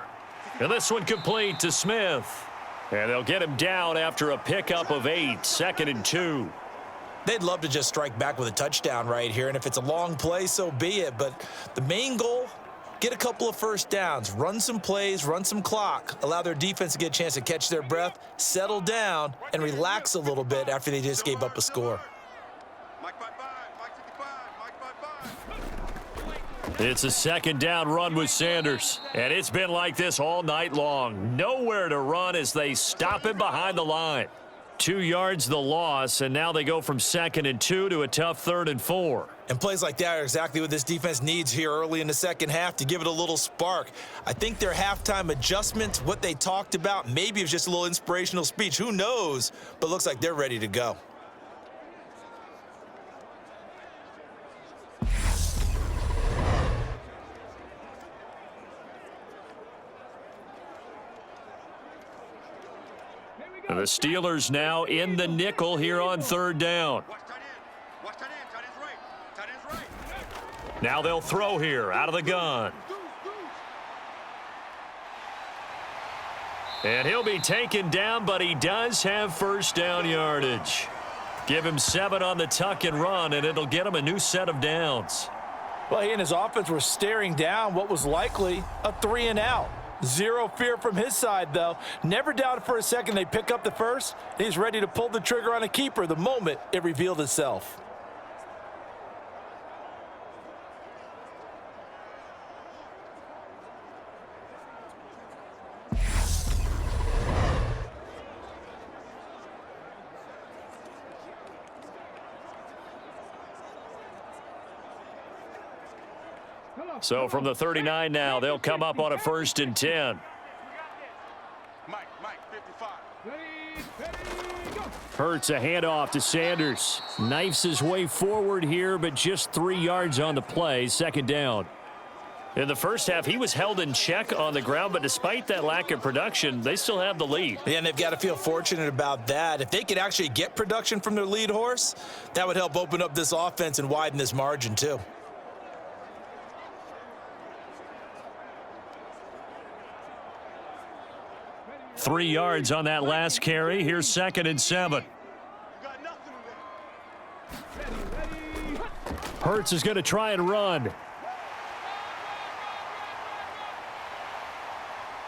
[SPEAKER 2] And this one complete to Smith. And they'll get him down after a pickup of 8, 2nd and 2.
[SPEAKER 3] They'd love to just strike back with a touchdown right here, and if it's a long play, so be it. But the main goal, get a couple of first downs, run some plays, run some clock, allow their defense to get a chance to catch their breath, settle down, and relax a little bit after they just gave up a score.
[SPEAKER 2] It's a second down run with Sanders, and it's been like this all night long. Nowhere to run as they stop him behind the line. 2 yards the loss, and now they go from 2nd and 2 to a tough 3rd and 4.
[SPEAKER 3] And plays like that are exactly what this defense needs here early in the second half to give it a little spark. I think their halftime adjustments, what they talked about, maybe it was just a little inspirational speech. Who knows? But looks like they're ready to go.
[SPEAKER 2] The Steelers now in the nickel here on 3rd down. Now they'll throw here out of the gun. And he'll be taken down, but he does have first down yardage. Give him 7 on the tuck and run, and it'll get him a new set of downs.
[SPEAKER 7] Well, he and his offense were staring down what was likely a 3 and out. Zero fear from his side, though. Never doubted for a second they pick up the first. He's ready to pull the trigger on a keeper the moment it revealed itself.
[SPEAKER 2] So from the 39 now, they'll come up on a 1st and 10.
[SPEAKER 5] Mike, 55.
[SPEAKER 6] Hurts a handoff to Sanders. Knifes his way forward here, but just 3 yards on the play. 2nd down.
[SPEAKER 2] In the first half, he was held in check on the ground, but despite that lack of production, they still have the lead.
[SPEAKER 3] Yeah, and they've got to feel fortunate about that. If they could actually get production from their lead horse, that would help open up this offense and widen this margin too.
[SPEAKER 2] Three yards on that last carry. Here's 2nd and 7.
[SPEAKER 6] Hurts is going to try and run.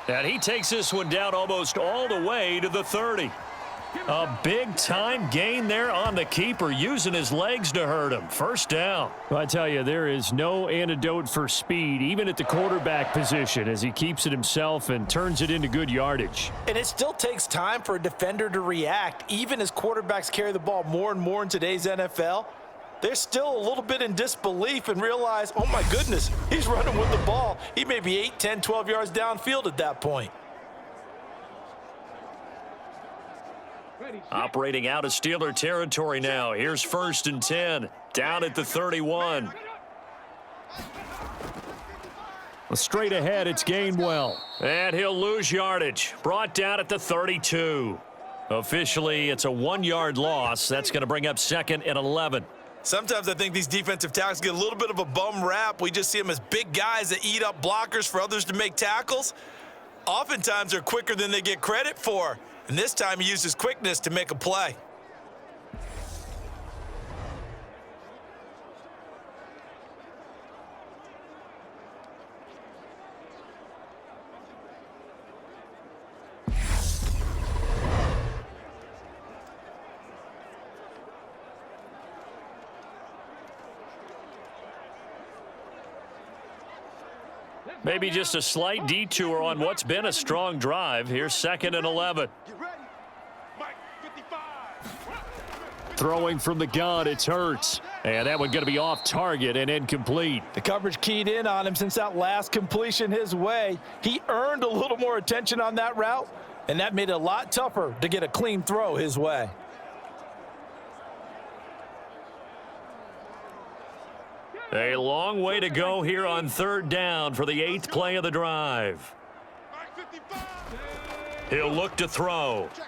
[SPEAKER 2] And he takes this one down almost all the way to the 30. A big-time gain there on the keeper, using his legs to hurt him. 1st down.
[SPEAKER 6] Well, I tell you, there is no antidote for speed, even at the quarterback position, as he keeps it himself and turns it into good yardage.
[SPEAKER 7] And it still takes time for a defender to react, even as quarterbacks carry the ball more and more in today's NFL. They're still a little bit in disbelief and realize, oh my goodness, he's running with the ball. He may be 8, 10, 12 yards downfield at that point.
[SPEAKER 2] Operating out of Steeler territory now. Here's 1st and 10. Down at the 31.
[SPEAKER 6] Well, straight ahead, it's Gainwell.
[SPEAKER 2] And he'll lose yardage. Brought down at the 32. Officially, it's a 1-yard loss. That's going to bring up 2nd and 11.
[SPEAKER 3] Sometimes I think these defensive tackles get a little bit of a bum rap. We just see them as big guys that eat up blockers for others to make tackles. Oftentimes, they're quicker than they get credit for. And this time, he used his quickness to make a play.
[SPEAKER 2] Maybe just a slight detour on what's been a strong drive. Here's 2nd and 11.
[SPEAKER 5] Get ready. Mike, 55.
[SPEAKER 6] Throwing from the gun, it's Hurts. And that one going to be off target and incomplete.
[SPEAKER 7] The coverage keyed in on him since that last completion his way. He earned a little more attention on that route, and that made it a lot tougher to get a clean throw his way.
[SPEAKER 2] A long way to go here on 3rd down for the 8th play of the drive.
[SPEAKER 5] Mike, 55.
[SPEAKER 2] He'll look to throw.
[SPEAKER 5] Check.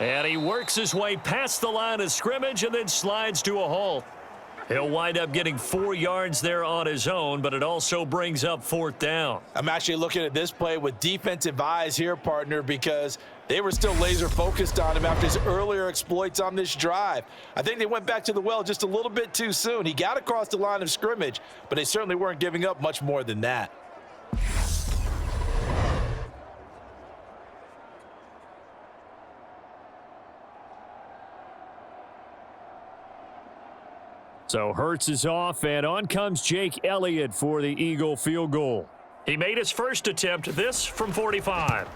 [SPEAKER 2] And he works his way past the line of scrimmage and then slides to a halt. He'll wind up getting 4 yards there on his own, but it also brings up 4th down.
[SPEAKER 7] I'm actually looking at this play with defensive eyes here, partner, because they were still laser focused on him after his earlier exploits on this drive. I think they went back to the well just a little bit too soon. He got across the line of scrimmage, but they certainly weren't giving up much more than that.
[SPEAKER 6] So Hurts is off, and on comes Jake Elliott for the Eagle field goal.
[SPEAKER 2] He made his first attempt, this from 45.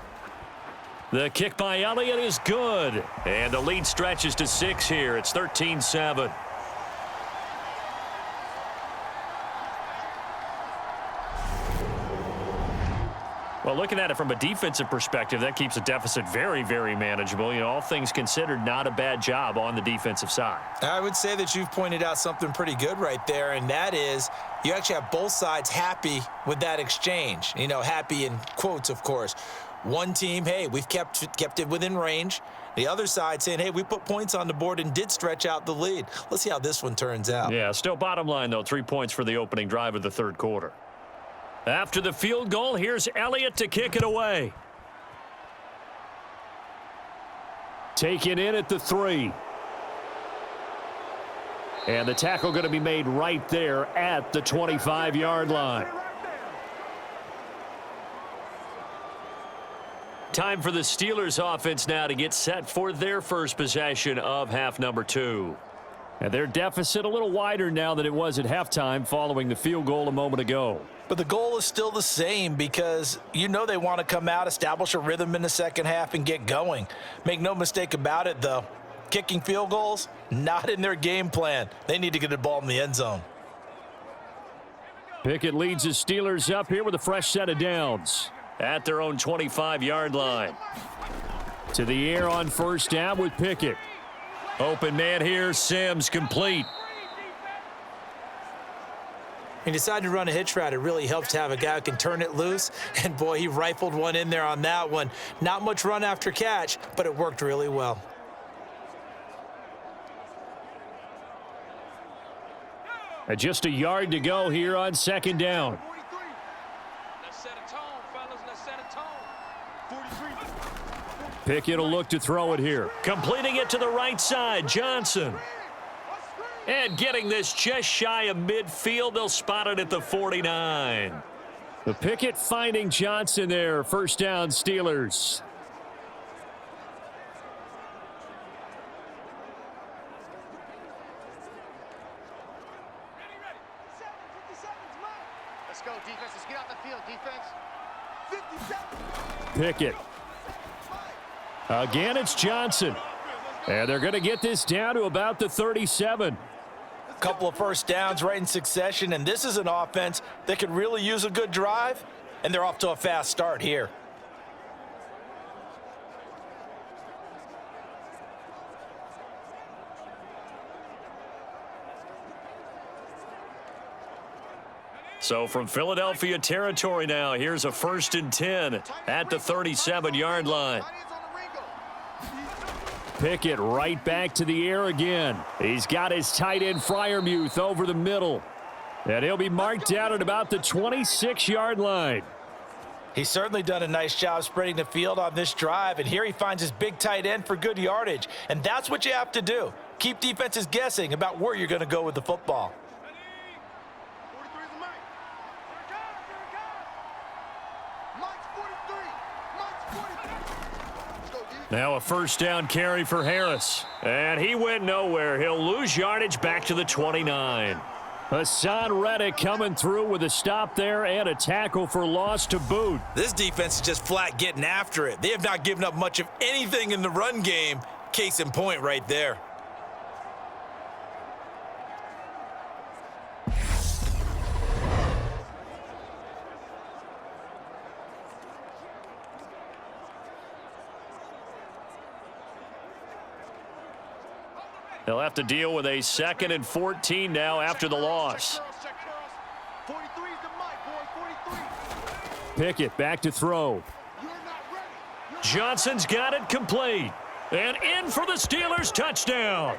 [SPEAKER 2] The kick by Elliott is good, and the lead stretches to 6 here. It's 13-7. Well, looking at it from a defensive perspective, that keeps the deficit very, very manageable. You know, all things considered, not a bad job on the defensive side.
[SPEAKER 3] I would say that you've pointed out something pretty good right there, and that is you actually have both sides happy with that exchange. You know, happy in quotes, of course. One team, hey, we've kept it within range. The other side saying, hey, we put points on the board and did stretch out the lead. Let's see how this one turns out.
[SPEAKER 2] Yeah, still bottom line, though, 3 points for the opening drive of the 3rd quarter. After the field goal, here's Elliott to kick it away.
[SPEAKER 6] Taken in at the 3. And the tackle going to be made right there at the 25-yard line.
[SPEAKER 2] Time for the Steelers offense now to get set for their first possession of half number 2.
[SPEAKER 6] And their deficit a little wider now than it was at halftime following the field goal a moment ago.
[SPEAKER 3] But the goal is still the same because you know they want to come out, establish a rhythm in the second half, and get going. Make no mistake about it, though. Kicking field goals, not in their game plan. They need to get the ball in the end zone.
[SPEAKER 6] Pickett leads the Steelers up here with a fresh set of downs.
[SPEAKER 2] At their own 25-yard line.
[SPEAKER 6] To the air on first down with Pickett.
[SPEAKER 2] Open man here, Sims complete.
[SPEAKER 3] He decided to run a hitch route. It really helps to have a guy who can turn it loose. And, boy, he rifled one in there on that one. Not much run after catch, but it worked really well.
[SPEAKER 6] And just a yard to go here on second down.
[SPEAKER 5] Let's set a tone, fellas. Let's set a tone. 43.
[SPEAKER 6] Pickett will look to throw it here.
[SPEAKER 2] Completing it to the right side, Johnson. And getting this just shy of midfield, they'll spot it at the 49.
[SPEAKER 6] The Pickett finding Johnson there. First down, Steelers.
[SPEAKER 5] Let's go, defense. Let's get out the field, defense. 57.
[SPEAKER 6] Pickett. Again, it's Johnson. And they're going to get this down to about the 37.
[SPEAKER 3] Couple of first downs right in succession, and this is an offense that could really use a good drive, and they're off to a fast start here.
[SPEAKER 2] So from Philadelphia territory now, here's a 1st and 10 at the 37-yard line.
[SPEAKER 6] Pickett right back to the air again. He's got his tight end Freiermuth over the middle. And he'll be marked down at about the 26-yard line.
[SPEAKER 3] He's certainly done a nice job spreading the field on this drive, and here he finds his big tight end for good yardage. And that's what you have to do. Keep defenses guessing about where you're going to go with the football.
[SPEAKER 5] 43 is Mike. Mike's 43. Mike's 43. Let's go, D.
[SPEAKER 2] Now a first down carry for Harris. And he went nowhere. He'll lose yardage back to the 29.
[SPEAKER 6] Hassan Reddick coming through with a stop there and a tackle for loss to boot.
[SPEAKER 3] This defense is just flat getting after it. They have not given up much of anything in the run game. Case in point right there.
[SPEAKER 2] They'll have to deal with a 2nd and 14 now after the loss.
[SPEAKER 5] 43 is the Mike, boy. 43.
[SPEAKER 6] Pickett back to throw.
[SPEAKER 5] You're not ready.
[SPEAKER 2] Johnson's got it complete. And in for the Steelers touchdown.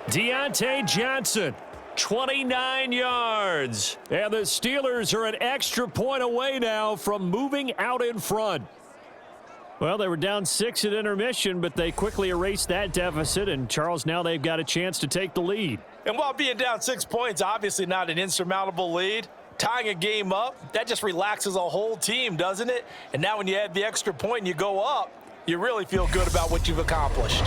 [SPEAKER 2] Deontay Johnson, 29 yards.
[SPEAKER 6] And the Steelers are an extra point away now from moving out in front. Well, they were down 6 at intermission, but they quickly erased that deficit, and Charles, now they've got a chance to take the lead.
[SPEAKER 3] And while being down 6 points, obviously not an insurmountable lead, tying a game up, that just relaxes a whole team, doesn't it? And now when you add the extra point and you go up, you really feel good about what you've accomplished.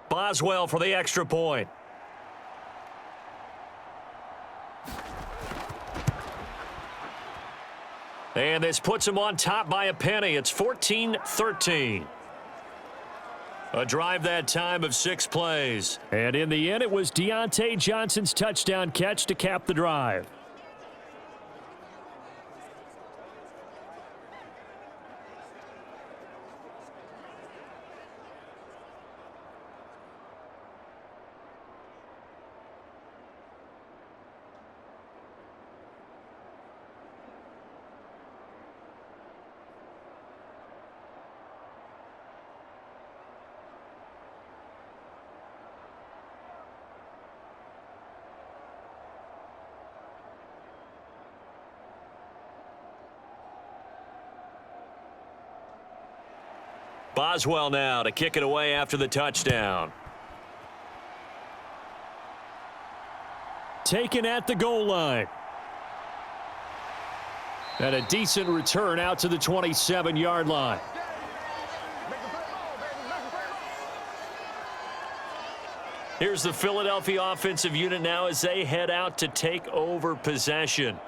[SPEAKER 2] Boswell for the extra point. And this puts him on top by a penny. It's 14-13. A drive that time of 6 plays.
[SPEAKER 6] And in the end, it was Deontay Johnson's touchdown catch to cap the drive.
[SPEAKER 2] Boswell now to kick it away after the touchdown.
[SPEAKER 6] Taken at the goal line. And a decent return out to the 27-yard line.
[SPEAKER 2] Here's the Philadelphia offensive unit now as they head out to take over possession.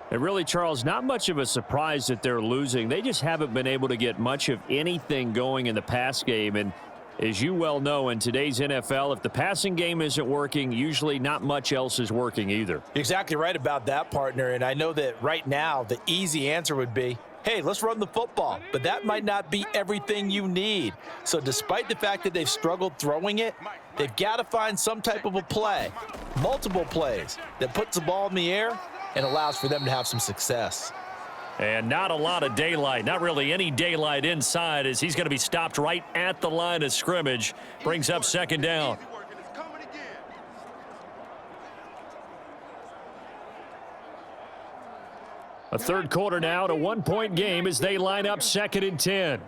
[SPEAKER 6] And really, Charles, not much of a surprise that they're losing. They just haven't been able to get much of anything going in the pass game. And as you well know, in today's NFL, if the passing game isn't working, usually not much else is working either.
[SPEAKER 7] You're exactly right about that, partner. And I know that right now the easy answer would be, hey, let's run the football. But that might not be everything you need. So despite the fact that they've struggled throwing it, they've got to find some type of a play, multiple plays, that puts the ball in the air and allows for them to have some success.
[SPEAKER 2] And not a lot of daylight, not really any daylight inside, as he's going to be stopped right at the line of scrimmage. Brings up second down.
[SPEAKER 6] A third quarter now, to 1-point game as they line up 2nd and 10.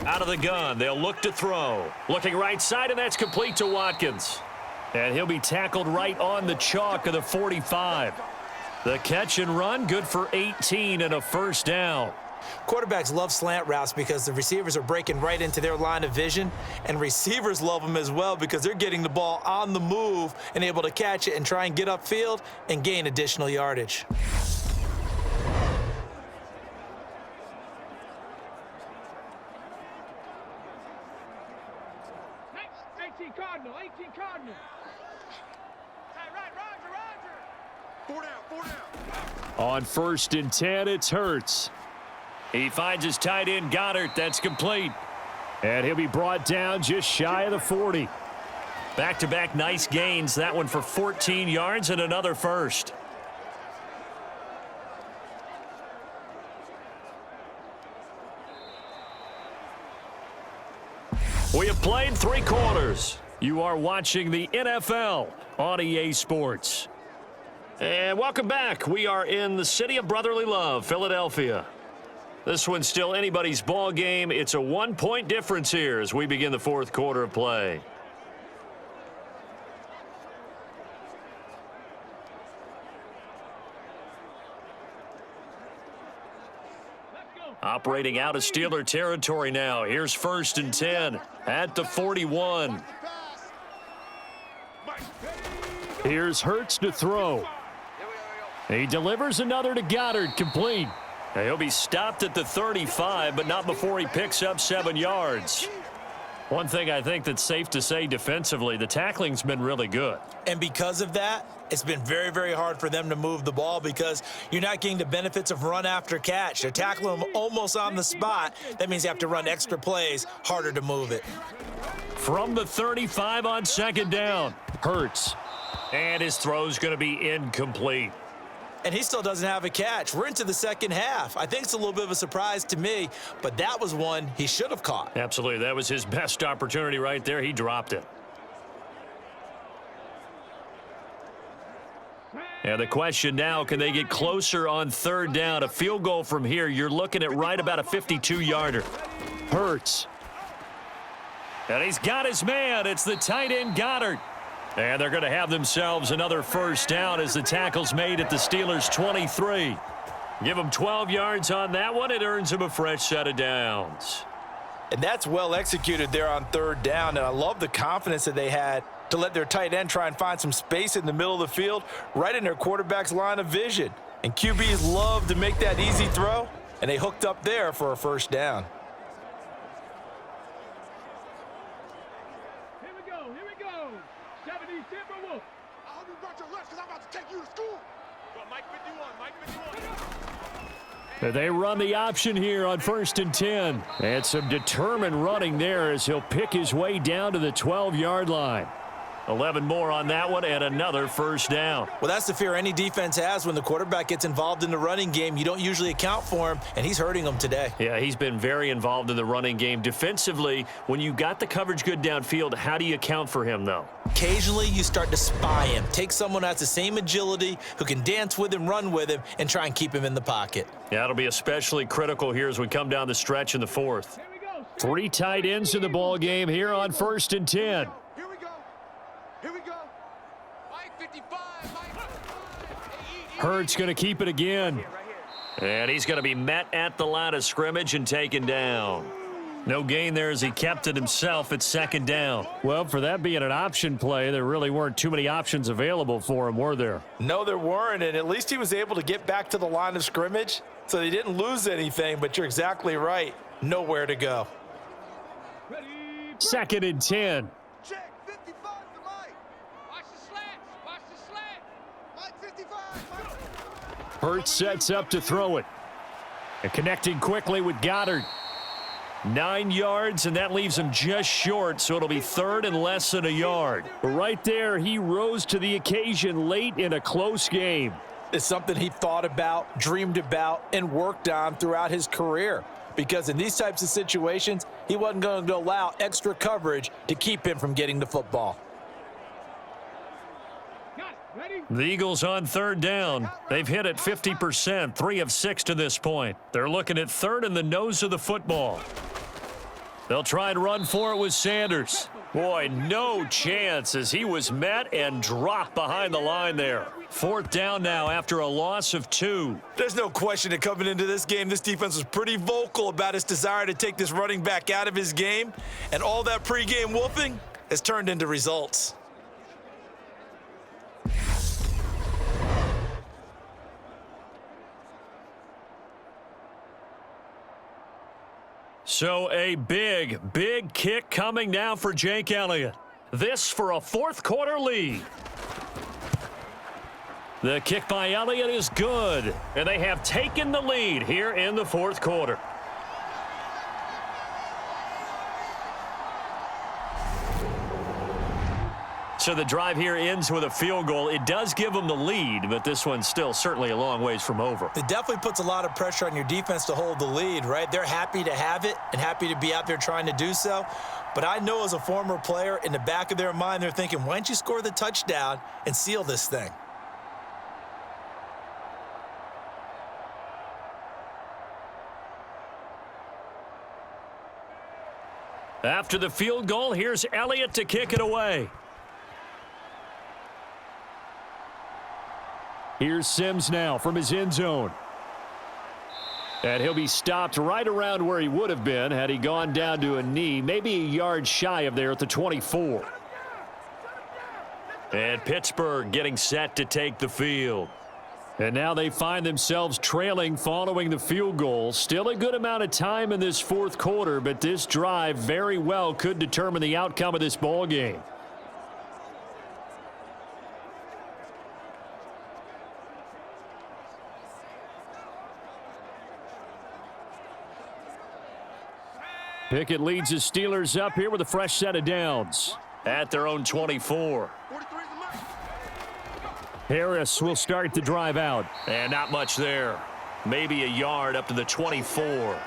[SPEAKER 2] Out of the gun, they'll look to throw. Looking right side, and that's complete to Watkins. And he'll be tackled right on the chalk of the 45. The catch and run, good for 18 and a first down.
[SPEAKER 3] Quarterbacks love slant routes because the receivers are breaking right into their line of vision, and receivers love them as well because they're getting the ball on the move and able to catch it and try and get upfield and gain additional yardage.
[SPEAKER 6] On 1st and 10, it's Hurts.
[SPEAKER 2] He finds his tight end, Goddard. That's complete.
[SPEAKER 6] And he'll be brought down just shy of the 40.
[SPEAKER 2] Back-to-back nice gains. That one for 14 yards and another first. We have played 3 quarters. You are watching the NFL on EA Sports. And welcome back. We are in the city of brotherly love, Philadelphia. This one's still anybody's ball game. It's a 1-point difference here as we begin the 4th quarter of play. Operating out of Steeler territory now. Here's 1st and 10 at the 41.
[SPEAKER 6] Here's Hurts to throw. He delivers another to Goddard, complete.
[SPEAKER 2] He'll be stopped at the 35, but not before he picks up 7 yards. One thing I think that's safe to say defensively, the tackling's been really good.
[SPEAKER 3] And because of that, it's been very, very hard for them to move the ball because you're not getting the benefits of run after catch. They're tackling them almost on the spot. That means you have to run extra plays, harder to move it.
[SPEAKER 2] From the 35 on 2nd down, Hurts. And his throw's going to be incomplete.
[SPEAKER 3] And he still doesn't have a catch. We're into the 2nd half. I think it's a little bit of a surprise to me, but that was one he should have caught.
[SPEAKER 2] Absolutely. That was his best opportunity right there. He dropped it. And the question now, can they get closer on 3rd down? A field goal from here, you're looking at right about a 52-yarder.
[SPEAKER 6] Hurts.
[SPEAKER 2] And he's got his man. It's the tight end, Goddard. And they're going to have themselves another first down as the tackle's made at the Steelers' 23. Give them 12 yards on that one. It earns them a fresh set of downs.
[SPEAKER 7] And that's well executed there on 3rd down. And I love the confidence that they had to let their tight end try and find some space in the middle of the field, right in their quarterback's line of vision. And QBs love to make that easy throw, and they hooked up there for a first down.
[SPEAKER 5] Here we go. 70 Timberwolves. I hope you brought your lunch because I'm about to take you to school. Mike 51.
[SPEAKER 6] They run the option here on 1st and 10. And some determined running there as he'll pick his way down to the 12-yard line.
[SPEAKER 2] 11 more on that one and another first down.
[SPEAKER 3] Well, that's the fear any defense has when the quarterback gets involved in the running game. You don't usually account for him, and he's hurting them today.
[SPEAKER 2] Yeah, he's been very involved in the running game. Defensively, when you got the coverage good downfield, how do you account for him, though?
[SPEAKER 3] Occasionally, you start to spy him. Take someone who has the same agility, who can dance with him, run with him, and try and keep him in the pocket.
[SPEAKER 2] Yeah, it'll be especially critical here as we come down the stretch in the 4th.
[SPEAKER 6] 3 tight ends in the ball game here on 1st and 10.
[SPEAKER 5] Here we go. Mike 55.
[SPEAKER 2] Hurts going to keep it again. And he's going to be met at the line of scrimmage and taken down. No gain there as he kept it himself at second down.
[SPEAKER 6] Well, for that being an option play, there really weren't too many options available for him, were there?
[SPEAKER 7] No, there weren't, and at least he was able to get back to the line of scrimmage, so they didn't lose anything, but you're exactly right. Nowhere to go.
[SPEAKER 6] Second and 10.
[SPEAKER 5] Check, 55 to Mike. Watch the slants. Watch the slant. Mike 55.
[SPEAKER 6] Hurts sets up to throw it. And connecting quickly with Goddard.
[SPEAKER 2] 9 yards, and that leaves him just short, so it'll be third and less than a yard.
[SPEAKER 6] Right there, he rose to the occasion late in a close game.
[SPEAKER 7] It's something he thought about, dreamed about, and worked on throughout his career. Because in these types of situations, he wasn't going to allow extra coverage to keep him from getting the football.
[SPEAKER 2] The Eagles on third down. They've hit it 50%, 3 of 6 to this point. They're looking at third in the nose of the football. They'll try and run for it with Sanders. Boy, no chance as he was met and dropped behind the line there. Fourth down now after a loss of 2.
[SPEAKER 3] There's no question that coming into this game, this defense was pretty vocal about its desire to take this running back out of his game, and all that pregame wolfing has turned into results.
[SPEAKER 2] So a big kick coming now for Jake Elliott. This for a fourth quarter lead. The kick by Elliott is good, and they have taken the lead here in the fourth quarter. So the drive here ends with a field goal. It does give them the lead, but this one's still certainly a long ways from over.
[SPEAKER 3] It definitely puts a lot of pressure on your defense to hold the lead, right? They're happy to have it and happy to be out there trying to do so. But I know as a former player, in the back of their mind, they're thinking, why don't you score the touchdown and seal this thing?
[SPEAKER 2] After the field goal, here's Elliott to kick it away.
[SPEAKER 6] Here's Sims now from his end zone. And he'll be stopped right around where he would have been had he gone down to a knee, maybe a yard shy of there at the 24.
[SPEAKER 2] And Pittsburgh getting set to take the field.
[SPEAKER 6] And now they find themselves trailing following the field goal. Still a good amount of time in this fourth quarter, but this drive very well could determine the outcome of this ball game. Pickett leads his Steelers up here with a fresh set of downs.
[SPEAKER 2] At their own 24.
[SPEAKER 6] Harris will start the drive out.
[SPEAKER 2] And not much there. Maybe a yard up to the 24.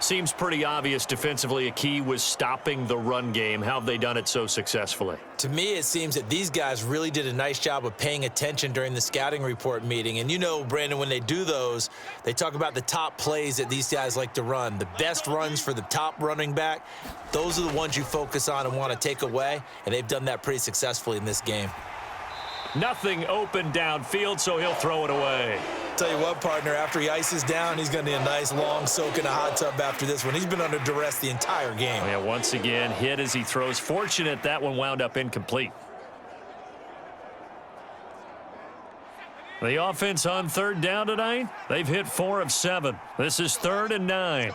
[SPEAKER 2] Seems pretty obvious defensively a key was stopping the run game. How have they done it so successfully?
[SPEAKER 3] To me, it seems that these guys really did a nice job of paying attention during the scouting report meeting. And you know, Brandon, when they do those, they talk about the top plays that these guys like to run. The best runs for the top running back, those are the ones you focus on and want to take away. And they've done that pretty successfully in this game.
[SPEAKER 2] Nothing open downfield, so he'll throw it away.
[SPEAKER 3] Tell you what, partner, after he ices down, he's going to need a nice long soak in a hot tub after this one. He's been under duress the entire game.
[SPEAKER 2] Yeah, once again, hit as he throws. Fortunate that one wound up incomplete. The offense on third down tonight, they've hit 4 of 7. This is 3rd and 9.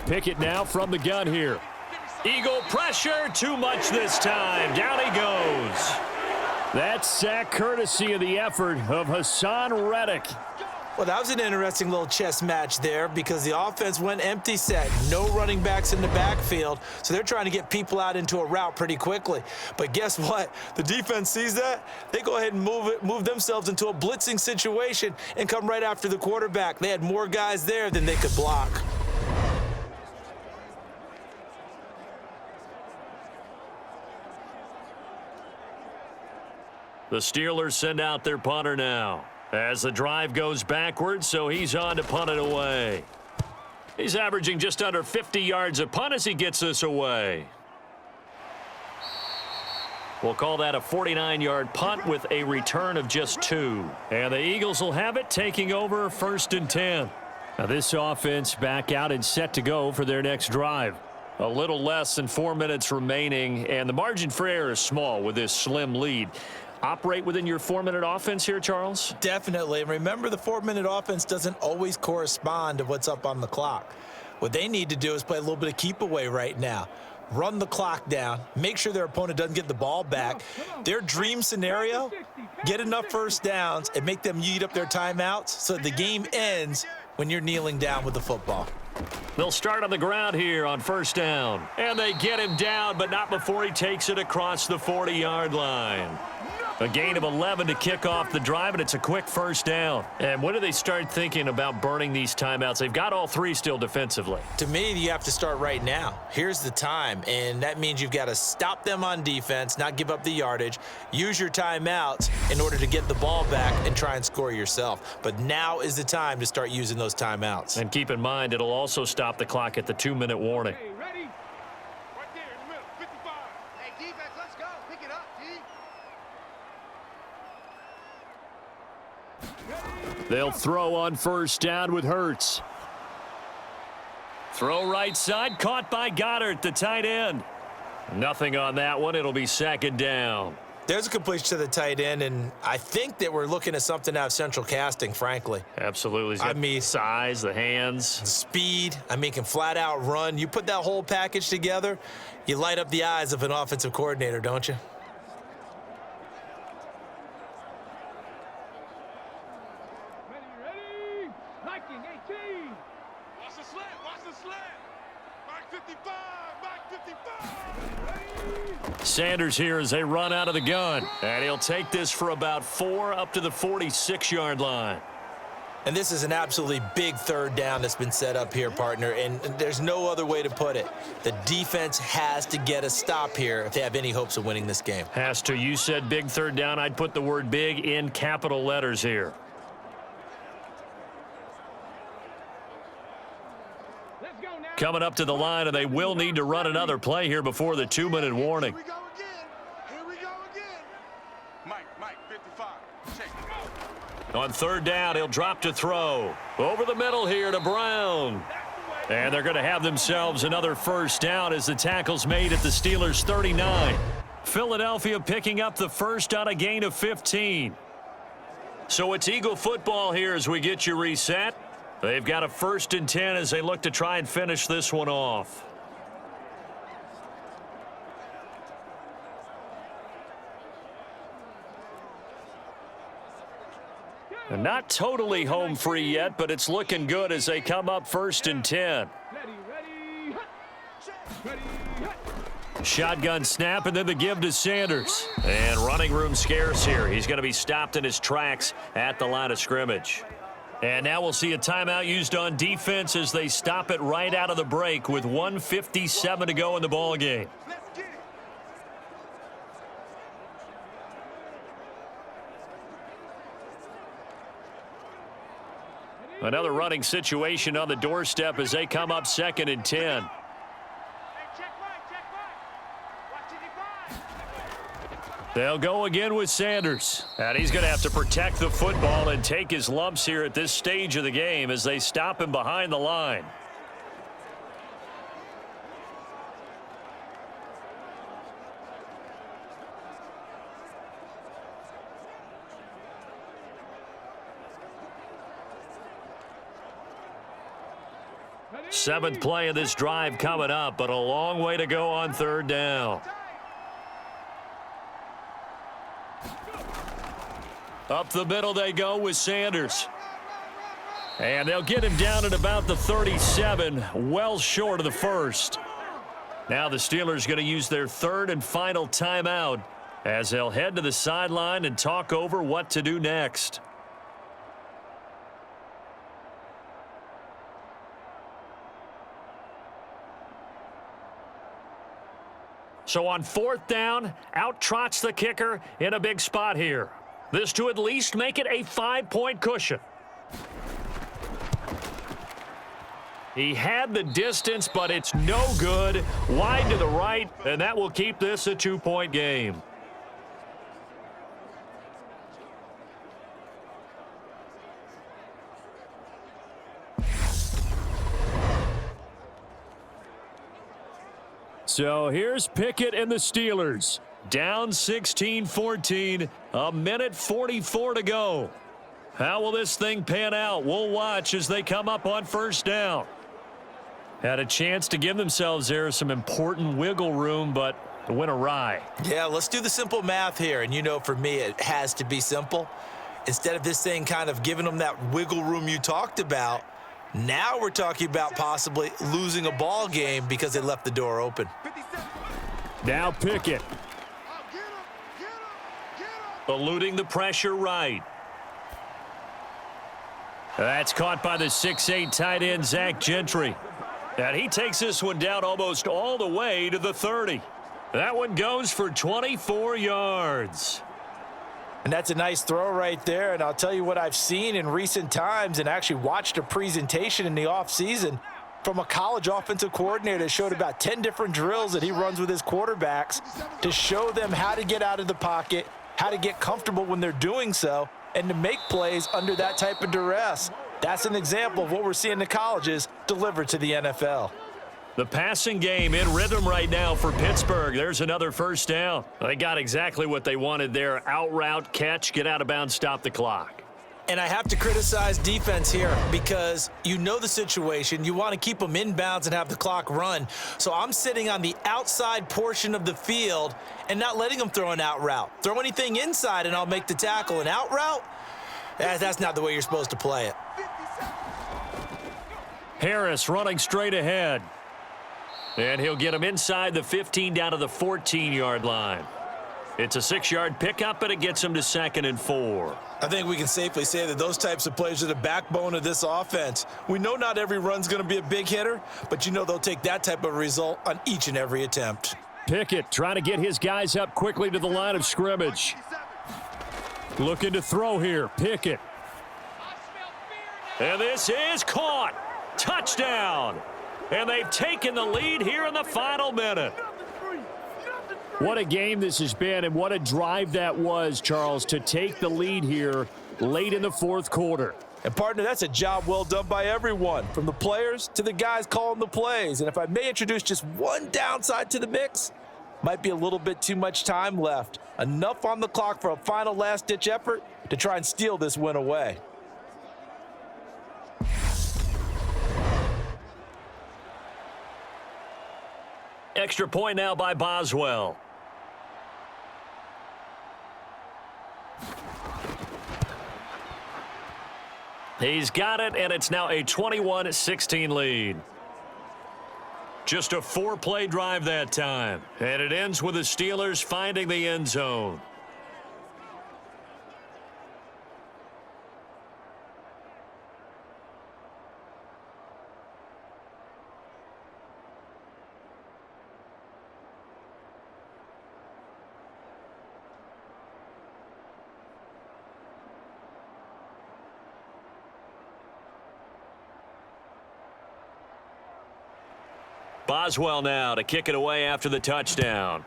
[SPEAKER 6] Pickett now from the gun here.
[SPEAKER 2] Eagle pressure, too much this time. Down he goes.
[SPEAKER 6] That sack courtesy of the effort of Hassan Reddick.
[SPEAKER 3] Well, that was an interesting little chess match there because the offense went empty set. No running backs in the backfield, so they're trying to get people out into a route pretty quickly. But guess what? The defense sees that. They go ahead and move themselves into a blitzing situation and come right after the quarterback. They had more guys there than they could block.
[SPEAKER 2] The Steelers send out their punter now as the drive goes backwards, so he's on to punt it away. He's averaging just under 50 yards a punt as he gets this away. We'll call that a 49-yard punt with a return of just 2. And the Eagles will have it, taking over 1st and 10. Now this offense back out and set to go for their next drive. A little less than 4 minutes remaining, and the margin for error is small with this slim lead. Operate within your 4-minute offense here, Charles?
[SPEAKER 3] Definitely. And remember, the 4-minute offense doesn't always correspond to what's up on the clock. What they need to do is play a little bit of keep away right now. Run the clock down, make sure their opponent doesn't get the ball back. Their dream scenario, get enough first downs and make them eat up their timeouts so the game ends when you're kneeling down with the football.
[SPEAKER 2] They'll start on the ground here on 1st down. And they get him down, but not before he takes it across the 40-yard line. A gain of 11 to kick off the drive, and it's a quick 1st down. And when do they start thinking about burning these timeouts? They've got all 3 still defensively.
[SPEAKER 3] To me, you have to start right now. Here's the time, and that means you've got to stop them on defense, not give up the yardage, use your timeouts in order to get the ball back and try and score yourself. But now is the time to start using those timeouts.
[SPEAKER 2] And keep in mind, it'll also stop the clock at the 2-minute warning.
[SPEAKER 5] Hey, ready? Right there in the middle, 55. Hey, defense, let's go. Pick it up, D.
[SPEAKER 6] They'll throw on 1st down with Hurts.
[SPEAKER 2] Throw right side, caught by Goddard, the tight end. Nothing on that one. It'll be 2nd down.
[SPEAKER 3] There's a completion to the tight end, and I think that we're looking at something out of central casting, frankly.
[SPEAKER 2] Absolutely.
[SPEAKER 3] I mean,
[SPEAKER 2] size, the hands.
[SPEAKER 3] Speed, can flat out run. You put that whole package together, you light up the eyes of an offensive coordinator, don't you?
[SPEAKER 5] Ready? Liking 18. Watch the slant, watch the slant. Back 55, back 55. Ready?
[SPEAKER 2] Sanders here as they run out of the gun. And he'll take this for about 4 up to the 46-yard line.
[SPEAKER 3] And this is an absolutely big 3rd down that's been set up here, partner, and there's no other way to put it. The defense has to get a stop here if they have any hopes of winning this game.
[SPEAKER 2] Has to. You said big 3rd down. I'd put the word big in capital letters here.
[SPEAKER 5] Let's go now.
[SPEAKER 2] Coming up to the line, and they will need to run another play here before the 2-minute warning.
[SPEAKER 5] Here we go again. Here we go again. Mike, 55. Check.
[SPEAKER 2] On 3rd down, he'll drop to throw. Over the middle here to Brown. And they're going to have themselves another 1st down as the tackle's made at the Steelers' 39. Philadelphia picking up the 1st on a gain of 15. So it's Eagle football here as we get you reset. They've got a 1st and 10 as they look to try and finish this one off. And not totally home free yet, but it's looking good as they come up 1st and 10.
[SPEAKER 5] Ready.
[SPEAKER 2] Shotgun snap and then the give to Sanders. And running room scarce here. He's going to be stopped in his tracks at the line of scrimmage. And now we'll see a timeout used on defense as they stop it right out of the break with 1:57 to go in the ball game.
[SPEAKER 5] Let's get it.
[SPEAKER 2] Another running situation on the doorstep as they come up 2nd and 10.
[SPEAKER 5] Hey, check right. Watch it, divide.
[SPEAKER 2] They'll go again with Sanders. And he's going to have to protect the football and take his lumps here at this stage of the game as they stop him behind the line. Seventh play of this drive coming up, but a long way to go on 3rd down. Up the middle they go with Sanders. And they'll get him down at about the 37, well short of the 1st. Now the Steelers going to use their 3rd and final timeout as they'll head to the sideline and talk over what to do next. So on 4th down, out trots the kicker in a big spot here. This to at least make it a 5-point cushion. He had the distance, but it's no good. Wide to the right, and that will keep this a 2-point game.
[SPEAKER 6] So here's Pickett and the Steelers. Down 16-14, a minute 44 to go. How will this thing pan out? We'll watch as they come up on first down. Had a chance to give themselves there some important wiggle room, but it went awry.
[SPEAKER 3] Yeah, let's do the simple math here. And you know, for me, it has to be simple. Instead of this thing kind of giving them that wiggle room you talked about, now we're talking about possibly losing a ball game because they left the door open.
[SPEAKER 6] Now Pickett.
[SPEAKER 2] Eluding the pressure right. That's caught by the 6'8" tight end, Zach Gentry. And he takes this one down almost all the way to the 30. That one goes for 24 yards.
[SPEAKER 7] And that's a nice throw right there. And I'll tell you what I've seen in recent times and actually watched a presentation in the offseason from a college offensive coordinator that showed about 10 different drills that he runs with his quarterbacks to show them how to get out of the pocket, how to get comfortable when they're doing so, and to make plays under that type of duress. That's an example of what we're seeing in the colleges delivered to the NFL.
[SPEAKER 2] The passing game in rhythm right now for Pittsburgh. There's another first down. They got exactly what they wanted there. Out route, catch, get out of bounds, stop the clock.
[SPEAKER 3] And I have to criticize defense here because you know the situation. You want to keep them inbounds and have the clock run. So I'm sitting on the outside portion of the field and not letting them throw an out route. Throw anything inside and I'll make the tackle. An out route, that's not the way you're supposed to play it.
[SPEAKER 2] Harris running straight ahead. And he'll get him inside the 15 down to the 14-yard line. It's a 6-yard pickup, and it gets him to 2nd and 4.
[SPEAKER 3] I think we can safely say that those types of plays are the backbone of this offense. We know not every run's going to be a big hitter, but you know they'll take that type of result on each and every attempt.
[SPEAKER 6] Pickett trying to get his guys up quickly to the line of scrimmage. Looking to throw here. Pickett.
[SPEAKER 2] And this is caught. Touchdown. And they've taken the lead here in the final minute.
[SPEAKER 6] What a game this has been, and what a drive that was, Charles, to take the lead here late in the fourth quarter.
[SPEAKER 7] And, partner, that's a job well done by everyone, from the players to the guys calling the plays. And if I may introduce just one downside to the mix, might be a little bit too much time left. Enough on the clock for a final last-ditch effort to try and steal this win away.
[SPEAKER 2] Extra point now by Boswell. He's got it, and it's now a 21-16 lead. Just a 4-play drive that time. And it ends with the Steelers finding the end zone. Boswell now to kick it away after the touchdown.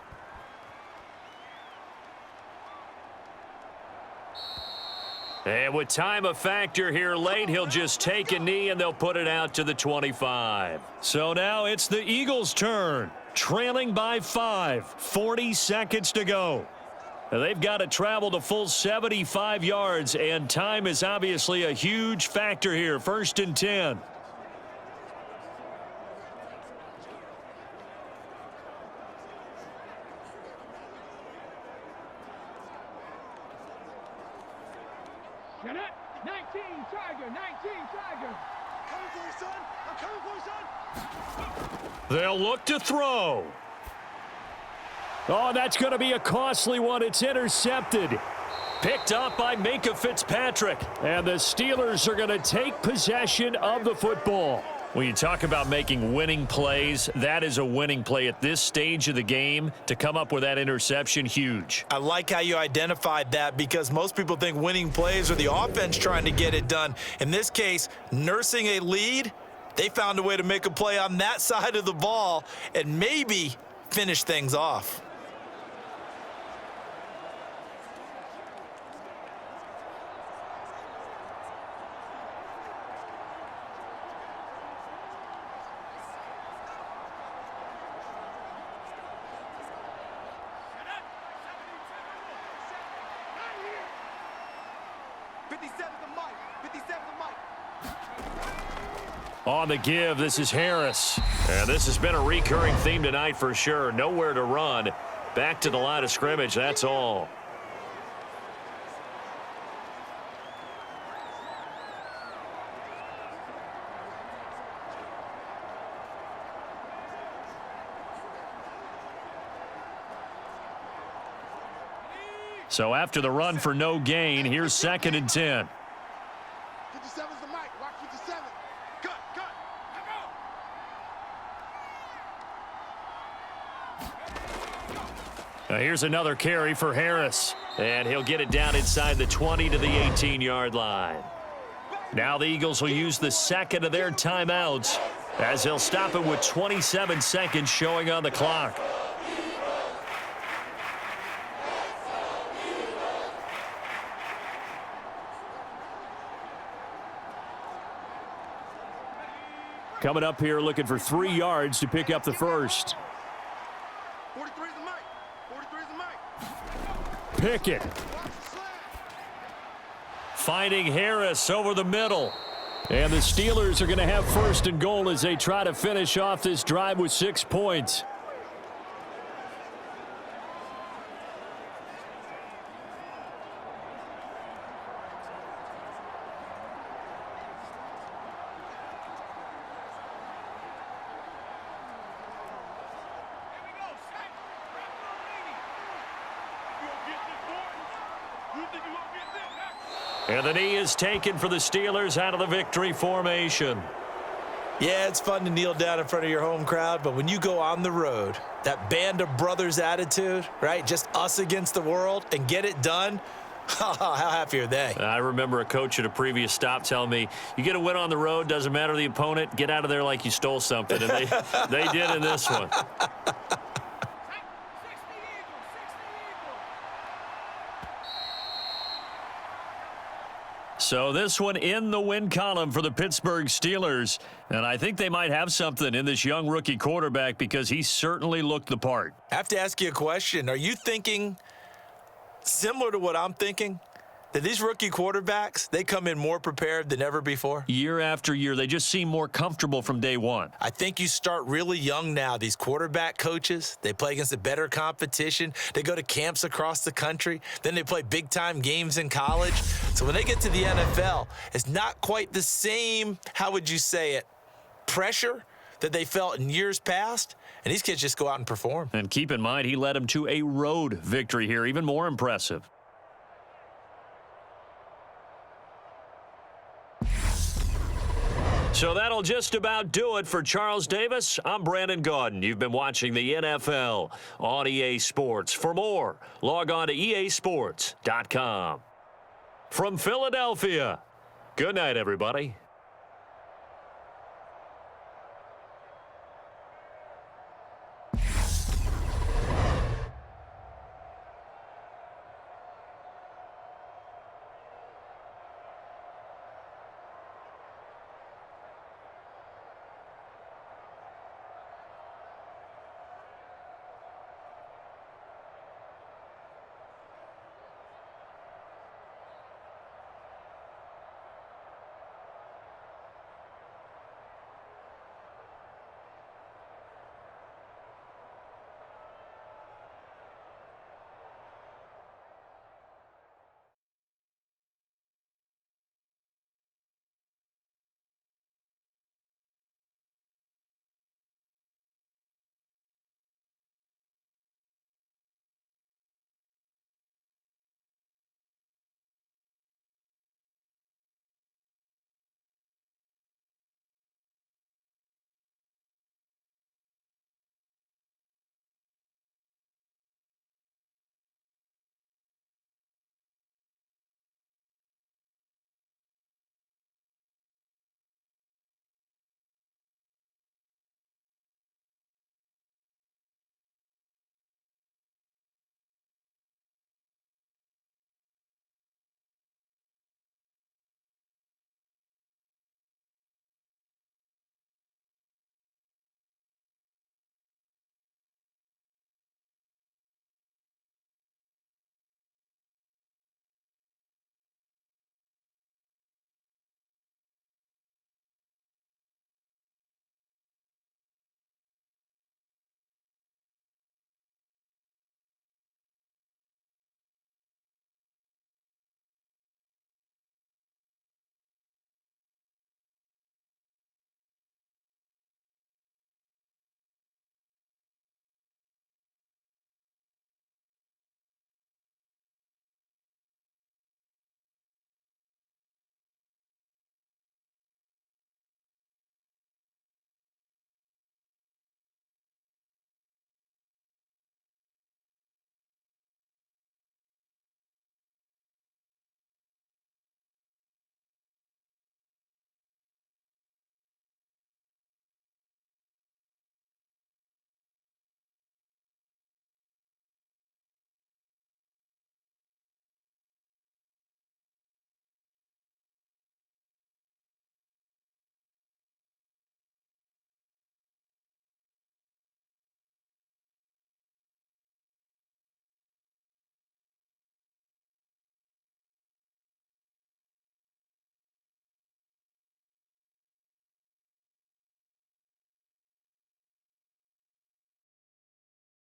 [SPEAKER 2] And with time a factor here late, he'll just take a knee and they'll put it out to the 25. So now it's the Eagles' turn, trailing by 5, 40 seconds to go. Now they've got to travel the full 75 yards, and time is obviously a huge factor here. 1st and 10.
[SPEAKER 5] Get it? 19, Tiger, 19, Tiger. Coming for you, son. I'm coming for you, son.
[SPEAKER 2] They'll look to throw.
[SPEAKER 6] Oh, that's going to be a costly one. It's intercepted.
[SPEAKER 2] Picked up by Minkah Fitzpatrick.
[SPEAKER 6] And the Steelers are going to take possession of the football.
[SPEAKER 2] When you talk about making winning plays, that is a winning play at this stage of the game. To come up with that interception, huge.
[SPEAKER 3] I like how you identified that because most people think winning plays are the offense trying to get it done. In this case, nursing a lead, they found a way to make a play on that side of the ball and maybe finish things off.
[SPEAKER 2] On the give, this is Harris. And this has been a recurring theme tonight for sure. Nowhere to run. Back to the line of scrimmage, that's all. So after the run for no gain, here's 2nd and 10.
[SPEAKER 5] 57's the mic. Watch 57. Cut.
[SPEAKER 2] Now here's another carry for Harris. And he'll get it down inside the 20 to the 18-yard line. Now the Eagles will use the second of their timeouts as they'll stop it with 27 seconds showing on the clock.
[SPEAKER 6] Coming up here looking for 3 yards to pick up the first.
[SPEAKER 5] 43's the mic. 43's the mic.
[SPEAKER 6] Pickett.
[SPEAKER 2] Finding Harris over the middle.
[SPEAKER 6] And the Steelers are going to have 1st and goal as they try to finish off this drive with 6 points.
[SPEAKER 2] And the knee is taken for the Steelers out of the victory formation.
[SPEAKER 3] Yeah, it's fun to kneel down in front of your home crowd, but when you go on the road, that band of brothers attitude, right? Just us against the world and get it done. How happy are they?
[SPEAKER 2] I remember a coach at a previous stop telling me, you get a win on the road, doesn't matter the opponent, get out of there like you stole something. And they did in this one. So this one in the win column for the Pittsburgh Steelers. And I think they might have something in this young rookie quarterback because he certainly looked the part.
[SPEAKER 3] I have to ask you a question. Are you thinking similar to what I'm thinking? That these rookie quarterbacks, they come in more prepared than ever before?
[SPEAKER 2] Year after year, they just seem more comfortable from day one.
[SPEAKER 3] I think you start really young now. These quarterback coaches, they play against a better competition. They go to camps across the country. Then they play big-time games in college. So when they get to the NFL, it's not quite the same, how would you say it, pressure that they felt in years past. And these kids just go out and perform.
[SPEAKER 2] And keep in mind, he led them to a road victory here, even more impressive. So that'll just about do it for Charles Davis. I'm Brandon Gaudin. You've been watching the NFL on EA Sports. For more, log on to easports.com. From Philadelphia, good night, everybody.